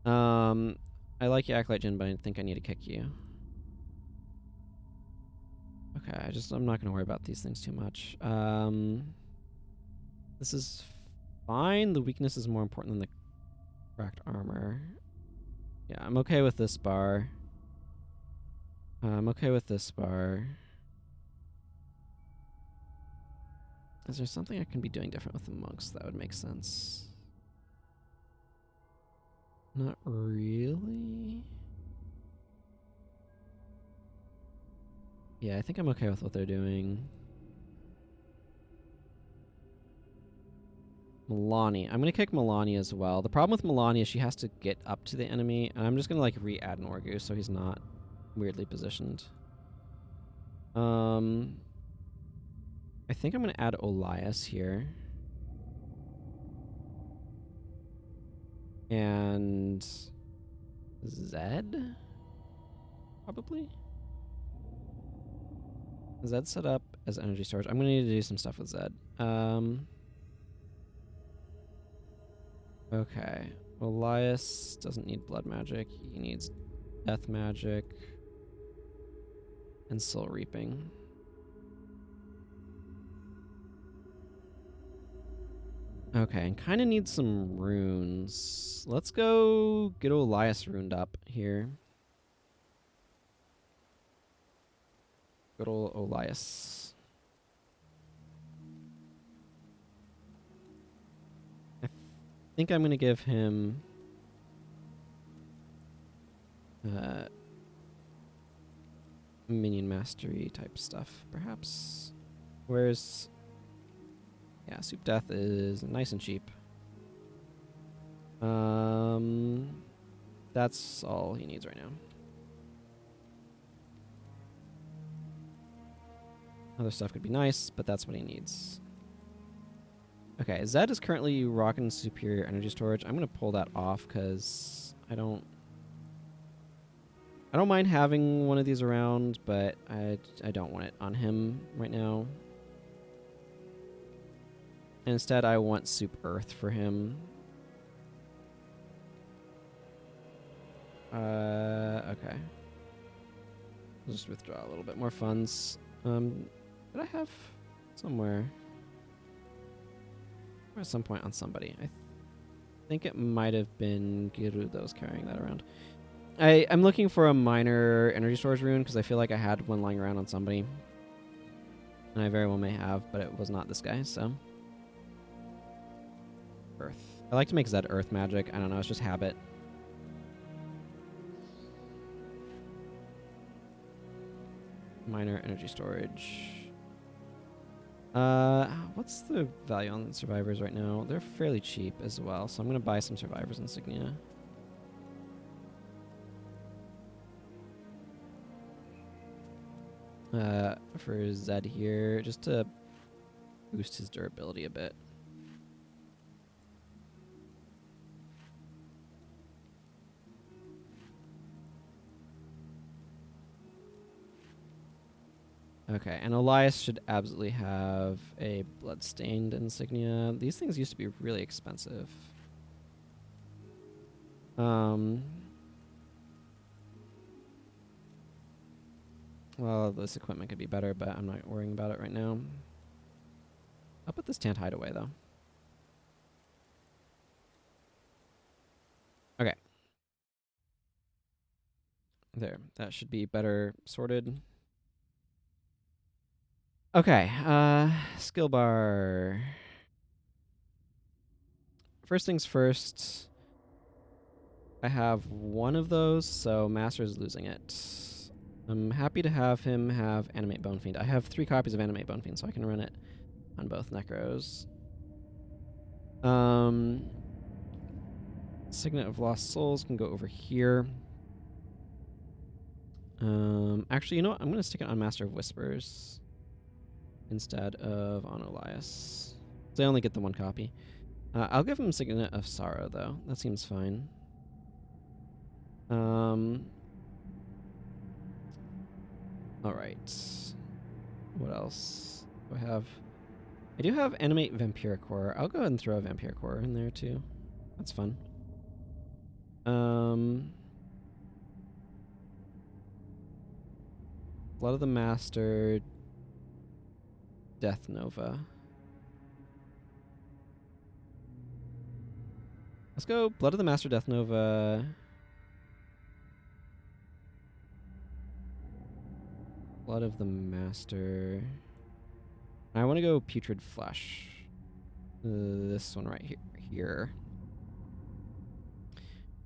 [SPEAKER 1] I like you, Acolyte Jin, but I think I need to kick you. Okay, I'm not going to worry about these things too much. This is fine. The weakness is more important than the cracked armor. Yeah, I'm okay with this bar. I'm okay with this bar. Is there something I can be doing different with the monks that would make sense? Not really. Yeah, I think I'm okay with what they're doing. Milani. I'm going to kick Milani as well. The problem with Milani is she has to get up to the enemy, and I'm just going to like re-add Norgu so he's not weirdly positioned. I think I'm going to add Olias here. And Zed? Probably? Zed set up as energy storage. I'm going to need to do some stuff with Zed. Okay. Elias doesn't need blood magic. He needs death magic and soul reaping. Okay, and kind of need some runes. Let's go get Elias runed up here. Good old Elias. I think I'm going to give him minion mastery type stuff, perhaps. Where's... Yeah, Soup Death is nice and cheap. That's all he needs right now. Other stuff could be nice, but that's what he needs. Okay, Zed is currently rocking superior energy storage. I'm gonna pull that off because I don't mind having one of these around, but I don't want it on him right now. And instead, I want Soup Earth for him. Okay. I'll just withdraw a little bit more funds. Did I have somewhere? At some point on somebody. I think it might have been Giru that was carrying that around. I'm looking for a minor energy storage rune because I feel like I had one lying around on somebody. And I very well may have, but it was not this guy, so. Earth. I like to make Zed earth magic. I don't know, it's just habit. Minor energy storage. What's the value on survivors right now? They're fairly cheap as well, so I'm gonna buy some survivors insignia. For Zed here, just to boost his durability a bit. Okay, and Elias should absolutely have a bloodstained insignia. These things used to be really expensive. Well, this equipment could be better, but I'm not worrying about it right now. I'll put this Tant hideaway, though. Okay. There. That should be better sorted. Okay. Skill bar. First things first. I have one of those, so Master's losing it. I'm happy to have him have Animate Bone Fiend. I have 3 copies of Animate Bone Fiend, so I can run it on both Necros. Signet of Lost Souls can go over here. Actually, you know what? I'm going to stick it on Master of Whispers instead of on Elias. So I only get the 1 copy. I'll give him Signet of Sorrow, though. That seems fine. Alright. What else do I have? I do have Animate Vampiric Core. I'll go ahead and throw a Vampiric Core in there too. That's fun. Blood of the Master, Death Nova. Let's go Blood of the Master, Death Nova. Blood of the Master. I want to go Putrid Flesh. This one right here.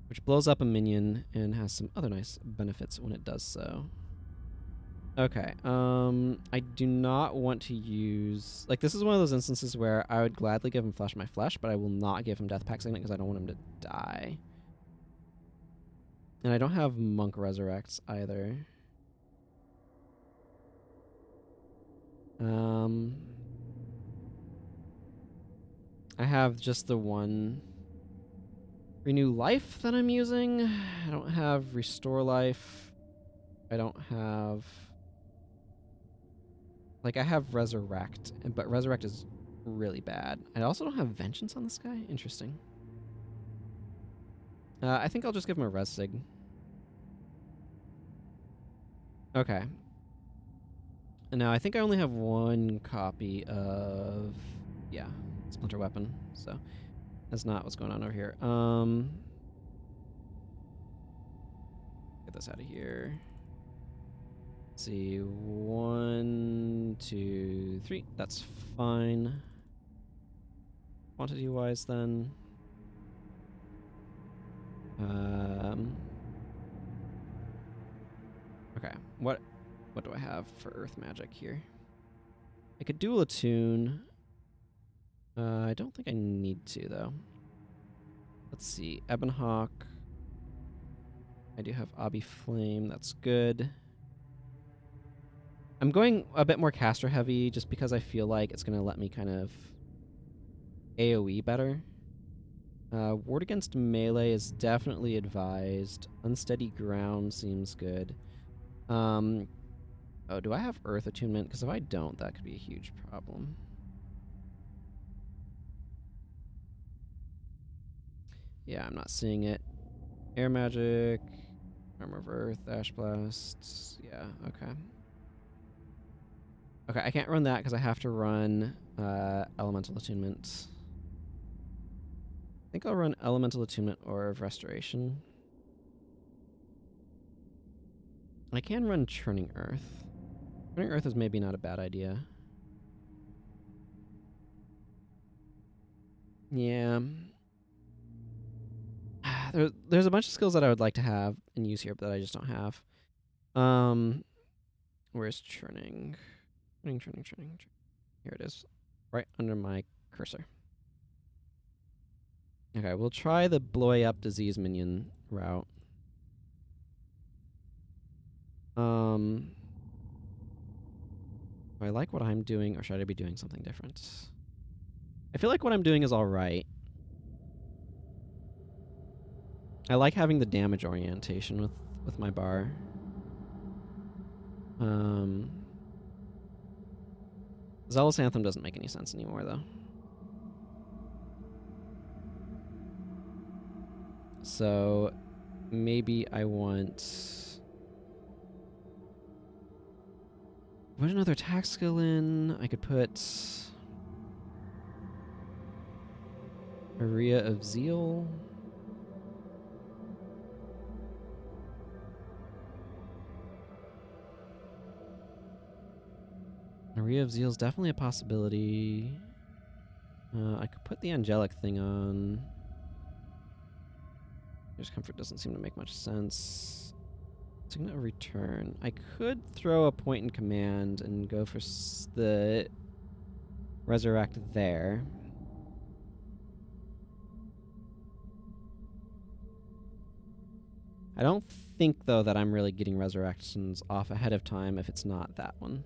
[SPEAKER 1] Which blows up a minion and has some other nice benefits when it does so. Okay, I do not want to use... Like, this is one of those instances where I would gladly give him Flesh of my Flesh, but I will not give him Death Pact Signet because I don't want him to die. And I don't have Monk Resurrects either. I have just the one Renew Life that I'm using. I don't have Restore Life. I don't have... Like, I have Resurrect, but Resurrect is really bad. I also don't have Vengeance on this guy. Interesting. I think I'll just give him a Res Sig. Okay. And now I think I only have one copy of... Yeah, Splinter Weapon. So, that's not what's going on over here. Get this out of here. Let's see, 1, 2, 3. That's fine. Quantity-wise, then. Okay, what do I have for Earth Magic here? I could dual attune. I don't think I need to, though. Let's see, Ebonhawk. I do have Abi Flame, that's good. I'm going a bit more caster heavy just because I feel like it's going to let me kind of AoE better. Ward against melee is definitely advised. Unsteady ground seems good. Oh, do I have Earth Attunement? Because if I don't, that could be a huge problem. Yeah, I'm not seeing it. Air Magic, Armor of Earth, Ash Blast. Yeah, okay. Okay, I can't run that because I have to run Elemental Attunement. I think I'll run Elemental Attunement or of Restoration. I can run Churning Earth. Churning Earth is maybe not a bad idea. Yeah. There's a bunch of skills that I would like to have and use here, but that I just don't have. Where's Churning? Churning. Here it is. Right under my cursor. Okay, we'll try the blow up disease minion route. Do I like what I'm doing, or should I be doing something different? I feel like what I'm doing is alright. I like having the damage orientation with my bar. Zealous Anthem doesn't make any sense anymore, though. So, maybe I want... Put another attack skill in. I could put... Aria of Zeal. Aria of Zeal is definitely a possibility. I could put the angelic thing on. There's Comfort doesn't seem to make much sense. Signet of Return. I could throw a point in command and go for the Resurrect there. I don't think, though, that I'm really getting Resurrections off ahead of time if it's not that one.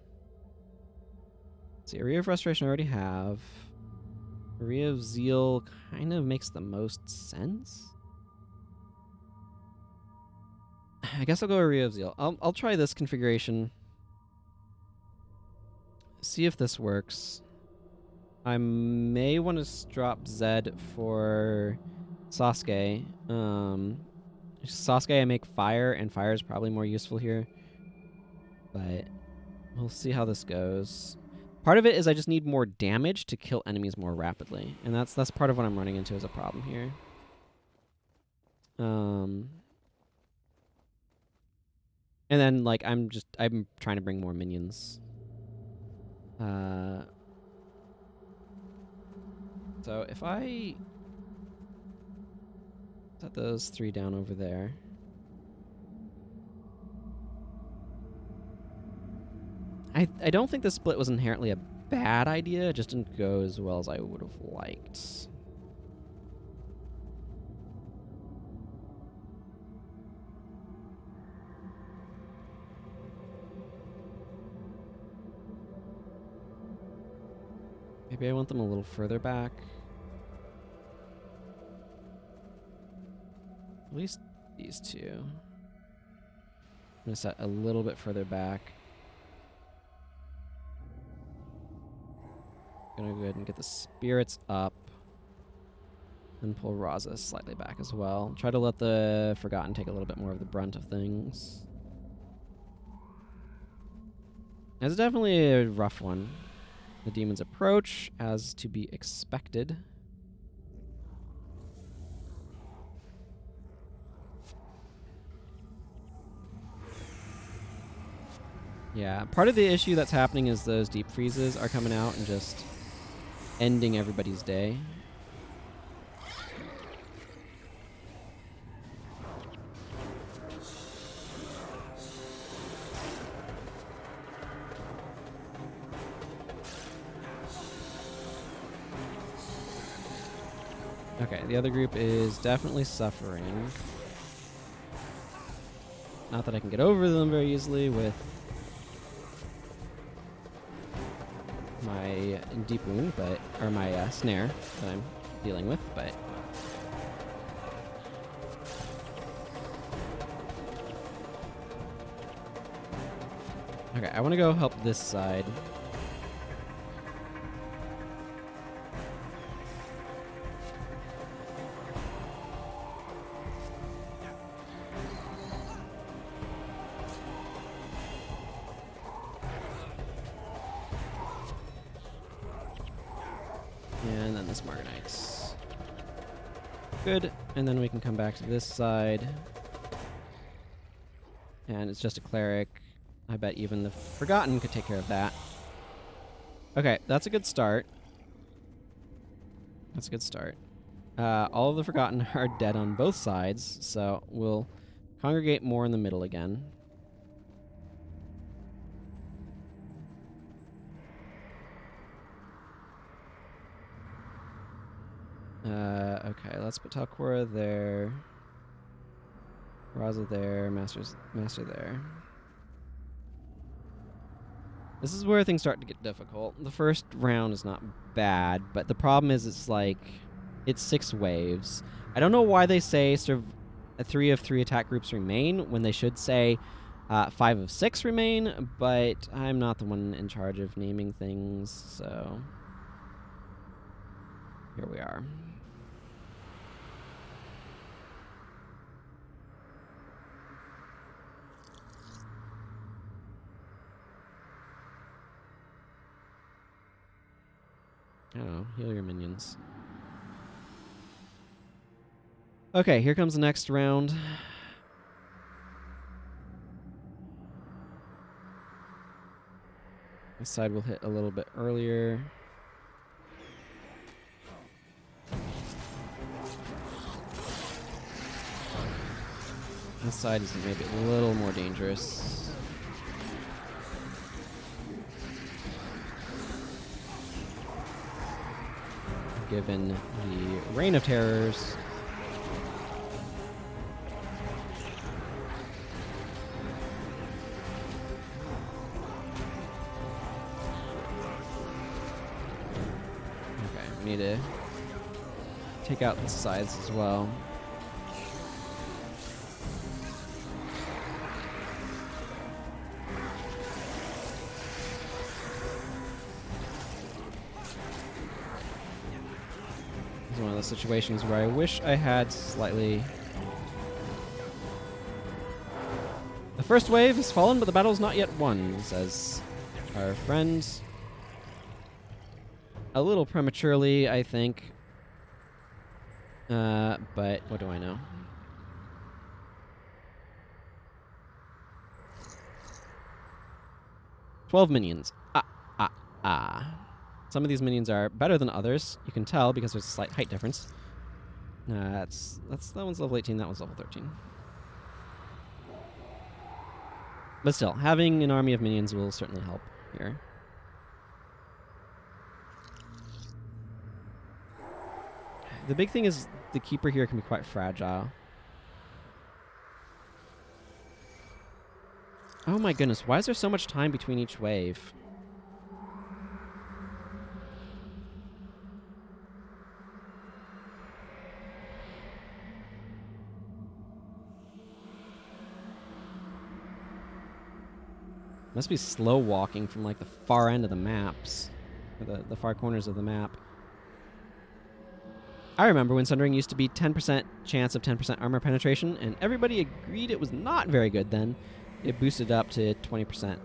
[SPEAKER 1] See, Aria of Restoration I already have. Aria of Zeal kind of makes the most sense. I guess I'll go Aria of Zeal. I'll try this configuration. See if this works. I may want to drop Zed for Sasuke. Sasuke, I make fire, and fire is probably more useful here. But we'll see how this goes. Part of it is I just need more damage to kill enemies more rapidly, and that's part of what I'm running into as a problem here. And then like I'm trying to bring more minions. So if I set those 3 down over there. I don't think the split was inherently a bad idea. It just didn't go as well as I would have liked. Maybe I want them a little further back. At least these two. I'm going to set a little bit further back. Gonna go ahead and get the spirits up. And pull Razah slightly back as well. Try to let the Forgotten take a little bit more of the brunt of things. It's definitely a rough one. The demons approach, as to be expected. Yeah, part of the issue that's happening is those deep freezes are coming out and just ending everybody's day. Okay, the other group is definitely suffering. Not that I can get over them very easily with my deep wound, but or my snare that I'm dealing with, but okay, I want to go help this side. And then the Smarganites. Good. And then we can come back to this side. And it's just a cleric. I bet even the Forgotten could take care of that. Okay, that's a good start. That's a good start. All of the Forgotten are dead on both sides, so we'll congregate more in the middle again. Okay, let's put Talcora there. Razah there, Master there. This is where things start to get difficult. The first round is not bad, but the problem is it's 6 waves. I don't know why they say 3 of 3 attack groups remain when they should say 5 of 6 remain, but I'm not the one in charge of naming things, so here we are. I don't know, heal your minions. Okay, here comes the next round. This side will hit a little bit earlier. This side is maybe a little more dangerous. Given the Reign of Terrors. Okay, we need to take out the sides as well. of those situations where I wish I had slightly... The first wave has fallen, but the battle's not yet won, says our friend. A little prematurely, I think. But what do I know? "12 minions. Some of these minions are better than others. You can tell because there's a slight height difference. That one's level 18, that one's level 13. But still, having an army of minions will certainly help here. The big thing is the keeper here can be quite fragile. Oh my goodness, why is there so much time between each wave? Must be slow walking from like the far end of the maps, or the far corners of the map. I remember when Sundering used to be 10% chance of 10% armor penetration, and everybody agreed it was not very good then. It boosted up to 20%.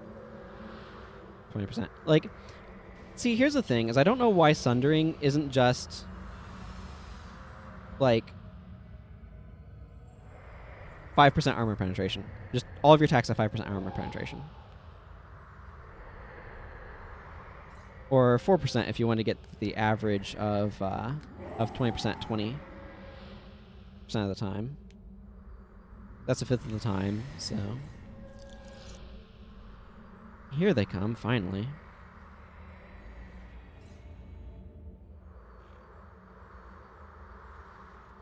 [SPEAKER 1] 20%. Like, see, here's the thing, is I don't know why Sundering isn't just, like, 5% armor penetration. Just all of your attacks have 5% armor penetration. Or 4% if you want to get the average of 20%, 20% of the time. That's a fifth of the time, so... Here they come, finally.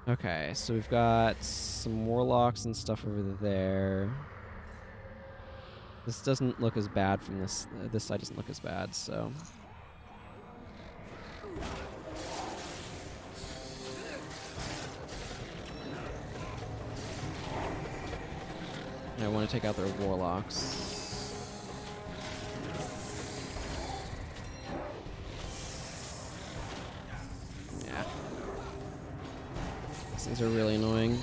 [SPEAKER 1] Okay, so we've got some warlocks and stuff over there. This doesn't look as bad from this... this side doesn't look as bad, so... I want to take out their warlocks. Yeah. These things are really annoying.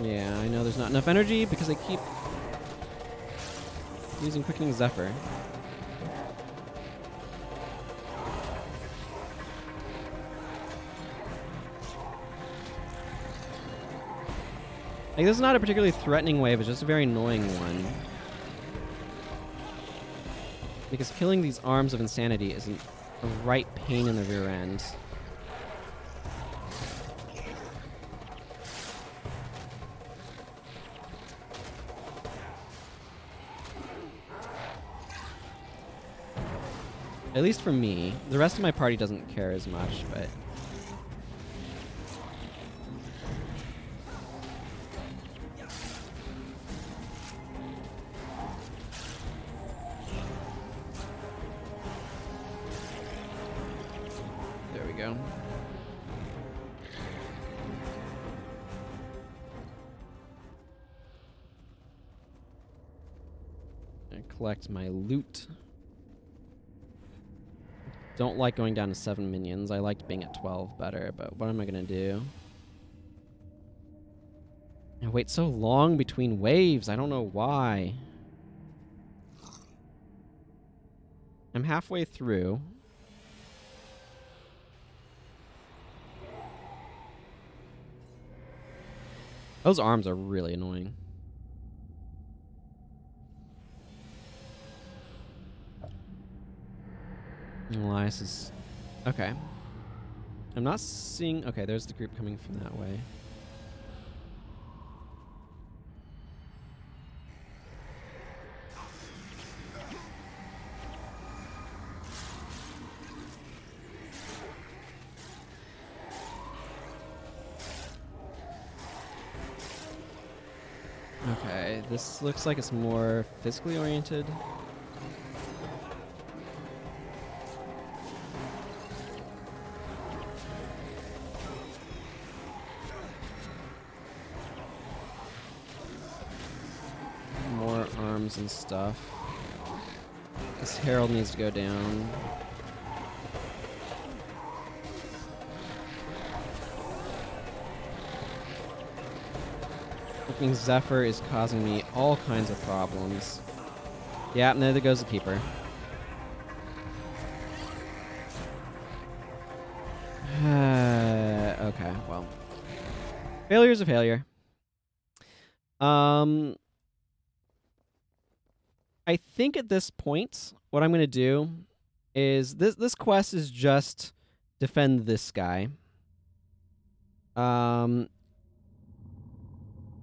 [SPEAKER 1] Yeah, I know there's not enough energy because I keep using Quickening Zephyr. Like, this is not a particularly threatening wave, it's just a very annoying one. Because killing these arms of insanity is a right pain in the rear end. At least for me. The rest of my party doesn't care as much, but... There we go. And collect my loot. Don't like going down to 7 minions. I liked being at 12 better, but what am I gonna do? I wait so long between waves. I don't know why. I'm halfway through. Those arms are really annoying. Elias is... Okay. I'm not seeing... Okay, there's the group coming from that way. Okay, this looks like it's more physically oriented. More arms and stuff. This Herald needs to go down. Fucking Zephyr is causing me all kinds of problems. Yeah, and there goes the Keeper. Okay, well. Failure's a failure. I think at this point, what I'm going to do is this quest is just defend this guy.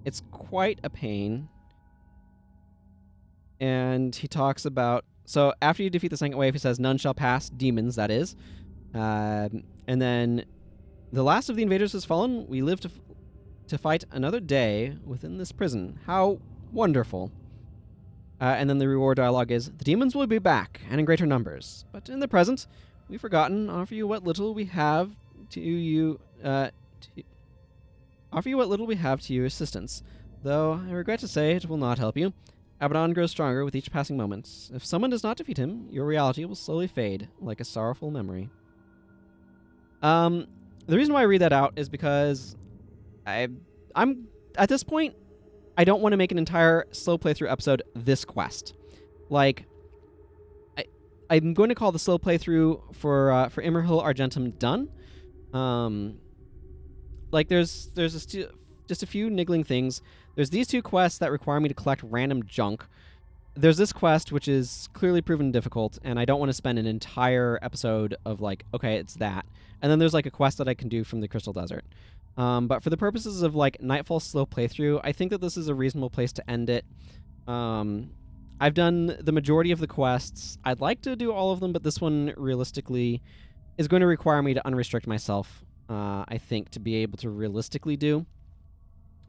[SPEAKER 1] It's quite a pain. And he talks about... So after you defeat the second wave, he says, none shall pass, demons, that is. And then the last of the invaders has fallen. We live to fight another day within this prison. How wonderful. And then the reward dialogue is, the demons will be back, and in greater numbers. But in the present, we've forgotten, offer you what little we have to you, offer you what little we have to your assistance. Though I regret to say it will not help you. Abaddon grows stronger with each passing moment. If someone does not defeat him, your reality will slowly fade, like a sorrowful memory. The reason why I read that out is because I'm at this point, I don't want to make an entire slow playthrough episode this quest. Like, I'm going to call the slow playthrough for Imrahil Argentum done. Like, there's just a few niggling things. There's these two quests that require me to collect random junk. There's this quest, which is clearly proven difficult, and I don't want to spend an entire episode of, like, okay, it's that. And then there's, like, a quest that I can do from the Crystal Desert. But for the purposes of, like, Nightfall Slow playthrough, I think that this is a reasonable place to end it. I've done the majority of the quests. I'd like to do all of them, but this one, realistically, is going to require me to unrestrict myself, I think, to be able to realistically do.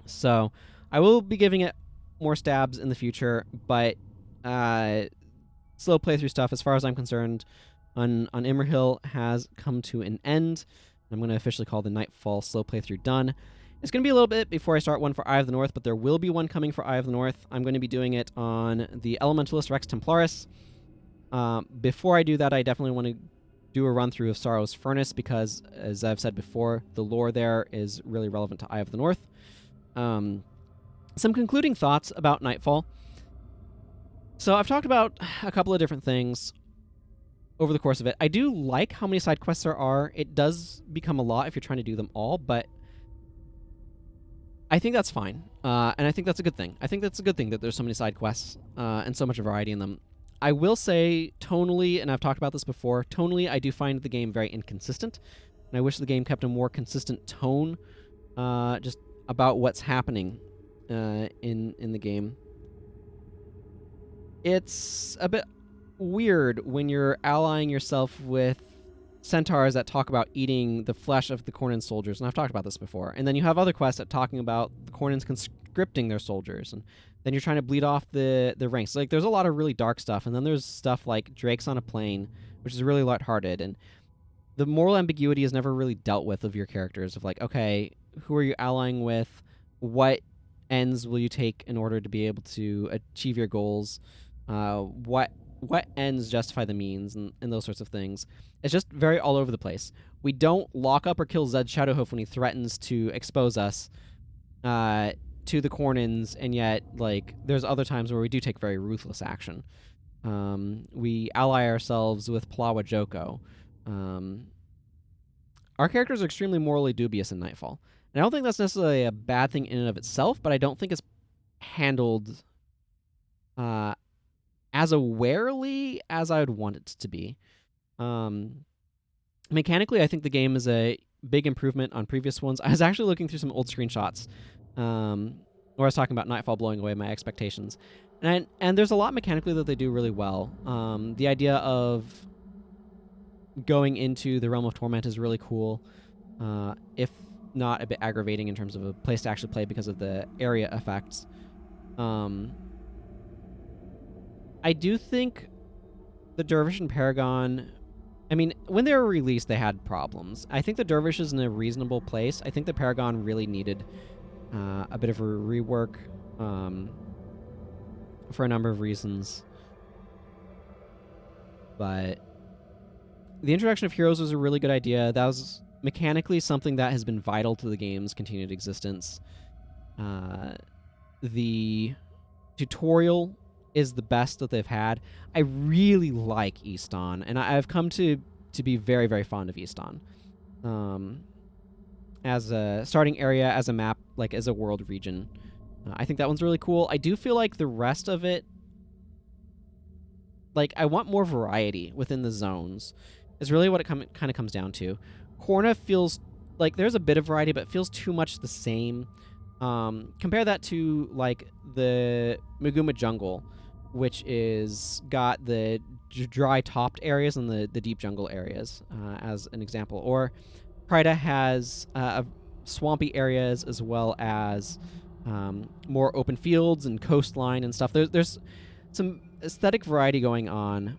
[SPEAKER 1] So I will be giving it more stabs in the future, but slow playthrough stuff, as far as I'm concerned, on Imrahil has come to an end. I'm going to officially call the Nightfall Slow playthrough done. It's going to be a little bit before I start one for Eye of the North, but there will be one coming for Eye of the North. I'm going to be doing it on the Elementalist Rex Templaris. Before I do that, I definitely want to do a run-through of Sorrow's Furnace, because, as I've said before, the lore there is really relevant to Eye of the North. Some concluding thoughts about Nightfall. So I've talked about a couple of different things over the course of it. I do like how many side quests there are. It does become a lot if you're trying to do them all, but I think that's fine. And I think that's a good thing. I think that's a good thing that there's so many side quests and so much variety in them. I will say, tonally, and I've talked about this before, tonally I do find the game very inconsistent, and I wish the game kept a more consistent tone just about what's happening in the game. It's a bit weird when you're allying yourself with centaurs that talk about eating the flesh of the Cornan soldiers, and I've talked about this before. And then you have other quests that talking about the Cornans conscripting their soldiers, and then you're trying to bleed off the ranks. Like, there's a lot of really dark stuff, and then there's stuff like Drake's on a Plane, which is really lighthearted, and the moral ambiguity is never really dealt with of your characters, of like, okay, who are you allying with? What ends will you take in order to be able to achieve your goals? What ends justify the means, and those sorts of things. It's just very all over the place. We don't lock up or kill Zed Shadowhoof when he threatens to expose us to the Cornans, and yet, like, there's other times where we do take very ruthless action. We ally ourselves with Plawa Joko. Our characters are extremely morally dubious in Nightfall. And I don't think that's necessarily a bad thing in and of itself, but I don't think it's handled as awarely as I would want it to be. Mechanically, I think the game is a big improvement on previous ones. I was actually looking through some old screenshots where I was talking about Nightfall blowing away my expectations. And there's a lot mechanically that they do really well. The idea of going into the Realm of Torment is really cool, if not a bit aggravating in terms of a place to actually play because of the area effects. I do think the Dervish and Paragon, I mean, when they were released, they had problems. I think the Dervish is in a reasonable place. I think the Paragon really needed a bit of a rework for a number of reasons. But the introduction of heroes was a really good idea. That was mechanically something that has been vital to the game's continued existence. The tutorial is the best that they've had. I really like Easton, and I've come to be very, very fond of Easton. As a starting area, as a map, like as a world region. I think that one's really cool. I do feel like the rest of it, like I want more variety within the zones, is really what it kind of comes down to. Korna feels like there's a bit of variety, but it feels too much the same. Compare that to like the Maguma Jungle, which is got the dry topped areas and the deep jungle areas, as an example. Or Prida has swampy areas as well as more open fields and coastline and stuff. There's some aesthetic variety going on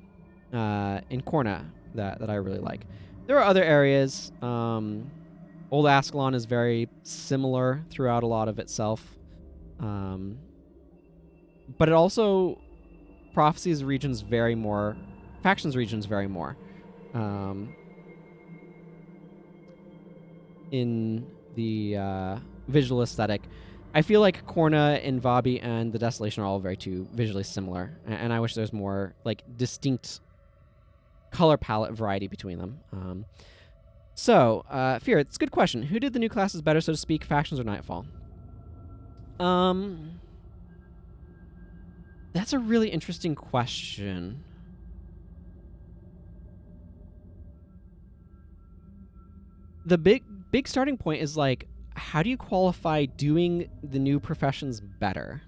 [SPEAKER 1] in Korna that I really like. There are other areas. Old Ascalon is very similar throughout a lot of itself. But it also Prophecy's regions vary more. Factions regions vary more. In the visual aesthetic, I feel like Korna and Vabi and the Desolation are all very visually similar, and I wish there's more like distinct color palette variety between them. So, Fear, it's a good question. Who did the new classes better, so to speak, Factions or Nightfall? That's a really interesting question. The big starting point is like, how do you qualify doing the new professions better?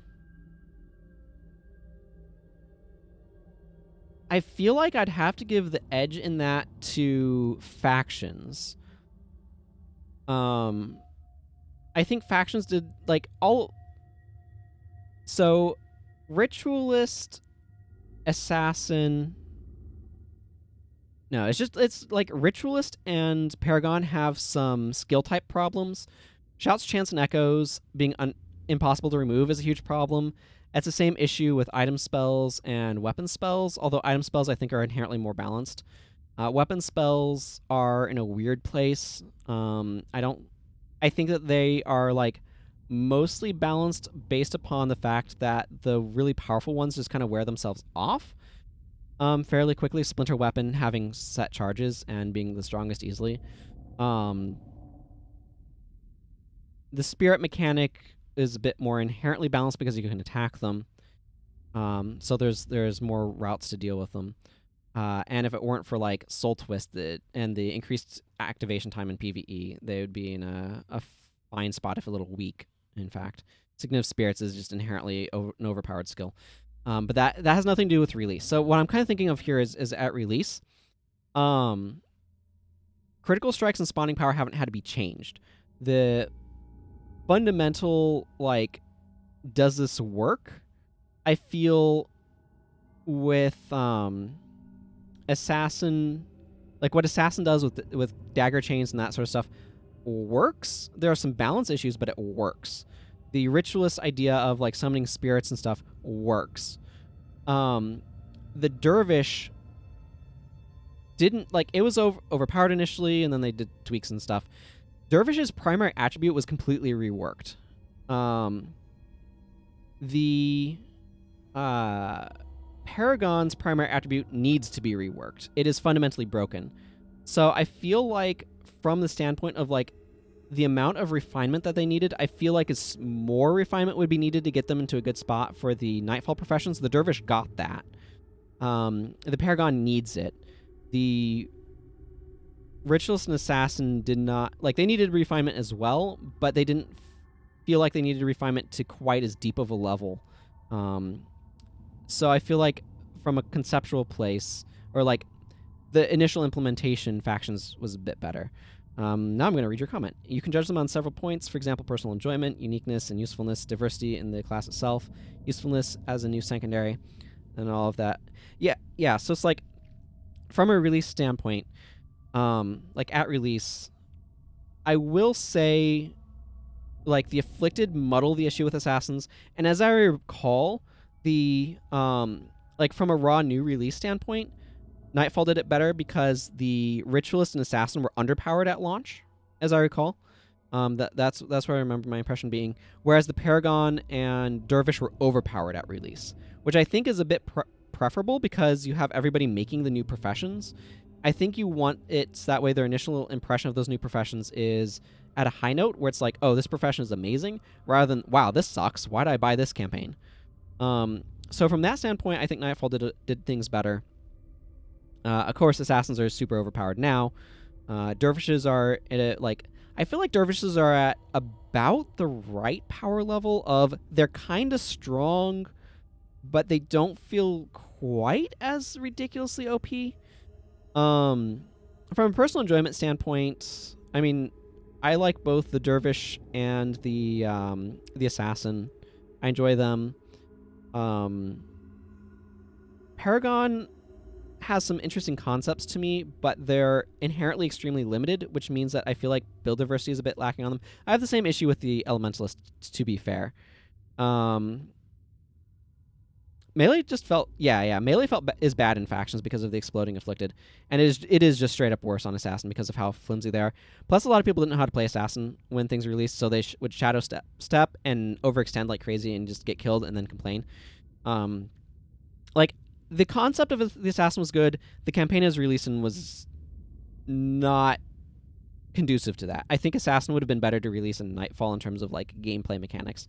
[SPEAKER 1] I feel like I'd have to give the edge in that to Factions. I think Factions did like all. So, Ritualist, Assassin. No, it's like Ritualist and Paragon have some skill type problems. Shouts, Chants, and Echoes being impossible to remove is a huge problem. It's the same issue with item spells and weapon spells, although item spells I think are inherently more balanced. Weapon spells are in a weird place. I think that they are like mostly balanced based upon the fact that the really powerful ones just kind of wear themselves off fairly quickly. Splinter Weapon having set charges and being the strongest easily. The Spirit mechanic is a bit more inherently balanced because you can attack them. So there's more routes to deal with them. And if it weren't for like Soul Twist and the increased activation time in PvE, they would be in a fine spot if a little weak, in fact. Significant Spirits is just inherently an overpowered skill. But that has nothing to do with release. So what I'm kind of thinking of here is at release, critical strikes and spawning power haven't had to be changed. The fundamental, like, does this work? I feel with Assassin, like what Assassin does with dagger chains and that sort of stuff works. There are some balance issues, but it works. The Ritualist idea of like summoning spirits and stuff works. The Dervish didn't, like, it was overpowered initially, and then they did tweaks and stuff. Dervish's primary attribute was completely reworked. The Paragon's primary attribute needs to be reworked. It is fundamentally broken. So I feel like from the standpoint of like the amount of refinement that they needed, I feel like more refinement would be needed to get them into a good spot for the Nightfall professions. The Dervish got that. The Paragon needs it. The Ritualist and Assassin did not, like, they needed refinement as well, but they didn't feel like they needed refinement to quite as deep of a level. So I feel like from a conceptual place, or like the initial implementation, Factions was a bit better. Now I'm going to read your comment. You can judge them on several points, for example, personal enjoyment, uniqueness and usefulness, diversity in the class itself, usefulness as a new secondary, and all of that. Yeah, so it's like, from a release standpoint, like at release, I will say, like, the Afflicted muddle the issue with Assassins, and as I recall, the, like, from a raw new release standpoint, Nightfall did it better because the Ritualist and Assassin were underpowered at launch, as I recall. That's where I remember my impression being. Whereas the Paragon and Dervish were overpowered at release, which I think is a bit preferable because you have everybody making the new professions. I think you want it that way their initial impression of those new professions is at a high note where it's like, oh, this profession is amazing, rather than, wow, this sucks. Why did I buy this campaign? So from that standpoint, I think Nightfall did things better. Of course, Assassins are super overpowered now. Dervishes are at a, like, I feel like Dervishes are at about the right power level of they're kind of strong, but they don't feel quite as ridiculously OP. From a personal enjoyment standpoint, I mean, I like both the Dervish and the Assassin. I enjoy them. Paragon has some interesting concepts to me, but they're inherently extremely limited, which means that I feel like build diversity is a bit lacking on them. I have the same issue with the Elementalist, to be fair. Melee just felt, melee is bad in factions because of the Exploding Afflicted, and it is just straight up worse on Assassin because of how flimsy they are. Plus, a lot of people didn't know how to play Assassin when things were released, so they would shadow step and overextend like crazy and just get killed and then complain. Like, the concept of the Assassin was good. The campaign as released was not conducive to that. I think Assassin would have been better to release in Nightfall in terms of like gameplay mechanics,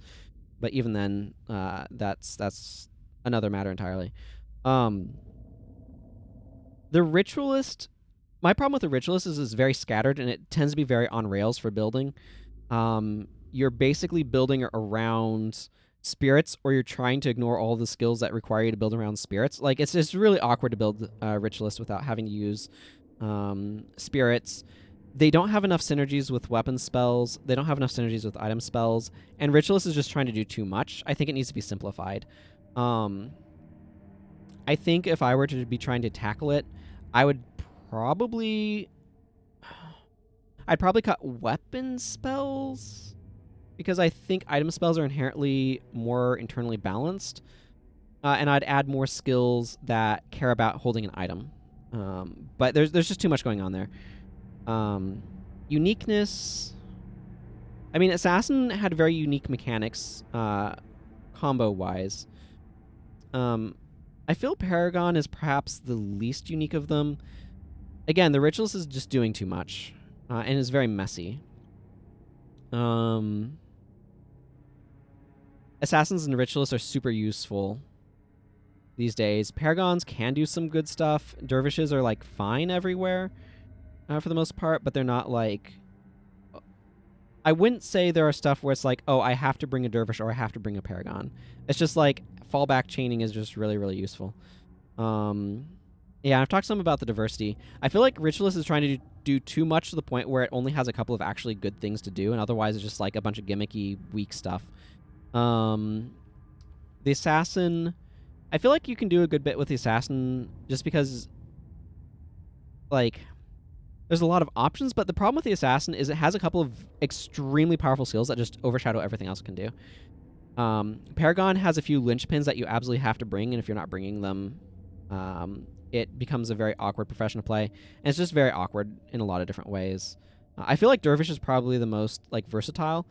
[SPEAKER 1] but even then, that's another matter entirely. The Ritualist, my problem with the Ritualist is it's very scattered and it tends to be very on rails for building. You're basically building around spirits, or you're trying to ignore all the skills that require you to build around spirits. Like, it's really awkward to build Ritualist without having to use spirits. They don't have enough synergies with weapon spells. They don't have enough synergies with item spells. And Ritualist is just trying to do too much. I think it needs to be simplified. I think if I were to be trying to tackle it, I'd probably cut weapon spells, because I think item spells are inherently more internally balanced, and I'd add more skills that care about holding an item. But there's just too much going on there. Uniqueness. I mean, Assassin had very unique mechanics, combo-wise. I feel Paragon is perhaps the least unique of them. Again, the Ritualist is just doing too much, and is very messy. Assassins and Ritualists are super useful these days. Paragons can do some good stuff. Dervishes are like fine everywhere for the most part, but they're not like... I wouldn't say there are stuff where it's like, oh, I have to bring a Dervish or I have to bring a Paragon. It's just like fallback chaining is just really, really useful. Yeah, I've talked some about the diversity. I feel like Ritualist is trying to do too much to the point where it only has a couple of actually good things to do, and otherwise it's just like a bunch of gimmicky, weak stuff. The Assassin, I feel like you can do a good bit with the Assassin just because, like, there's a lot of options, but the problem with the Assassin is it has a couple of extremely powerful skills that just overshadow everything else it can do. Paragon has a few linchpins that you absolutely have to bring, and if you're not bringing them, it becomes a very awkward profession to play, and it's just very awkward in a lot of different ways. I feel like Dervish is probably the most like versatile,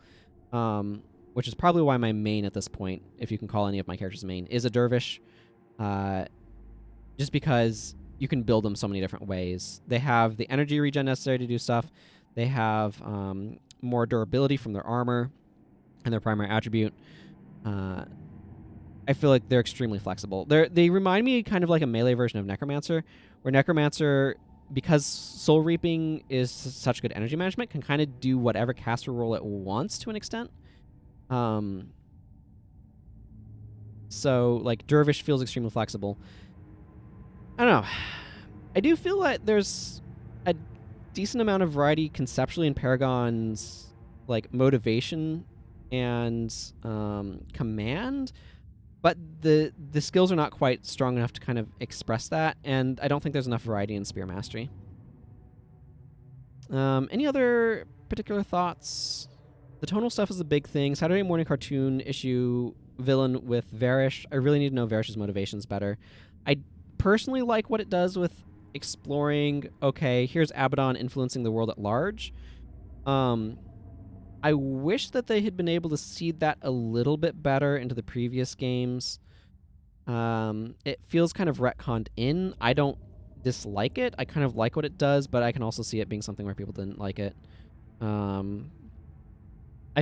[SPEAKER 1] which is probably why my main at this point, if you can call any of my characters main, is a Dervish, just because you can build them so many different ways. They have the energy regen necessary to do stuff. They have more durability from their armor and their primary attribute. I feel like they're extremely flexible. They remind me kind of like a melee version of Necromancer, where Necromancer, because Soul Reaping is such good energy management, can kind of do whatever caster role it wants to an extent. So, like, Dervish feels extremely flexible. I don't know. I do feel like there's a decent amount of variety conceptually in Paragon's, like, motivation and command, but the skills are not quite strong enough to kind of express that, and I don't think there's enough variety in Spear Mastery. Any other particular thoughts? The tonal stuff is a big thing. Saturday morning cartoon issue villain with Varish. I really need to know Varish's motivations better. I personally like what it does with exploring, okay, here's Abaddon influencing the world at large. I wish that they had been able to seed that a little bit better into the previous games. It feels kind of retconned in. I don't dislike it. I kind of like what it does, but I can also see it being something where people didn't like it. I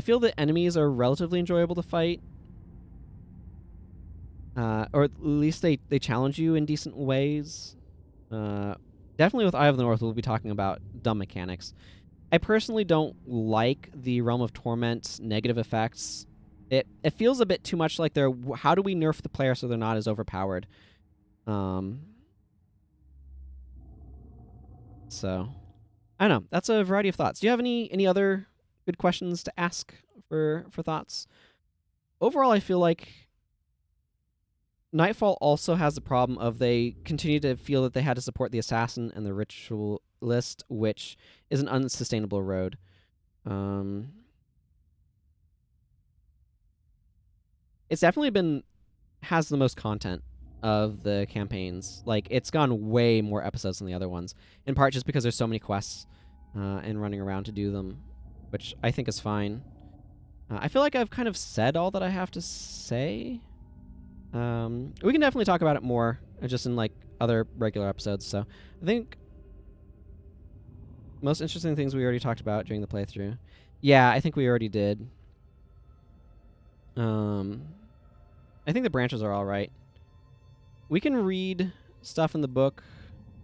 [SPEAKER 1] feel that enemies are relatively enjoyable to fight. Or at least they challenge you in decent ways. Definitely with Eye of the North, we'll be talking about dumb mechanics. I personally don't like the Realm of Torment's negative effects. It feels a bit too much like they're, how do we nerf the player so they're not as overpowered? So, I don't know. That's a variety of thoughts. Do you have any other good questions to ask for thoughts? Overall, I feel like Nightfall also has the problem of they continue to feel that they had to support the assassin and the ritualist, which is an unsustainable road. It's definitely has the most content of the campaigns. Like, it's gone way more episodes than the other ones, in part just because there's so many quests and running around to do them, which I think is fine. I feel like I've kind of said all that I have to say. We can definitely talk about it more just in like other regular episodes. So I think most interesting things we already talked about during the playthrough. Yeah, I think we already did. I think the branches are all right. We can read stuff in the book,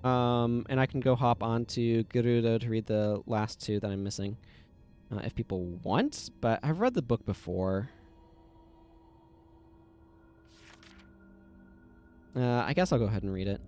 [SPEAKER 1] and I can go hop on to Gerudo to read the last two that I'm missing, if people want. But I've read the book before. I guess I'll go ahead and read it.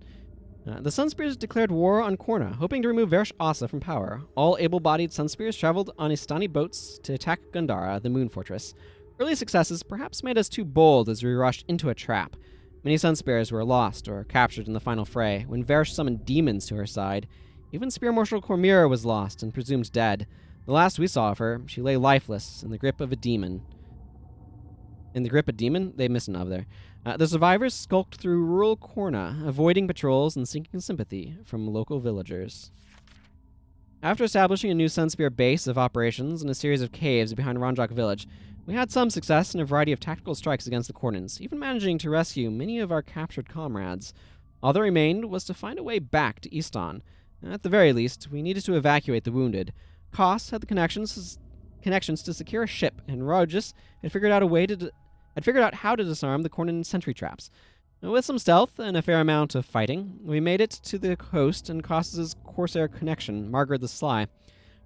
[SPEAKER 1] The Sunspears declared war on Korna, hoping to remove Verish Asa from power. All able-bodied Sunspears traveled on Istani boats to attack Gandhara, the moon fortress. Early successes perhaps made us too bold as we rushed into a trap. Many Sunspears were lost or captured in the final fray when Verish summoned demons to her side. Even Spear Marshal Cormira was lost and presumed dead. The last we saw of her, she lay lifeless in the grip of a demon. In the grip of a demon? They missed an of there. The survivors skulked through rural Korna, avoiding patrols and seeking sympathy from local villagers. After establishing a new Sunspear base of operations in a series of caves behind Ranjak village, we had some success in a variety of tactical strikes against the Kornans, even managing to rescue many of our captured comrades. All that remained was to find a way back to Easton. At the very least, we needed to evacuate the wounded. Koss had the connections to secure a ship, and Rogus had figured out how to disarm the Kornan sentry traps. With some stealth and a fair amount of fighting, we made it to the coast and Koss's Corsair connection, Margaret the Sly.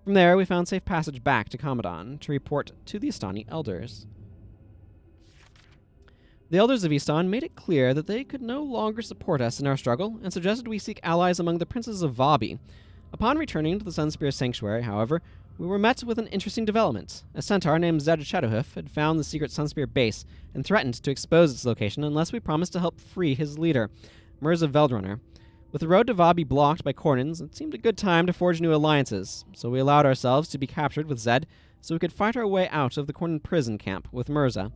[SPEAKER 1] From there, we found safe passage back to Commodon to report to the Istani elders. The elders of Easton made it clear that they could no longer support us in our struggle and suggested we seek allies among the princes of Vabi. Upon returning to the Sunspear Sanctuary, however, we were met with an interesting development. A centaur named Zed Shadowhoof had found the secret Sunspear base and threatened to expose its location unless we promised to help free his leader, Mirza Veldrunner. With the road to Vabi blocked by Kornans, it seemed a good time to forge new alliances, so we allowed ourselves to be captured with Zed so we could fight our way out of the Kornan prison camp with Mirza.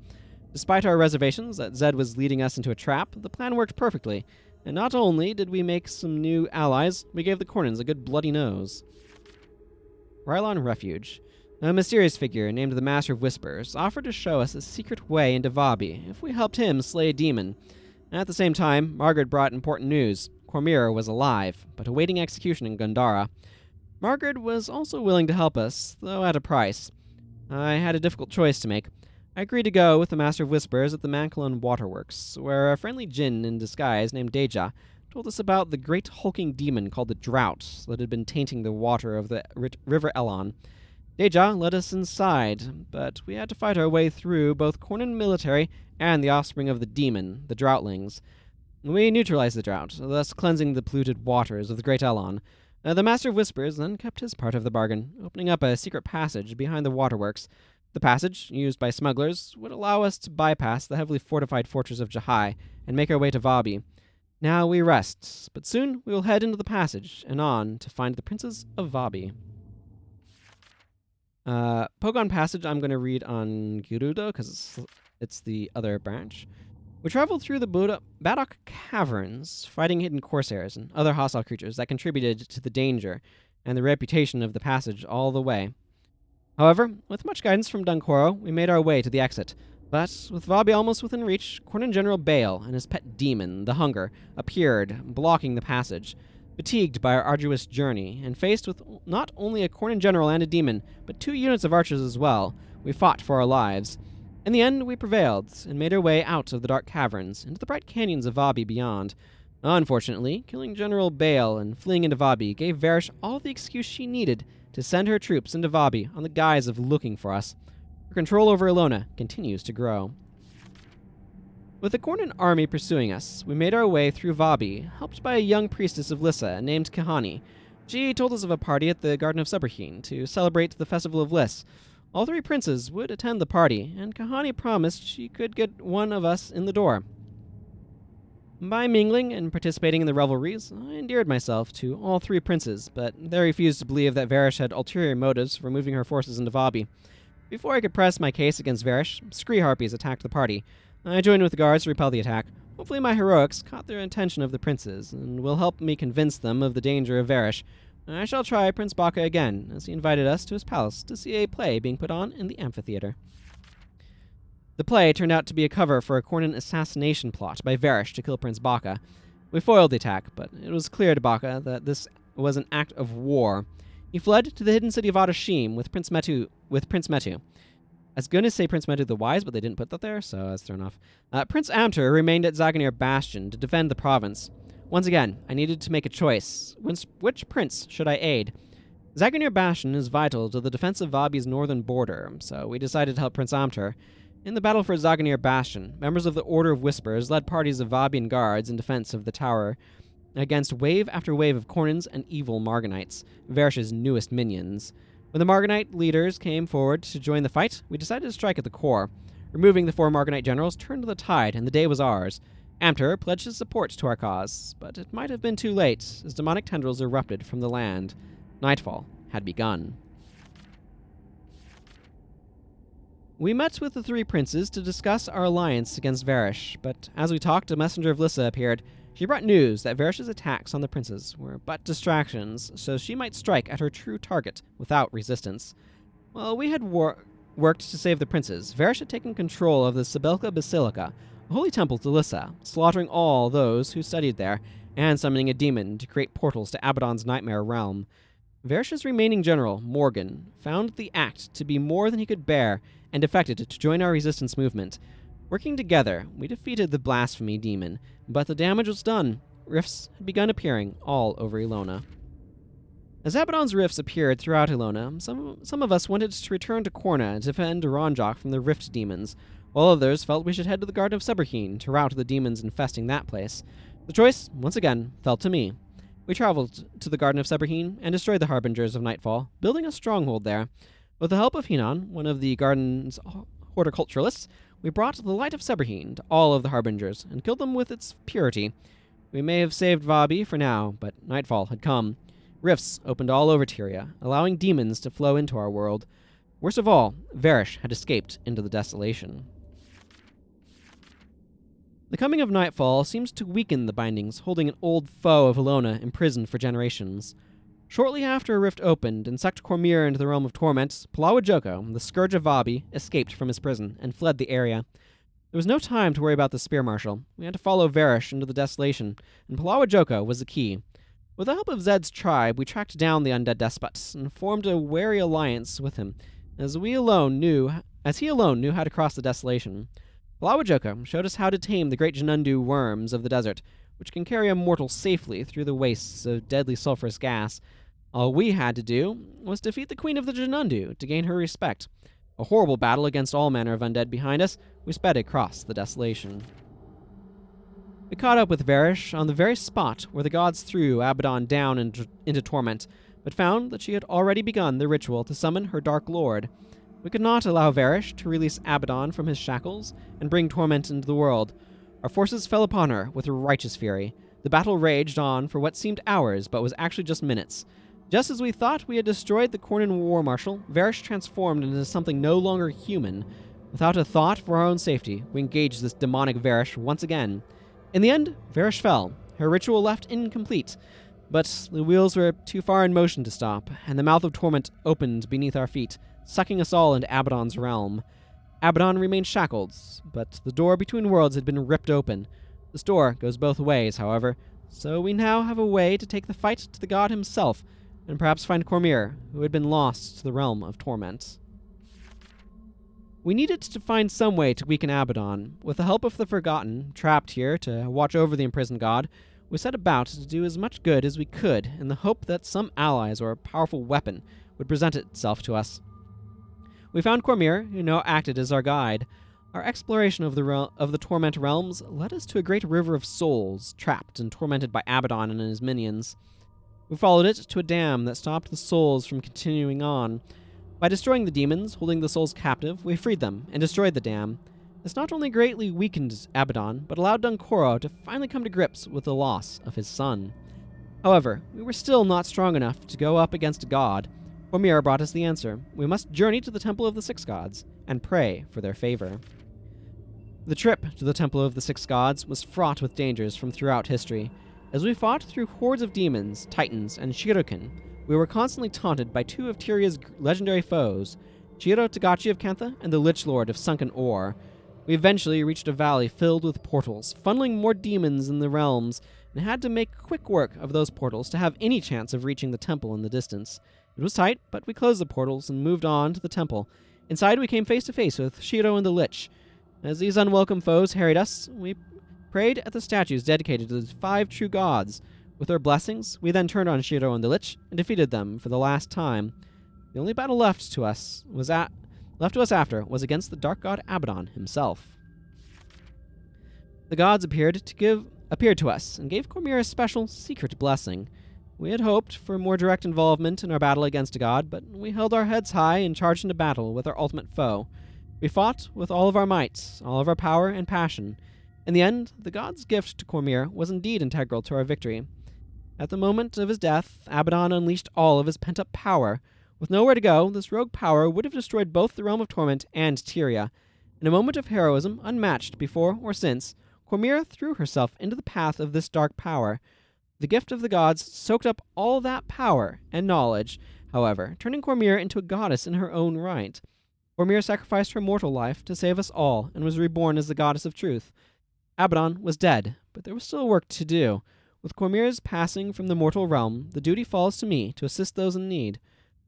[SPEAKER 1] Despite our reservations that Zed was leading us into a trap, the plan worked perfectly, and not only did we make some new allies, we gave the Kornans a good bloody nose. Rylon Refuge. A mysterious figure named the Master of Whispers offered to show us a secret way into Vabi if we helped him slay a demon. At the same time, Margaret brought important news. Cormira was alive, but awaiting execution in Gandhara. Margaret was also willing to help us, though at a price. I had a difficult choice to make. I agreed to go with the Master of Whispers at the Mankalon Waterworks, where a friendly djinn in disguise named Deja told us about the great hulking demon called the Drought that had been tainting the water of the River Elon. Deja led us inside, but we had to fight our way through both Kornan military and the offspring of the demon, the Droughtlings. We neutralized the Drought, thus cleansing the polluted waters of the Great Elon. The Master of Whispers then kept his part of the bargain, opening up a secret passage behind the waterworks. The passage, used by smugglers, would allow us to bypass the heavily fortified fortress of Jahai and make our way to Vabi. Now we rest, but soon we will head into the passage and on to find the princes of Vabi. Pogon Passage I'm going to read on Gerudo, because it's the other branch. We traveled through the Badok Caverns, fighting hidden corsairs and other hostile creatures that contributed to the danger and the reputation of the passage all the way. However, with much guidance from Dunkoro, we made our way to the exit. But, with Vabi almost within reach, Cornin General Bale and his pet demon, the Hunger, appeared, blocking the passage. Fatigued by our arduous journey, and faced with not only a Cornin General and a demon, but 2 units of archers as well, we fought for our lives. In the end, we prevailed, and made our way out of the dark caverns, into the bright canyons of Vabi beyond. Unfortunately, killing General Bale and fleeing into Vabi gave Varish all the excuse she needed to send her troops into Vabi on the guise of looking for us. Her control over Ilona continues to grow. With the Cornin army pursuing us, we made our way through Vabi, helped by a young priestess of Lissa named Kahani. She told us of a party at the Garden of Seberheen to celebrate the Festival of Liss. All 3 princes would attend the party, and Kahani promised she could get one of us in the door. By mingling and participating in the revelries, I endeared myself to all 3 princes, but they refused to believe that Varish had ulterior motives for moving her forces into Vabi. Before I could press my case against Varish, scree harpies attacked the party. I joined with the guards to repel the attack. Hopefully my heroics caught their attention of the princes, and will help me convince them of the danger of Varish. I shall try Prince Baka again, as he invited us to his palace to see a play being put on in the amphitheater. The play turned out to be a cover for a Cornin assassination plot by Varish to kill Prince Baka. We foiled the attack, but it was clear to Baka that this was an act of war. He fled to the hidden city of Adashim with Prince Metu. I was going to say Prince Metu the Wise, but they didn't put that there, so I was thrown off. Prince Amter remained at Zaganir Bastion to defend the province. Once again, I needed to make a choice. Which prince should I aid? Zaganir Bastion is vital to the defense of Vabi's northern border, so we decided to help Prince Amter. In the battle for Zaganir Bastion, members of the Order of Whispers led parties of Vabian guards in defense of the tower against wave after wave of Cornins and evil Marganites, Varish's newest minions. When the Marganite leaders came forward to join the fight, we decided to strike at the core. Removing the 4 Marganite generals turned the tide, and the day was ours. Amter pledged his support to our cause, but it might have been too late, as demonic tendrils erupted from the land. Nightfall had begun. We met with the 3 princes to discuss our alliance against Varish, but as we talked, a messenger of Lissa appeared. She brought news that Varish's attacks on the princes were but distractions, so she might strike at her true target without resistance. While we had worked to save the princes, Varish had taken control of the Sibelka Basilica, a holy temple to Lissa, slaughtering all those who studied there, and summoning a demon to create portals to Abaddon's nightmare realm. Varish's remaining general, Morgan, found the act to be more than he could bear, and defected to join our resistance movement. Working together, we defeated the blasphemy demon, but the damage was done. Rifts had begun appearing all over Ilona. As Abaddon's rifts appeared throughout Ilona, some of us wanted to return to Korna to defend Ranjak from the rift demons, while others felt we should head to the Garden of Seberheen to rout the demons infesting that place. The choice, once again, fell to me. We traveled to the Garden of Seberheen and destroyed the Harbingers of Nightfall, building a stronghold there. With the help of Hinan, one of the garden's horticulturalists, we brought the light of Seberheen to all of the Harbingers and killed them with its purity. We may have saved Vabi for now, but nightfall had come. Rifts opened all over Tyria, allowing demons to flow into our world. Worst of all, Varish had escaped into the desolation. The coming of nightfall seems to weaken the bindings, holding an old foe of Ilona imprisoned for generations. Shortly after a rift opened and sucked Cormyr into the realm of torment, Palawajoko, the scourge of Vabi, escaped from his prison and fled the area. There was no time to worry about the spear marshal. We had to follow Varish into the desolation, and Palawajoko was the key. With the help of Zed's tribe, we tracked down the undead despot and formed a wary alliance with him, as he alone knew how to cross the desolation. Palawajoko showed us how to tame the great Janundu worms of the desert, which can carry a mortal safely through the wastes of deadly sulfurous gas. All we had to do was defeat the Queen of the Janundu to gain her respect. A horrible battle against all manner of undead behind us, we sped across the desolation. We caught up with Varish on the very spot where the gods threw Abaddon down into torment, but found that she had already begun the ritual to summon her Dark Lord. We could not allow Varish to release Abaddon from his shackles and bring torment into the world. Our forces fell upon her with righteous fury. The battle raged on for what seemed hours, but was actually just minutes. Just as we thought we had destroyed the Cornin war marshal, Varish transformed into something no longer human. Without a thought for our own safety, we engaged this demonic Varish once again. In the end, Varish fell, her ritual left incomplete, but the wheels were too far in motion to stop, and the mouth of torment opened beneath our feet, sucking us all into Abaddon's realm. Abaddon remained shackled, but the door between worlds had been ripped open. This door goes both ways, however, so we now have a way to take the fight to the god himself, and perhaps find Cormyr, who had been lost to the realm of torment. We needed to find some way to weaken Abaddon. With the help of the Forgotten, trapped here to watch over the imprisoned god, we set about to do as much good as we could in the hope that some allies or a powerful weapon would present itself to us. We found Cormyr, who now acted as our guide. Our exploration of the Torment realms led us to a great river of souls, trapped and tormented by Abaddon and his minions. We followed it to a dam that stopped the souls from continuing on. By destroying the demons, holding the souls captive, we freed them and destroyed the dam. This not only greatly weakened Abaddon, but allowed Dunkoro to finally come to grips with the loss of his son. However, we were still not strong enough to go up against a god. Cormyr brought us the answer. We must journey to the Temple of the Six Gods and pray for their favor. The trip to the Temple of the Six Gods was fraught with dangers from throughout history. As we fought through hordes of demons, titans, and shuriken, we were constantly taunted by two of Tyria's legendary foes, Shiro Tagachi of Kantha and the Lich Lord of Sunken Ore. We eventually reached a valley filled with portals, funneling more demons in the realms, and had to make quick work of those portals to have any chance of reaching the temple in the distance. It was tight, but we closed the portals and moved on to the temple. Inside, we came face to face with Shiro and the Lich. As these unwelcome foes harried us, we prayed at the statues dedicated to the 5 true gods. With their blessings, we then turned on Shiro and the Lich and defeated them for the last time. The only battle left to us after was against the dark god Abaddon himself. The gods appeared to us and gave Cormyr a special, secret blessing. We had hoped for more direct involvement in our battle against a god, but we held our heads high and charged into battle with our ultimate foe. We fought with all of our might, all of our power and passion. In the end, the god's gift to Cormyr was indeed integral to our victory. At the moment of his death, Abaddon unleashed all of his pent-up power. With nowhere to go, this rogue power would have destroyed both the Realm of Torment and Tyria. In a moment of heroism unmatched before or since, Cormyr threw herself into the path of this dark power. The gift of the gods soaked up all that power and knowledge, however, turning Cormyr into a goddess in her own right. Cormyr sacrificed her mortal life to save us all and was reborn as the goddess of truth. Abaddon was dead, but there was still work to do. With Cormyr's passing from the mortal realm, the duty falls to me to assist those in need.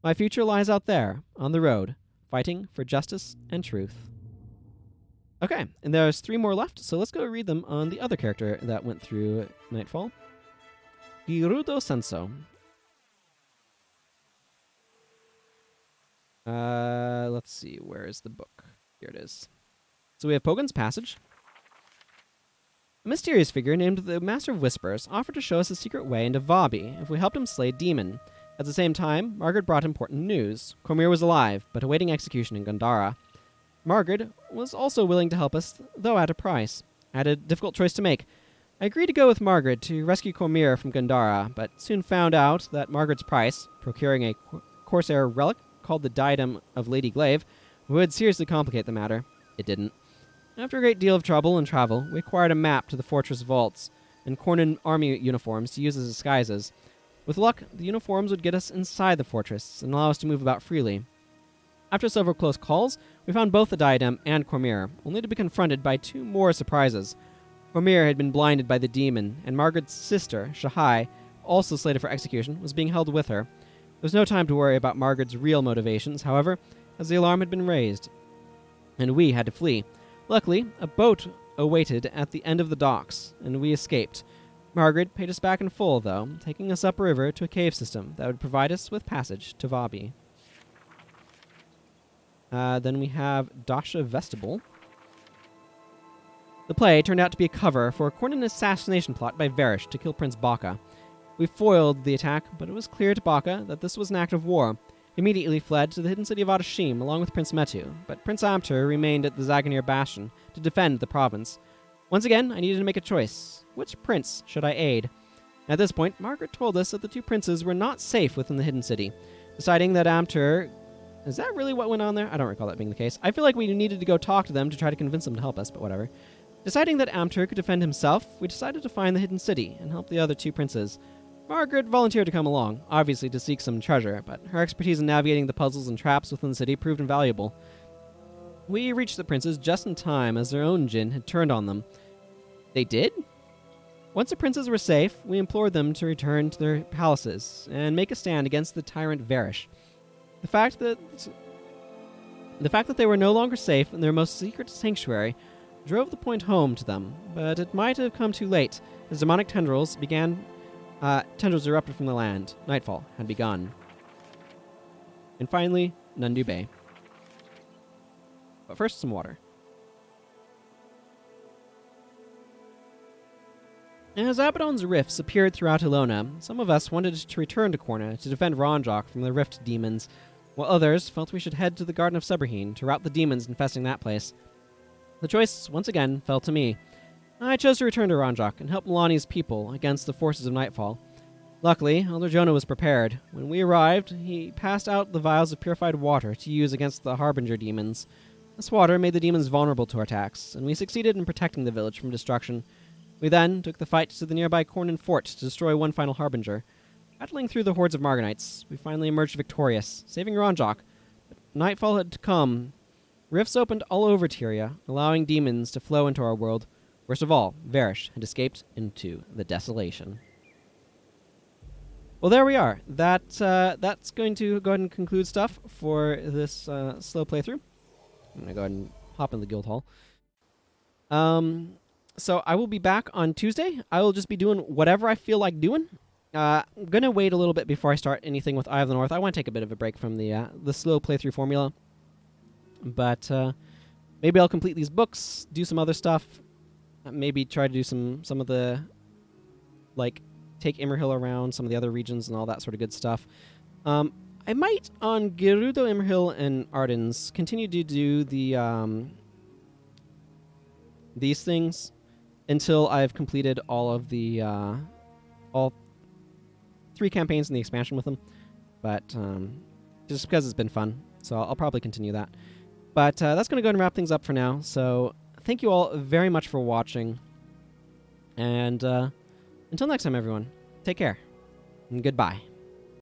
[SPEAKER 1] My future lies out there, on the road, fighting for justice and truth. Okay, and there's 3 more left, so let's go read them on the other character that went through Nightfall. Girudo Senso. Let's see, where is the book? Here it is. So we have Pogon's Passage. A mysterious figure named the Master of Whispers offered to show us a secret way into Vabi if we helped him slay a demon. At the same time, Margaret brought important news. Cormyr was alive, but awaiting execution in Gandhara. Margaret was also willing to help us, though at a price. I had a difficult choice to make. I agreed to go with Margaret to rescue Cormyr from Gandhara, but soon found out that Margaret's price, procuring a Corsair relic called the Diadem of Lady Glaive, would seriously complicate the matter. It didn't. After a great deal of trouble and travel, we acquired a map to the fortress vaults and Cornan army uniforms to use as disguises. With luck, the uniforms would get us inside the fortress and allow us to move about freely. After several close calls, we found both the diadem and Cormyr, only to be confronted by 2 more surprises. Cormyr had been blinded by the demon, and Margaret's sister, Shahai, also slated for execution, was being held with her. There was no time to worry about Margaret's real motivations, however, as the alarm had been raised, and we had to flee. Luckily, a boat awaited at the end of the docks, and we escaped. Margaret paid us back in full, though, taking us upriver to a cave system that would provide us with passage to Vabi. Then we have Dasha Vestibule. The play turned out to be a cover for a Cornan assassination plot by Varish to kill Prince Baka. We foiled the attack, but it was clear to Baka that this was an act of war. He immediately fled to the hidden city of Adashim along with Prince Metu, but Prince Amtur remained at the Zaganir Bastion to defend the province. Once again, I needed to make a choice. Which prince should I aid? At this point, Margaret told us that the 2 princes were not safe within the hidden city. Deciding that Amtur Is that really what went on there? I don't recall that being the case. I feel like we needed to go talk to them to try to convince them to help us, but whatever. Deciding that Amtur could defend himself, we decided to find the hidden city and help the other two princes. Margaret volunteered to come along, obviously to seek some treasure, but her expertise in navigating the puzzles and traps within the city proved invaluable. We reached the princes just in time as their own djinn had turned on them. They did? Once the princes were safe, we implored them to return to their palaces and make a stand against the tyrant Varish. The fact that they were no longer safe in their most secret sanctuary drove the point home to them, but it might have come too late as demonic tendrils erupted from the land. Nightfall had begun. And finally, Nundu Bay. But first, some water. As Abaddon's rifts appeared throughout Ilona, some of us wanted to return to Korna to defend Ronjok from the rift demons, while others felt we should head to the Garden of Sebraheen to rout the demons infesting that place. The choice, once again, fell to me. I chose to return to Ronjok and help Milani's people against the forces of Nightfall. Luckily, Elder Jonah was prepared. When we arrived, he passed out the vials of purified water to use against the Harbinger demons. This water made the demons vulnerable to our attacks, and we succeeded in protecting the village from destruction. We then took the fight to the nearby Cornan fort to destroy one final Harbinger. Battling through the hordes of Margonites, we finally emerged victorious, saving Ronjok. But nightfall had come. Rifts opened all over Tyria, allowing demons to flow into our world. Worst of all, Varish had escaped into the desolation. Well, there we are. That's going to go ahead and conclude stuff for this slow playthrough. I'm going to go ahead and hop in the guild hall. So I will be back on Tuesday. I will just be doing whatever I feel like doing. I'm going to wait a little bit before I start anything with Eye of the North. I want to take a bit of a break from the slow playthrough formula. But maybe I'll complete these books, do some other stuff. Maybe try to do some of the, like, take Imrahil around, some of the other regions and all that sort of good stuff. I might, on Gerudo, Imrahil, and Ardens, continue to do the these things until I've completed all of the all 3 campaigns in the expansion with them. But just because it's been fun, so I'll probably continue that. But that's going to go and wrap things up for now. So thank you all very much for watching. And until next time, everyone, take care and goodbye.